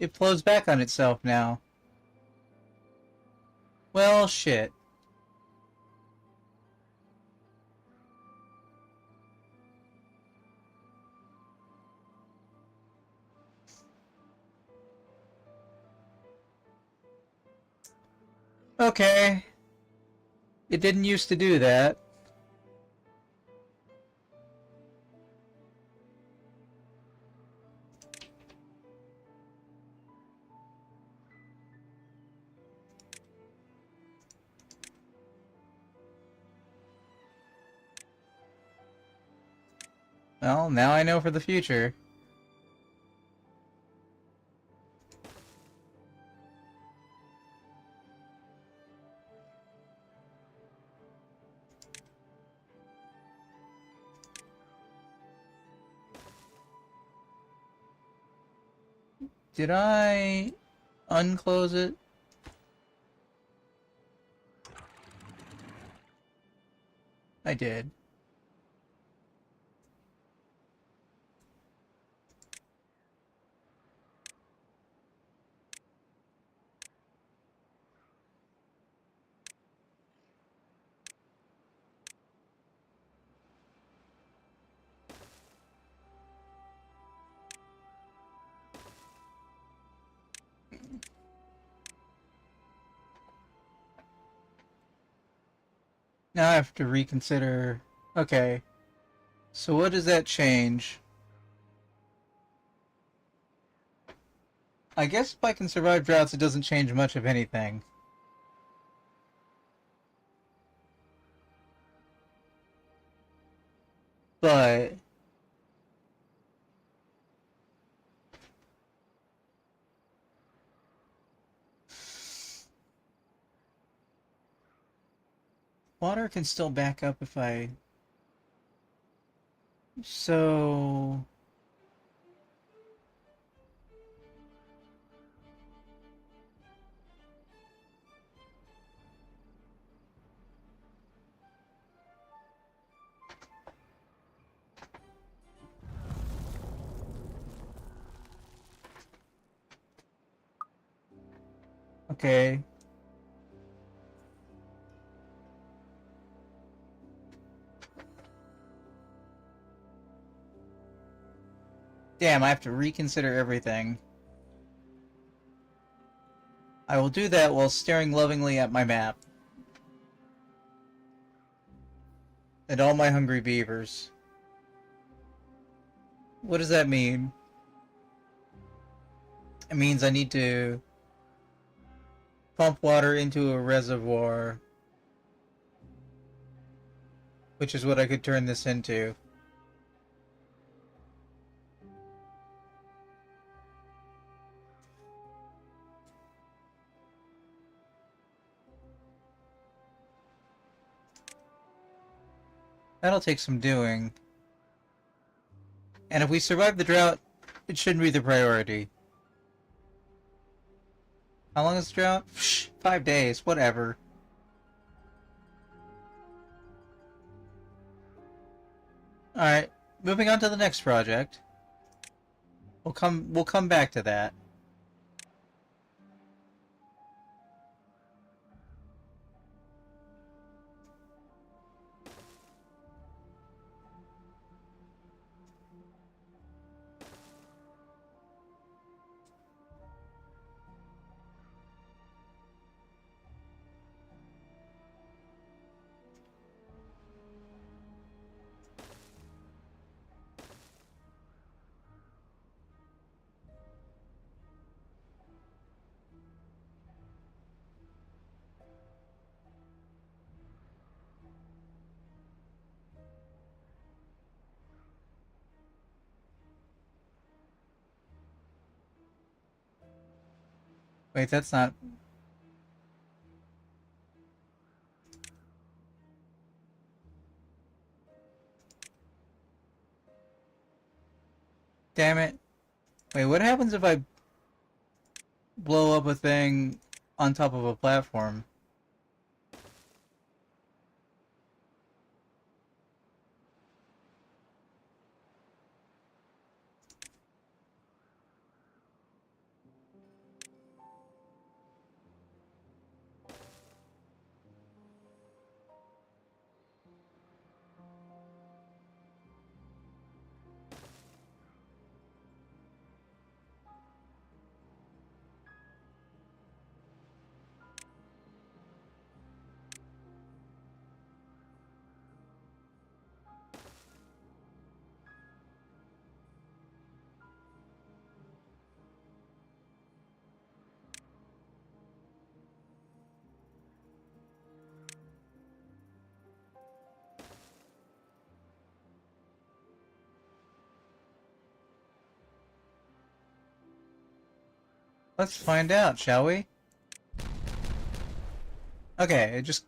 It flows back on itself now. Well, shit. Okay. It didn't used to do that. Well, now I know for the future. Did I unclose it? I did. Now I have to reconsider. Okay. So what does that change? I guess if I can survive droughts, it doesn't change much of anything. But water can still back up if I... So... Okay. Damn, I have to reconsider everything. I will do that while staring lovingly at my map. And all my hungry beavers. What does that mean? It means I need to pump water into a reservoir, which is what I could turn this into. That'll take some doing. And if we survive the drought, it shouldn't be the priority. How long is the drought? 5 days, whatever. Alright, moving on to the next project. We'll come back to that. Wait, that's not... Damn it. Wait, what happens if I blow up a thing on top of a platform? Let's find out, shall we? Okay, it just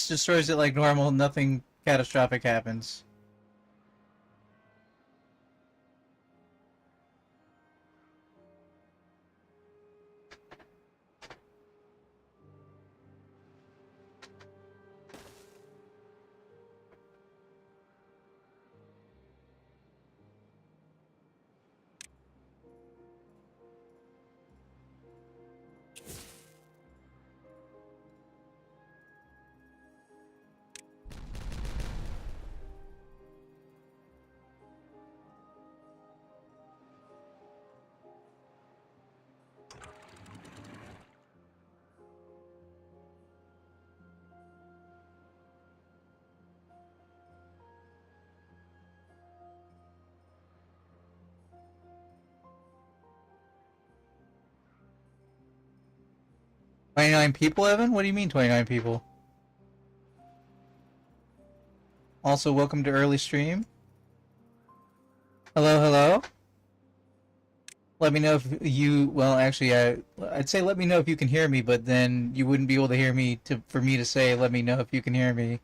destroys it like normal, nothing catastrophic happens. "29 people, Evan? What do you mean 29 people?" Also, welcome to early stream. Hello, hello. Let me know if you, well, actually, I'd say let me know if you can hear me, but then you wouldn't be able to hear me for me to say let me know if you can hear me.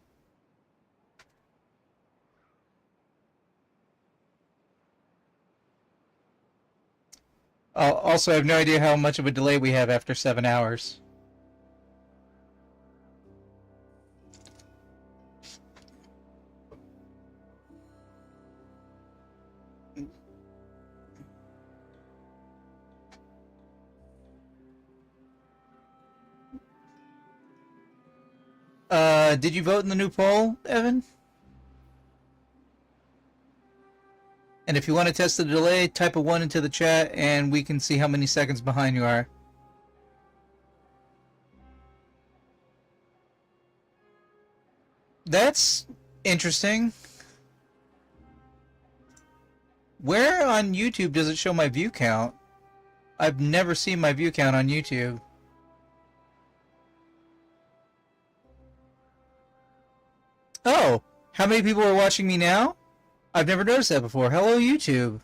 Also, I have no idea how much of a delay we have after 7 hours. Did you vote in the new poll, Evan? And if you want to test the delay, type a 1 into the chat and we can see how many seconds behind you are. That's interesting. Where on YouTube does it show my view count? I've never seen my view count on YouTube. Oh, how many people are watching me now? I've never noticed that before. Hello, YouTube.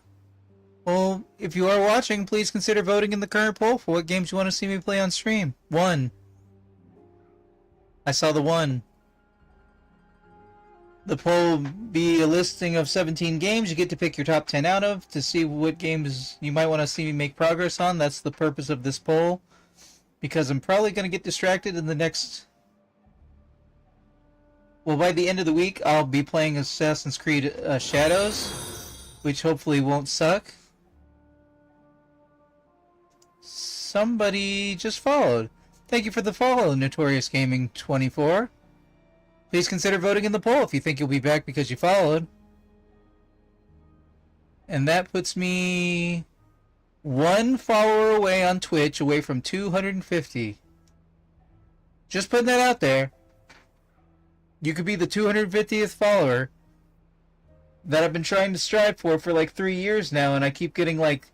Well, if you are watching, please consider voting in the current poll for what games you want to see me play on stream. 1. I saw the 1. The poll will be a listing of 17 games you get to pick your top 10 out of to see what games you might want to see me make progress on. That's the purpose of this poll. Because I'm probably going to get distracted in the next... Well, by the end of the week, I'll be playing Assassin's Creed Shadows, which hopefully won't suck. Somebody just followed. Thank you for the follow, Notorious Gaming 24. Please consider voting in the poll if you think you'll be back because you followed. And that puts me 1 follower away on Twitch, away from 250. Just putting that out there. You could be the 250th follower that I've been trying to strive for like 3 years now, and I keep getting like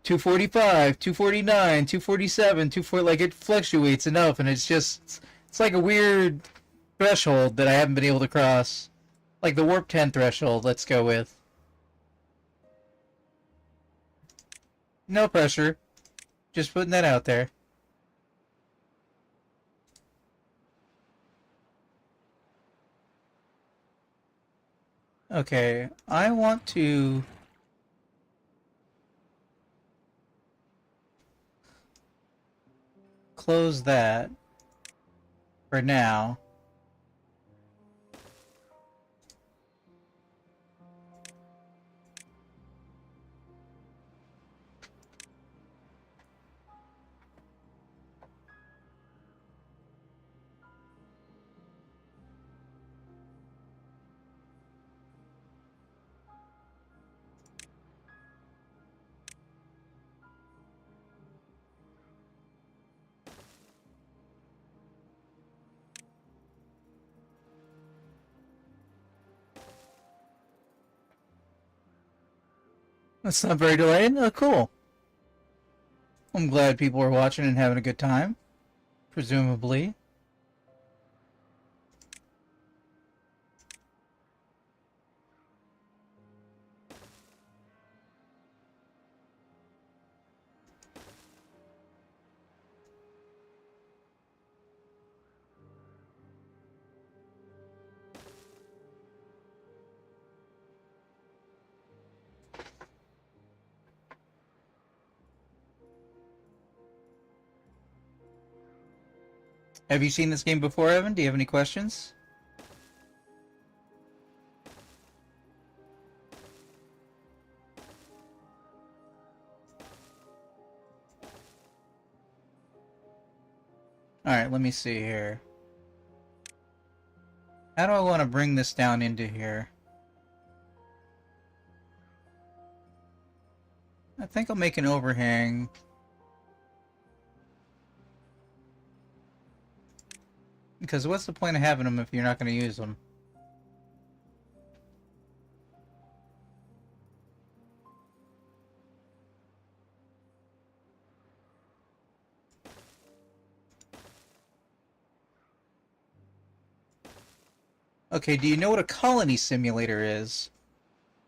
245, 249, 247, 240, like it fluctuates enough, and it's like a weird threshold that I haven't been able to cross. Like the Warp 10 threshold, let's go with. No pressure. Just putting that out there. Okay, I want to... close that for now. That's not very delayed. Oh, cool. I'm glad people are watching and having a good time. Presumably. Have you seen this game before, Evan? Do you have any questions? Alright, let me see here. How do I want to bring this down into here? I think I'll make an overhang. Because what's the point of having them if you're not going to use them? Okay, do you know what a colony simulator is?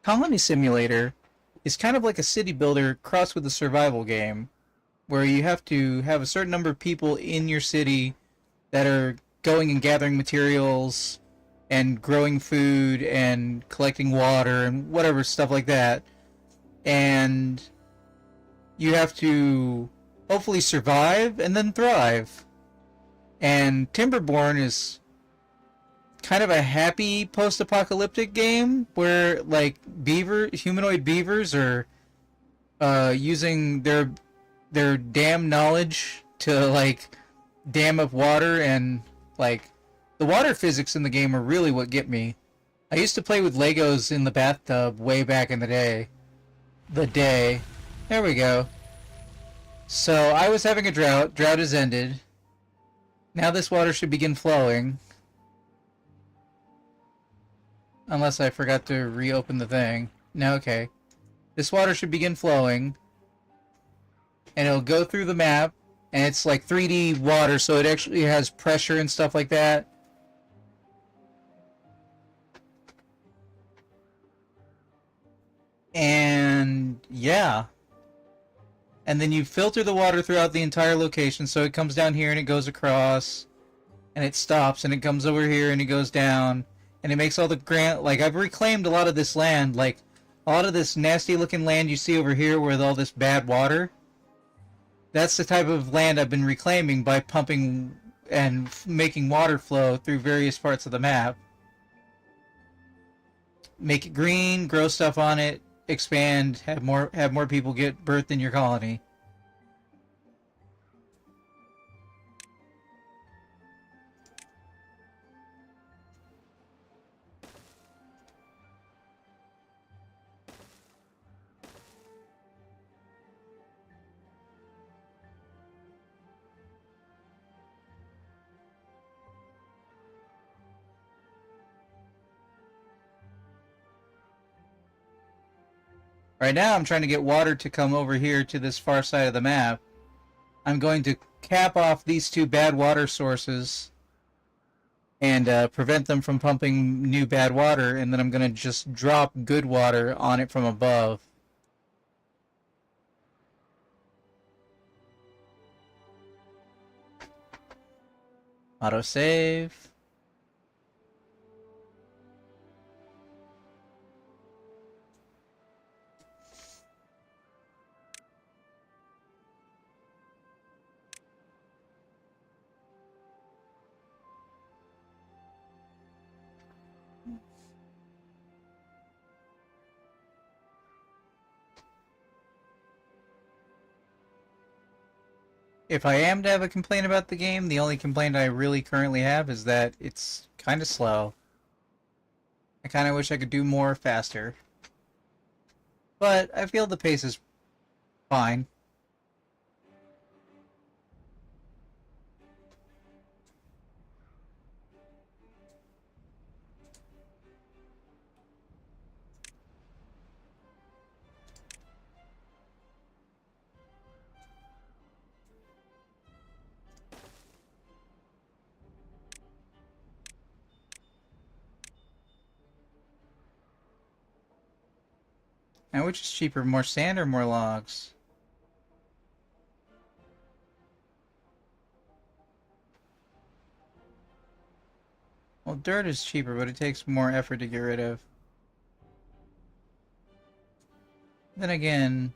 Colony simulator is kind of like a city builder crossed with a survival game, where you have to have a certain number of people in your city that are going and gathering materials and growing food and collecting water and whatever stuff like that. And you have to hopefully survive and then thrive. And Timberborn is kind of a happy post-apocalyptic game where like humanoid beavers are using their dam knowledge to like dam up water, and like the water physics in the game are really what get me. I used to play with Legos in the bathtub way back in the day. There we go. So I was having a drought. Drought has ended. Now this water should begin flowing. Unless I forgot to reopen the thing. No, okay. This water should begin flowing. And it'll go through the map. And it's like 3D water, so it actually has pressure and stuff like that. And yeah. And then you filter the water throughout the entire location, so it comes down here and it goes across. And it stops, and it comes over here and it goes down. And it makes all the like, I've reclaimed a lot of this land, like, a lot of this nasty looking land you see over here with all this bad water. That's the type of land I've been reclaiming by pumping and making water flow through various parts of the map. Make it green, grow stuff on it, expand, have more people get birthed in your colony. Right now I'm trying to get water to come over here to this far side of the map. I'm going to cap off these two bad water sources and prevent them from pumping new bad water, and then I'm going to just drop good water on it from above. Autosave. If I am to have a complaint about the game, the only complaint I really currently have is that it's kind of slow. I kind of wish I could do more faster. But I feel the pace is fine. Now, which is cheaper, more sand or more logs? Well, dirt is cheaper, but it takes more effort to get rid of. Then again,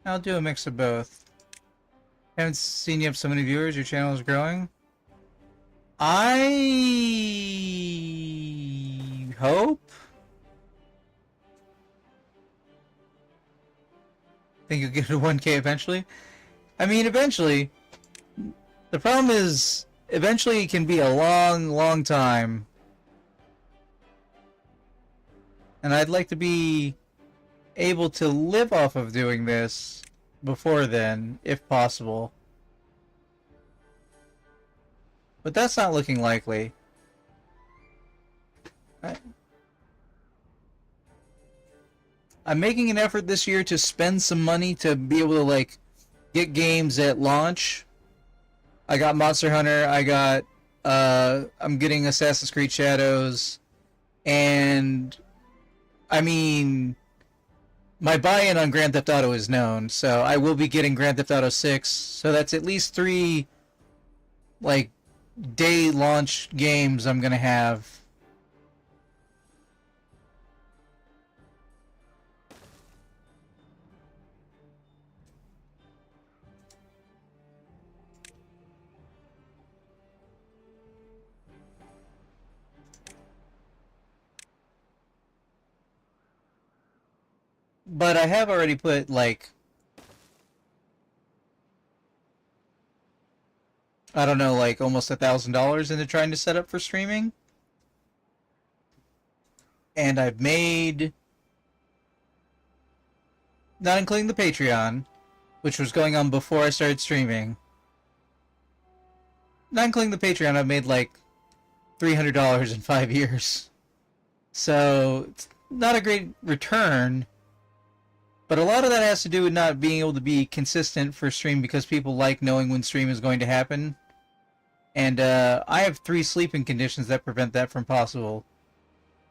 I'll do a mix of both. Haven't seen you have so many viewers. Your channel is growing. I hope. Think you'll get to 1K eventually. I mean, eventually. The problem is, eventually it can be a long, long time. And I'd like to be able to live off of doing this before then, if possible. But that's not looking likely. I'm making an effort this year to spend some money to be able to, like, get games at launch. I got Monster Hunter, I'm getting Assassin's Creed Shadows, and, I mean, my buy-in on Grand Theft Auto is known, so I will be getting Grand Theft Auto 6, so that's at least 3, like, day launch games I'm gonna have. But I have already put, like, I don't know, like almost $1,000 into trying to set up for streaming. And I've made, not including the Patreon, which was going on before I started streaming. Not including the Patreon, I've made like $300 in 5 years. So, it's not a great return. But a lot of that has to do with not being able to be consistent for stream because people like knowing when stream is going to happen. And I have 3 sleeping conditions that prevent that from possible.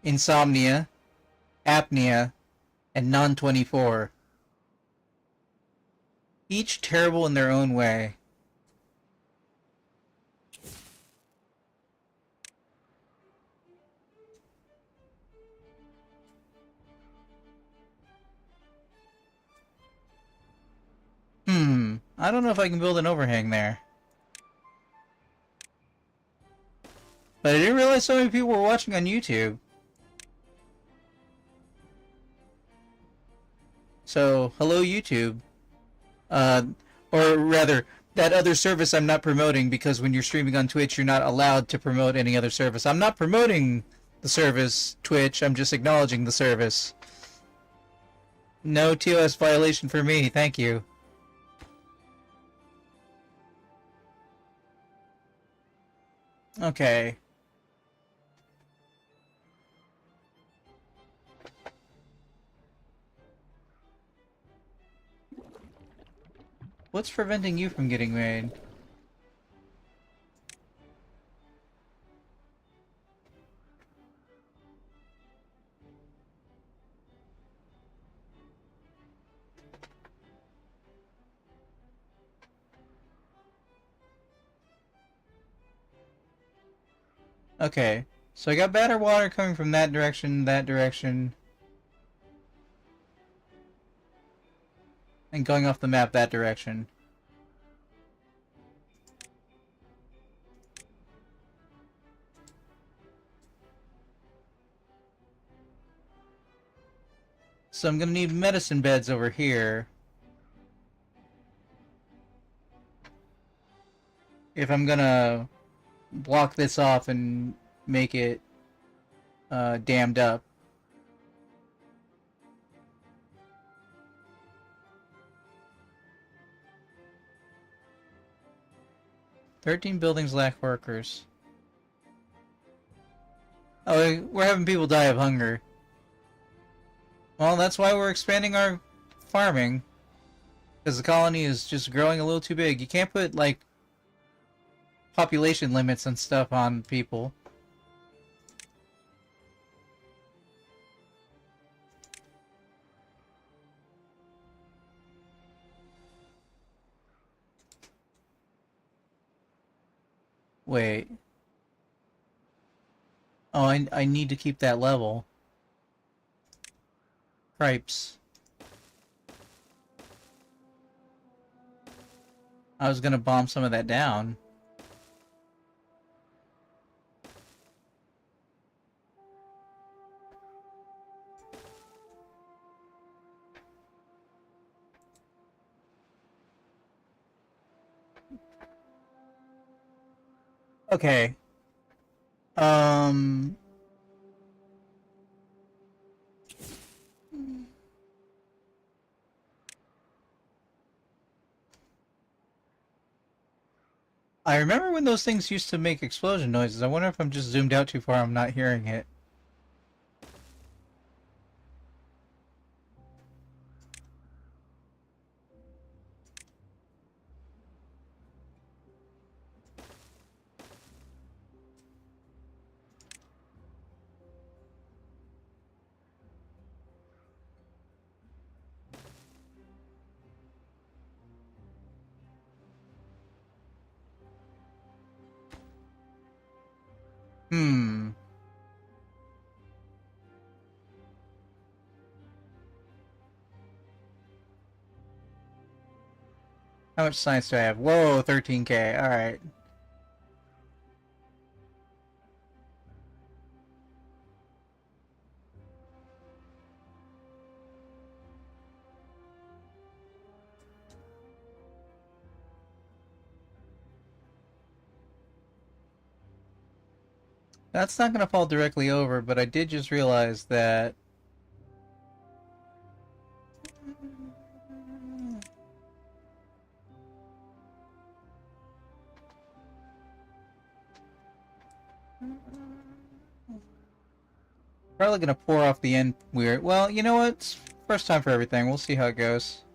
Insomnia, apnea, and non-24. Each terrible in their own way. I don't know if I can build an overhang there. But I didn't realize so many people were watching on YouTube. So, hello YouTube. Or rather, that other service I'm not promoting because when you're streaming on Twitch, you're not allowed to promote any other service. I'm not promoting the service, Twitch, I'm just acknowledging the service. No TOS violation for me, thank you. Okay. What's preventing you from getting made? Okay, so I got better water coming from that direction, and going off the map that direction. So I'm gonna need medicine beds over here. If I'm gonna block this off and make it dammed up. "13 buildings lack workers." Oh, we're having people die of hunger. Well, that's why we're expanding our farming. Because the colony is just growing a little too big. You can't put, like, population limits and stuff on people. Wait. Oh, I need to keep that level. Cripes. I was gonna bomb some of that down. Okay. Um... I remember when those things used to make explosion noises. I wonder if I'm just zoomed out too far, I'm not hearing it. Hmm. How much science do I have? Whoa, 13k. Alright. That's not gonna fall directly over, but I did just realize that... Probably gonna pour off the end weird. Well, you know what? It's first time for everything. We'll see how it goes.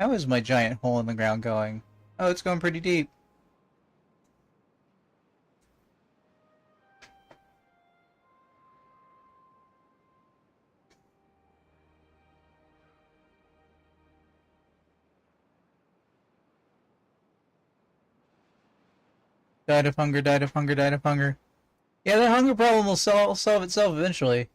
How is my giant hole in the ground going? Oh, it's going pretty deep. Died of hunger, died of hunger, died of hunger. Yeah, the hunger problem will solve itself eventually.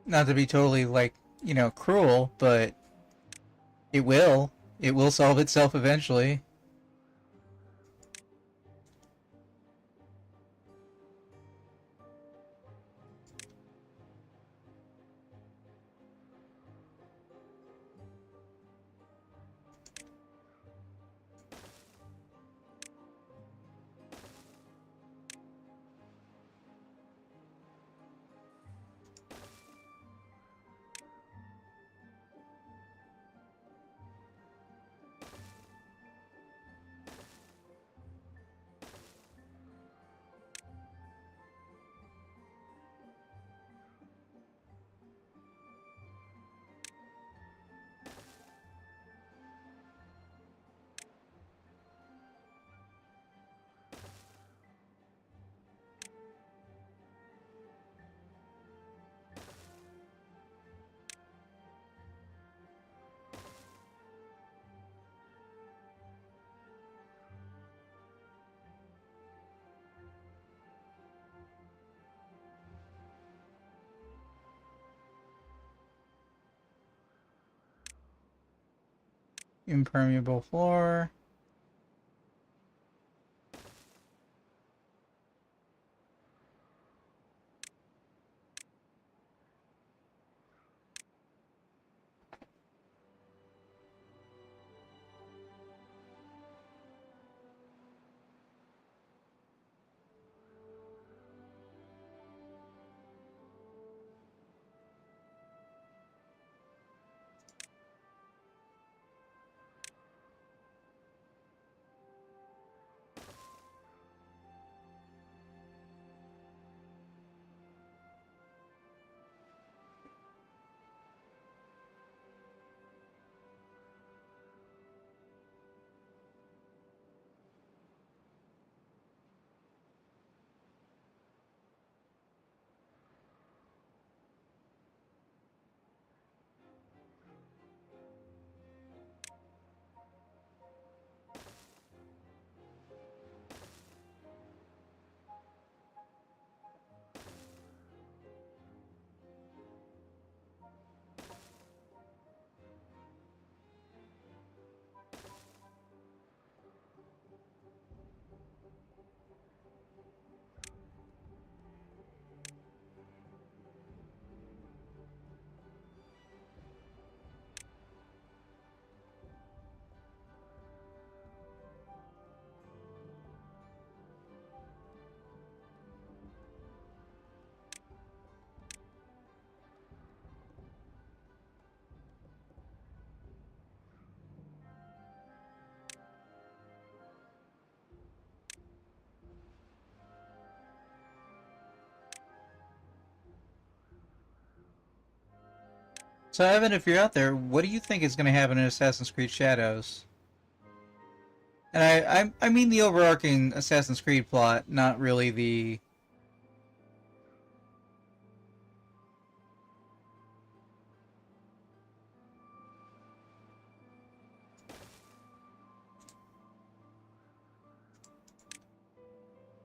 Not to be totally, like, you know, cruel, but it will. It will solve itself eventually. Impermeable floor. So, Evan, if you're out there, what do you think is going to happen in Assassin's Creed Shadows? And I mean the overarching Assassin's Creed plot, not really the...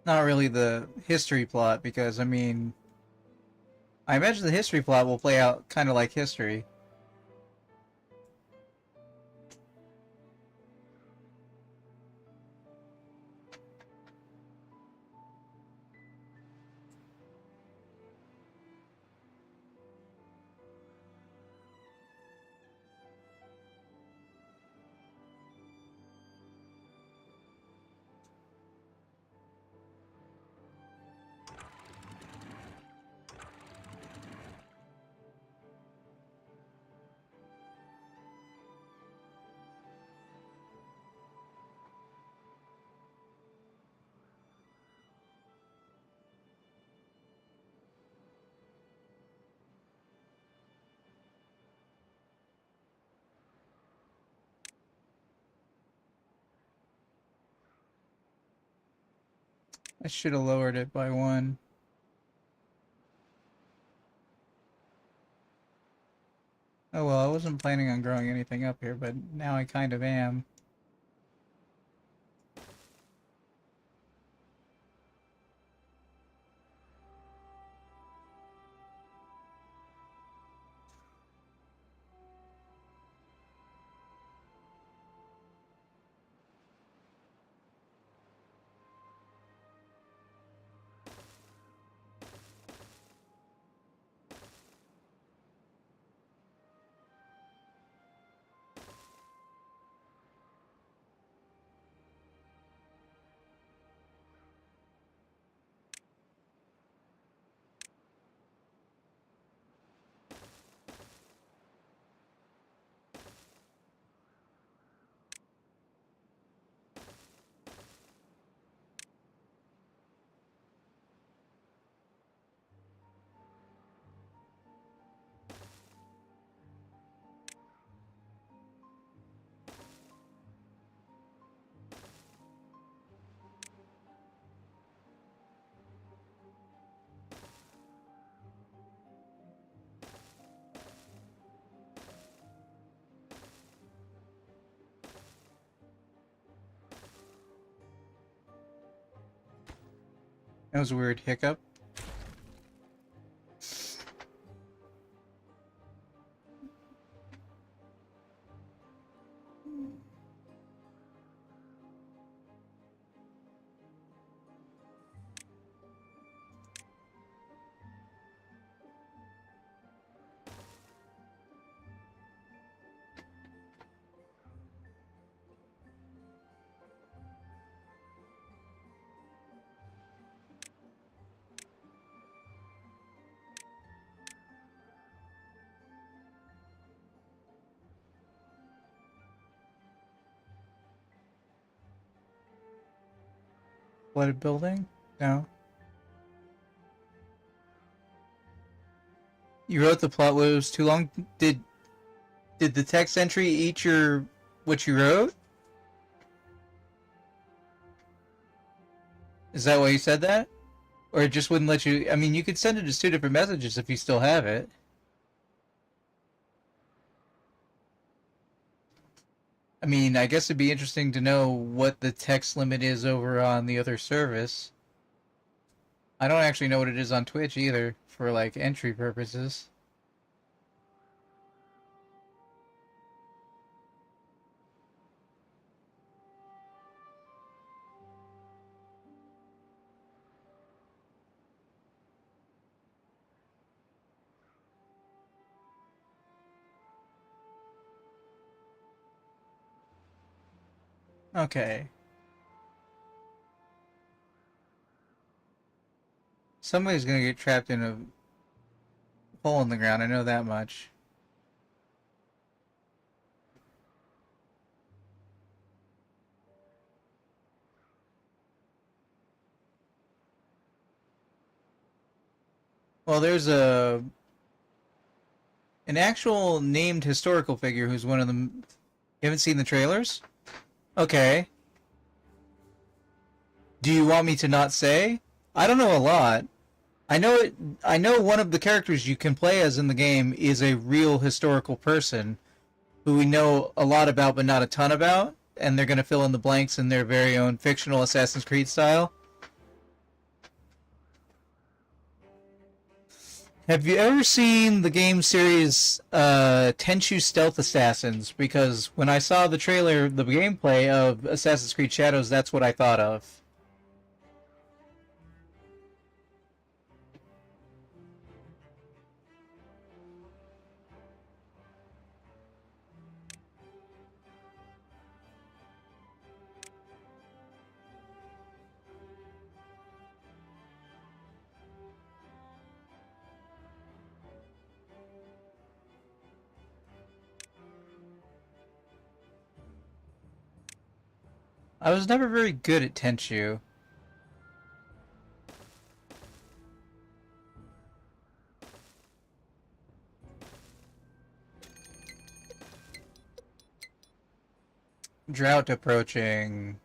Not really the history plot, because, I mean... I imagine the history plot will play out kind of like history. I should have lowered it by one. Oh well, I wasn't planning on growing anything up here, but now I kind of am. That was a weird hiccup. flooded building? No. You wrote the plot was too long. Did the text entry eat your what you wrote? Is that why you said that? Or it just wouldn't let you? I mean, you could send it as two different messages if you still have it. I mean, I guess it'd be interesting to know what the text limit is over on the other service. I don't actually know what it is on Twitch either, for like entry purposes. Okay. Somebody's gonna get trapped in a hole in the ground, I know that much. Well, there's an actual named historical figure who's one of them. You haven't seen the trailers? Okay. Do you want me to not say? I don't know a lot. I know it. I know one of the characters you can play as in the game is a real historical person who we know a lot about but not a ton about, and they're going to fill in the blanks in their very own fictional Assassin's Creed style. Have you ever seen the game series Tenchu Stealth Assassins? Because when I saw the trailer, the gameplay of Assassin's Creed Shadows, that's what I thought of. I was never very good at Tenchu. Drought approaching.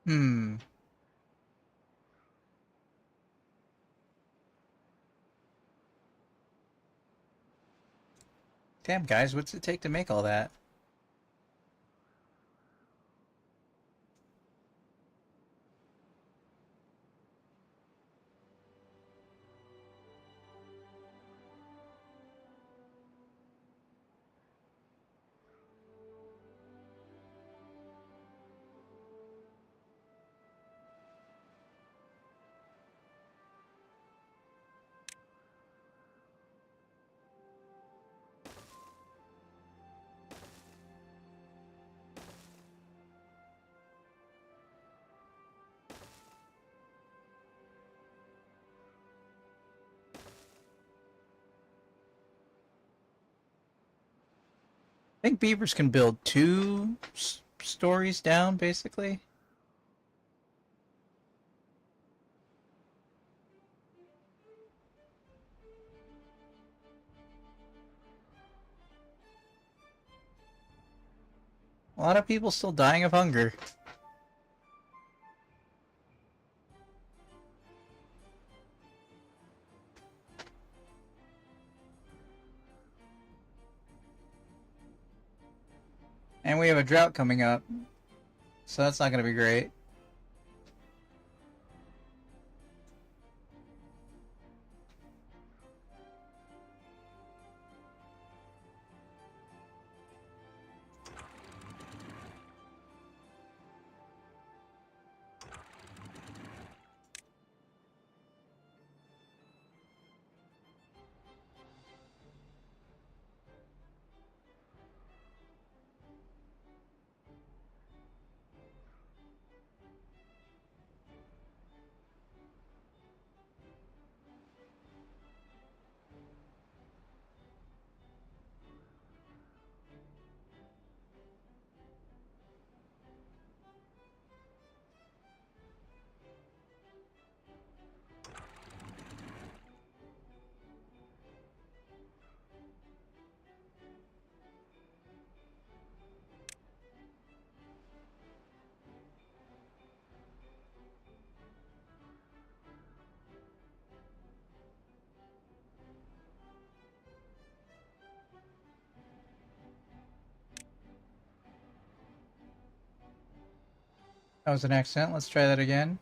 Hmm. Damn, guys, what's it take to make all that? I think beavers can build two stories down, basically. A lot of people still dying of hunger. And we have a drought coming up. So that's not going to be great. That was an accident. Let's try that again.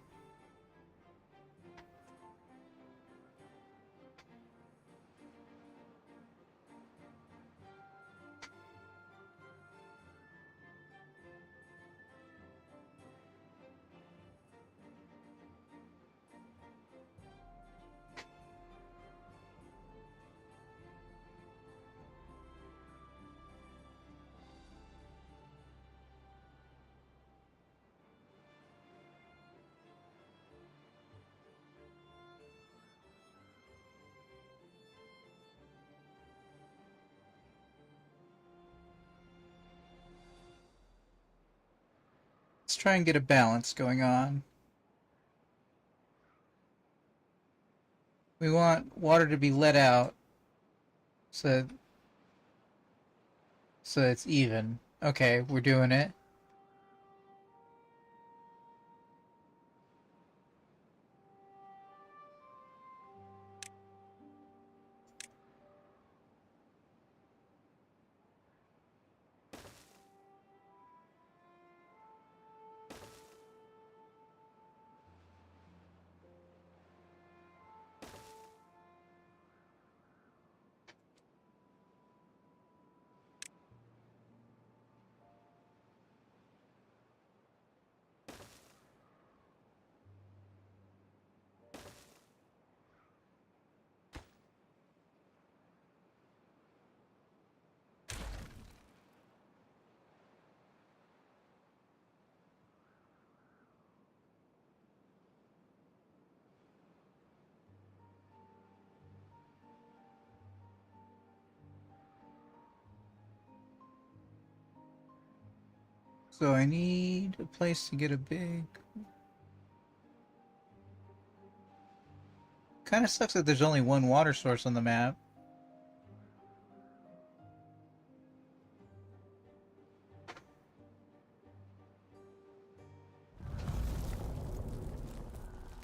Let's try and get a balance going on. We want water to be let out so it's even. Okay, we're doing it. So I need a place to get a big... Kind of sucks that there's only one water source on the map.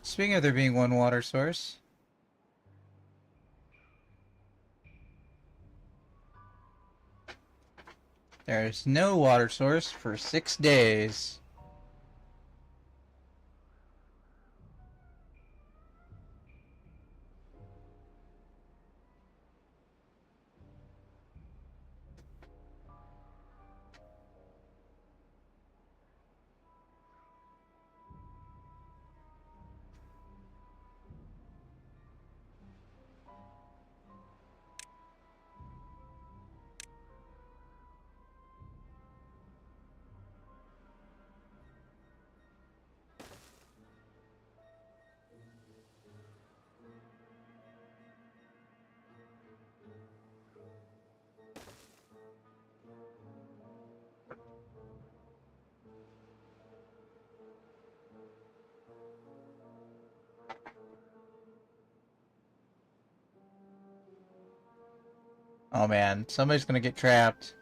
Speaking of there being one water source, there's no water source for 6 days. Oh man, somebody's gonna get trapped.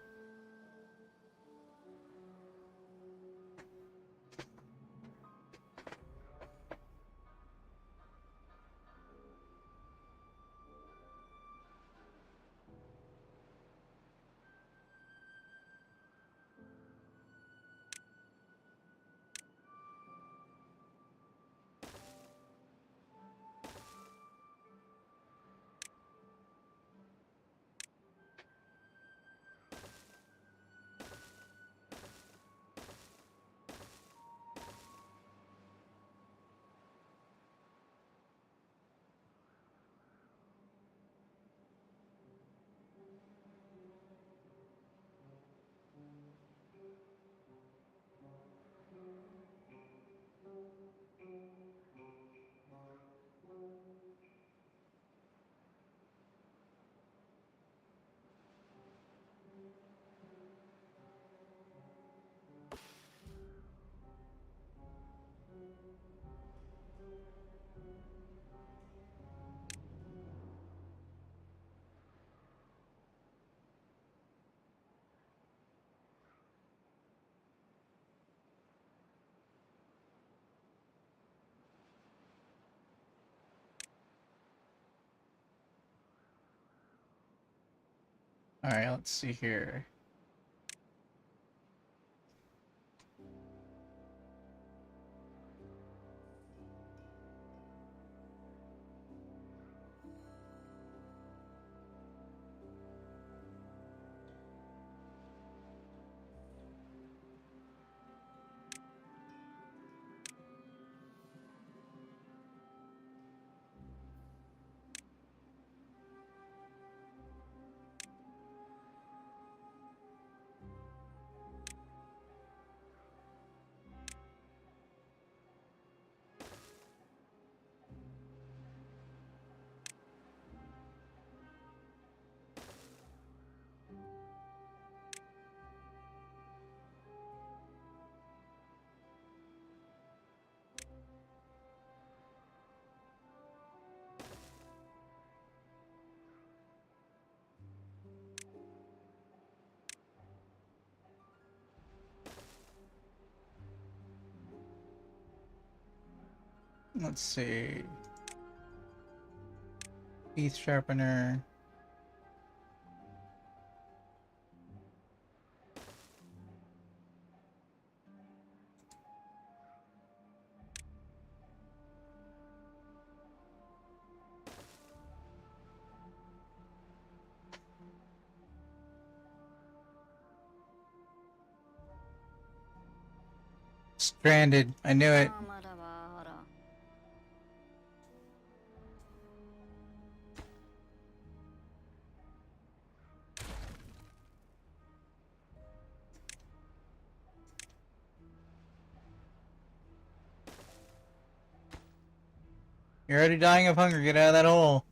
Alright, let's see here. Let's see. Teeth sharpener. Stranded. I knew it. You're already dying of hunger. Get out of that hole.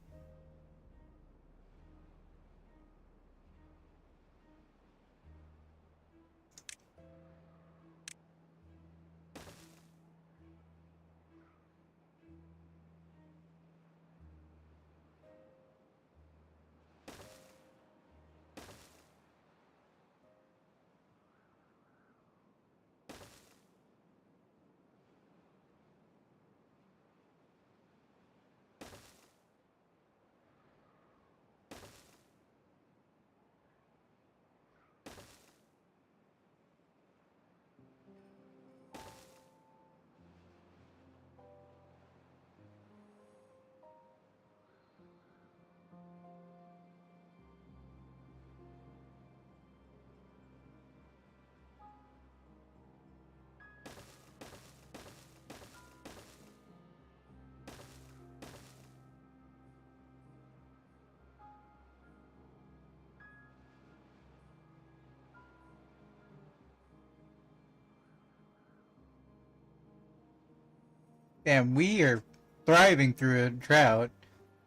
Damn, we are thriving through a drought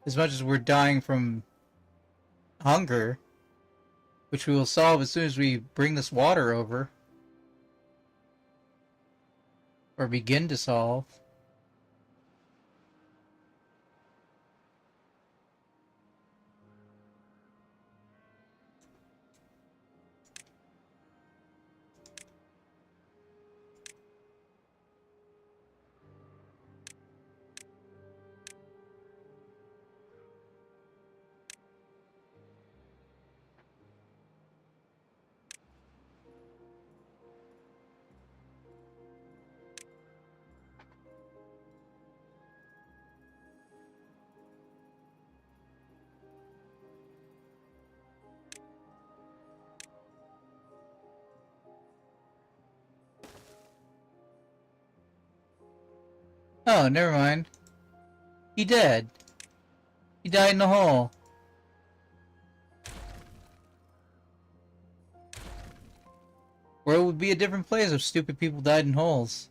as much as we're dying from hunger, which we will solve as soon as we bring this water over. Or begin to solve. Oh, never mind. He dead. He died in the hole. Where would be a different place if stupid people died in holes?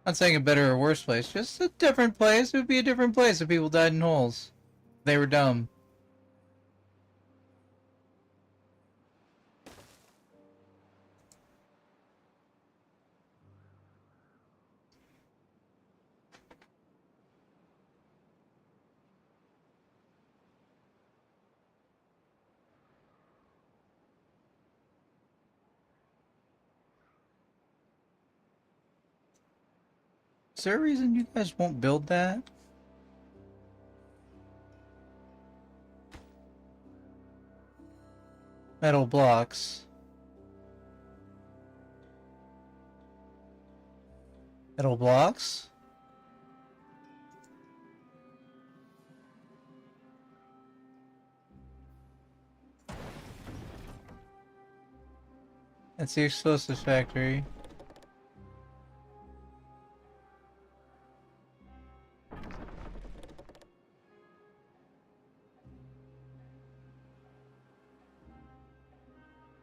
Not saying a better or worse place, just a different place. It would be a different place if people died in holes. They were dumb. Is there a reason you guys won't build that? Metal blocks. Metal blocks? That's the explosives factory.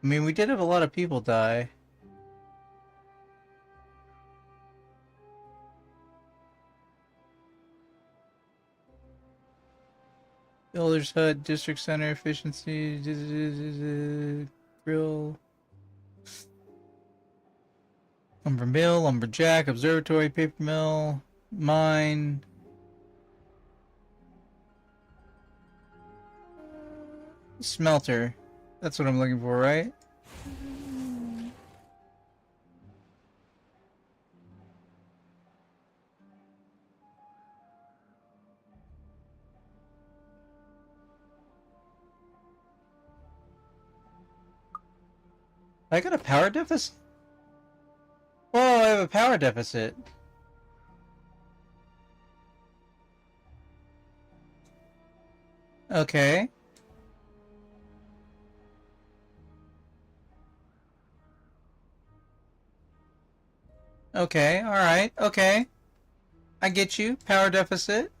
I mean, we did have a lot of people die. Builder's Hut, District Center, Efficiency, Grill, Lumber Mill, Lumberjack, Observatory, Paper Mill, Mine, Smelter. That's what I'm looking for, right? I got a power deficit? Oh, I have a power deficit. Okay. Okay, alright, okay. I get you. Power deficit.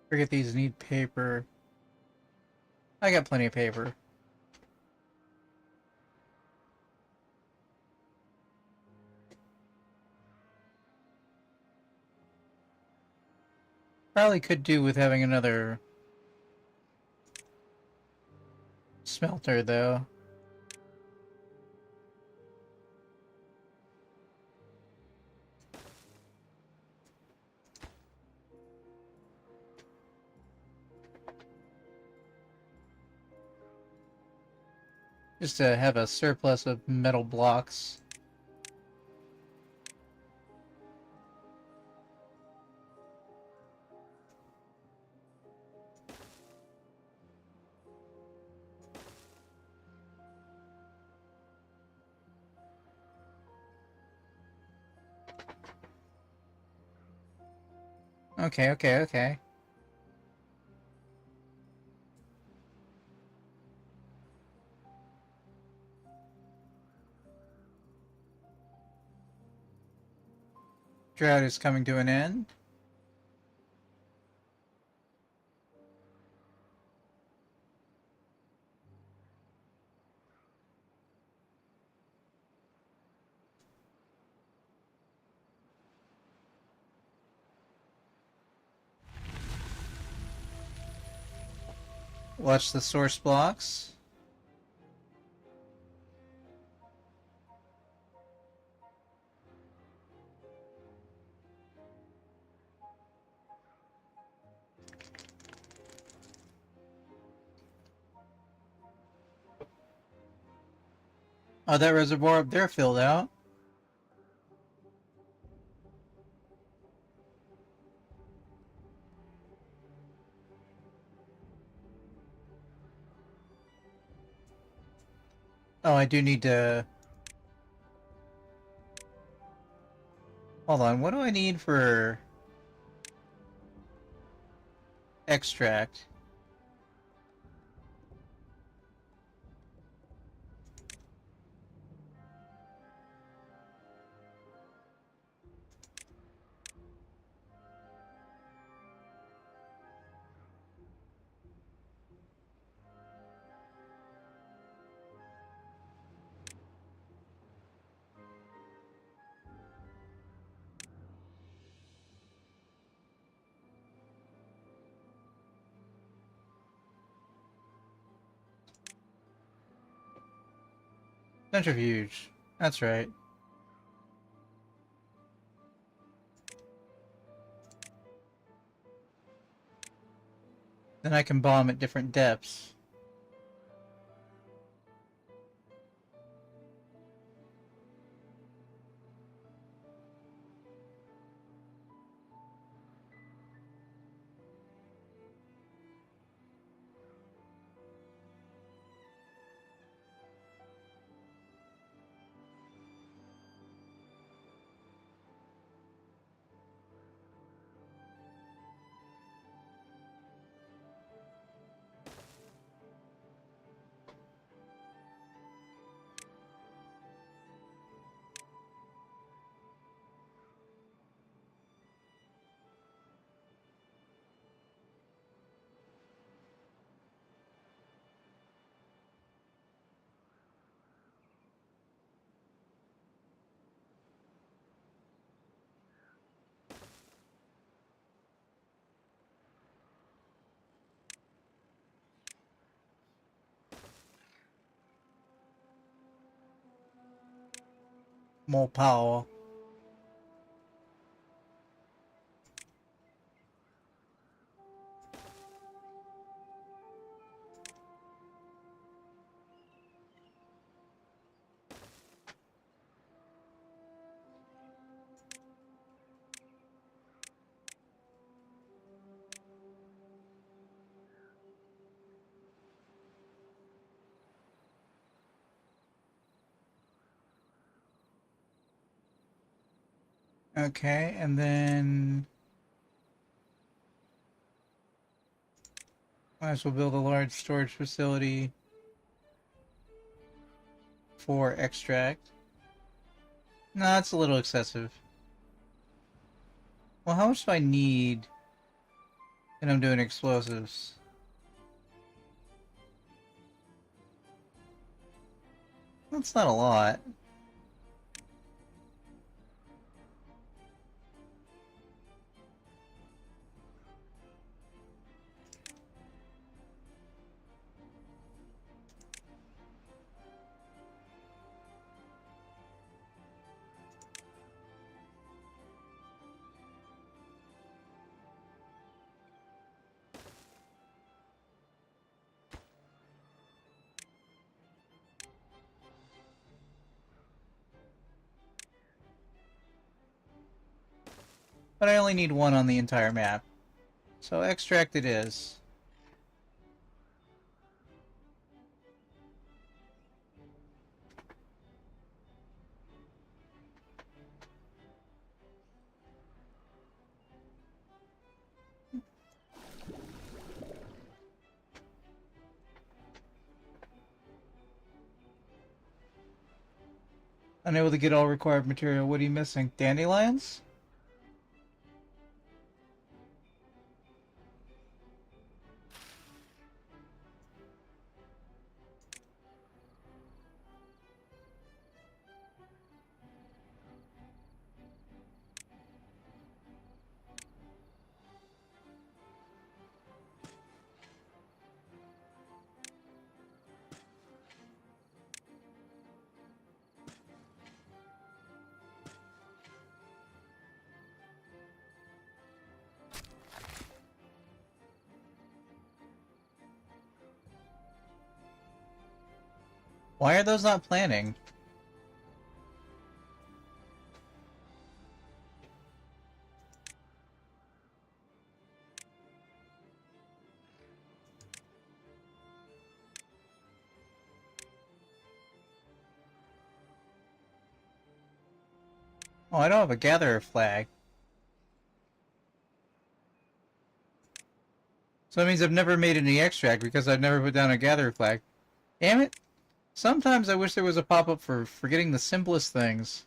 Forget these need paper. I got plenty of paper. Probably could do with having another smelter, though. Just to have a surplus of metal blocks. Okay, okay, okay. Drought is coming to an end. Watch the source blocks. Oh, that reservoir up there filled out. Oh, I do need to... Hold on, what do I need for... extract? Centrifuge. That's right. Then I can bomb at different depths. More power. Okay, and then... might as well build a large storage facility for extract. No, that's a little excessive. Well, how much do I need? And I'm doing explosives. That's not a lot. But I only need one on the entire map. So extract it is. Unable to get all required material. What are you missing? Dandelions? Why are those not planning? Oh, I don't have a gatherer flag. So that means I've never made any extract because I've never put down a gatherer flag. Damn it! Sometimes I wish there was a pop-up for forgetting the simplest things.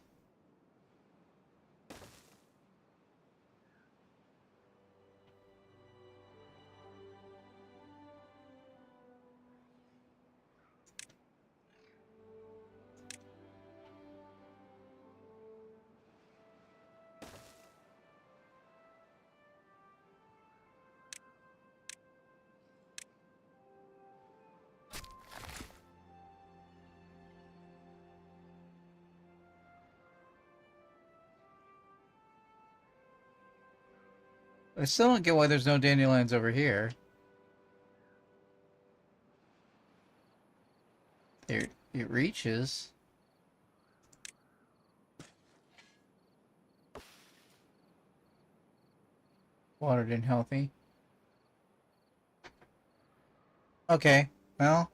I still don't get why there's no dandelions over here. It reaches. Watered and healthy. Okay, well.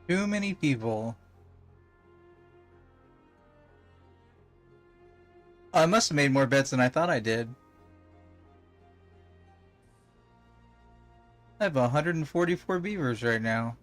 Too many people. I must have made more bets than I thought I did. I have 144 beavers right now.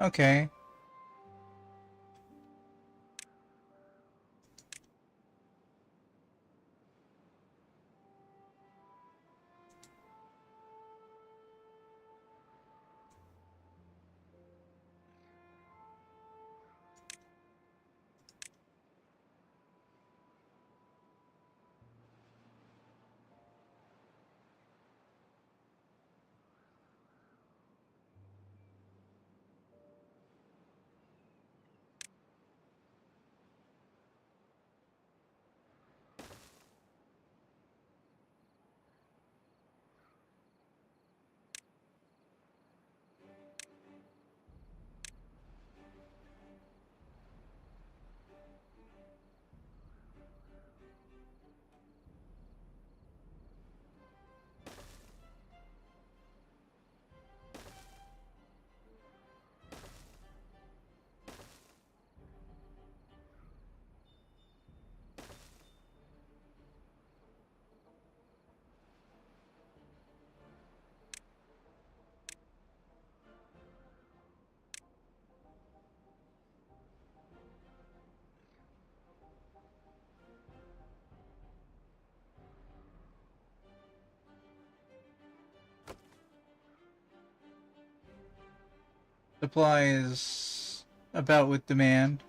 Okay. Supply is about with demand.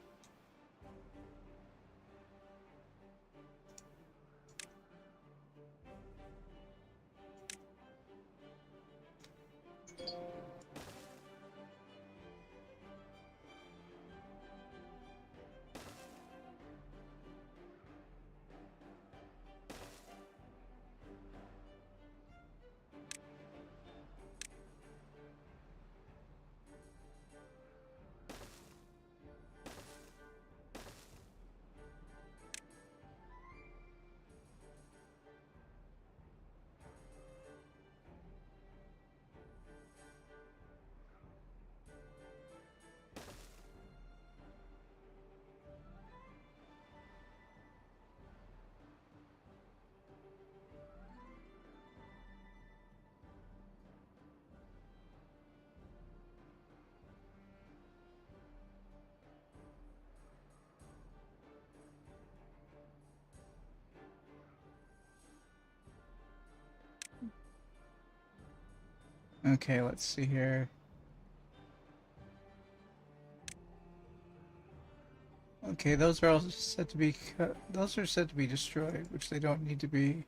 Okay, let's see here. Okay, those are all set to be cut. Those are set to be destroyed, which they don't need to be.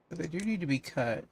But they do need to be cut.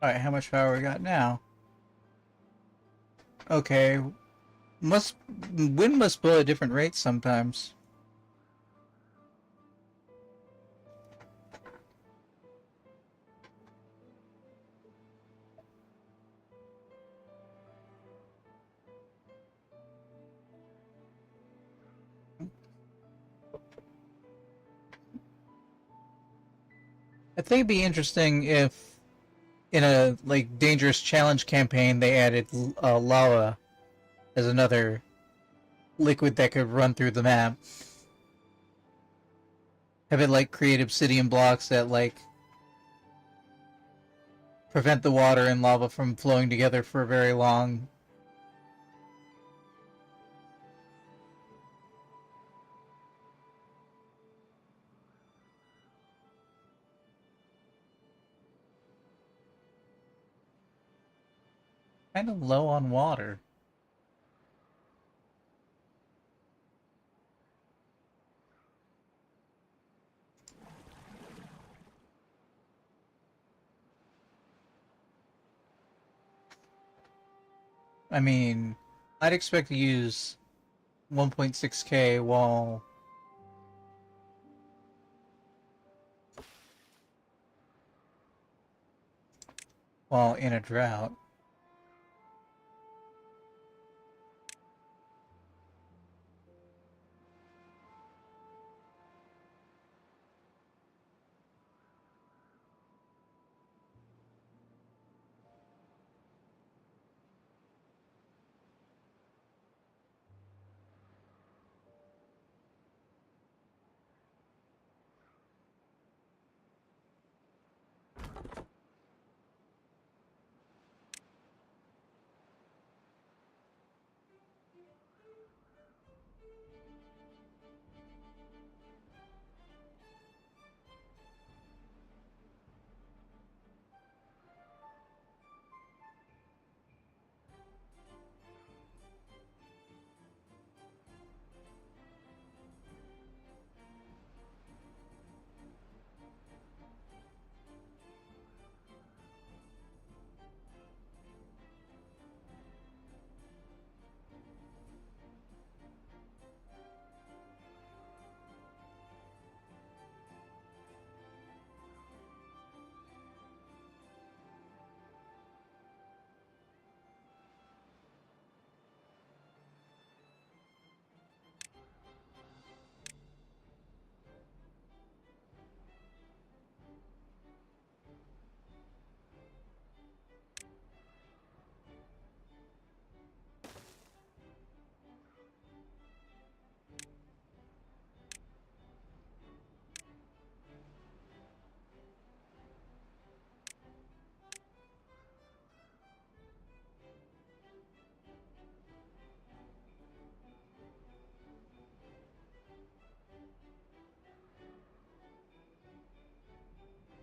Alright, how much power we got now? Okay. Wind must blow at different rates sometimes. I think it'd be interesting if in a like dangerous challenge campaign they added lava as another liquid that could run through the map. Have it like create obsidian blocks that like prevent the water and lava from flowing together for very long. Kind of low on water. I mean, I'd expect to use 1.6k while while in a drought.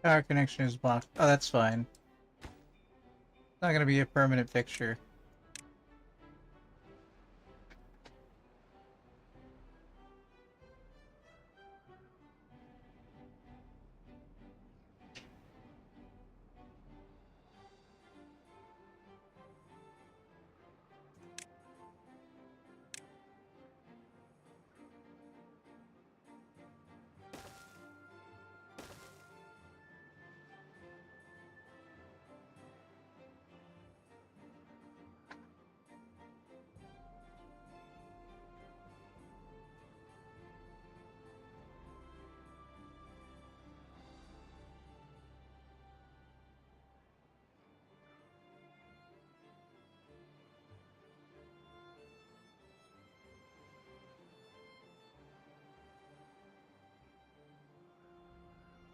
Power connection is blocked. Oh, that's fine. It's not gonna be a permanent fixture.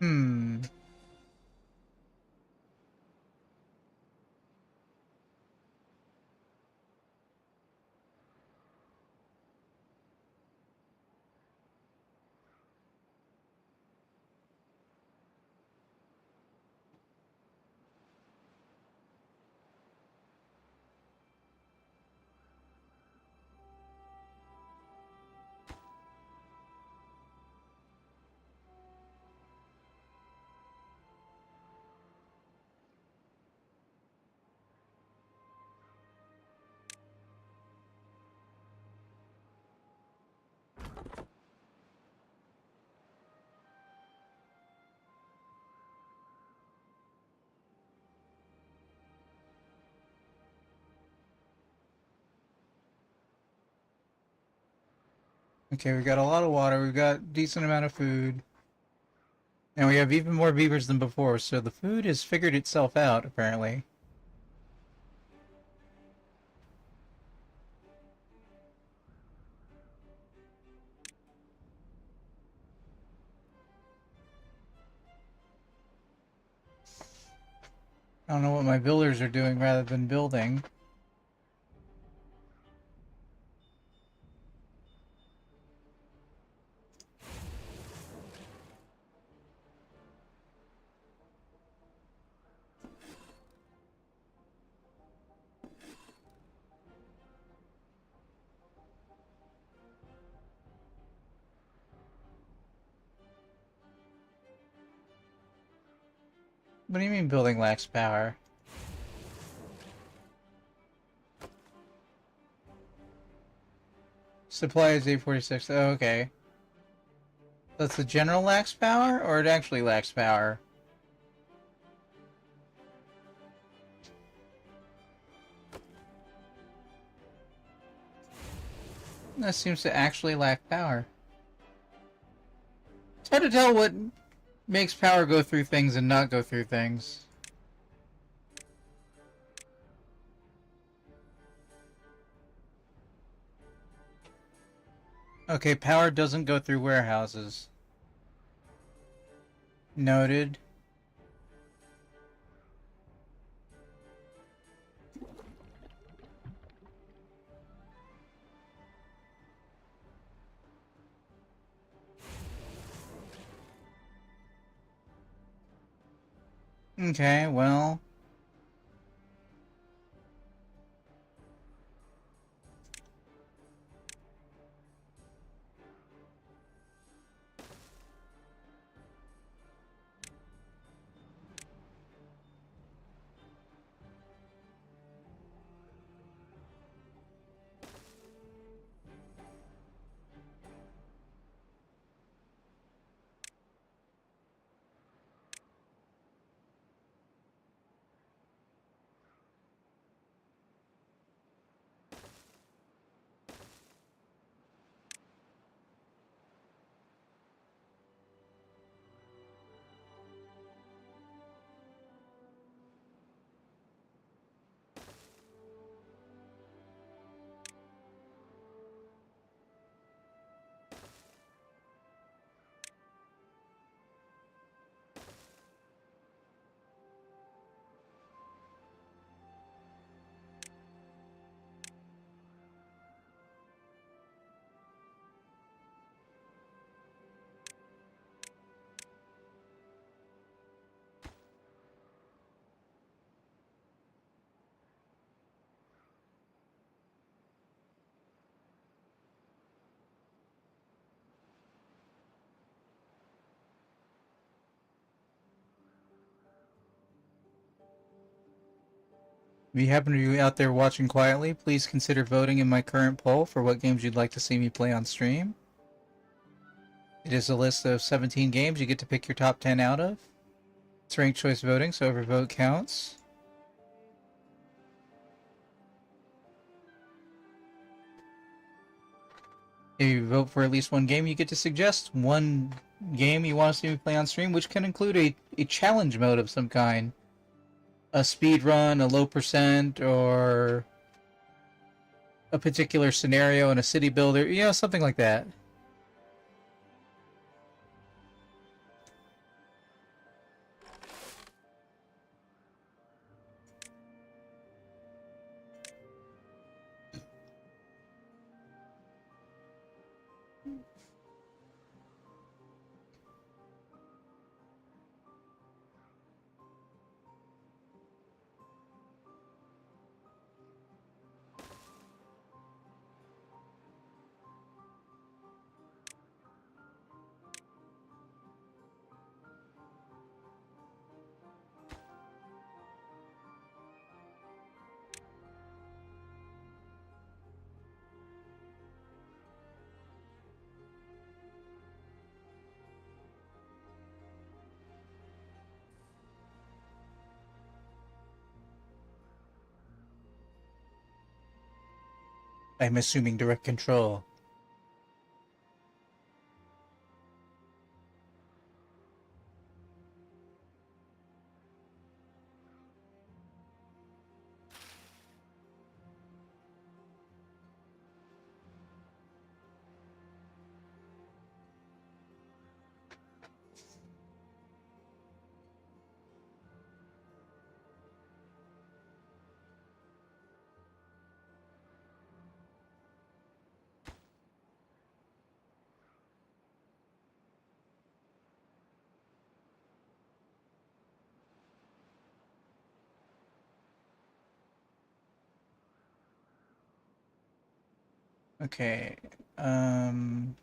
Hmm. Okay, we got a lot of water, we've got a decent amount of food. And we have even more beavers than before, so the food has figured itself out, apparently. I don't know what my builders are doing rather than building. What do you mean building lacks power? Supply is 846. Oh, okay. That's the general lacks power, or it actually lacks power? That seems to actually lack power. It's hard to tell what makes power go through things and not go through things. Okay, power doesn't go through warehouses. Noted. Okay, well... If you happen to be out there watching quietly, please consider voting in my current poll for what games you'd like to see me play on stream. It is a list of 17 games you get to pick your top 10 out of. It's ranked choice voting, so every vote counts. If you vote for at least one game, you get to suggest one game you want to see me play on stream, which can include a challenge mode of some kind. A speed run, a low percent, or a particular scenario in a city builder, you know, something like that. I'm assuming direct control. Okay, um...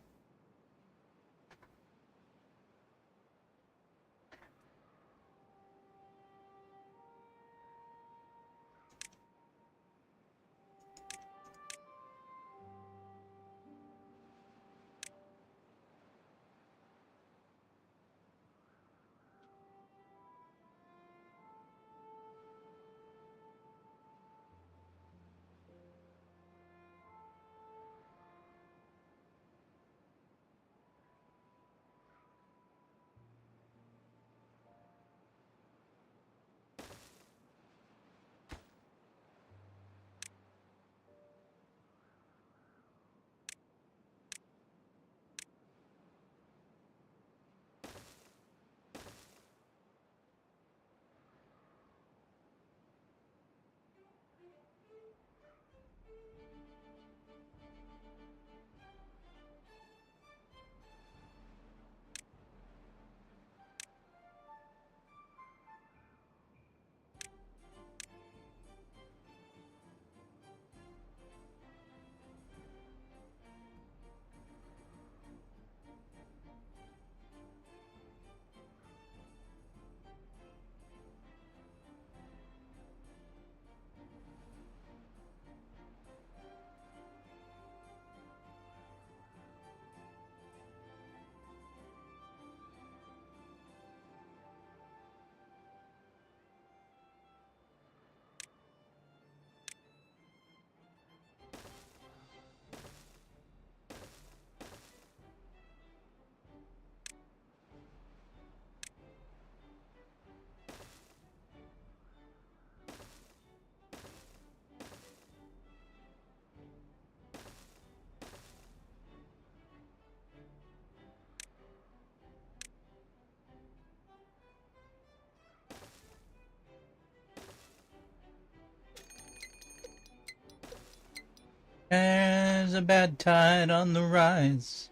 There's a bad tide on the rise.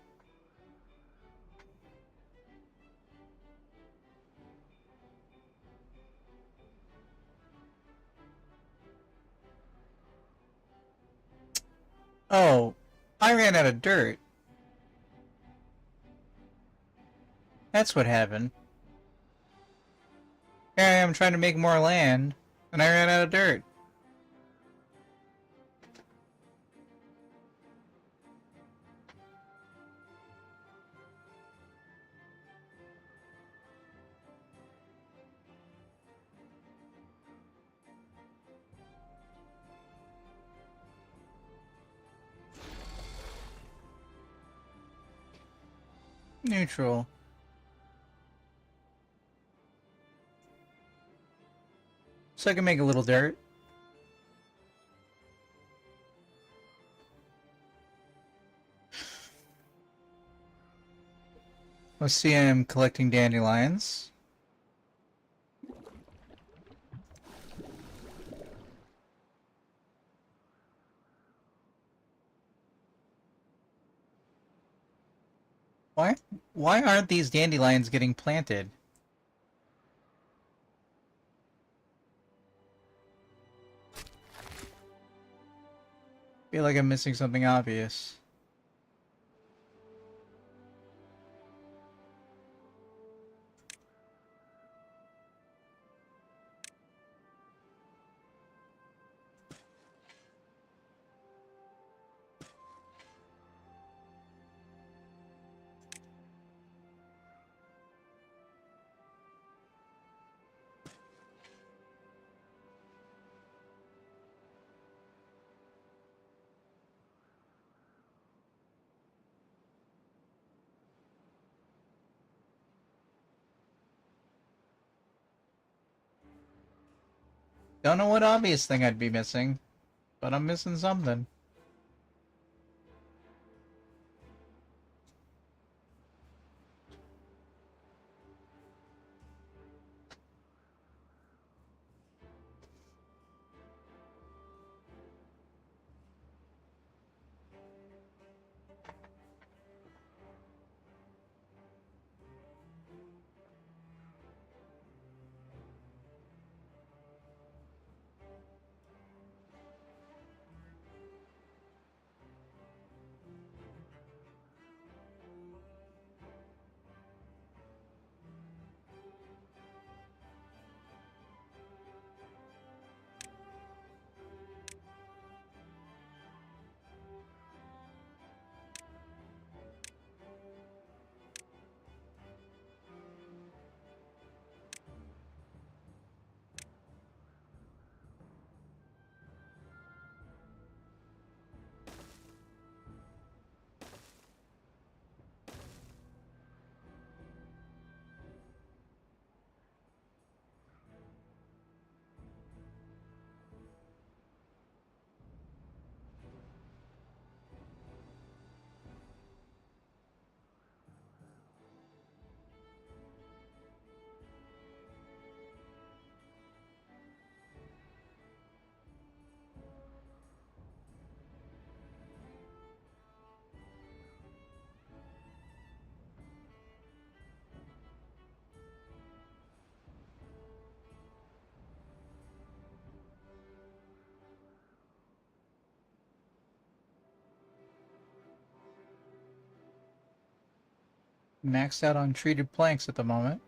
Oh, I ran out of dirt. That's what happened. Here I am trying to make more land, and I ran out of dirt. Neutral. So I can make a little dirt. Let's see, I'm collecting dandelions. Why aren't these dandelions getting planted? Feel like I'm missing something obvious. Don't know what obvious thing I'd be missing, but I'm missing something. Maxed out on treated planks at the moment.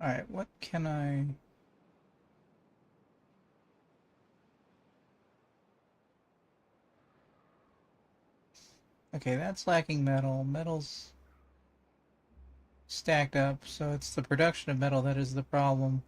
Alright, what can I... Okay, that's lacking metal. Metal's stacked up, so it's the production of metal that is the problem.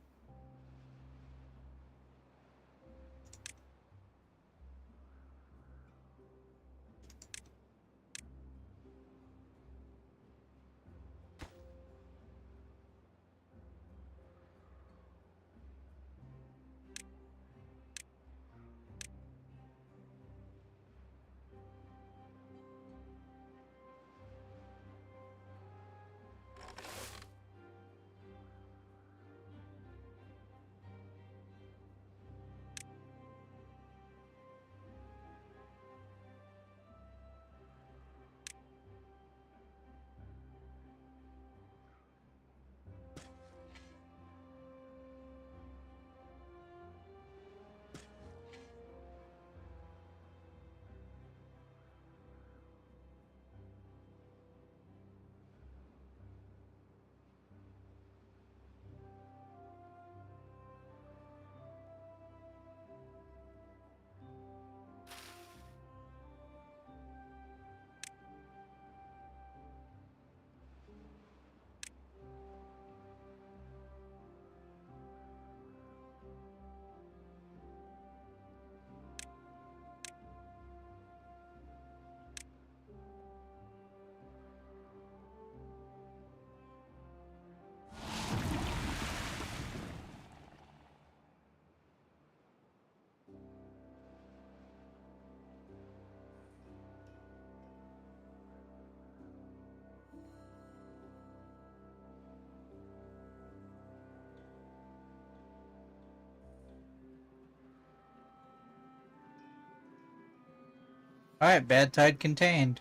Alright, bad tide contained.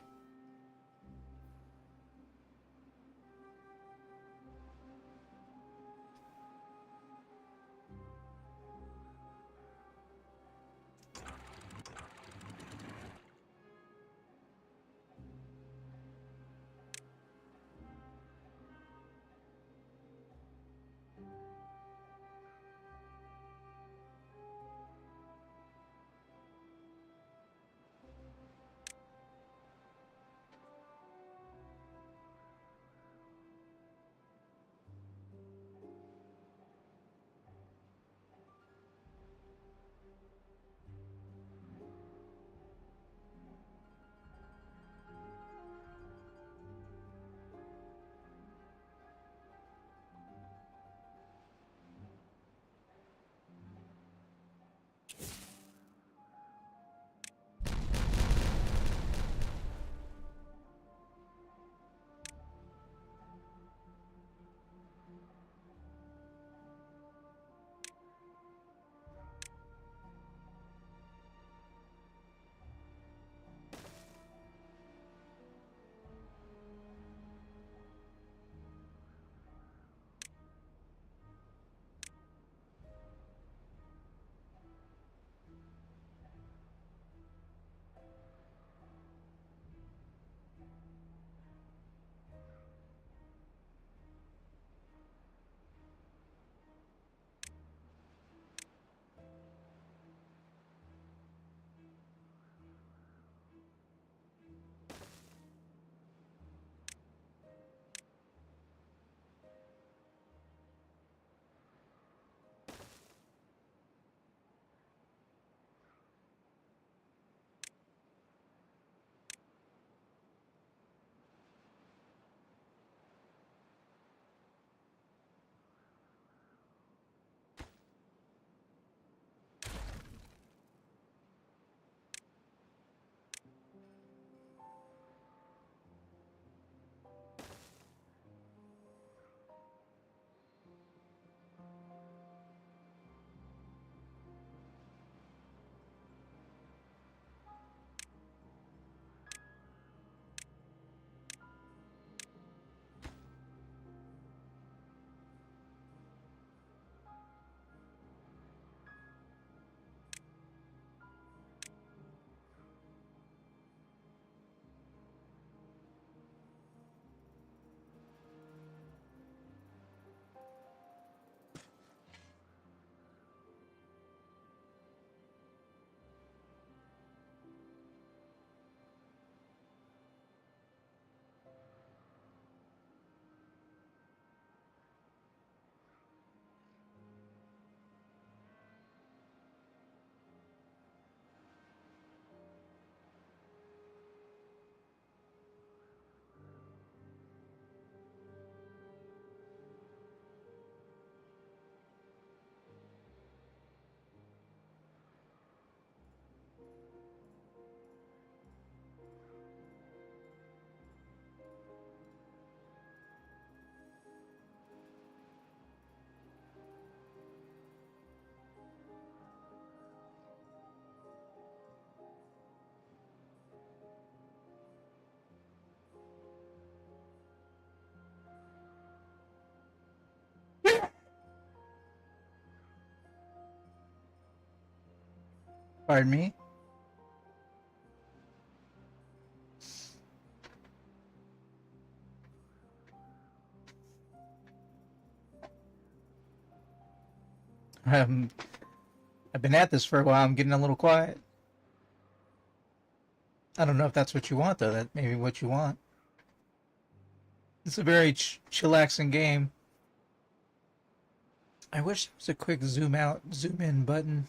Pardon me? Um, I've been at this for a while. I'm getting a little quiet. I don't know if that's what you want, though. That may be what you want. It's a very chillaxing game. I wish there was a quick zoom out, zoom in button.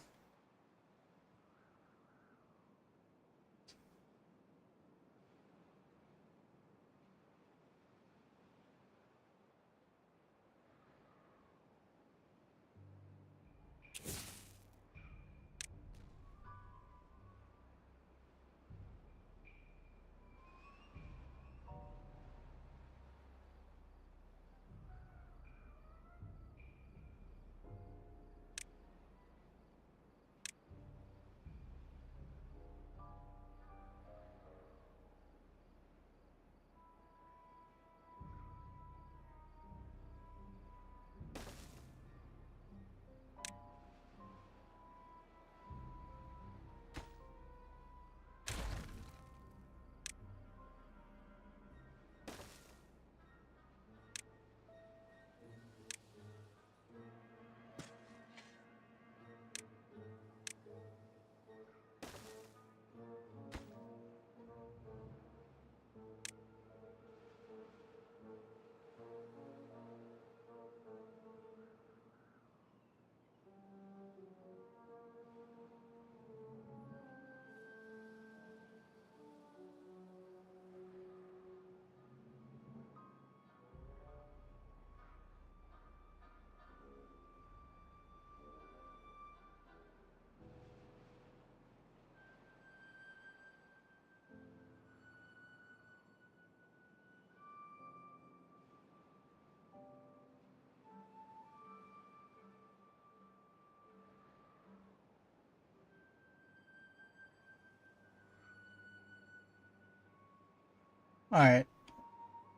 Alright.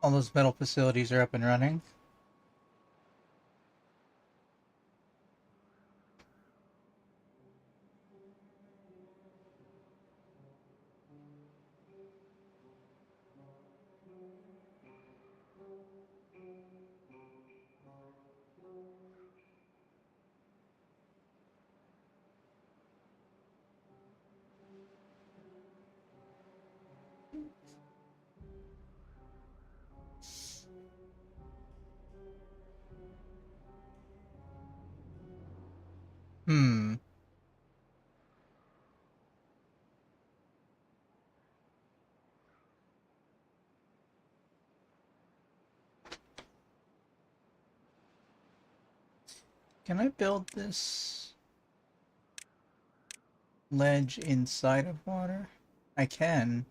All those metal facilities are up and running. Hmm. Can I build this ledge inside of water? I can.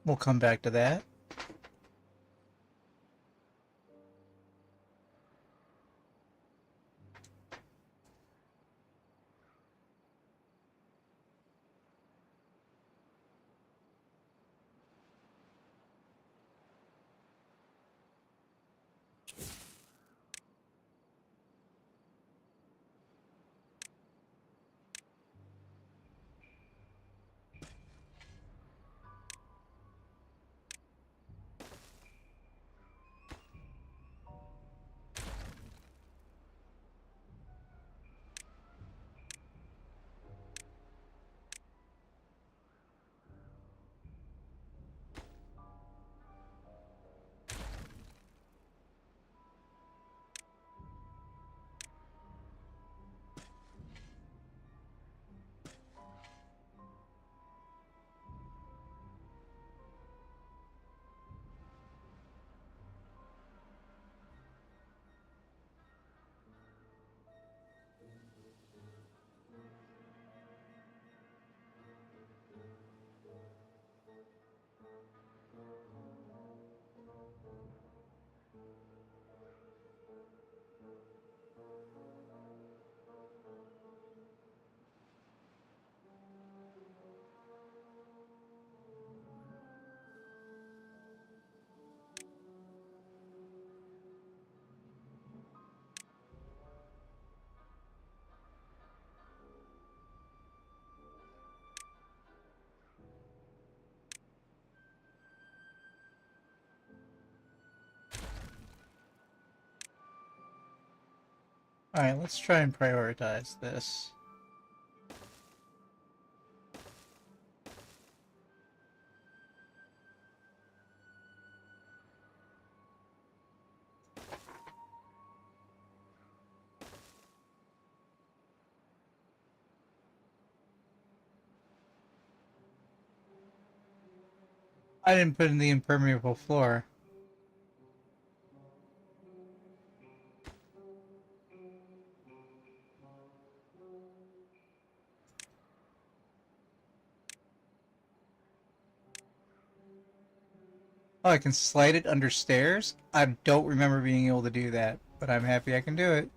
We'll come back to that. Alright, let's try and prioritize this. I didn't put in the impermeable floor. Oh, I can slide it under stairs? I don't remember being able to do that, but I'm happy I can do it.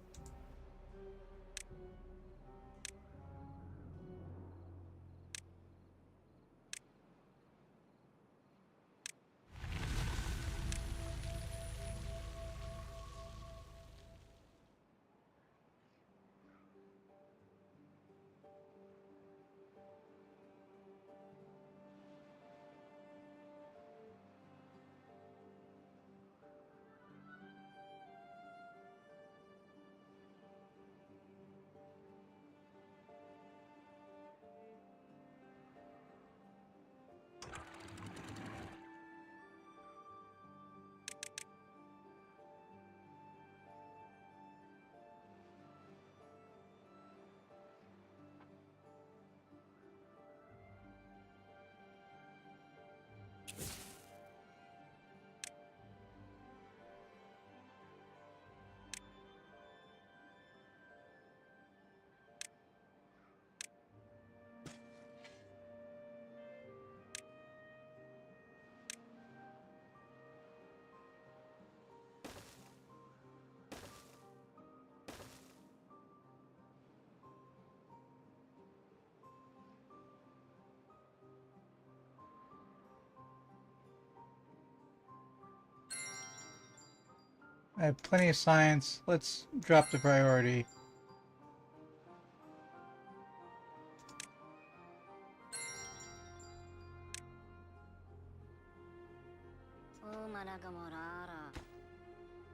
I have plenty of science. Let's drop the priority.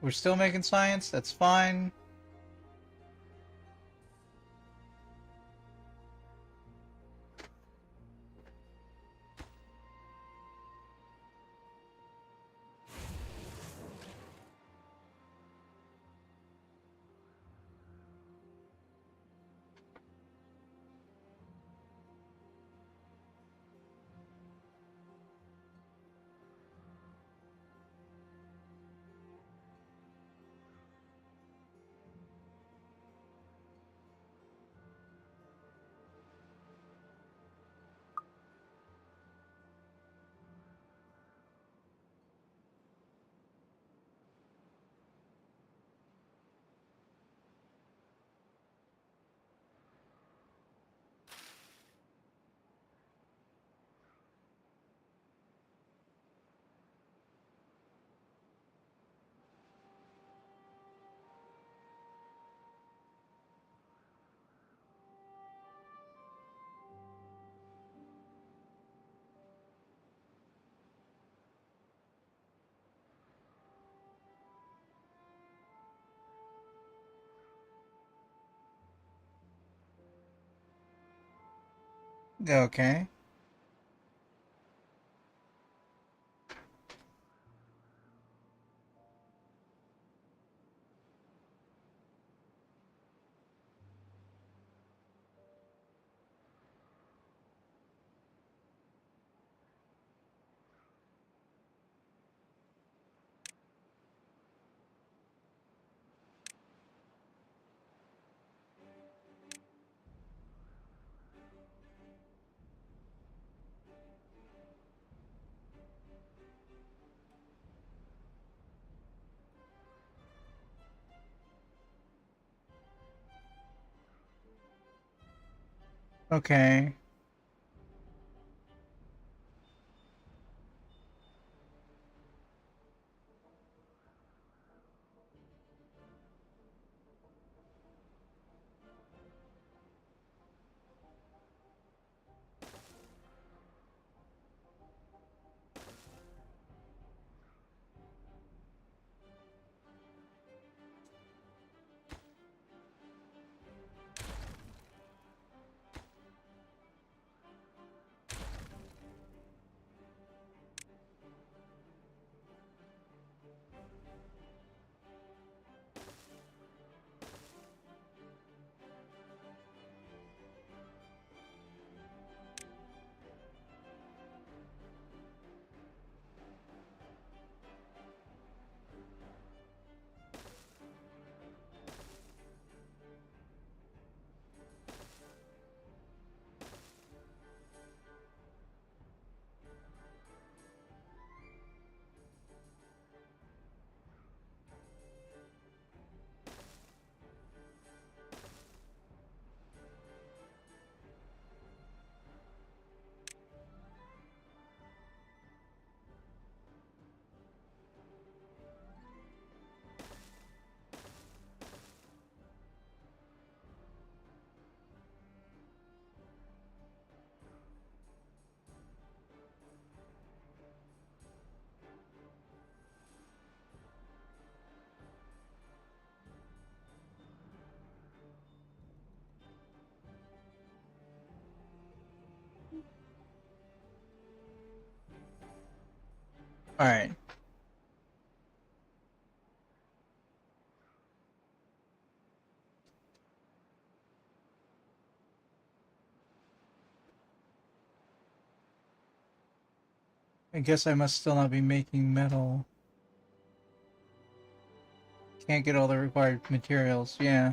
We're still making science, that's fine. Okay. Okay. All right. I guess I must still not be making metal. Can't get all the required materials. Yeah.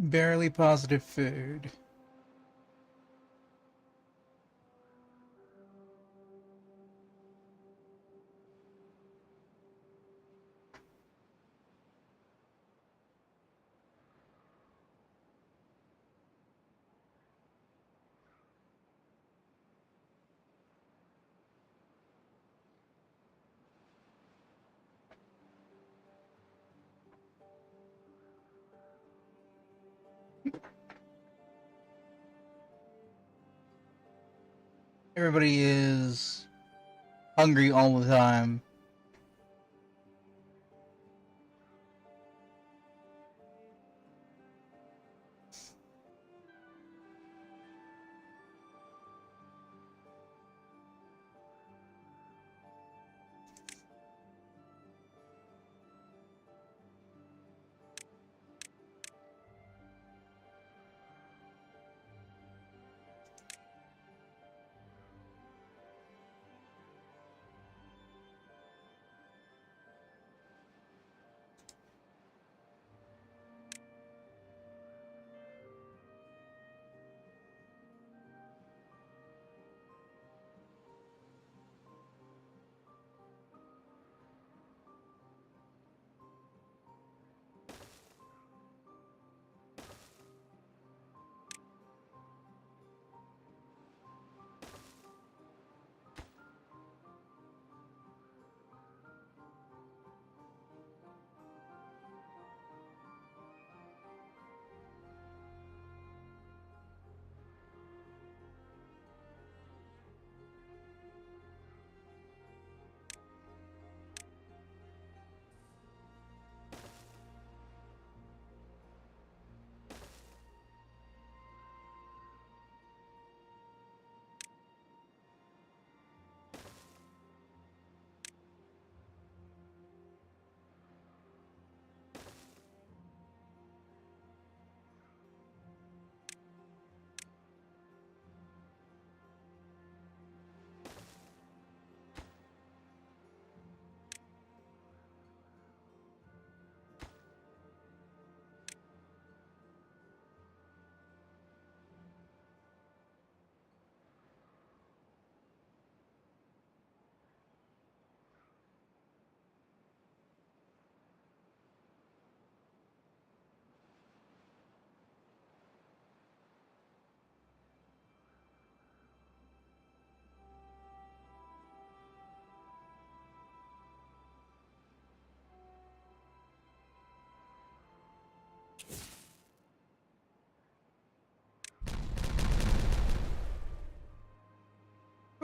Barely positive food. Everybody is hungry all the time.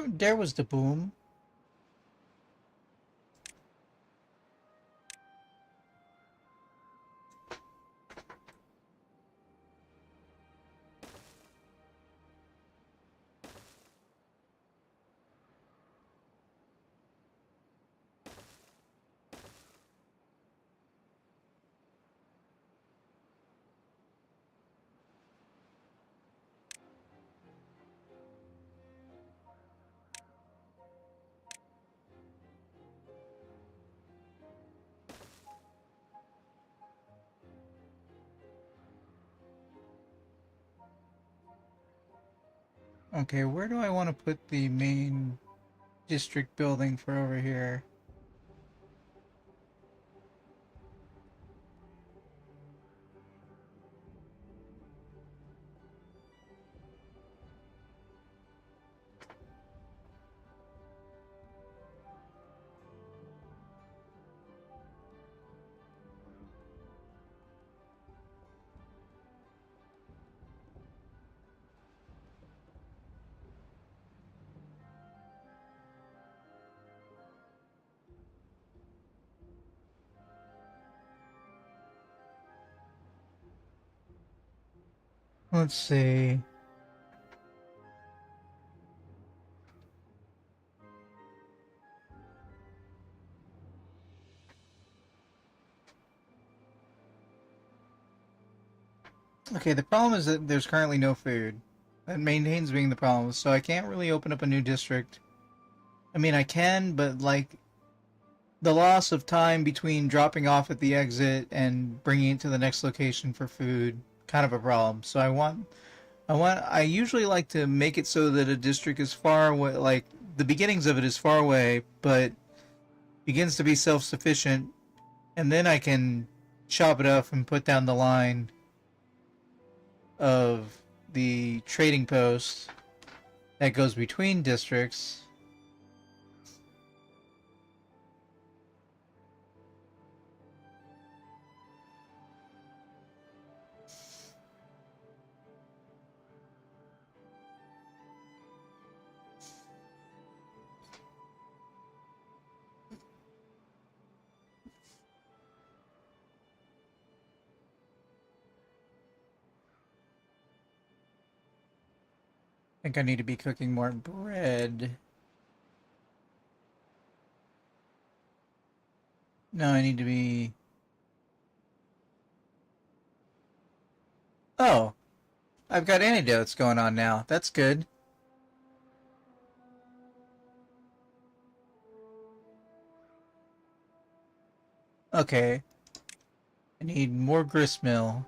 There was the boom. Okay, where do I want to put the main district building for over here? Let's see. Okay, the problem is that there's currently no food. That maintains being the problem, so I can't really open up a new district. I mean, I can, but like the loss of time between dropping off at the exit and bringing it to the next location for food kind of a problem. So I usually like to make it so that a district is far away, like the beginnings of it is far away, but begins to be self-sufficient, and then I can chop it up and put down the line of the trading post that goes between districts. I think I need to be cooking more bread. No, I need to be... Oh, I've got antidotes going on now. That's good. Okay. I need more gristmill.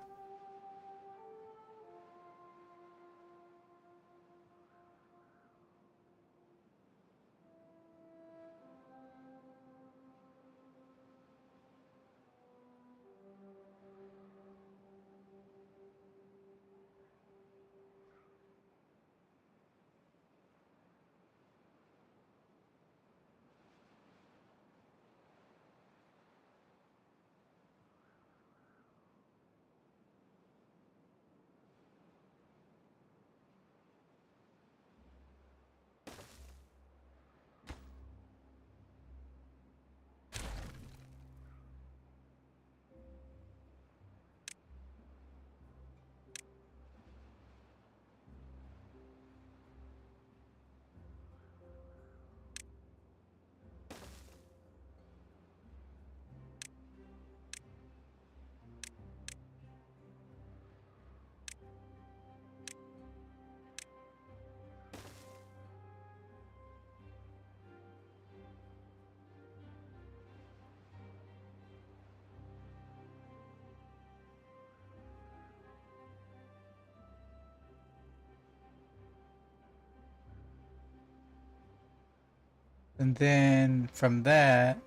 And then from that...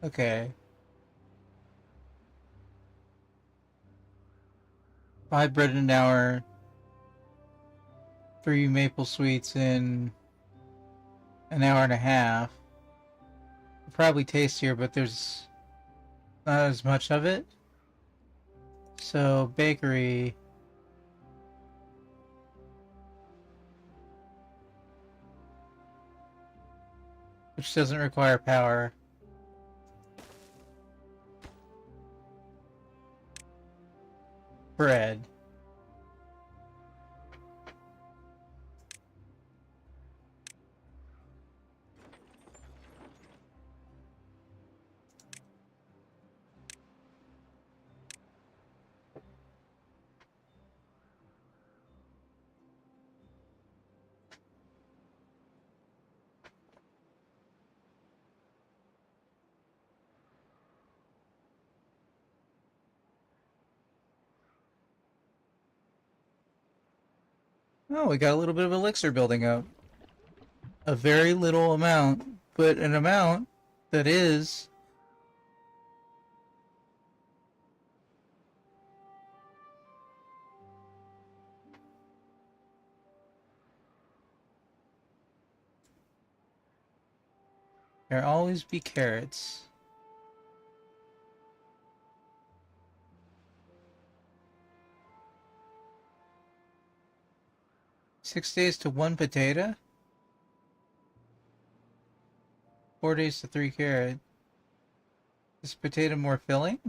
Okay. 5 bread an hour. 3 maple sweets in an hour and a half. Probably tastier, but there's not as much of it. So, bakery... which doesn't require power. Bread. Oh, we got a little bit of elixir building up. A very little amount, but an amount that is... There always be carrots. Six days to 1 potato? 4 days to 3 carrot. Is potato more filling?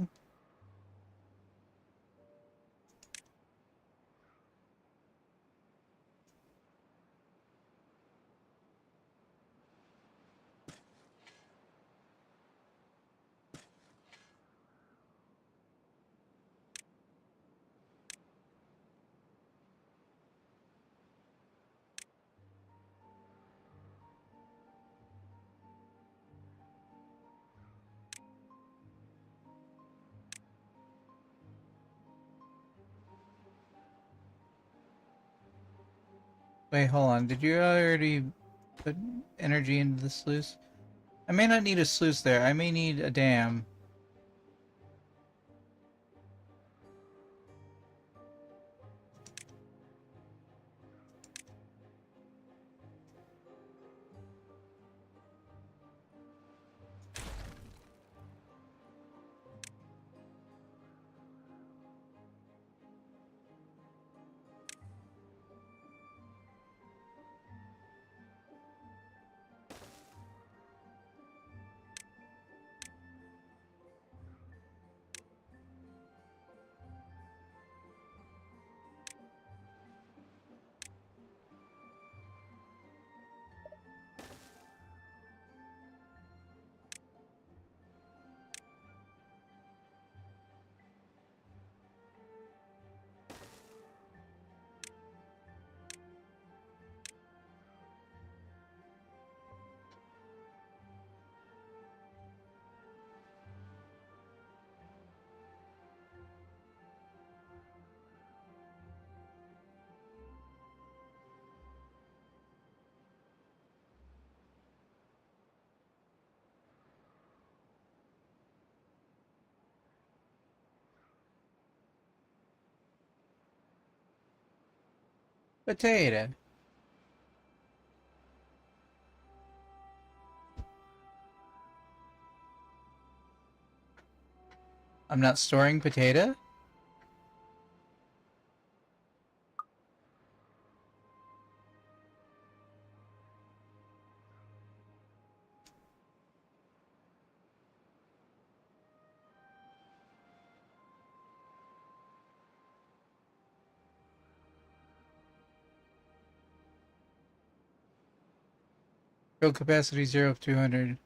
Wait, hold on. Did you already put energy into the sluice? I may not need a sluice there. I may need a dam. Potato. I'm not storing potato? Build capacity 0 of 200.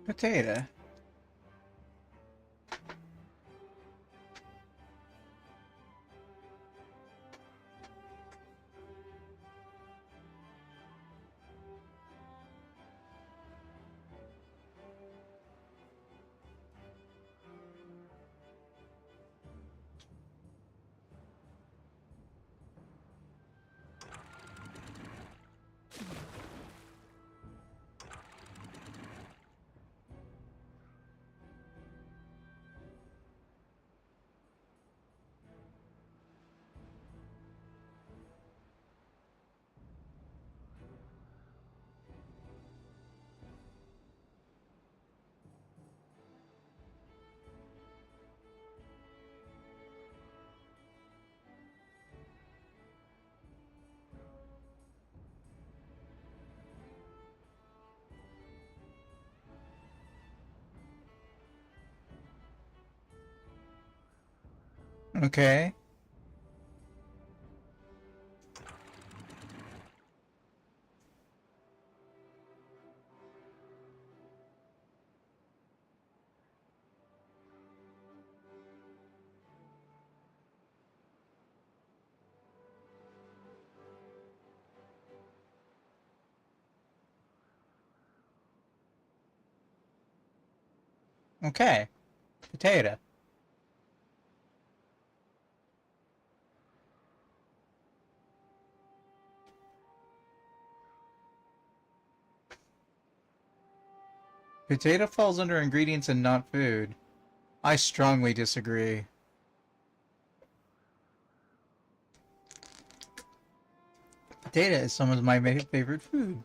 Potato. Okay. Okay. Potato. Potato falls under ingredients and not food. I strongly disagree. Potato is some of my favorite food.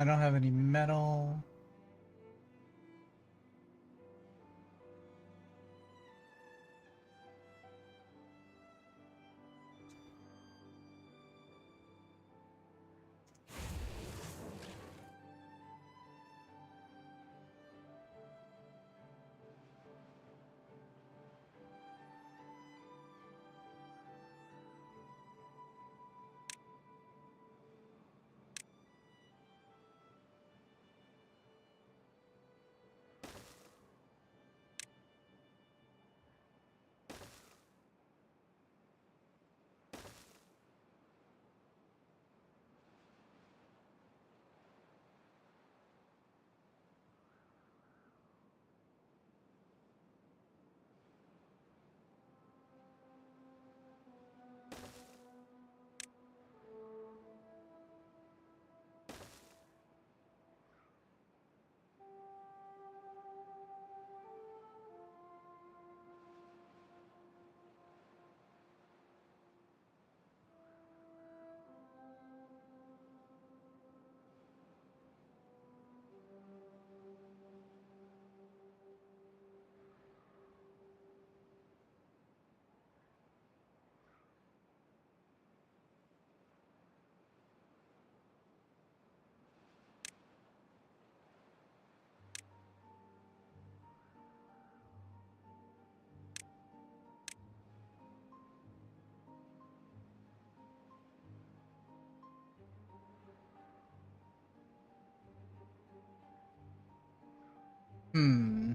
I don't have any metal. Hmm.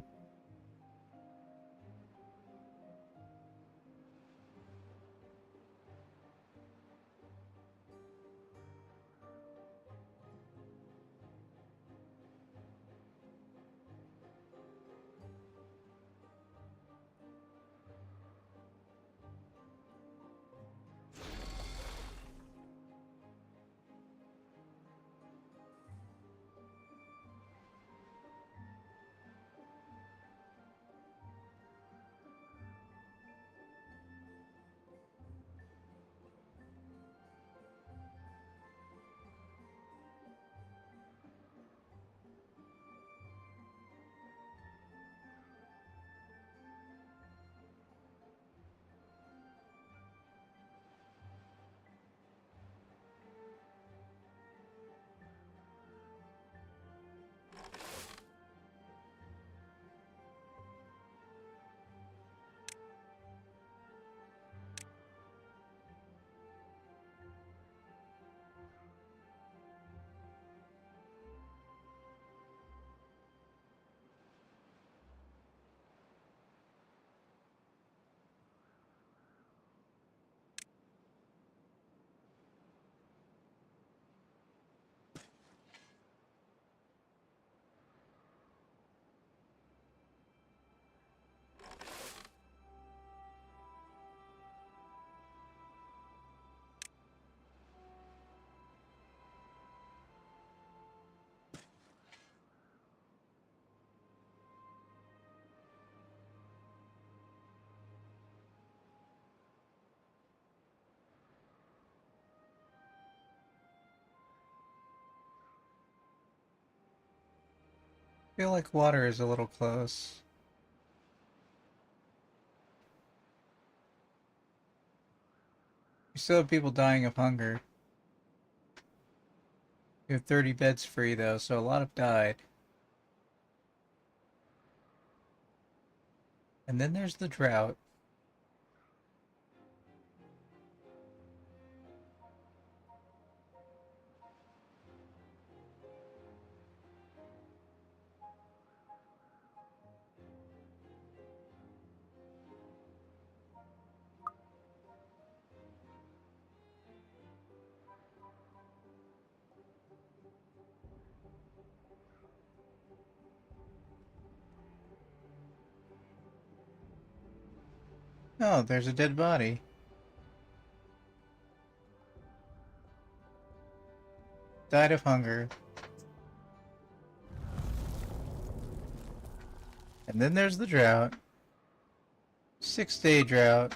Feel like water is a little close. You still have people dying of hunger. You have 30 beds free though, so a lot have died. And then there's the drought. Oh, there's a dead body. Died of hunger. And then there's the drought. 6-day drought.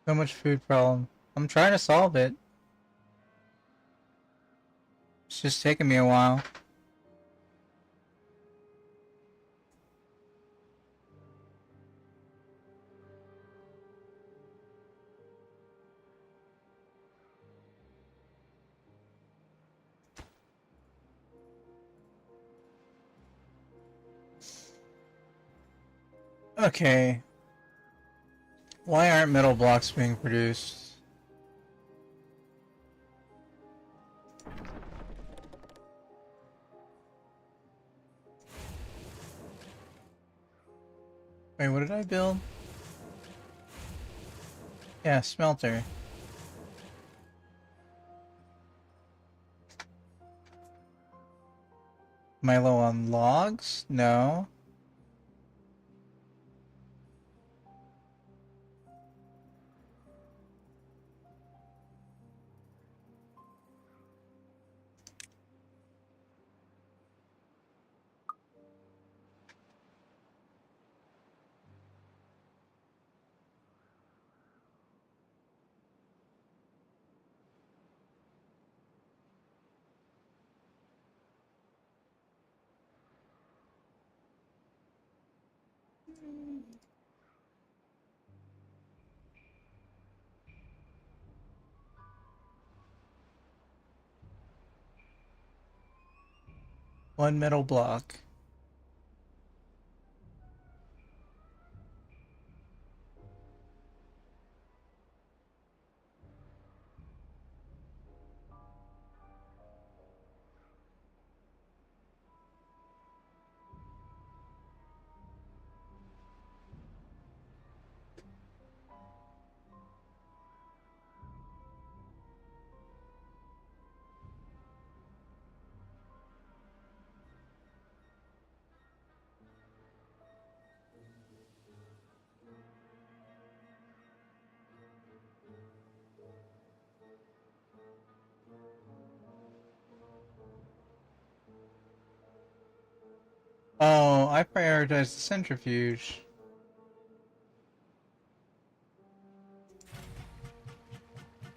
So much food problem. I'm trying to solve it. It's just taking me a while. Okay. Why aren't metal blocks being produced? Wait, what did I build? Yeah, smelter. Am I low on logs? No. One metal block. Oh, I prioritized the centrifuge.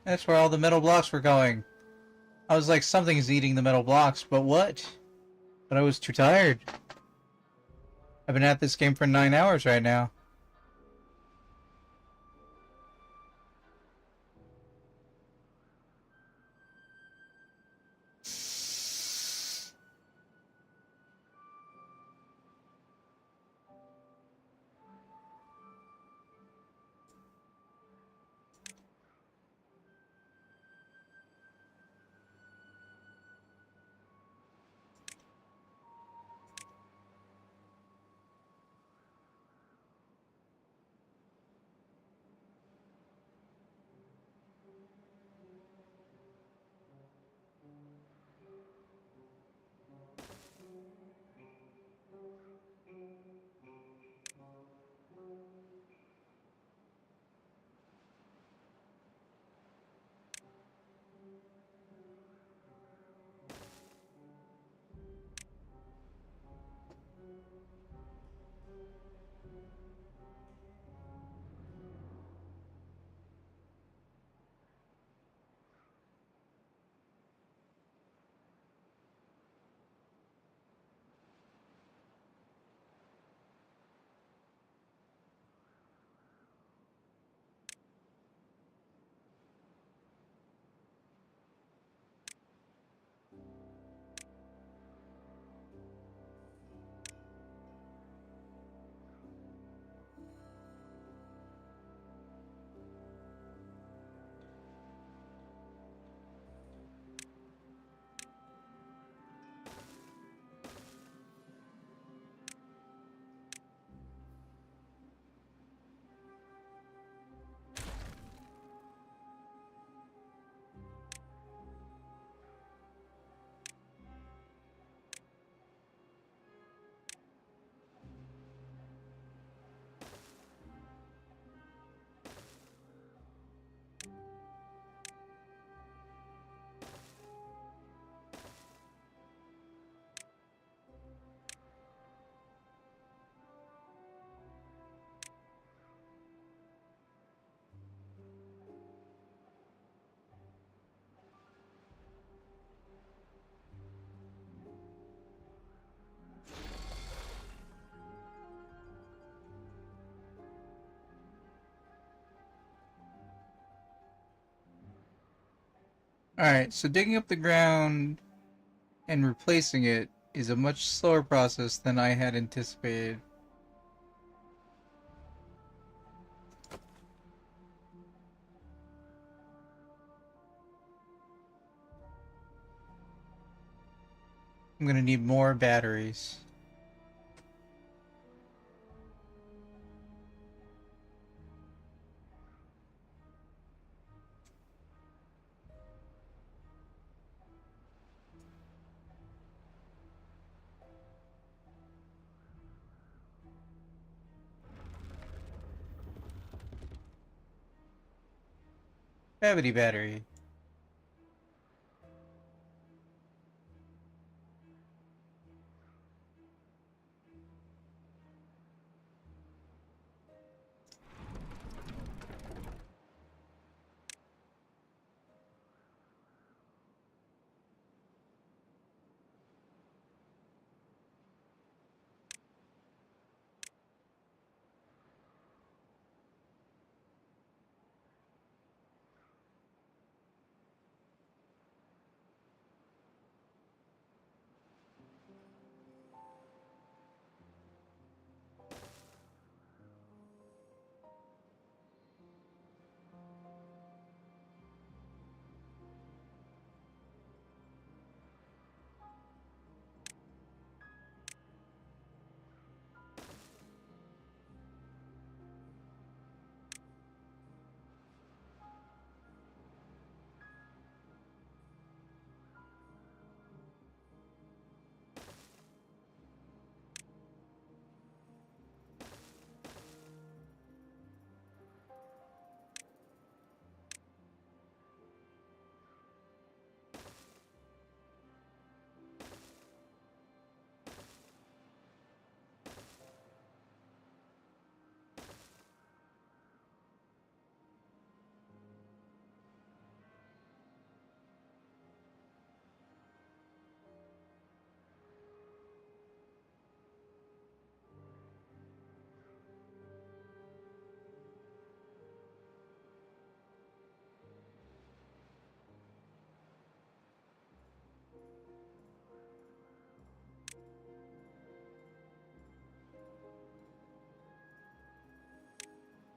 That's where all the metal blocks were going. I was like, something's eating the metal blocks, but what? But I was too tired. I've been at this game for 9 hours right now. Alright, so digging up the ground and replacing it is a much slower process than I had anticipated. I'm gonna need more batteries. Gravity battery.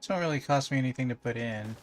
This don't really cost me anything to put in.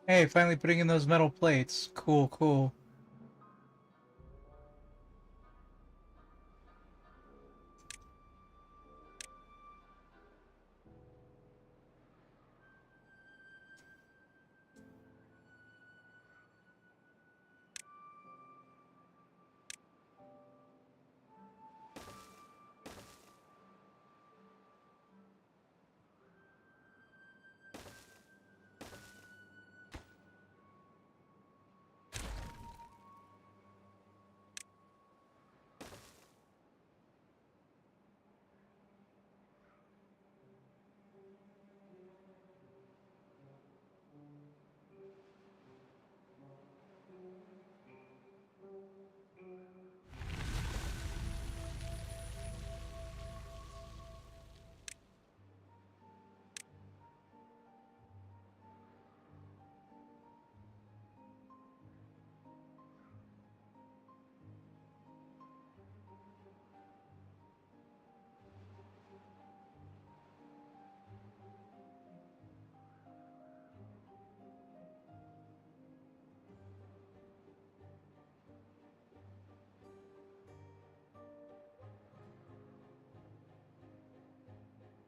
Hey, finally putting in those metal plates. Cool, cool.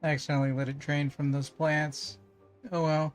I accidentally let it drain from those plants. Oh well.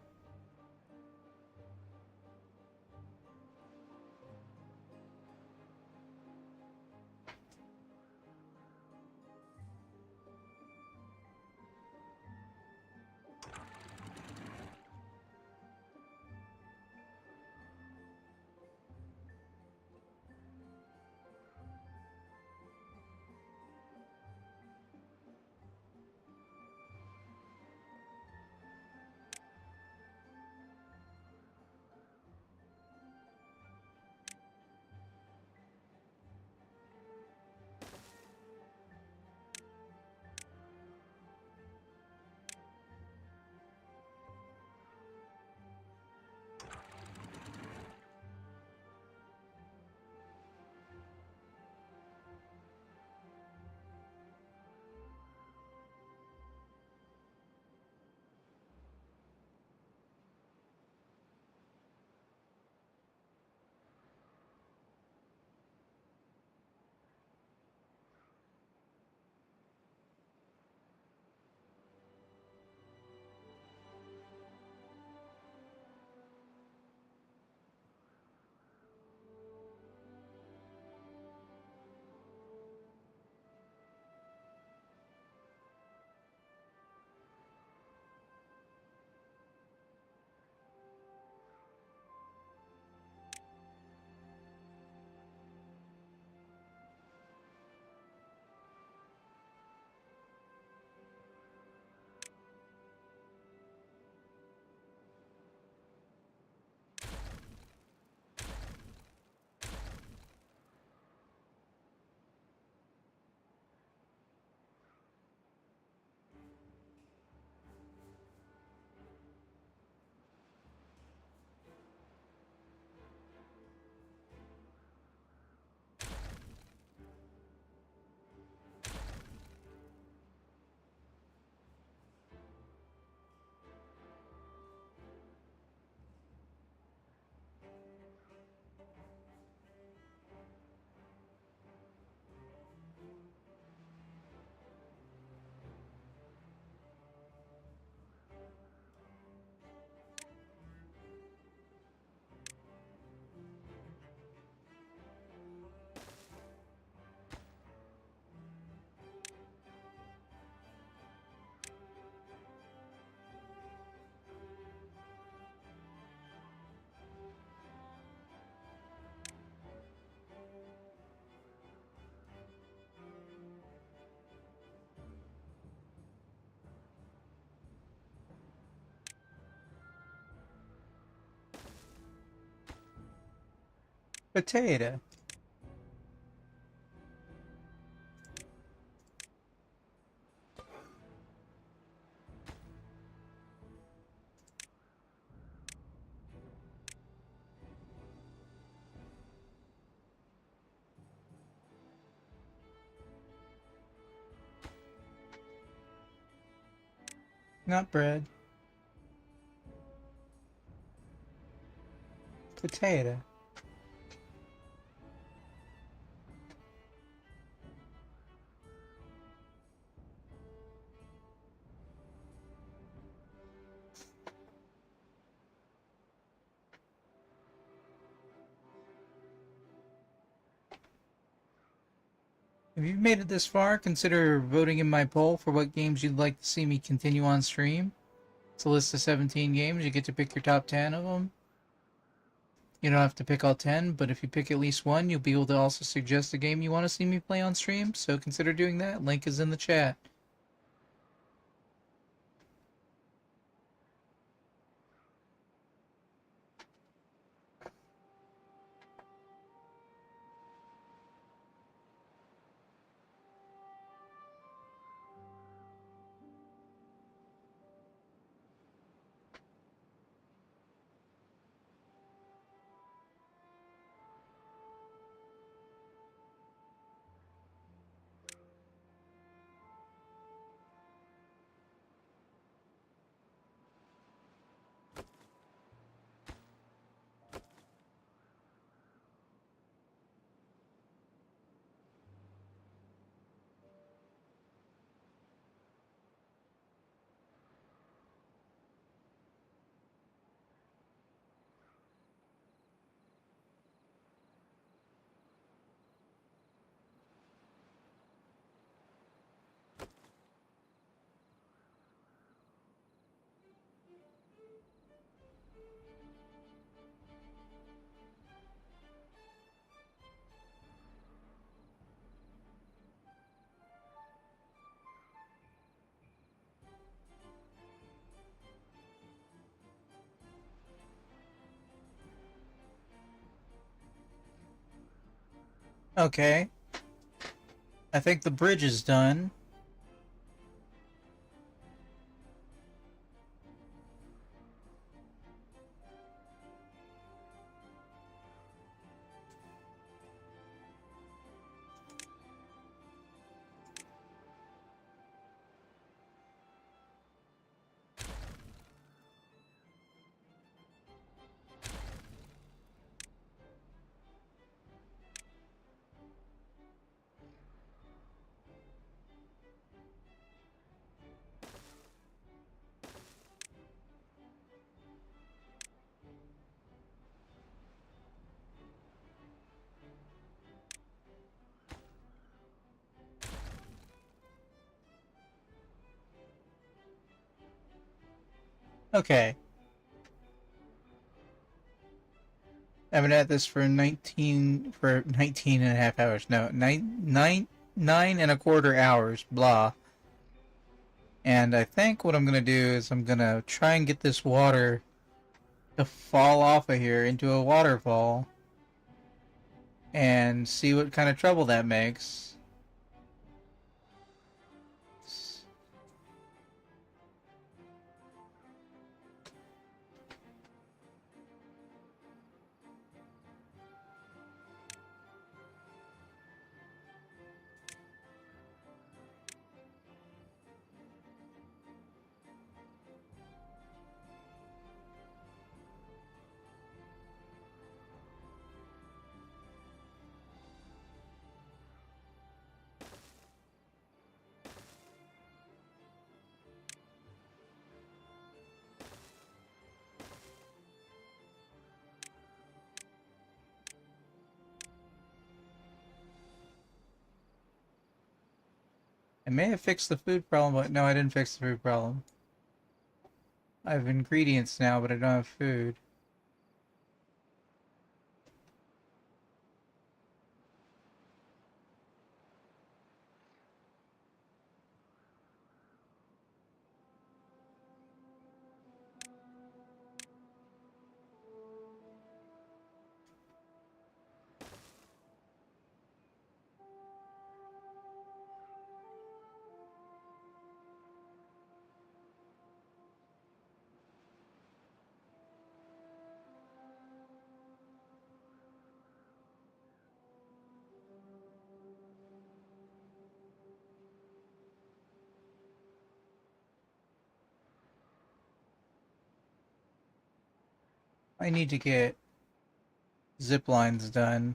Potato. Not bread. Potato. If you've made it this far, consider voting in my poll for what games you'd like to see me continue on stream. It's a list of 17 games. You get to pick your top 10 of them. You don't have to pick all 10, but if you pick at least one, you'll be able to also suggest a game you want to see me play on stream, so consider doing that. Link is in the chat. Okay. I think the bridge is done. Okay. I've been at this for 19 and a half hours. No, nine and a quarter hours. Blah. And I think what I'm gonna do is I'm gonna try and get this water to fall off of here into a waterfall and see what kind of trouble that makes. I may have fixed the food problem, but no, I didn't fix the food problem. I have ingredients now, but I don't have food. I need to get zip lines done.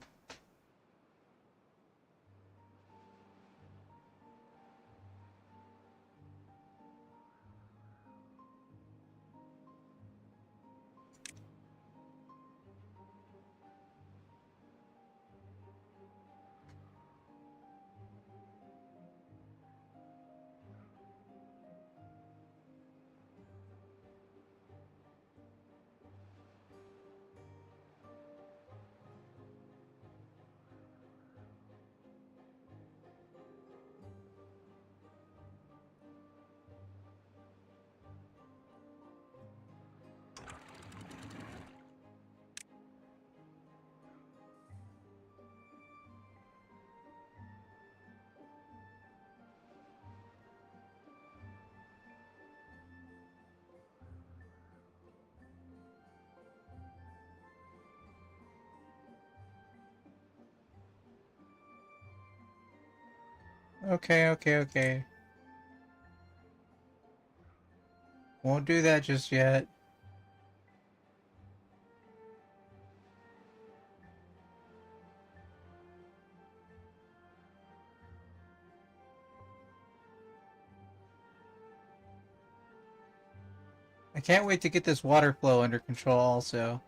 Okay. Won't do that just yet. I can't wait to get this water flow under control also.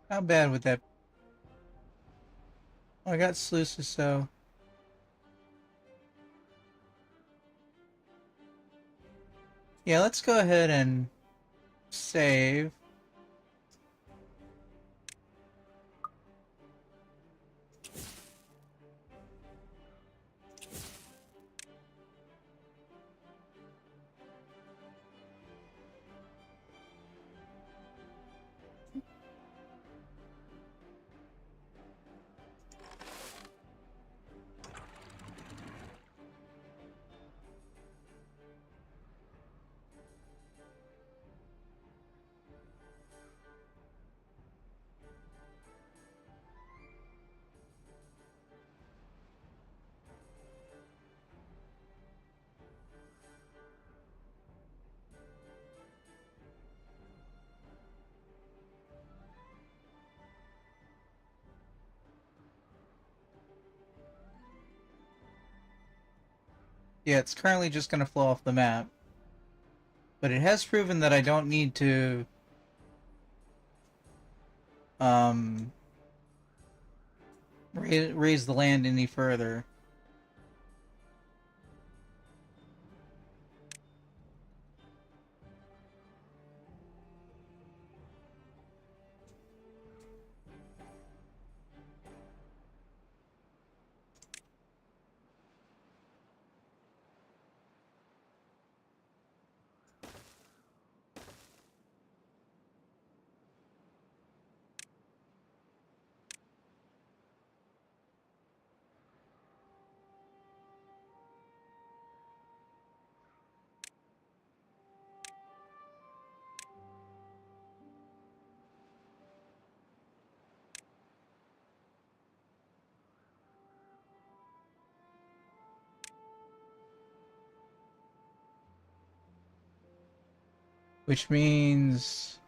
How bad would that? Oh, I got sluices, so yeah. Let's go ahead and save. Yeah, it's currently just going to flow off the map. But it has proven that I don't need to um, raise the land any further. Which means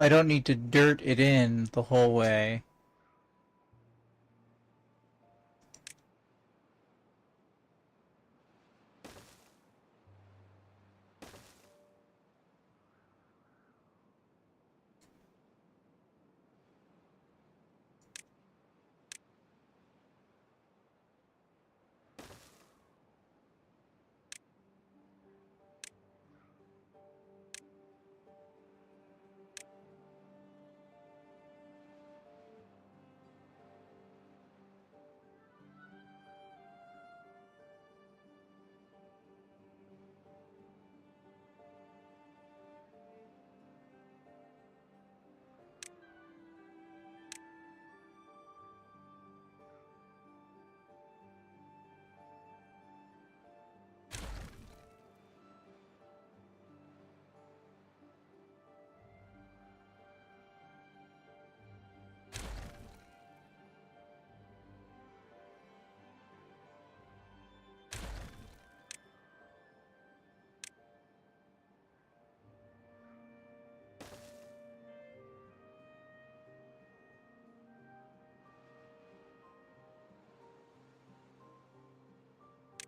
I don't need to dirt it in the whole way.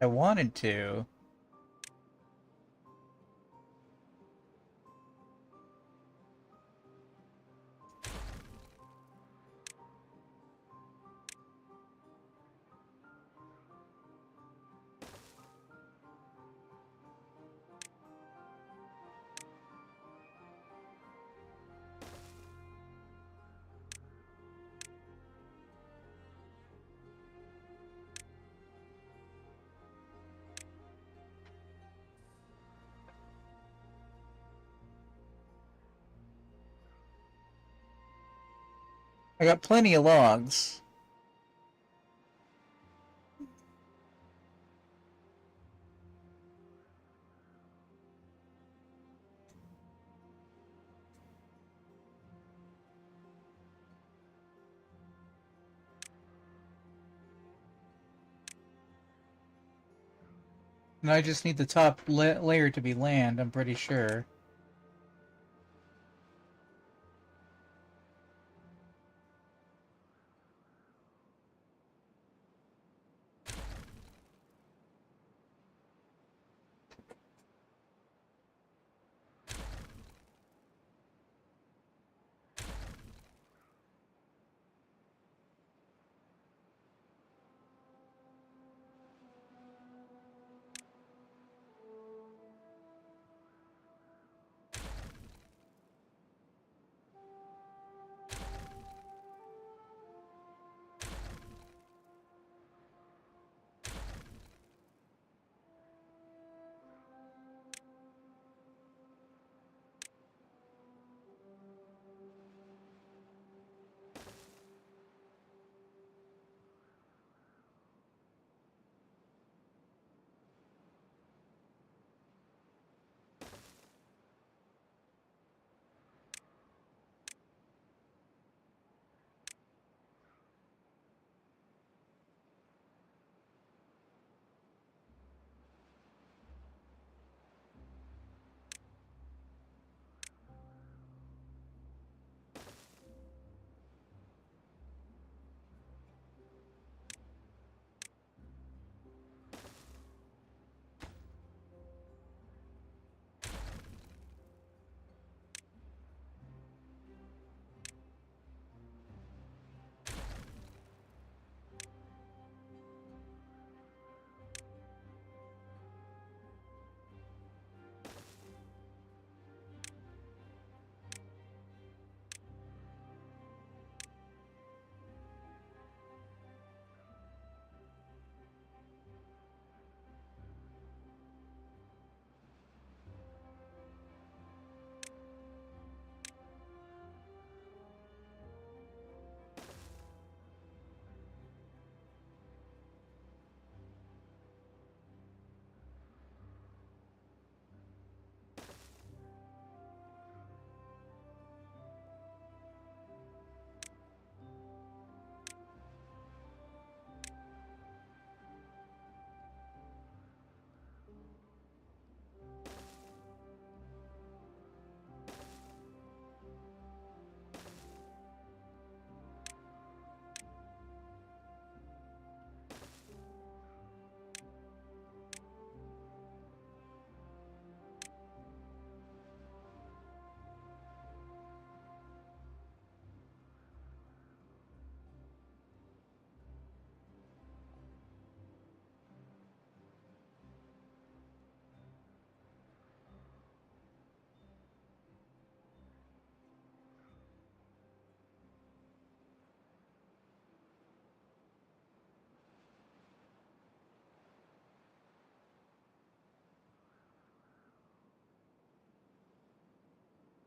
I wanted to. I got plenty of logs. And I just need the top layer to be land, I'm pretty sure.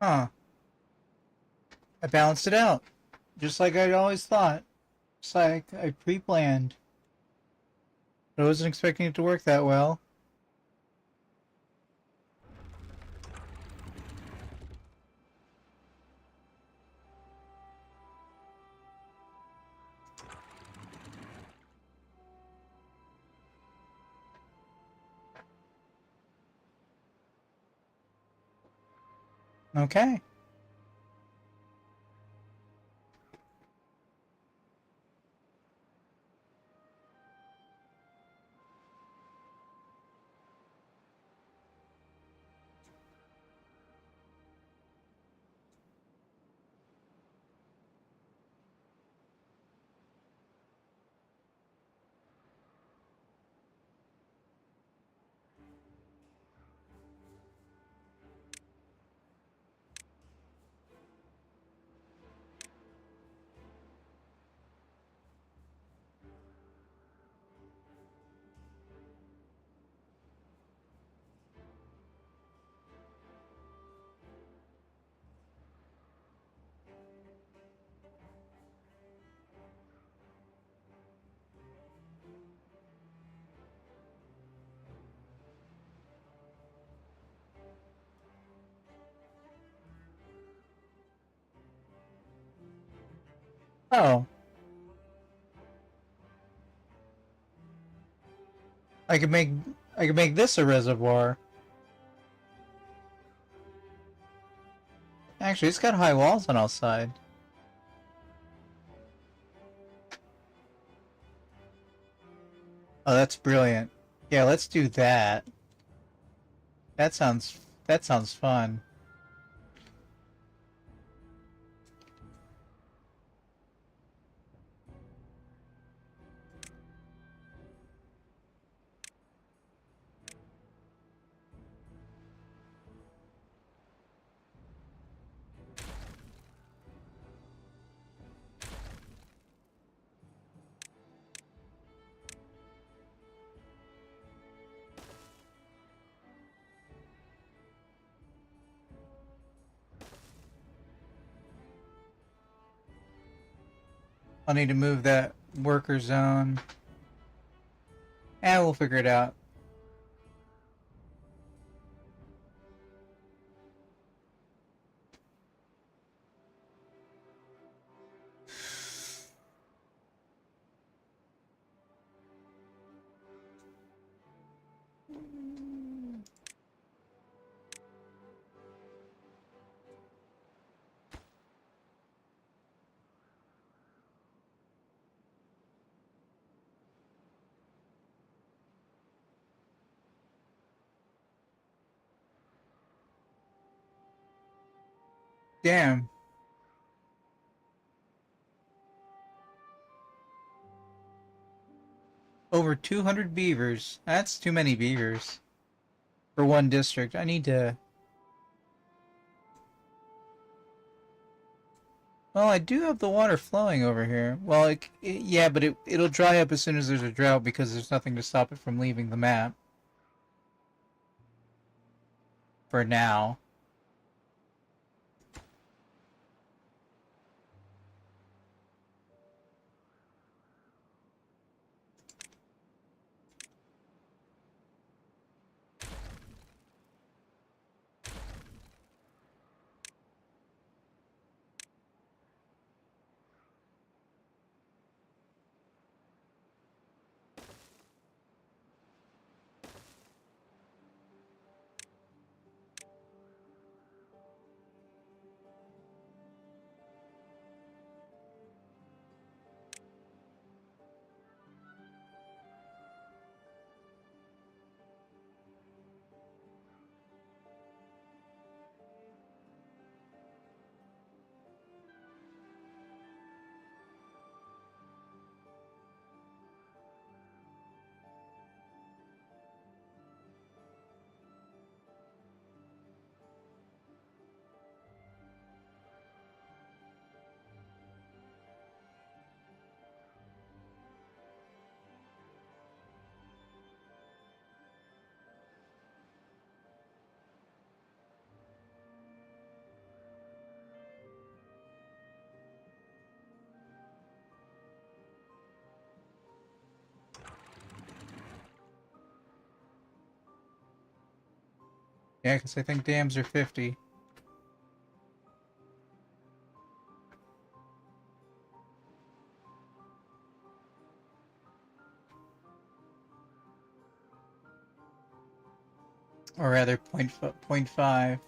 Huh. I balanced it out. Just like I'd always thought. Just like I pre-planned. I wasn't expecting it to work that well. Okay. Oh. I could make this a reservoir. Actually, it's got high walls on outside. Oh, that's brilliant. Yeah, let's do that. That sounds fun. I'll need to move that worker zone. And we'll figure it out. Damn. Over 200 beavers. That's too many beavers. For one district. I need to... Well, I do have the water flowing over here. Well, yeah, but it'll dry up as soon as there's a drought because there's nothing to stop it from leaving the map. For now. Yeah, because I think dams are 50. Or rather, point 0.5.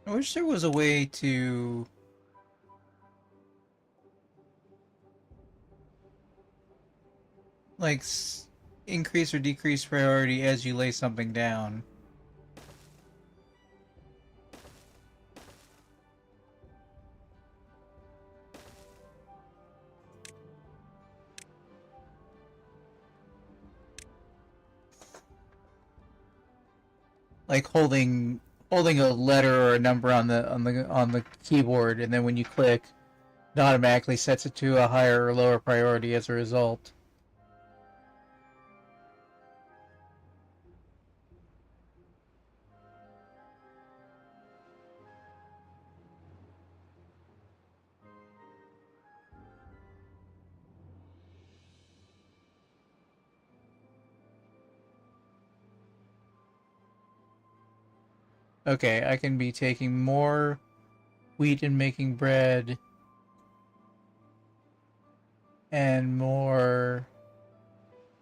I wish there was a way to like increase or decrease priority as you lay something down. Like holding a letter or a number on the keyboard, and then when you click, it automatically sets it to a higher or lower priority as a result. Okay, I can be taking more wheat and making bread and more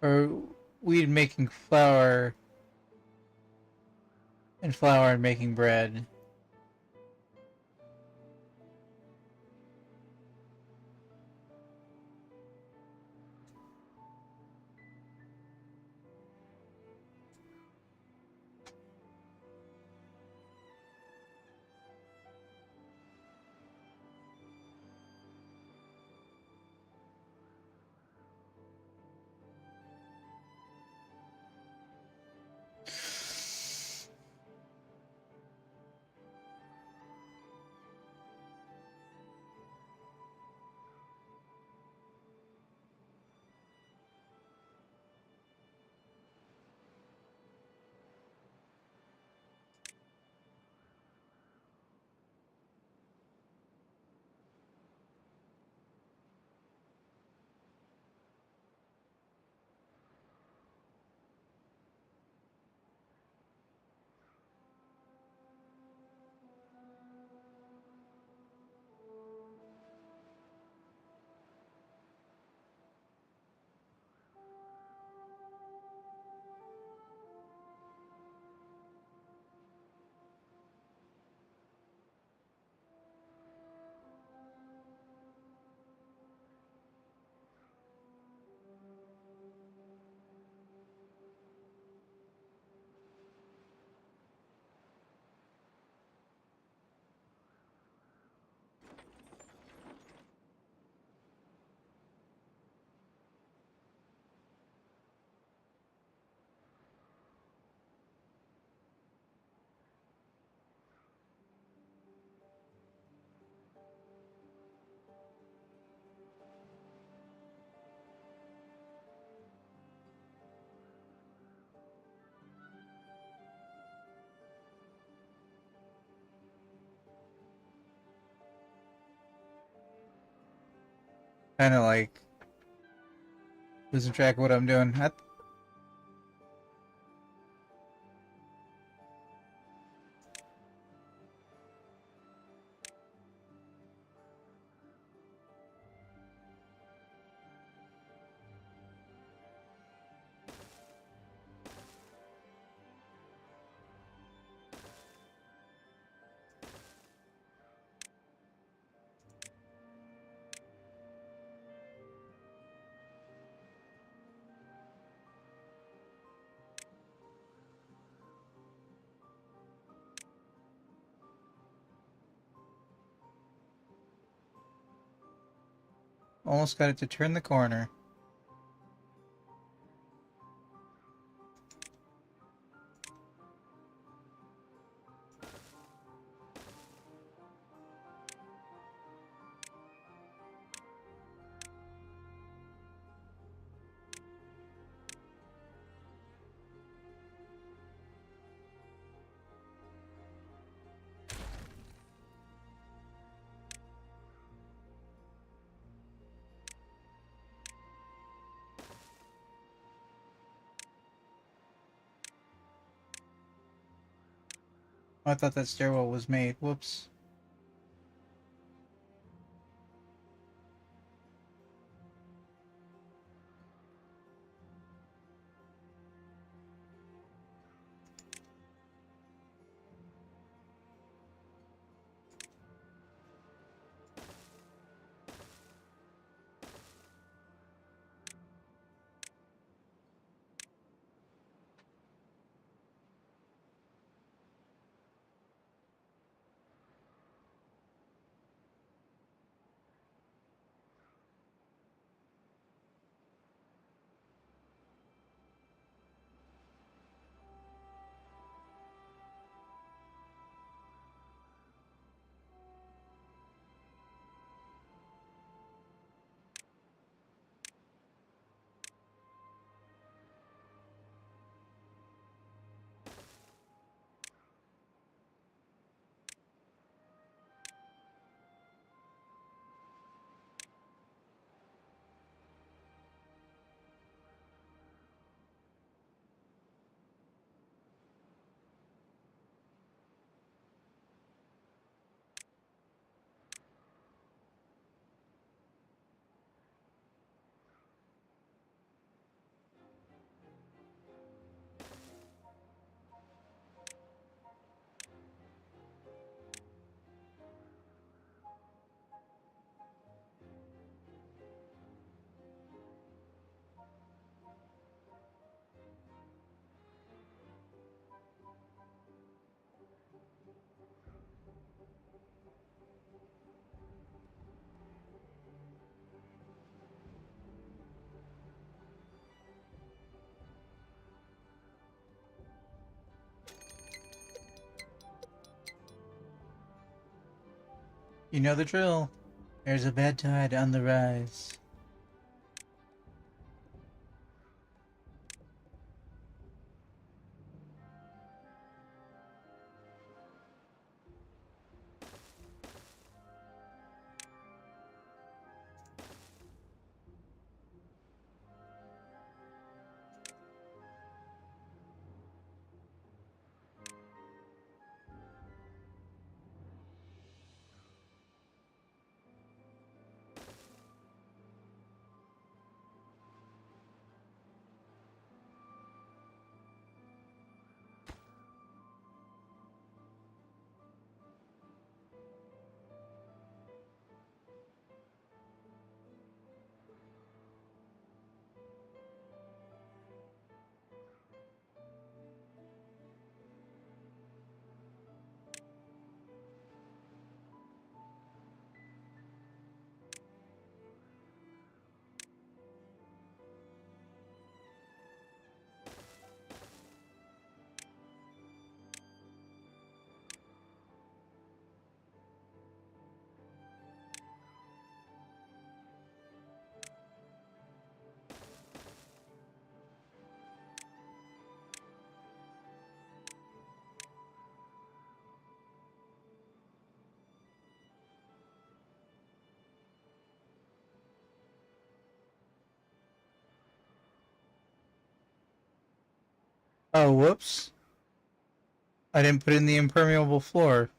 or wheat and making flour and flour and making bread. kind of like losing track of what I'm doing. Almost got it to turn the corner. Oh, I thought that stairwell was made. Whoops. You know the drill. There's a bad tide on the rise. Oh, whoops. I didn't put in the impermeable floor.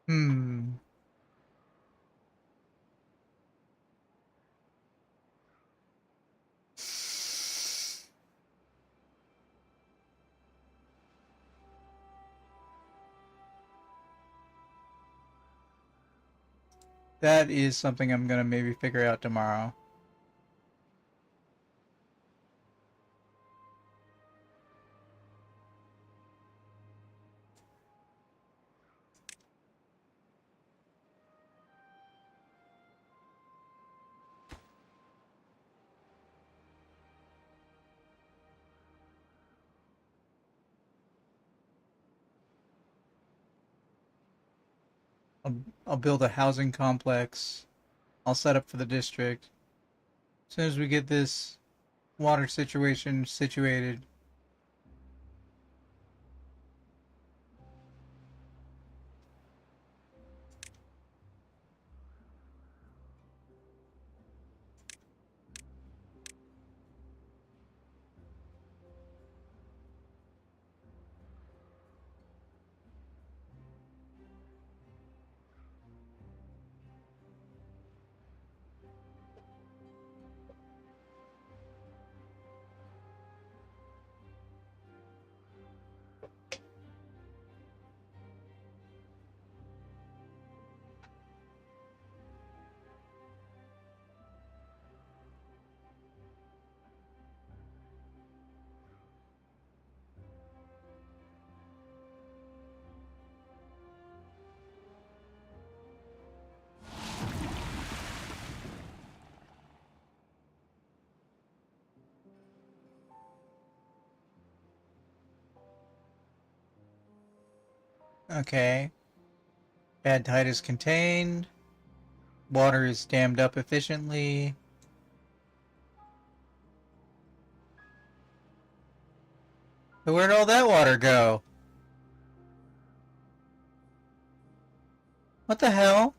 Hmm. That is something I'm gonna maybe figure out tomorrow. I'll build a housing complex. I'll set up for the district. As soon as we get this water situation situated. Okay. Bad tide is contained. Water is dammed up efficiently. But where'd all that water go? What the hell?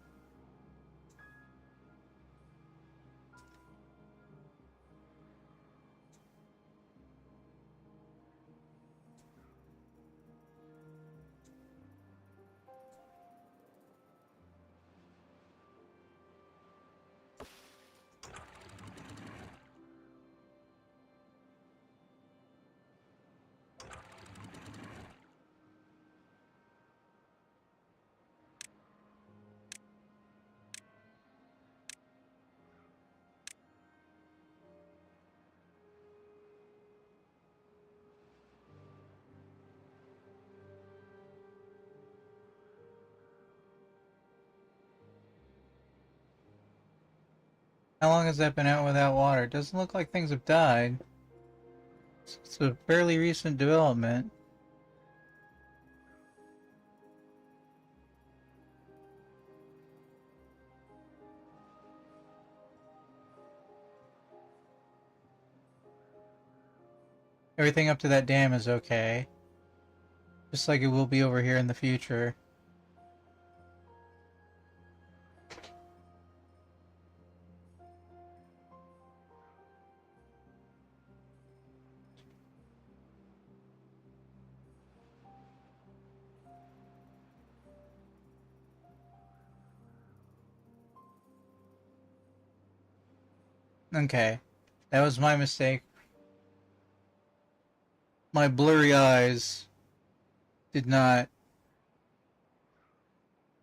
How long has that been out without water? It doesn't look like things have died. It's a fairly recent development. Everything up to that dam is okay. Just like it will be over here in the future. Okay. That was my mistake. My blurry eyes did not...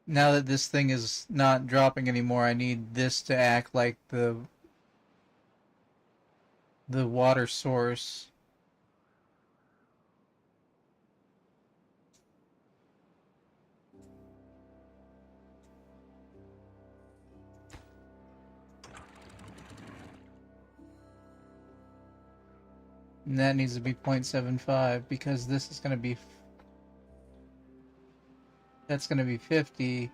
Now that this thing is not dropping anymore, I need this to act like the water source. And that needs to be 0.75 because this is going to be... That's going to be 50. And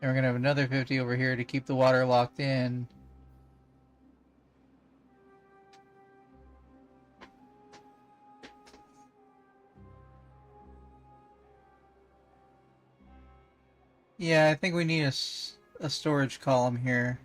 we're going to have another 50 over here to keep the water locked in. Yeah, I think we need a storage column here.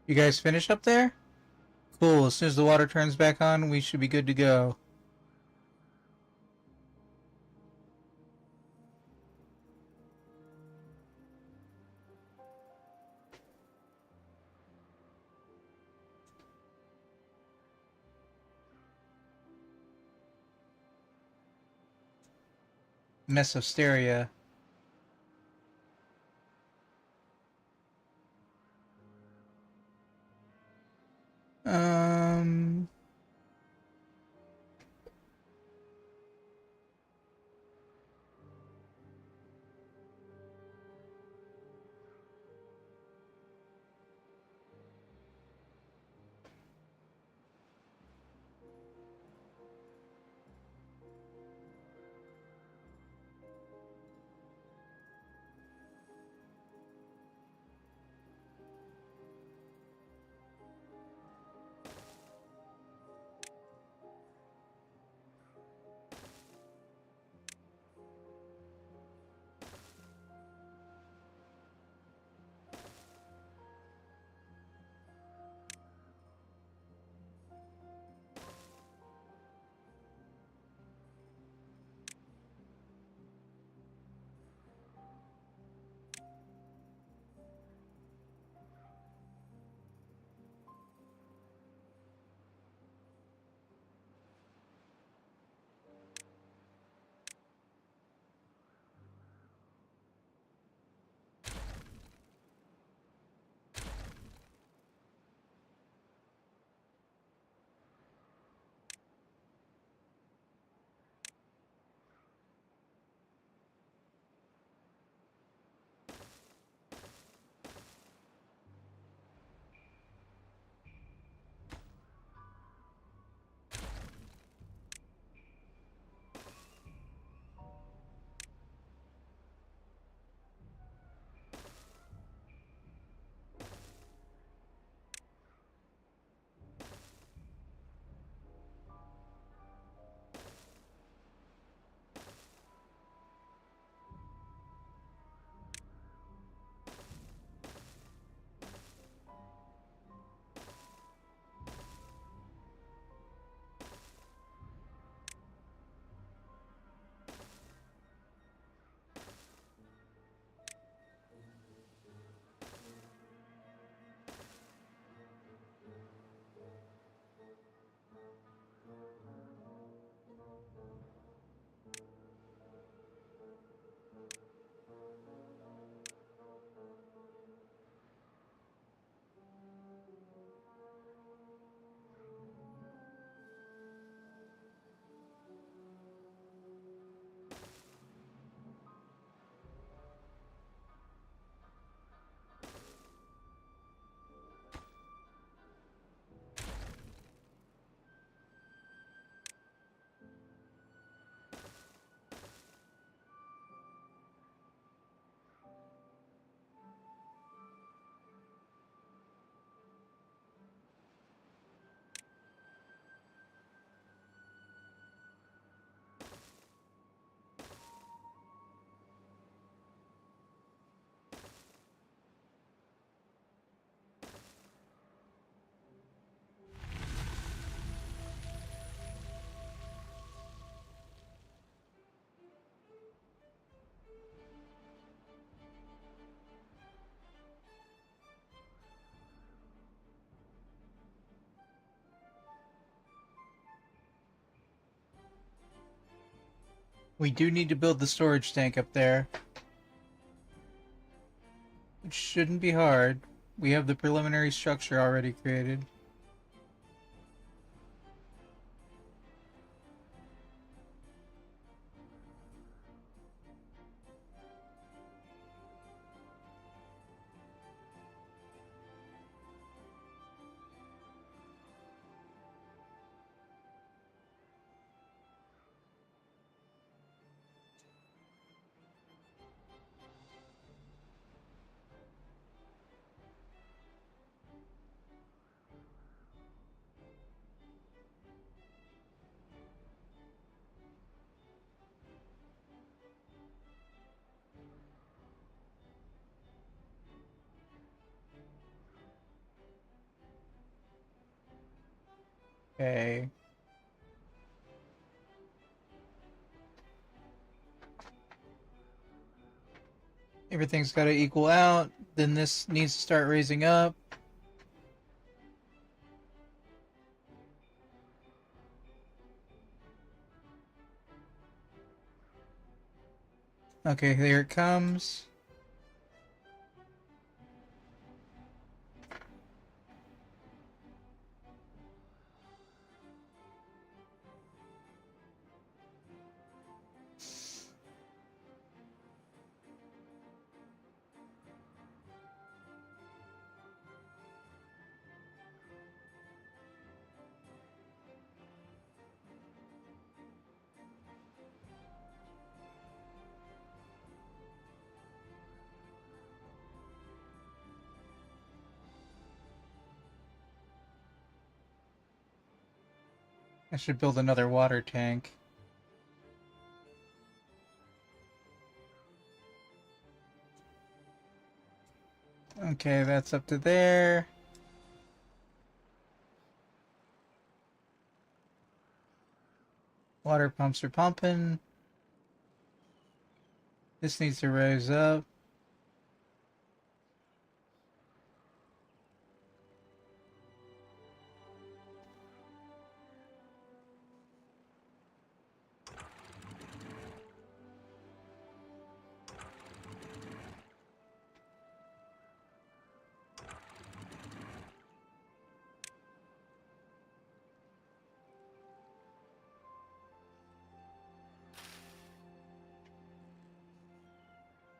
You guys finished up there? Cool. As soon as the water turns back on, we should be good to go. Mesosteria. Um... We do need to build the storage tank up there, which shouldn't be hard. We have the preliminary structure already created. Okay. Everything's got to equal out. Then this needs to start raising up. Okay, there it comes. I should build another water tank. Okay, that's up to there. Water pumps are pumping. This needs to rise up.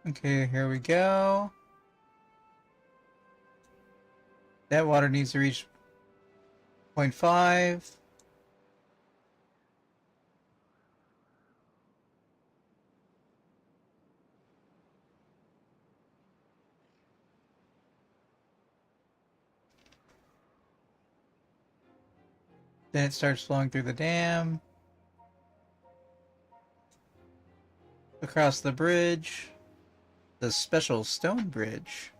Okay, here we go. That water needs to reach 0.5. Then it starts flowing through the dam. Across the bridge. The special stone bridge.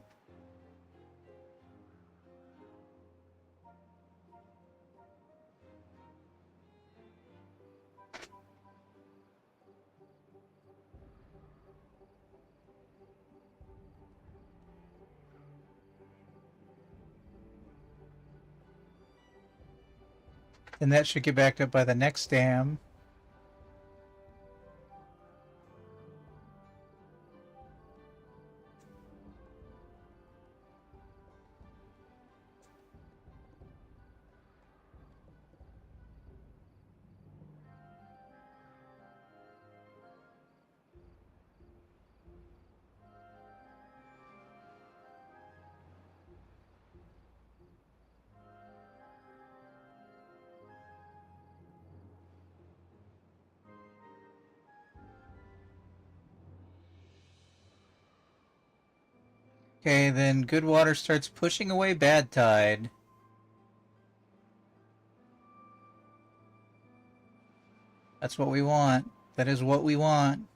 And that should get backed up by the next dam. Okay, then good water starts pushing away bad tide. That's what we want. That is what we want.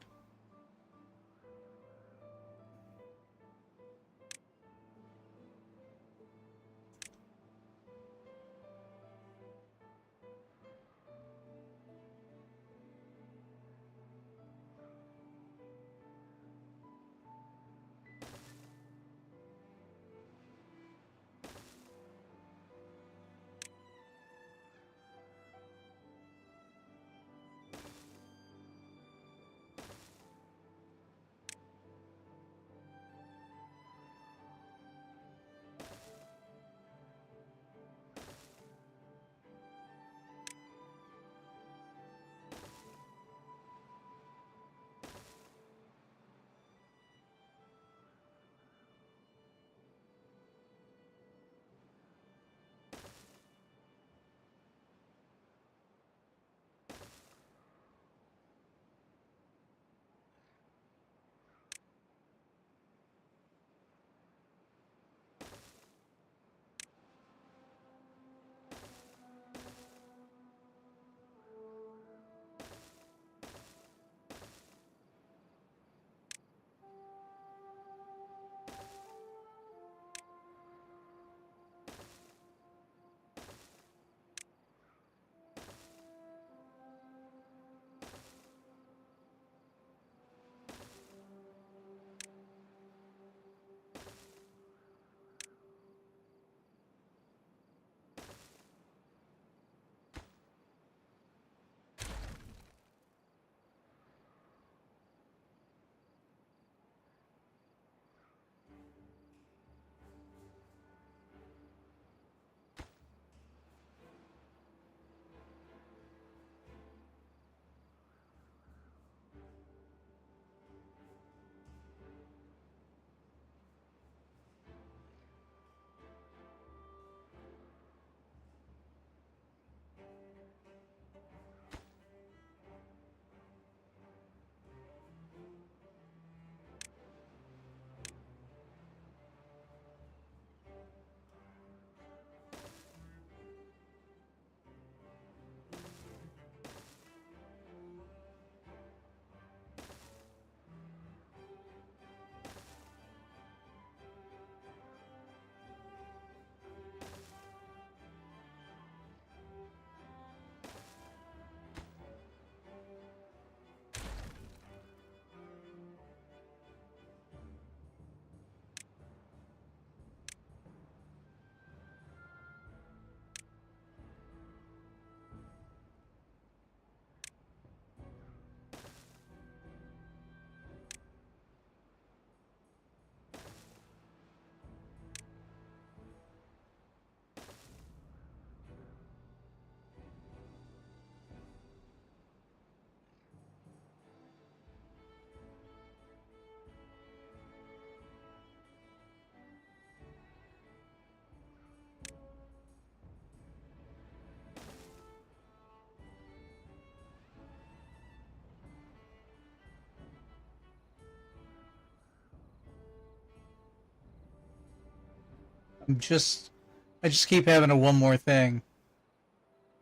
I just keep having a one more thing.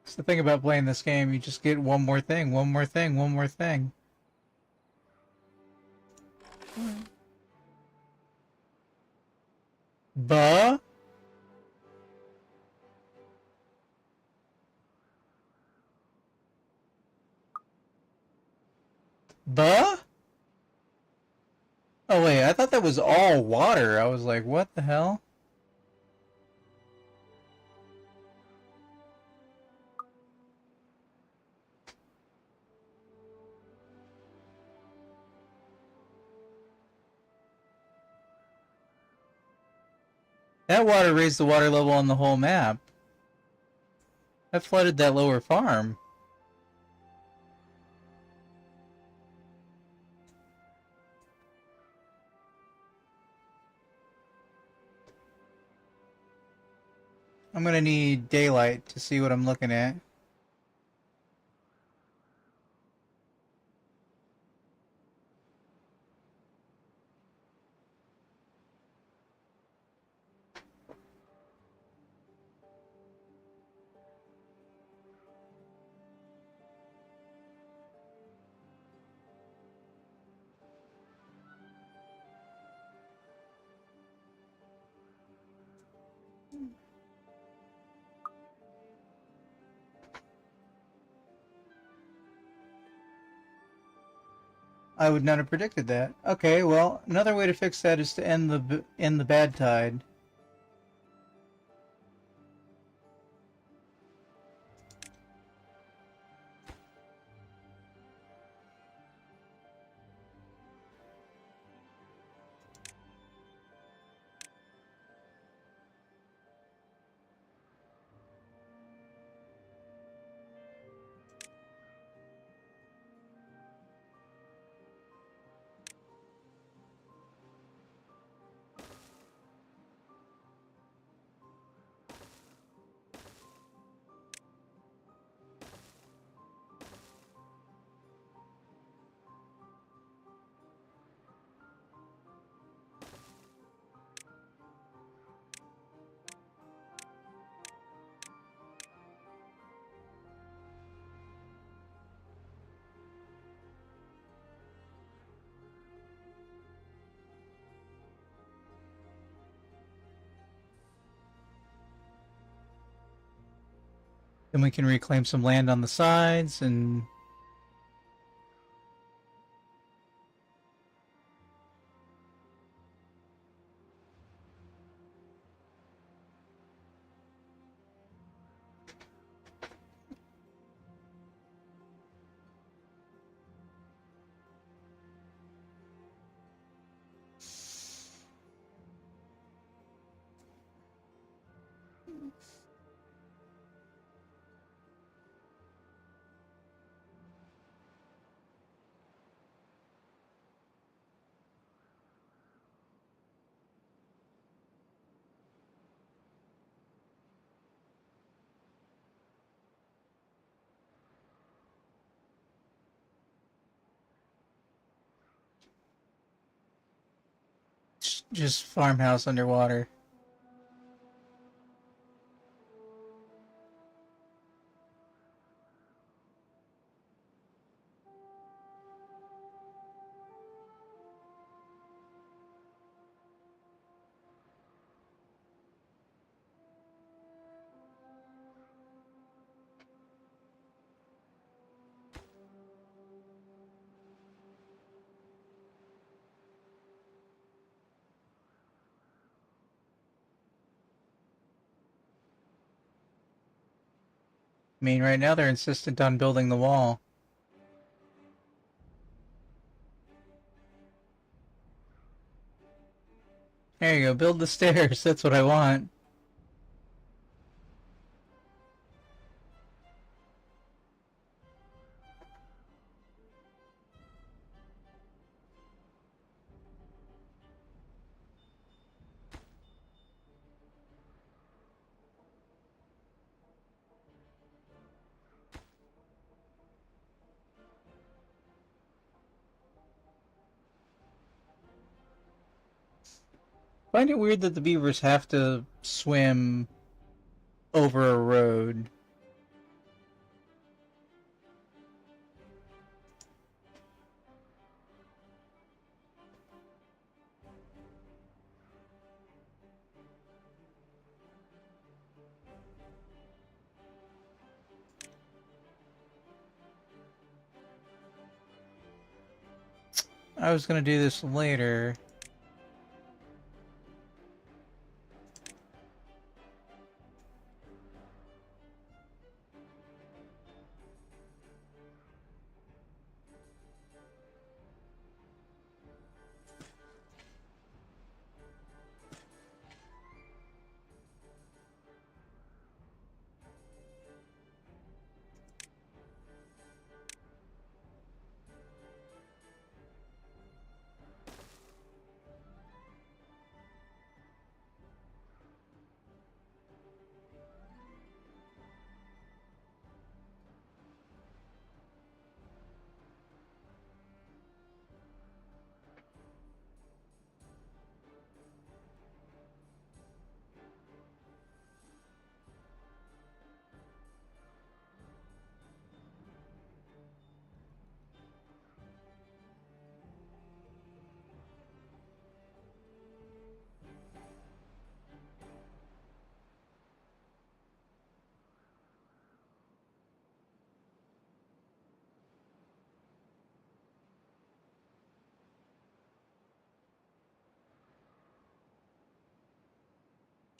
It's the thing about playing this game, you just get one more thing, one more thing, one more thing. Buh? Buh? Oh wait, I thought that was all water. I was like, what the hell? That water raised the water level on the whole map. That flooded that lower farm. I'm gonna need daylight to see what I'm looking at. I would not have predicted that. Okay, well, another way to fix that is to end the bad tide. Then we can reclaim some land on the sides and... just farmhouse underwater. I mean, right now they're insistent on building the wall. There you go, build the stairs. That's what I want. find it weird that the beavers have to swim over a road. I was gonna do this later.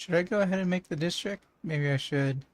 Should I go ahead and make the district? Maybe I should.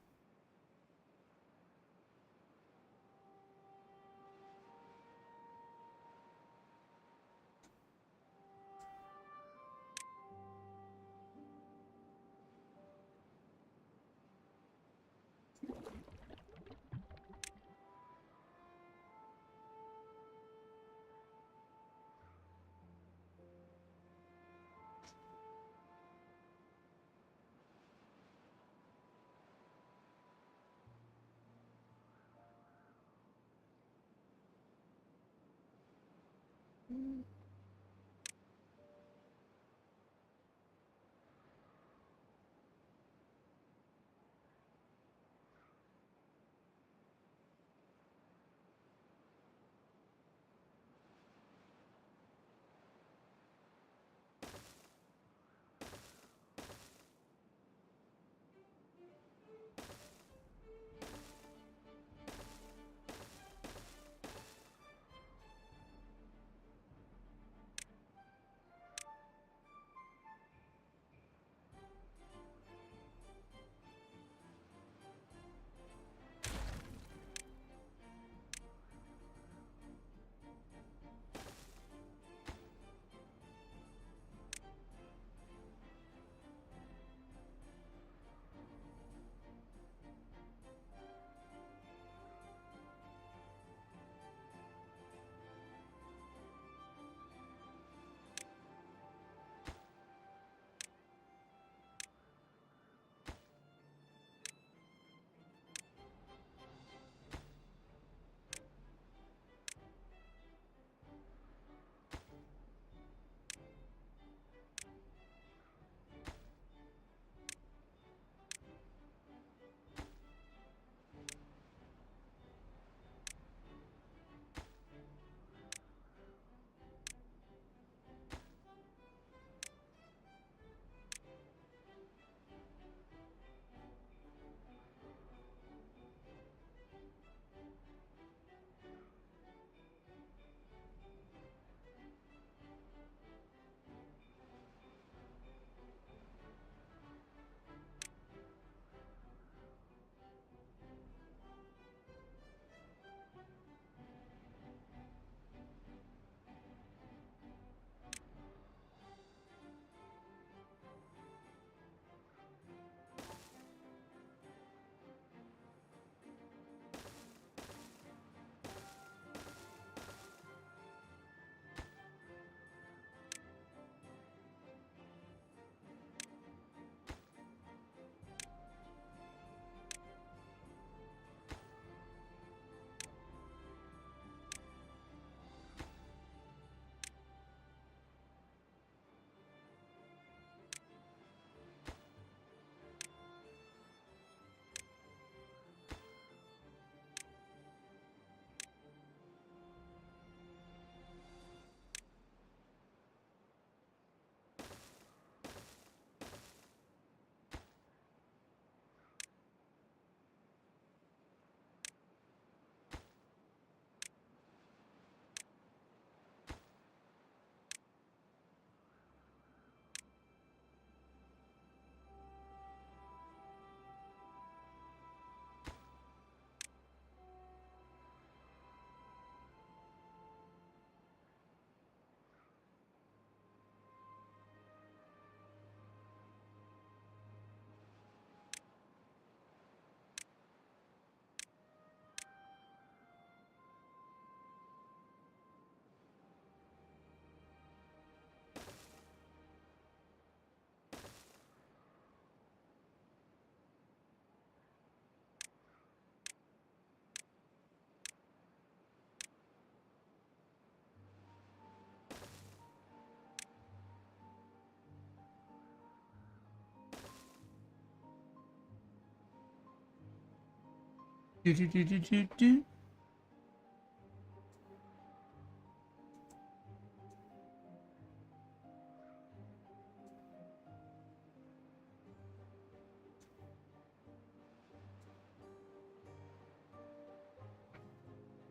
Do, do, do, do, do, do.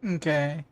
Okay.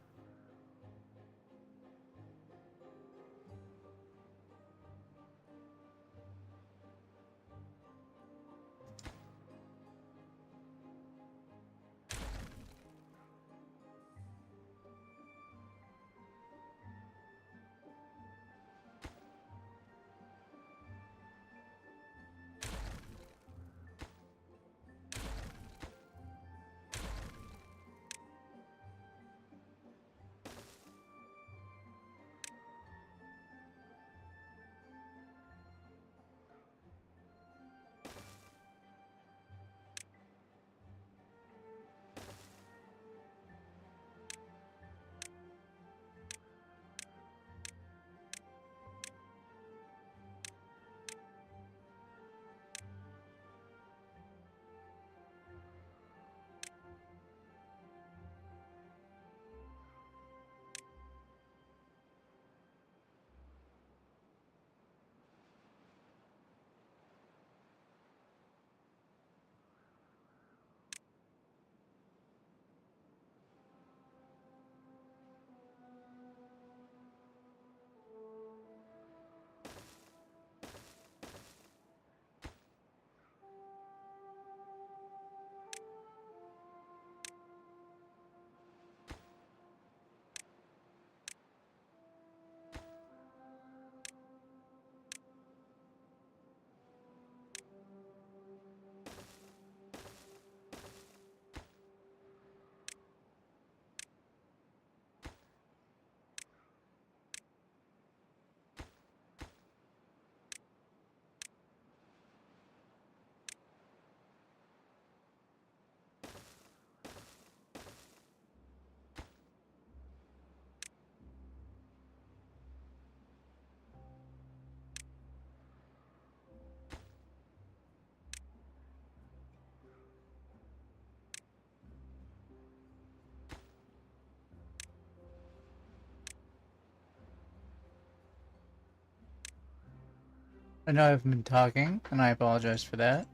I know I've been talking, and I apologize for that.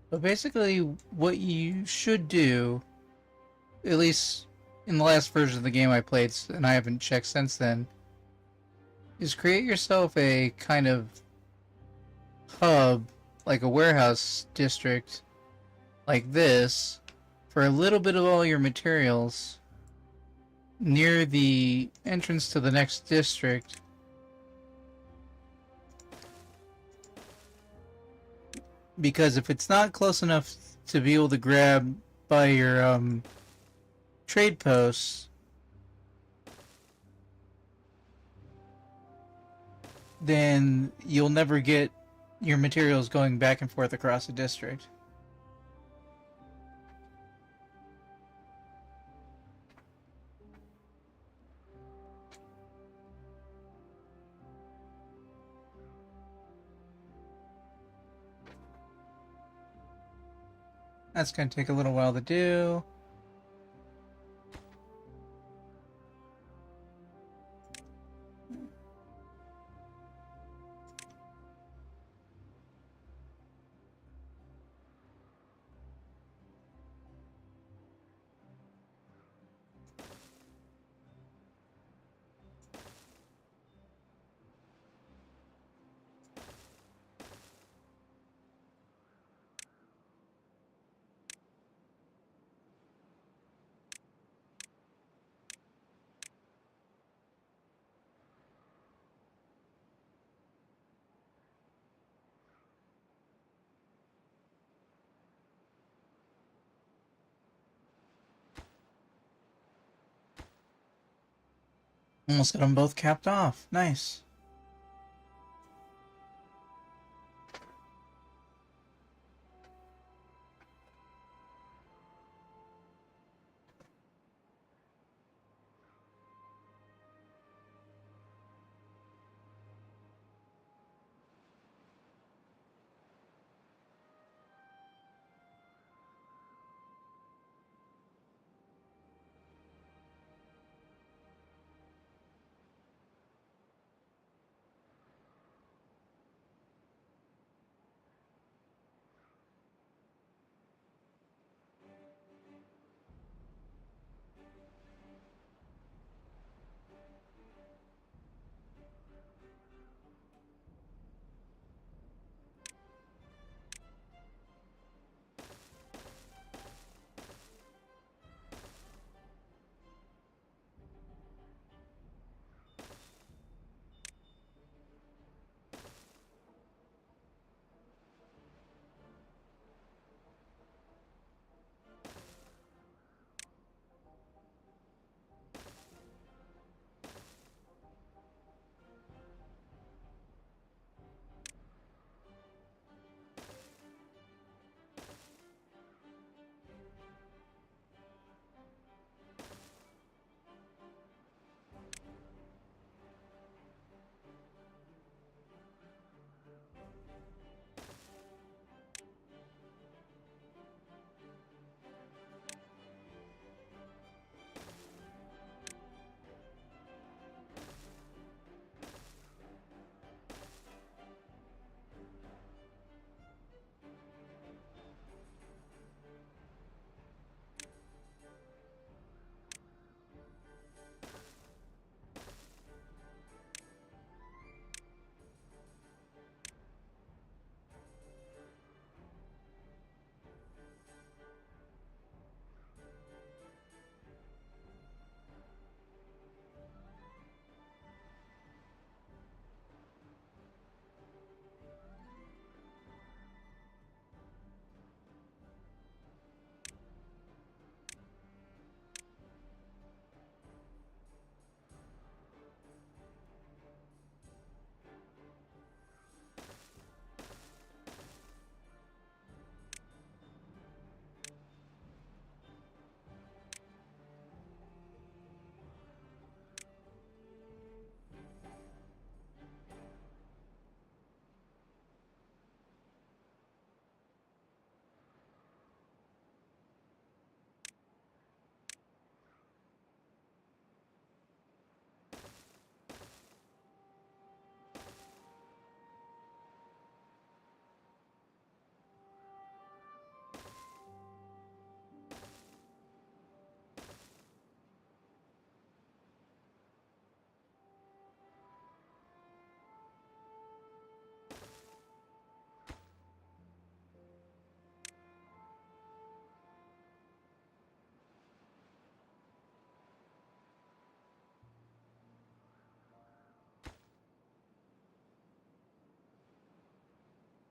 But basically, what you should do, at least in the last version of the game I played, and I haven't checked since then, is create yourself a kind of hub, like a warehouse district, like this, for a little bit of all your materials near the entrance to the next district. Because if it's not close enough to be able to grab by your trade posts, then you'll never get your materials going back and forth across the district. That's going to take a little while to do. Almost got them both capped off. Nice.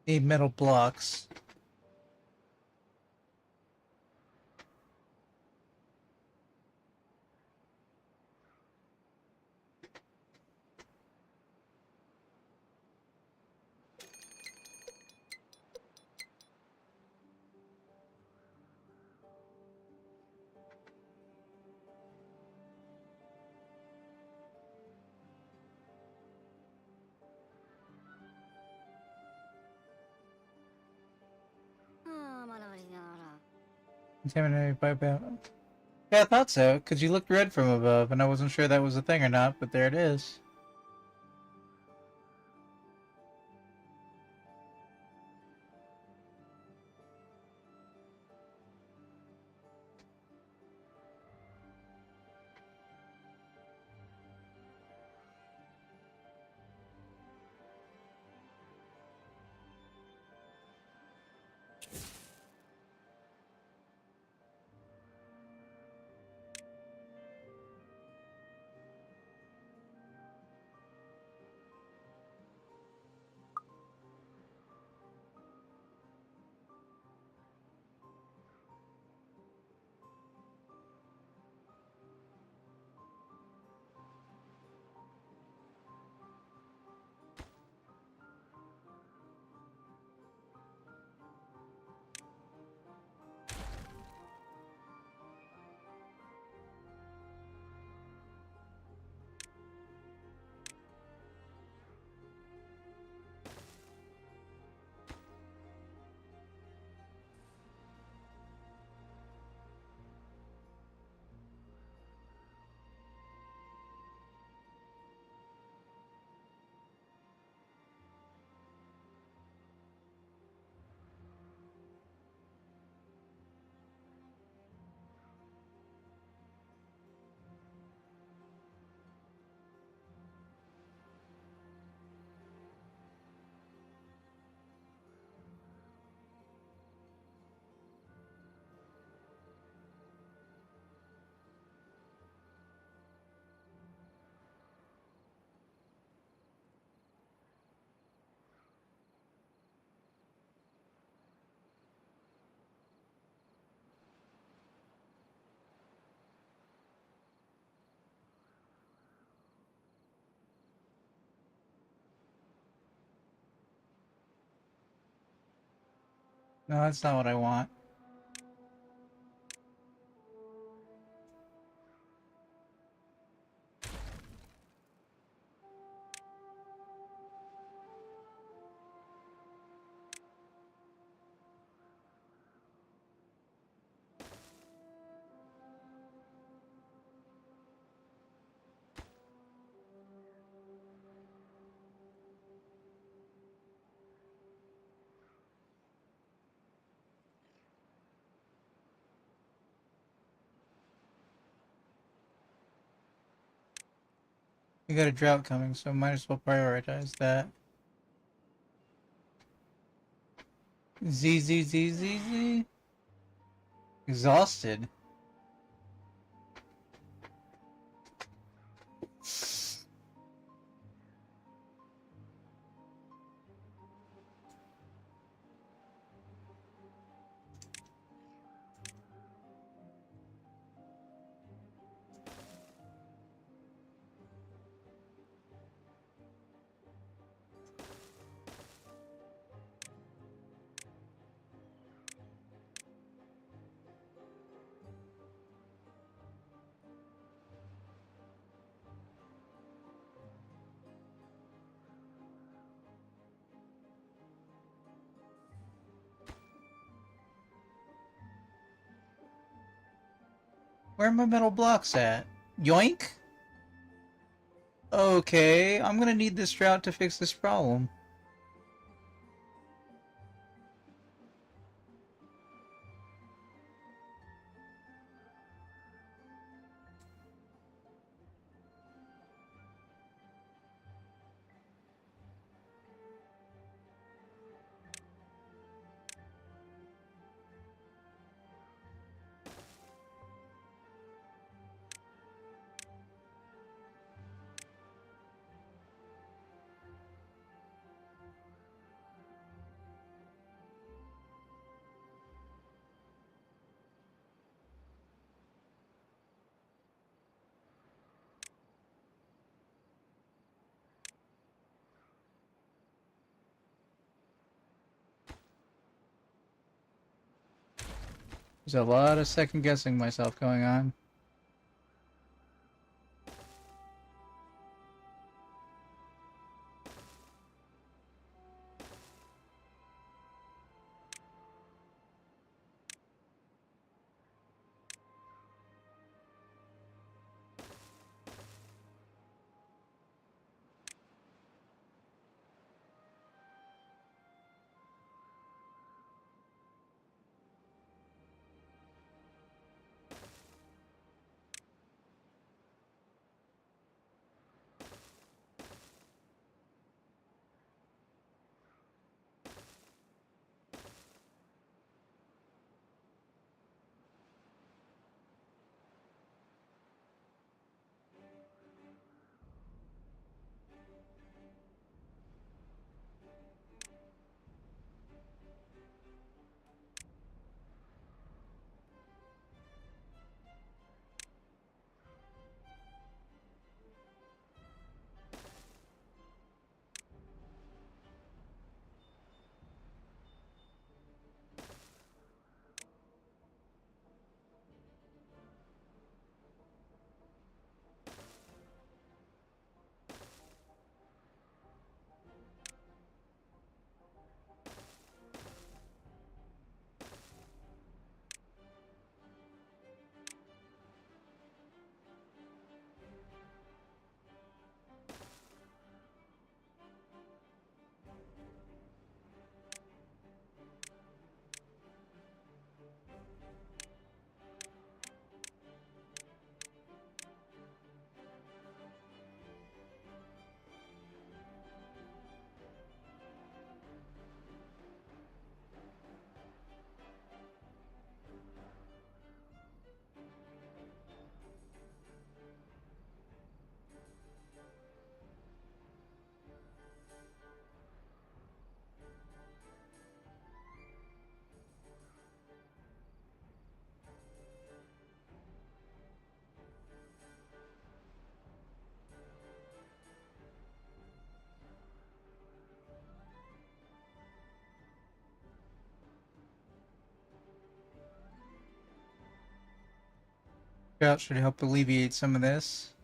Need metal blocks. Contaminated by bad. Yeah, I thought so, because you looked red from above, and I wasn't sure that was a thing or not, but there it is. No, that's not what I want. We got a drought coming, so might as well prioritize that. Z. Exhausted. Where are my metal blocks at? Yoink? Okay, I'm gonna need this drought to fix this problem. There's a lot of second guessing myself going on. That should help alleviate some of this.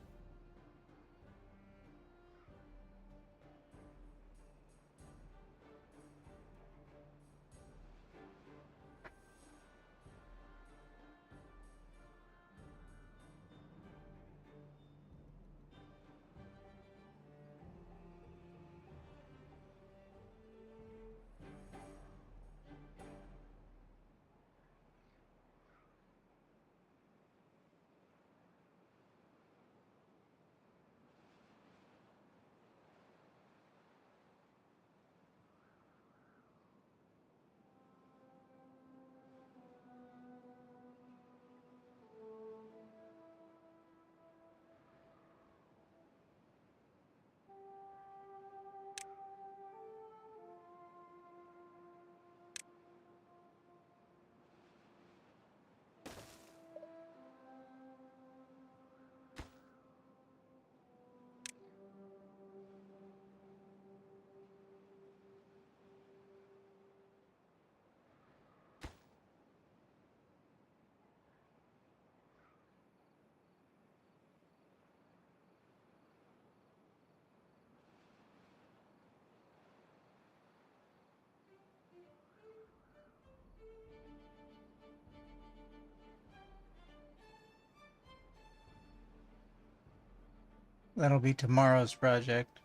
That'll be tomorrow's project.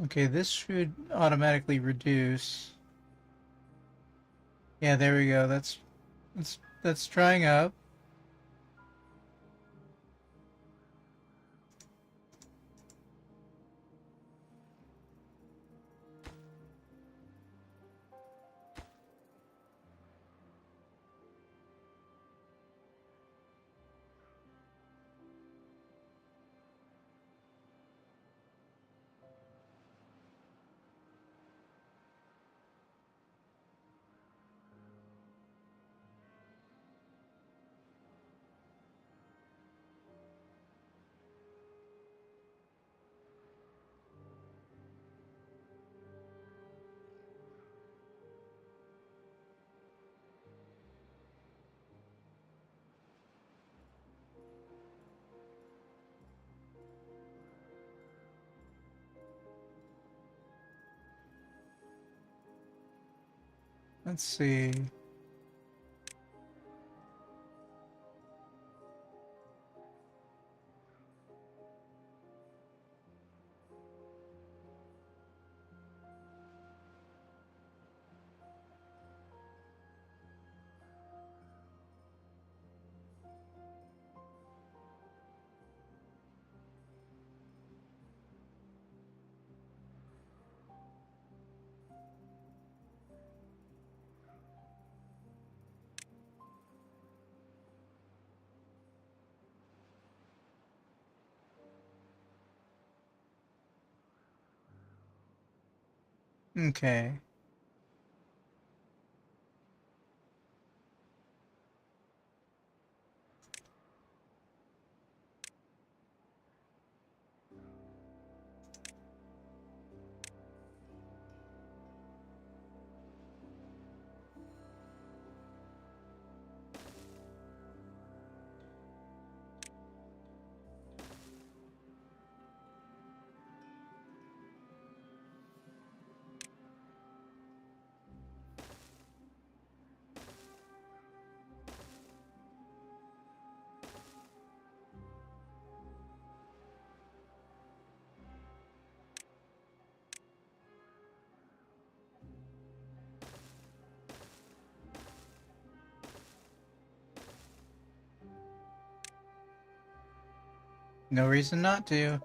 Okay, this should automatically reduce. Yeah, there we go. That's drying up. Let's see. Okay. No reason not to.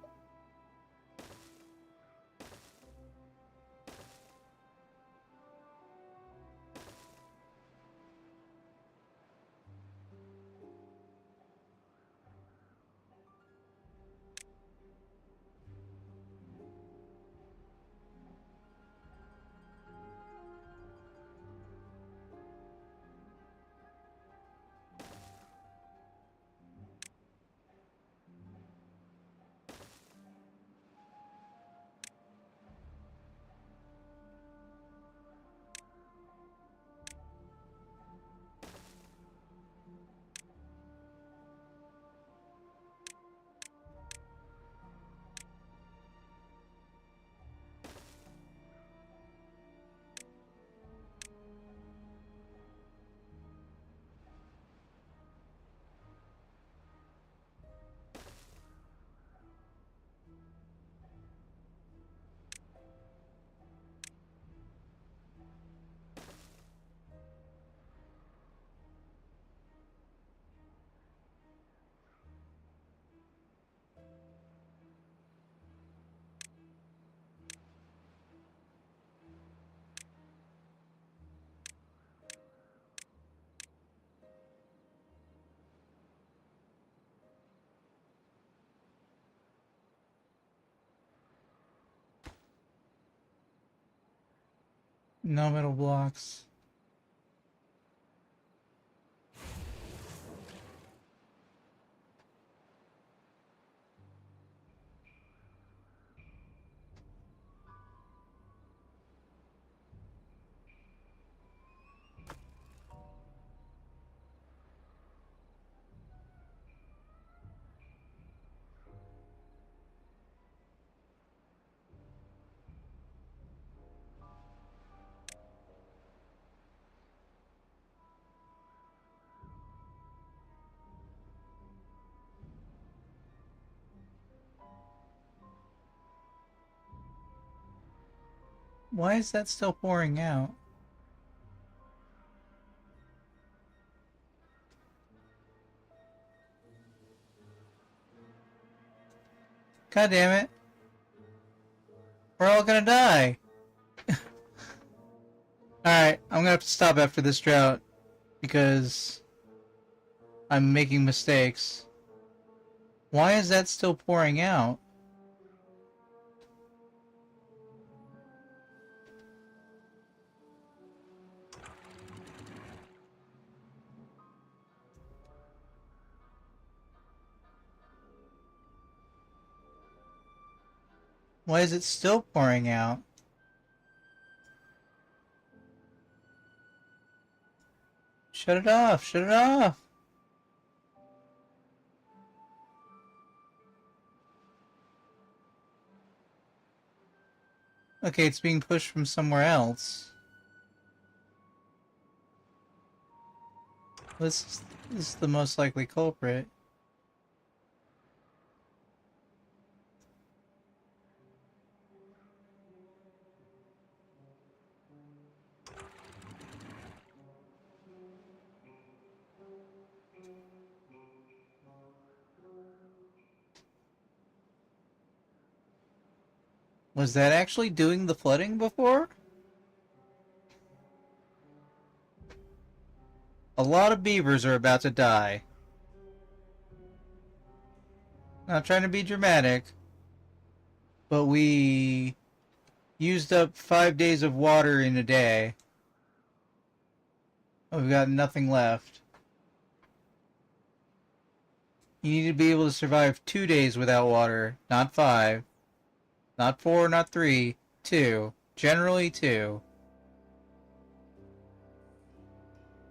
No metal blocks. Why is that still pouring out? God damn it. We're all gonna die. Alright, I'm gonna have to stop after this drought because I'm making mistakes. Why is that still pouring out? Why is it still pouring out? Shut it off! Shut it off! Okay, it's being pushed from somewhere else. This is the most likely culprit. Was that actually doing the flooding before? A lot of beavers are about to die. Not trying to be dramatic, but we used up 5 days of water in a day. We've got nothing left. You need to be able to survive 2 days without water, not 5. Not 4, not 3, 2. Generally 2.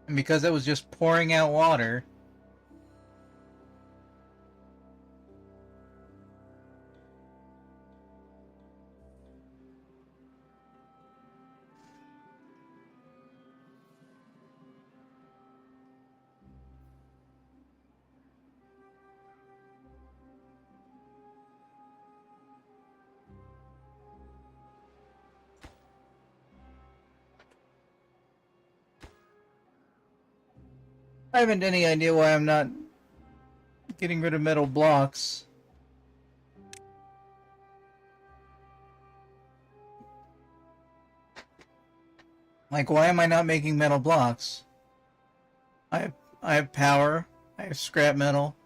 And because that was just pouring out water... I haven't any idea why I'm not getting rid of metal blocks. Like, why am I not making metal blocks? I have power. I have scrap metal.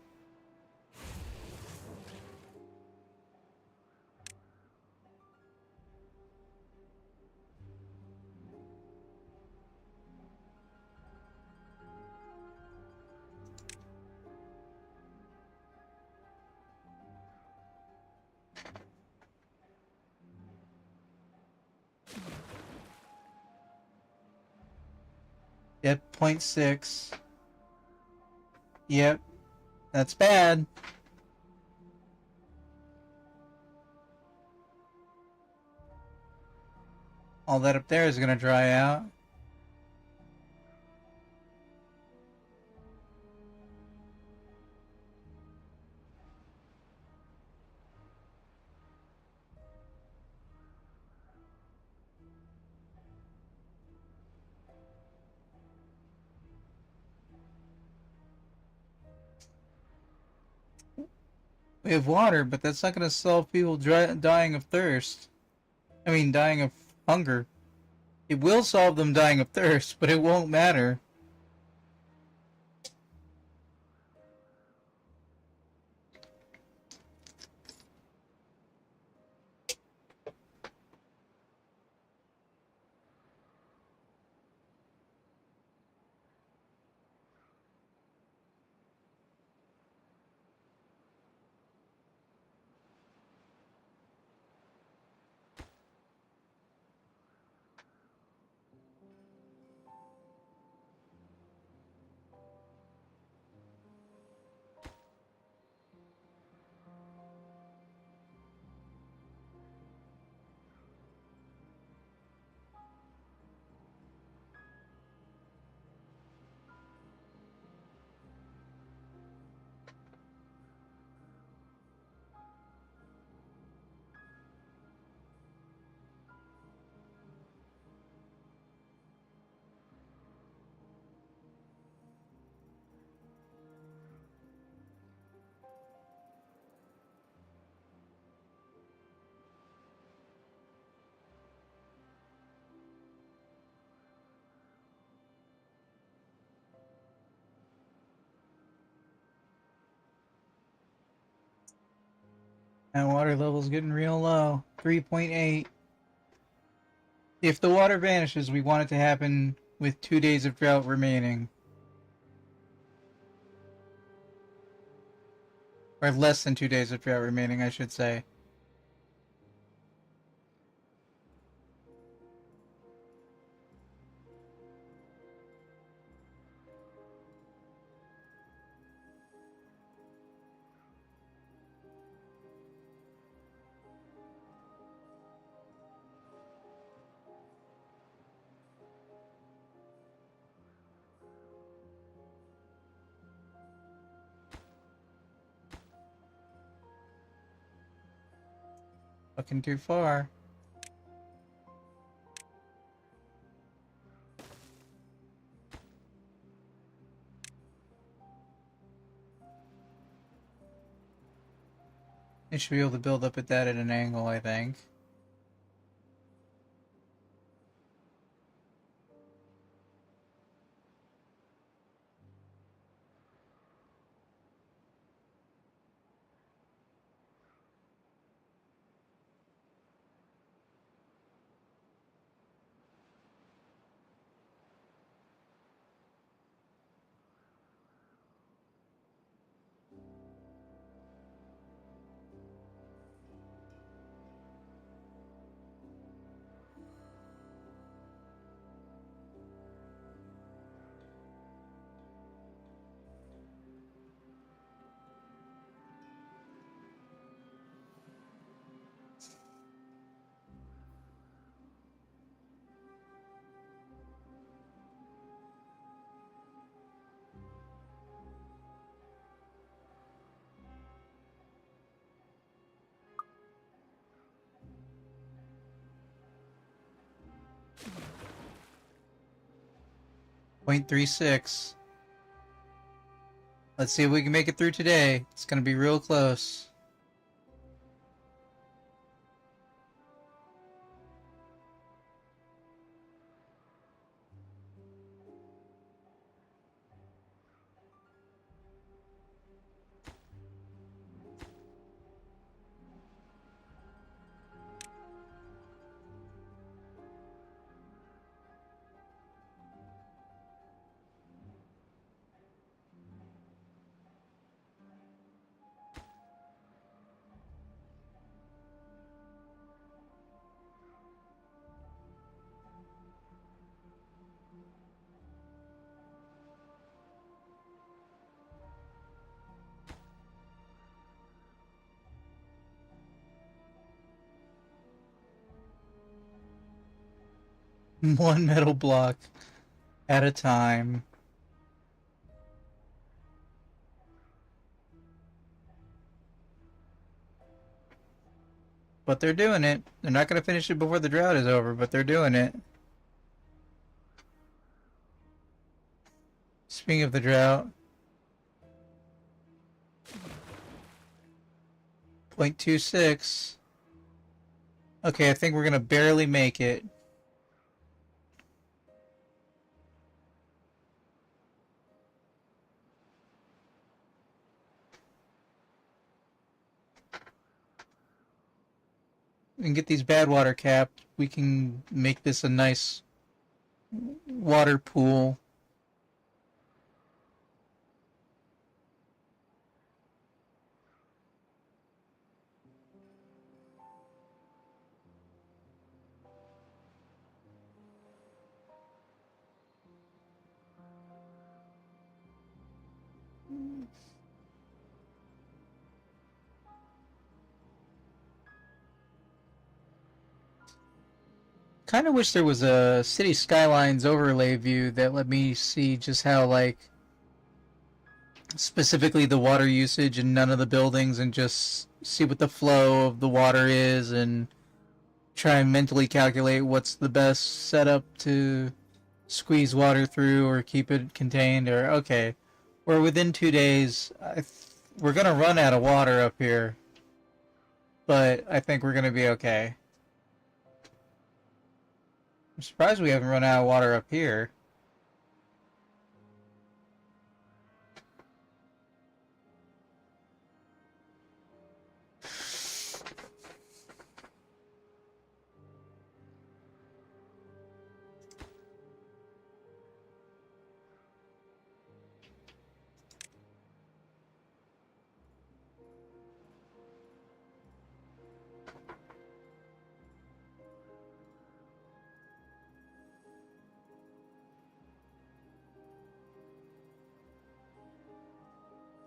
Yep, 0.6. Yep, that's bad. All that up there is gonna dry out. We have water, but that's not gonna solve people dying of thirst. I mean, dying of hunger. It will solve them dying of thirst, but it won't matter. And water level's getting real low. 3.8. If the water vanishes, we want it to happen with 2 days of drought remaining. Or less than 2 days of drought remaining, I should say. Looking too far. It should be able to build up at that at an angle, I think. .36. Let's see if we can make it through today. It's gonna be real close. One metal block at a time. But they're doing it. They're not going to finish it before the drought is over, but they're doing it. Speaking of the drought, 0.26. Okay, I think we're going to barely make it. We can get these bad water capped. We can make this a nice water pool. Kind of wish there was a city skylines overlay view that let me see just how, like, specifically the water usage in none of the buildings, and just see what the flow of the water is and try and mentally calculate what's the best setup to squeeze water through or keep it contained. Or, okay, we're within 2 days. We're gonna run out of water up here, but I think we're gonna be okay. I'm surprised we haven't run out of water up here.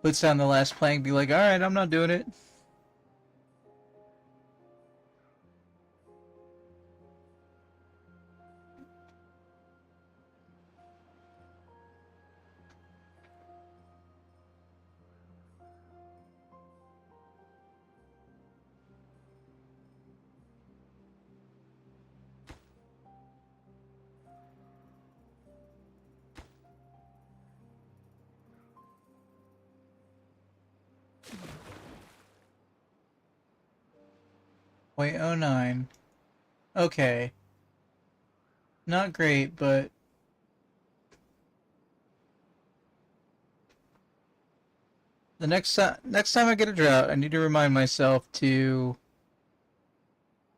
puts down the last plank, be like, alright, I'm not doing it. .09. Okay. Not great, but the next time I get a drought, I need to remind myself to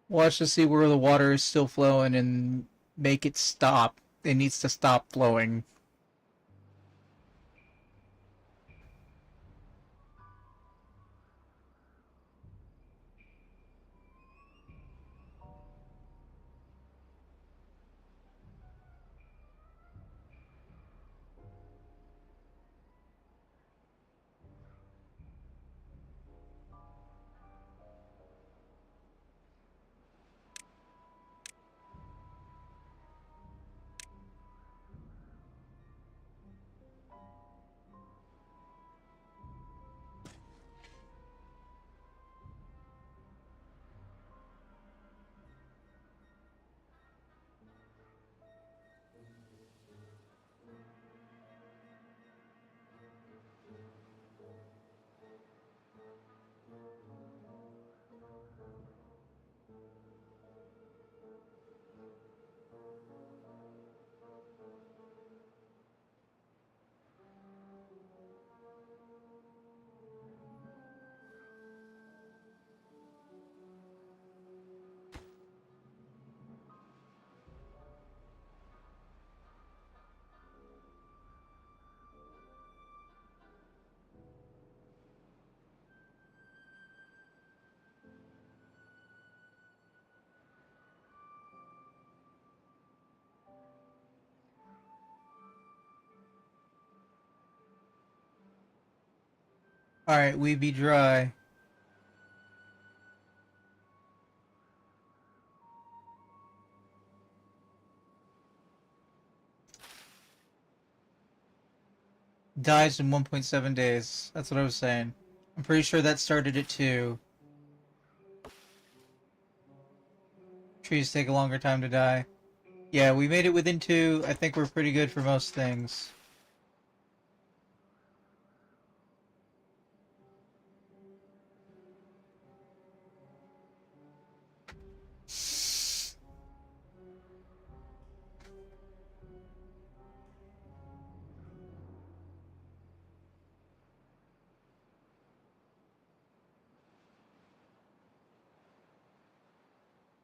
watch to see where the water is still flowing and make it stop. It needs to stop flowing. Alright, we be dry. Dies in 1.7 days. That's what I was saying. I'm pretty sure that started at 2. Trees take a longer time to die. Yeah, we made it within 2. I think we're pretty good for most things.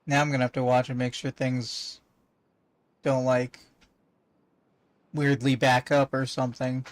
Now I'm gonna have to watch and make sure things don't, like, weirdly back up or something.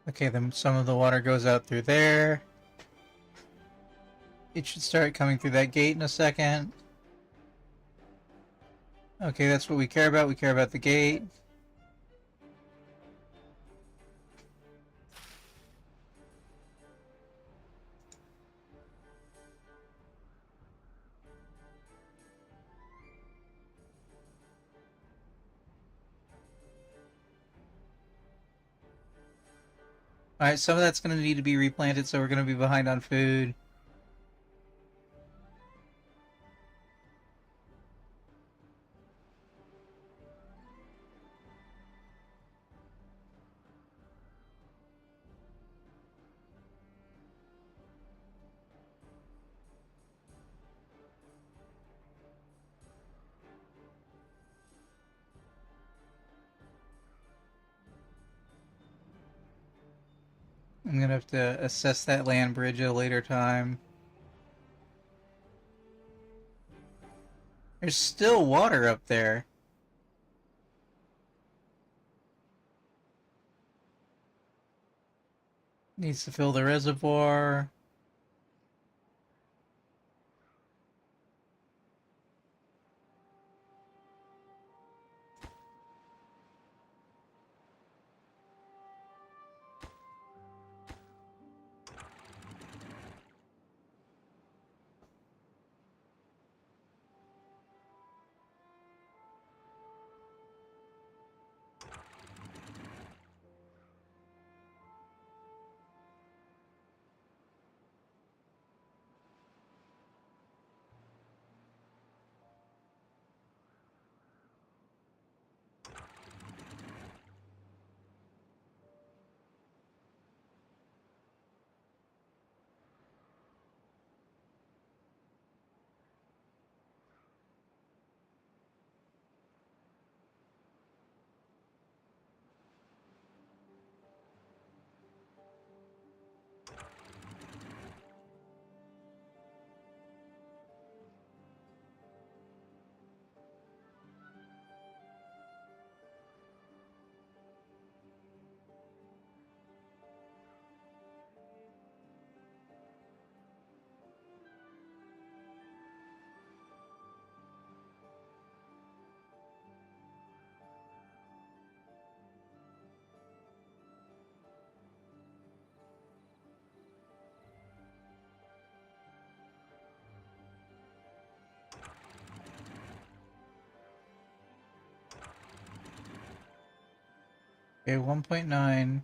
Okay, then some of the water goes out through there. It should start coming through that gate in a second. Okay, that's what we care about. We care about the gate. Alright, some of that's going to need to be replanted, so we're going to be behind on food. I'm going to have to assess that land bridge at a later time. There's still water up there. Needs to fill the reservoir. Okay, 1.9.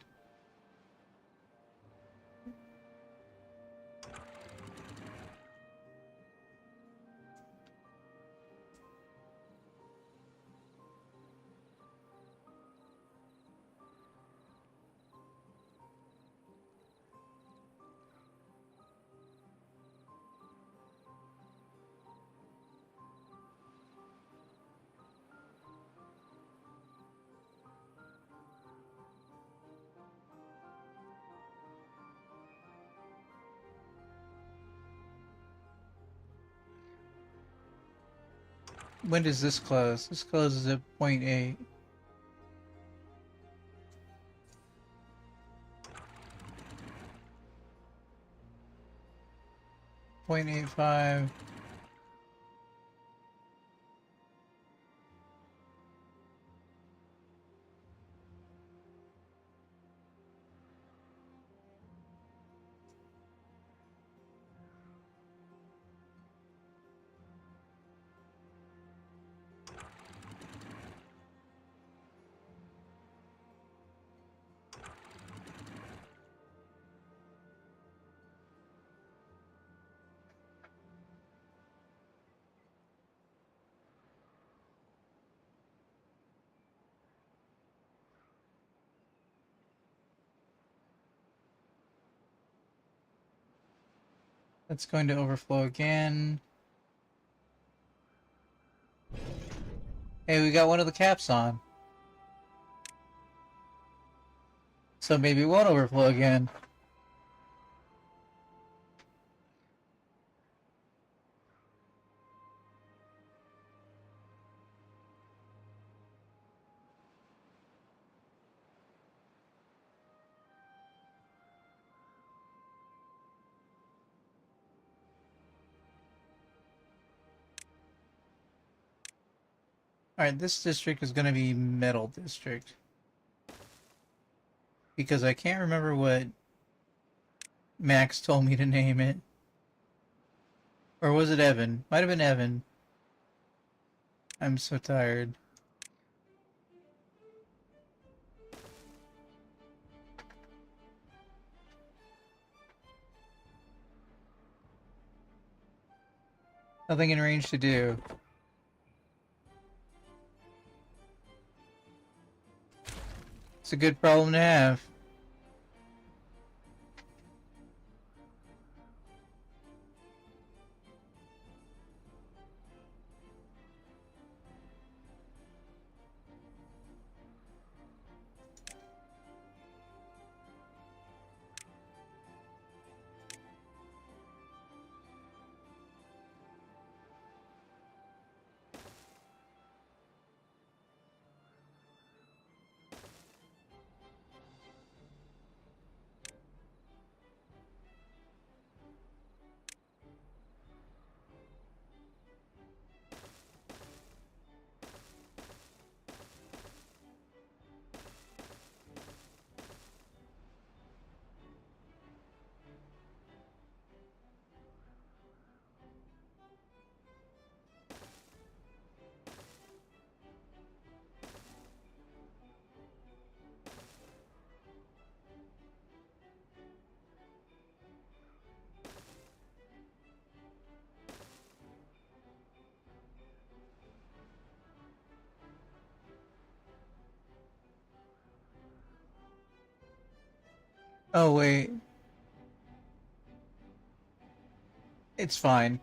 When does this close? This closes at 0.8. .85. That's going to overflow again. Hey, we got one of the caps on. So maybe it won't overflow again. Alright, this district is going to be Metal District. Because I can't remember what Max told me to name it. Or was it Evan? Might have been Evan. I'm so tired. Nothing in range to do. It's a good problem to have. Oh, wait. It's fine.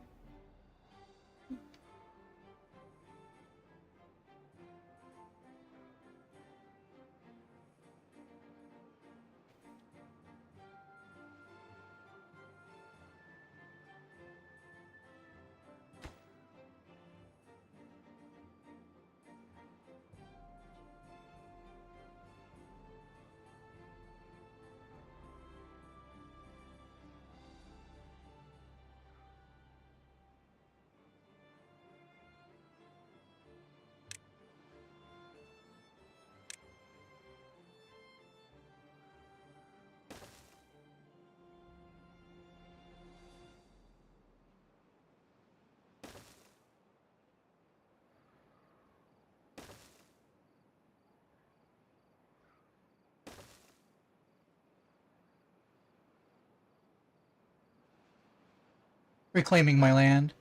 Reclaiming my land.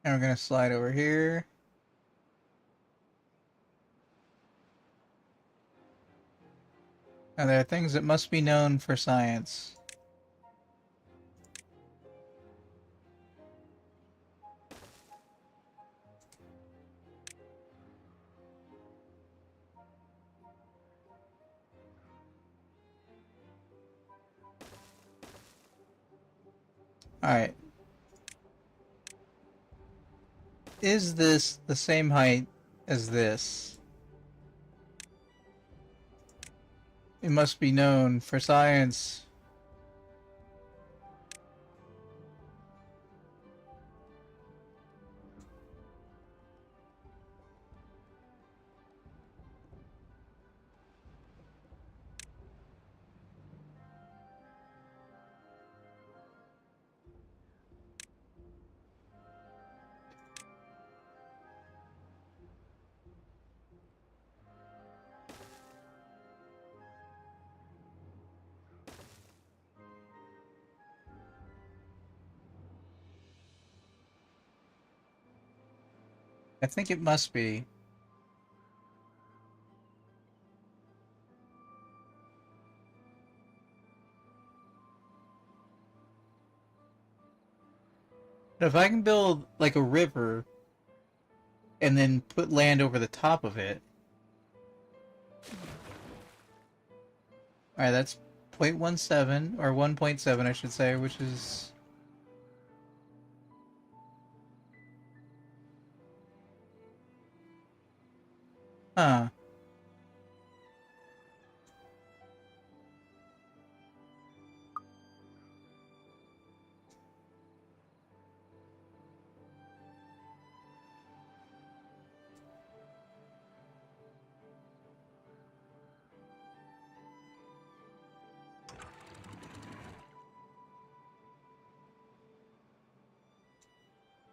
And we're gonna slide over here. Now there are things that must be known for science. Alright. Is this the same height as this? It must be known for science. I think it must be. If I can build like a river and then put land over the top of it. Alright, that's 0.17 or 1.7 I should say, which is huh.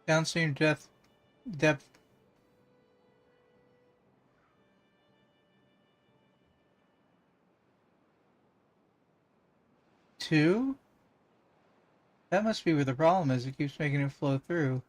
Downstream depth. Two? That must be where the problem is. It keeps making it flow through.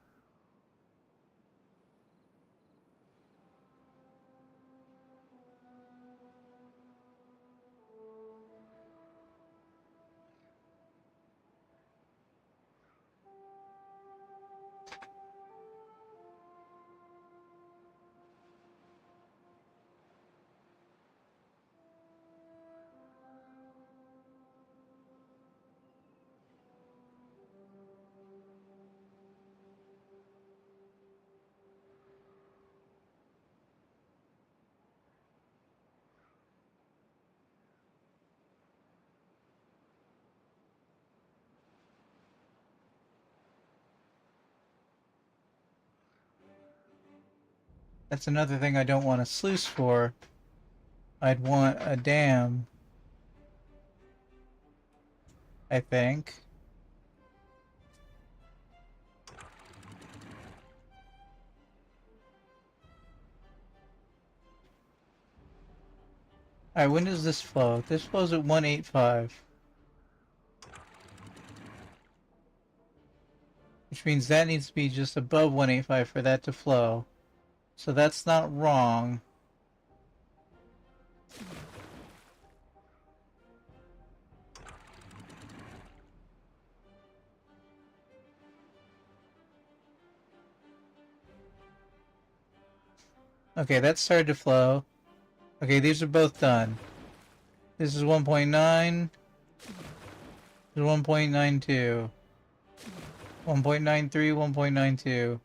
That's another thing I don't want a sluice for. I'd want a dam, I think. Alright, when does this flow? This flows at 185. Which means that needs to be just above 185 for that to flow. So that's not wrong. Okay, that started to flow. Okay, these are both done. This is 1.9. This is 1.92. 1.93, 1.92.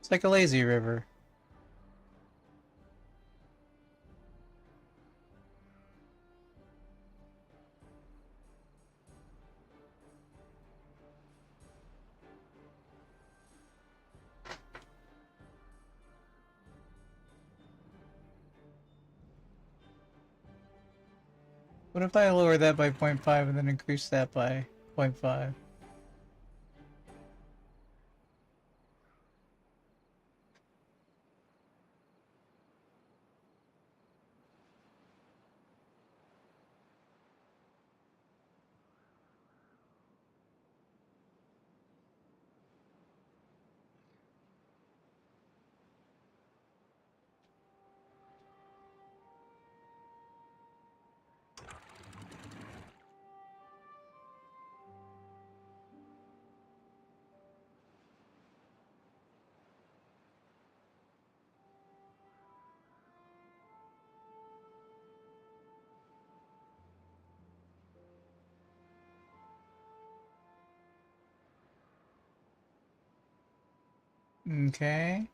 It's like a lazy river. What if I lower that by 0.5 and then increase that by 0.5? Okay.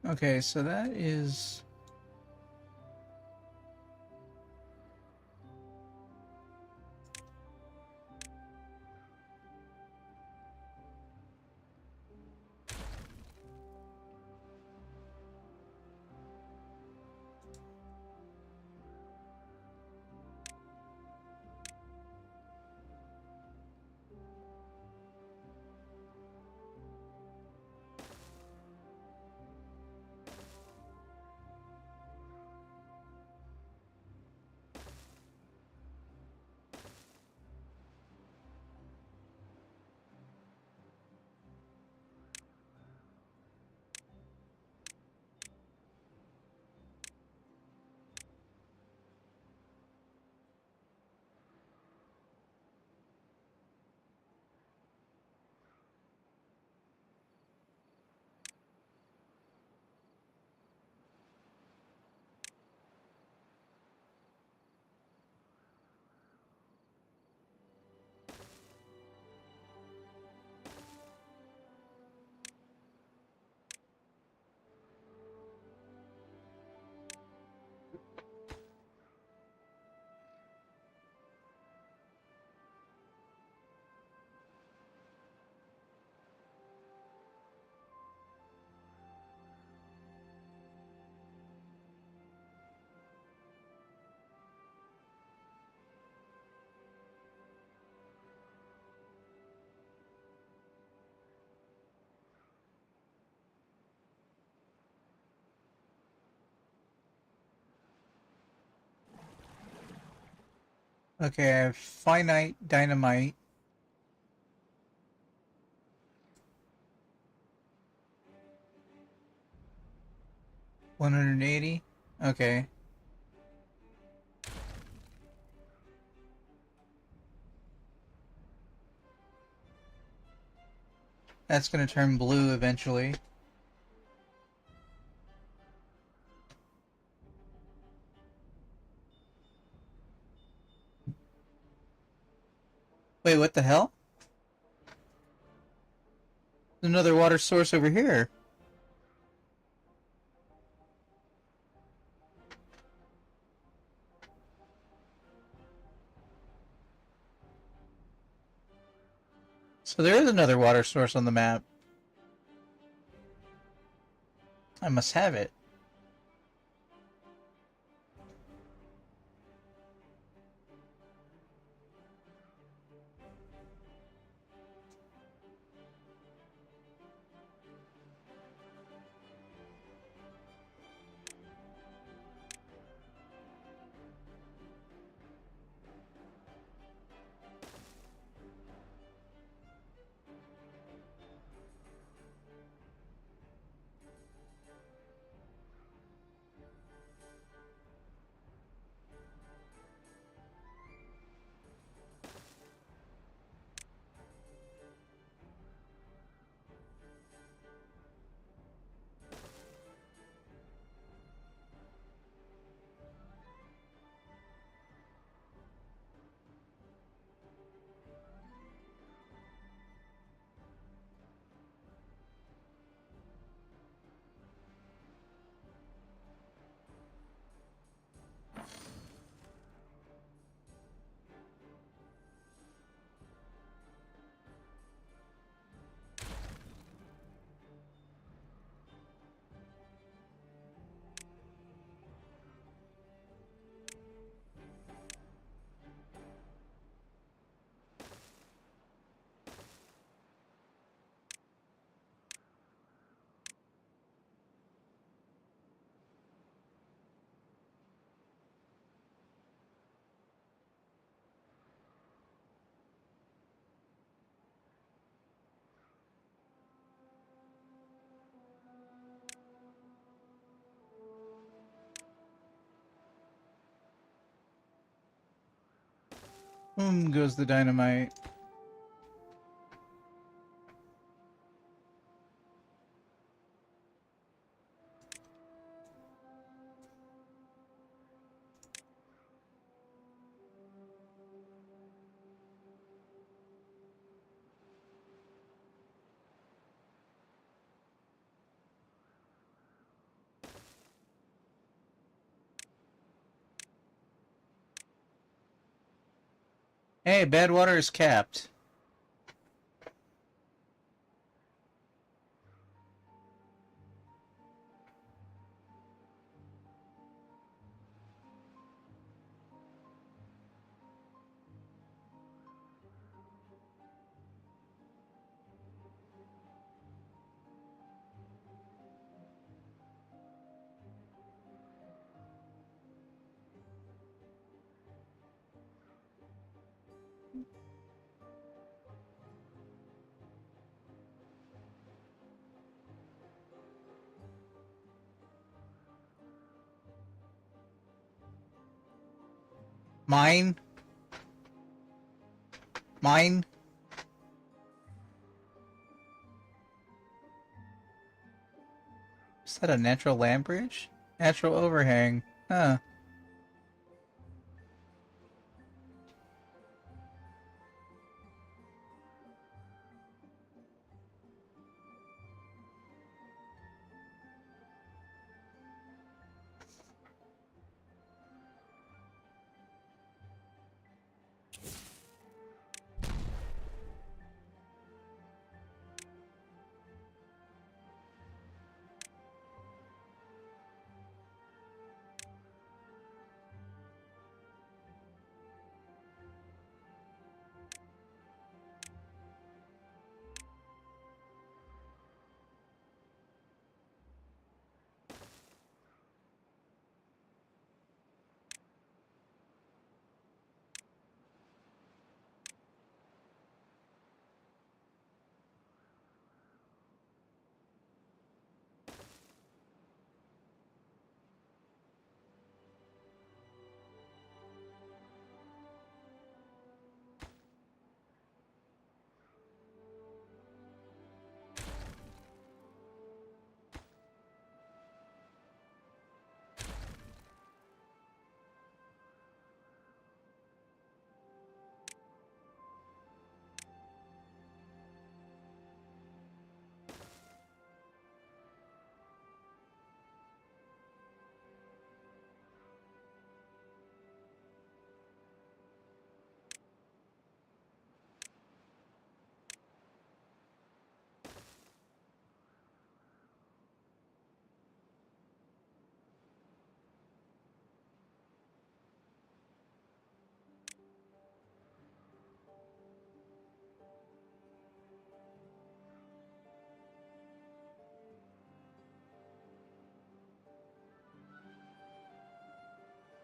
Okay, so that is... Okay, I have finite dynamite. $180. Okay. That's gonna turn blue eventually. Wait, what the hell? There's another water source over here. So there is another water source on the map. I must have it. Boom goes the dynamite. Hey, bad water is capped. Mine? Mine? Is that a natural land bridge? Natural overhang. Huh.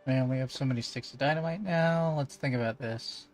Man, we have so many sticks of dynamite now. Let's think about this.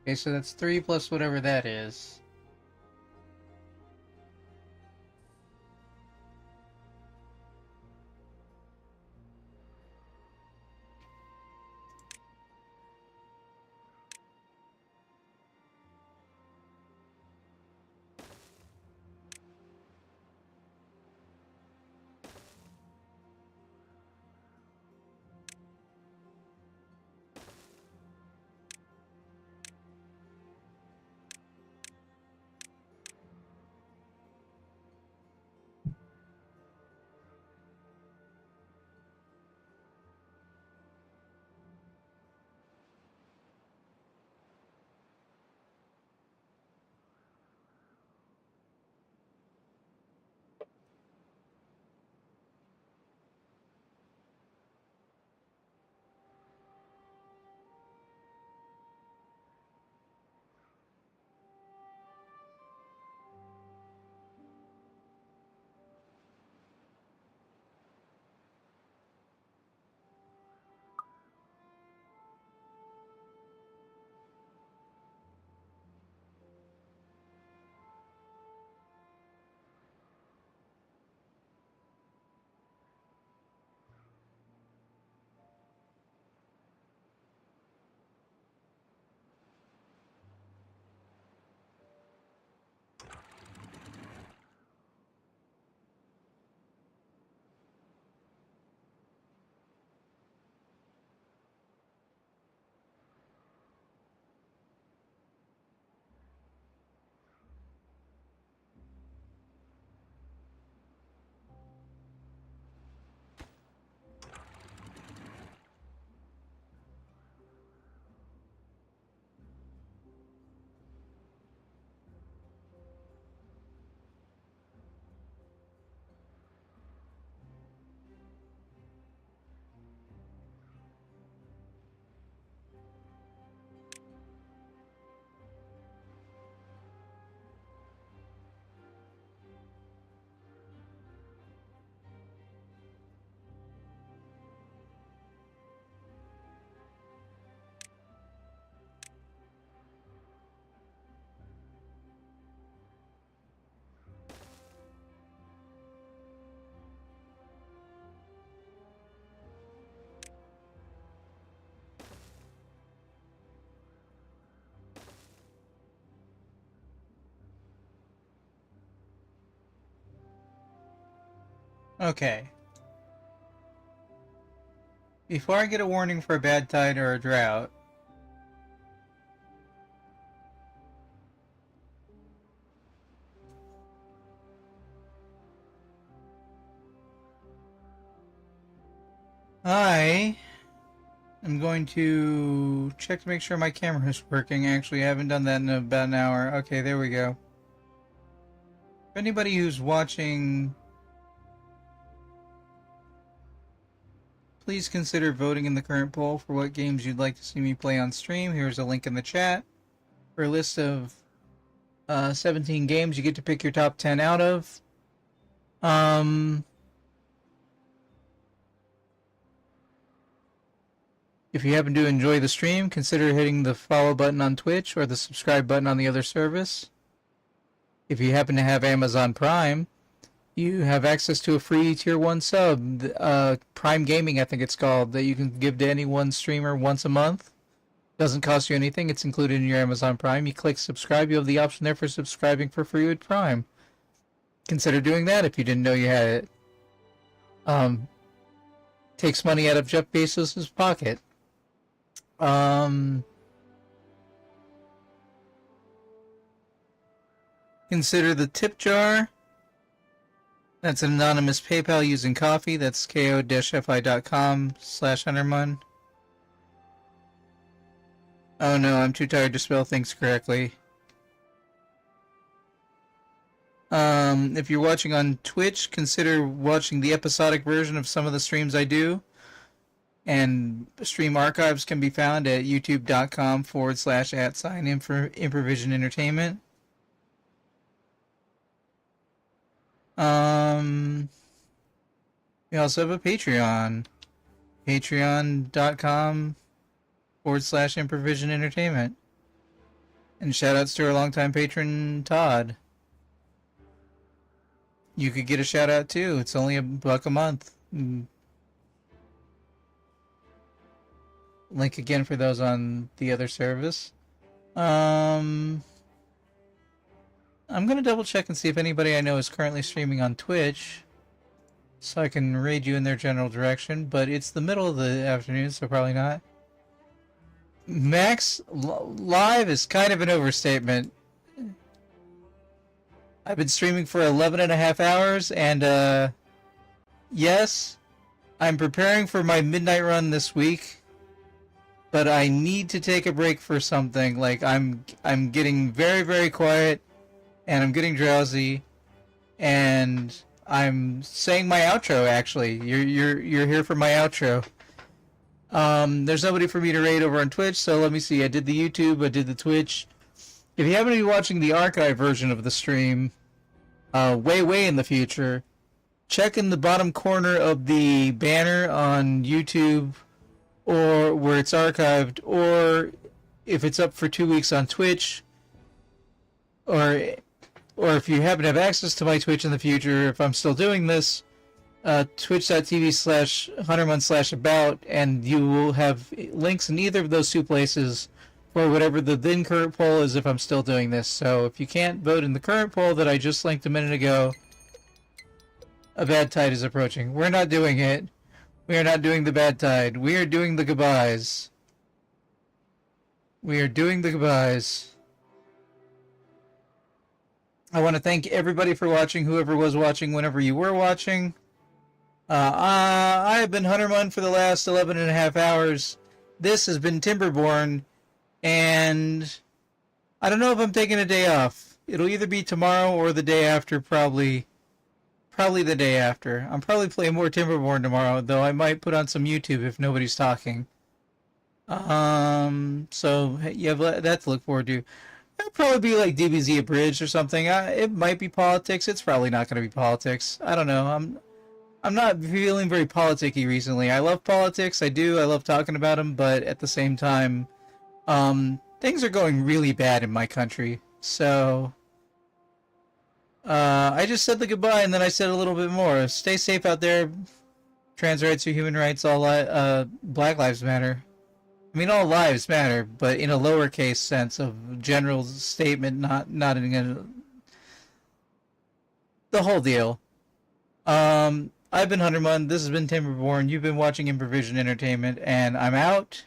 Okay, so that's 3 plus whatever that is. Okay. Before I get a warning for a bad tide or a drought, I am going to check to make sure my camera is working. Actually, I haven't done that in about an hour. Okay, there we go. For anybody who's watching, please consider voting in the current poll for what games you'd like to see me play on stream. Here's a link in the chat for a list of 17 games you get to pick your top 10 out of. If you happen to enjoy the stream, consider hitting the follow button on Twitch or the subscribe button on the other service. If you happen to have Amazon Prime, you have access to a free Tier 1 sub, Prime Gaming I think it's called, that you can give to any one streamer once a month. Doesn't cost you anything, it's included in your Amazon Prime. You click subscribe, you have the option there for subscribing for free with Prime. Consider doing that if you didn't know you had it. Takes money out of Jeff Bezos' pocket. Consider the tip jar. That's an anonymous PayPal using coffee. That's ko-fi.com/Huntermun. Oh no, I'm too tired to spell things correctly. If you're watching on Twitch, consider watching the episodic version of some of the streams I do. And stream archives can be found at youtube.com/@Improvision Entertainment. We also have a Patreon. Patreon.com/Improvision Entertainment. And shoutouts to our longtime patron, Todd. You could get a shout out too. It's only $1 a month. Link again for those on the other service. I'm gonna double check and see if anybody I know is currently streaming on Twitch, so I can raid you in their general direction, but it's the middle of the afternoon, so probably not. Max live is kind of an overstatement. I've been streaming for 11 and a half hours, and yes, I'm preparing for my midnight run this week, but I need to take a break for something. Like I'm getting very, very quiet, and I'm getting drowsy, and I'm saying my outro. Actually, you're here for my outro. There's nobody for me to raid over on Twitch, so let me see. I did the YouTube, I did the Twitch. If you happen to be watching the archive version of the stream, way in the future, check in the bottom corner of the banner on YouTube, or where it's archived, or if it's up for 2 weeks on Twitch, or if you happen to have access to my Twitch in the future, if I'm still doing this, twitch.tv/HunterMun/about, and you will have links in either of those two places for whatever the then current poll is if I'm still doing this. So if you can't vote in the current poll that I just linked a minute ago, a bad tide is approaching. We're not doing it. We are not doing the bad tide. We are doing the goodbyes. We are doing the goodbyes. I want to thank everybody for watching, whoever was watching, whenever you were watching. I have been Huntermun for the last 11 and a half hours. This has been Timberborn, and I don't know if I'm taking a day off. It'll either be tomorrow or the day after, probably the day after. I'm probably playing more Timberborn tomorrow, though I might put on some YouTube if nobody's talking. So you have that to look forward to. It'll probably be like DBZ Abridged or something. It might be politics. It's probably not going to be politics. I don't know. I'm not feeling very politicky recently. I love politics. I do. I love talking about them. But at the same time, things are going really bad in my country. So I just said the goodbye, and then I said a little bit more. Stay safe out there. Trans rights are human rights. All Black Lives Matter. I mean, all lives matter, but in a lowercase sense of general statement, not in the whole deal. I I've been Huntermun, this has been Timberborn, you've been watching Improvision Entertainment, and I'm out.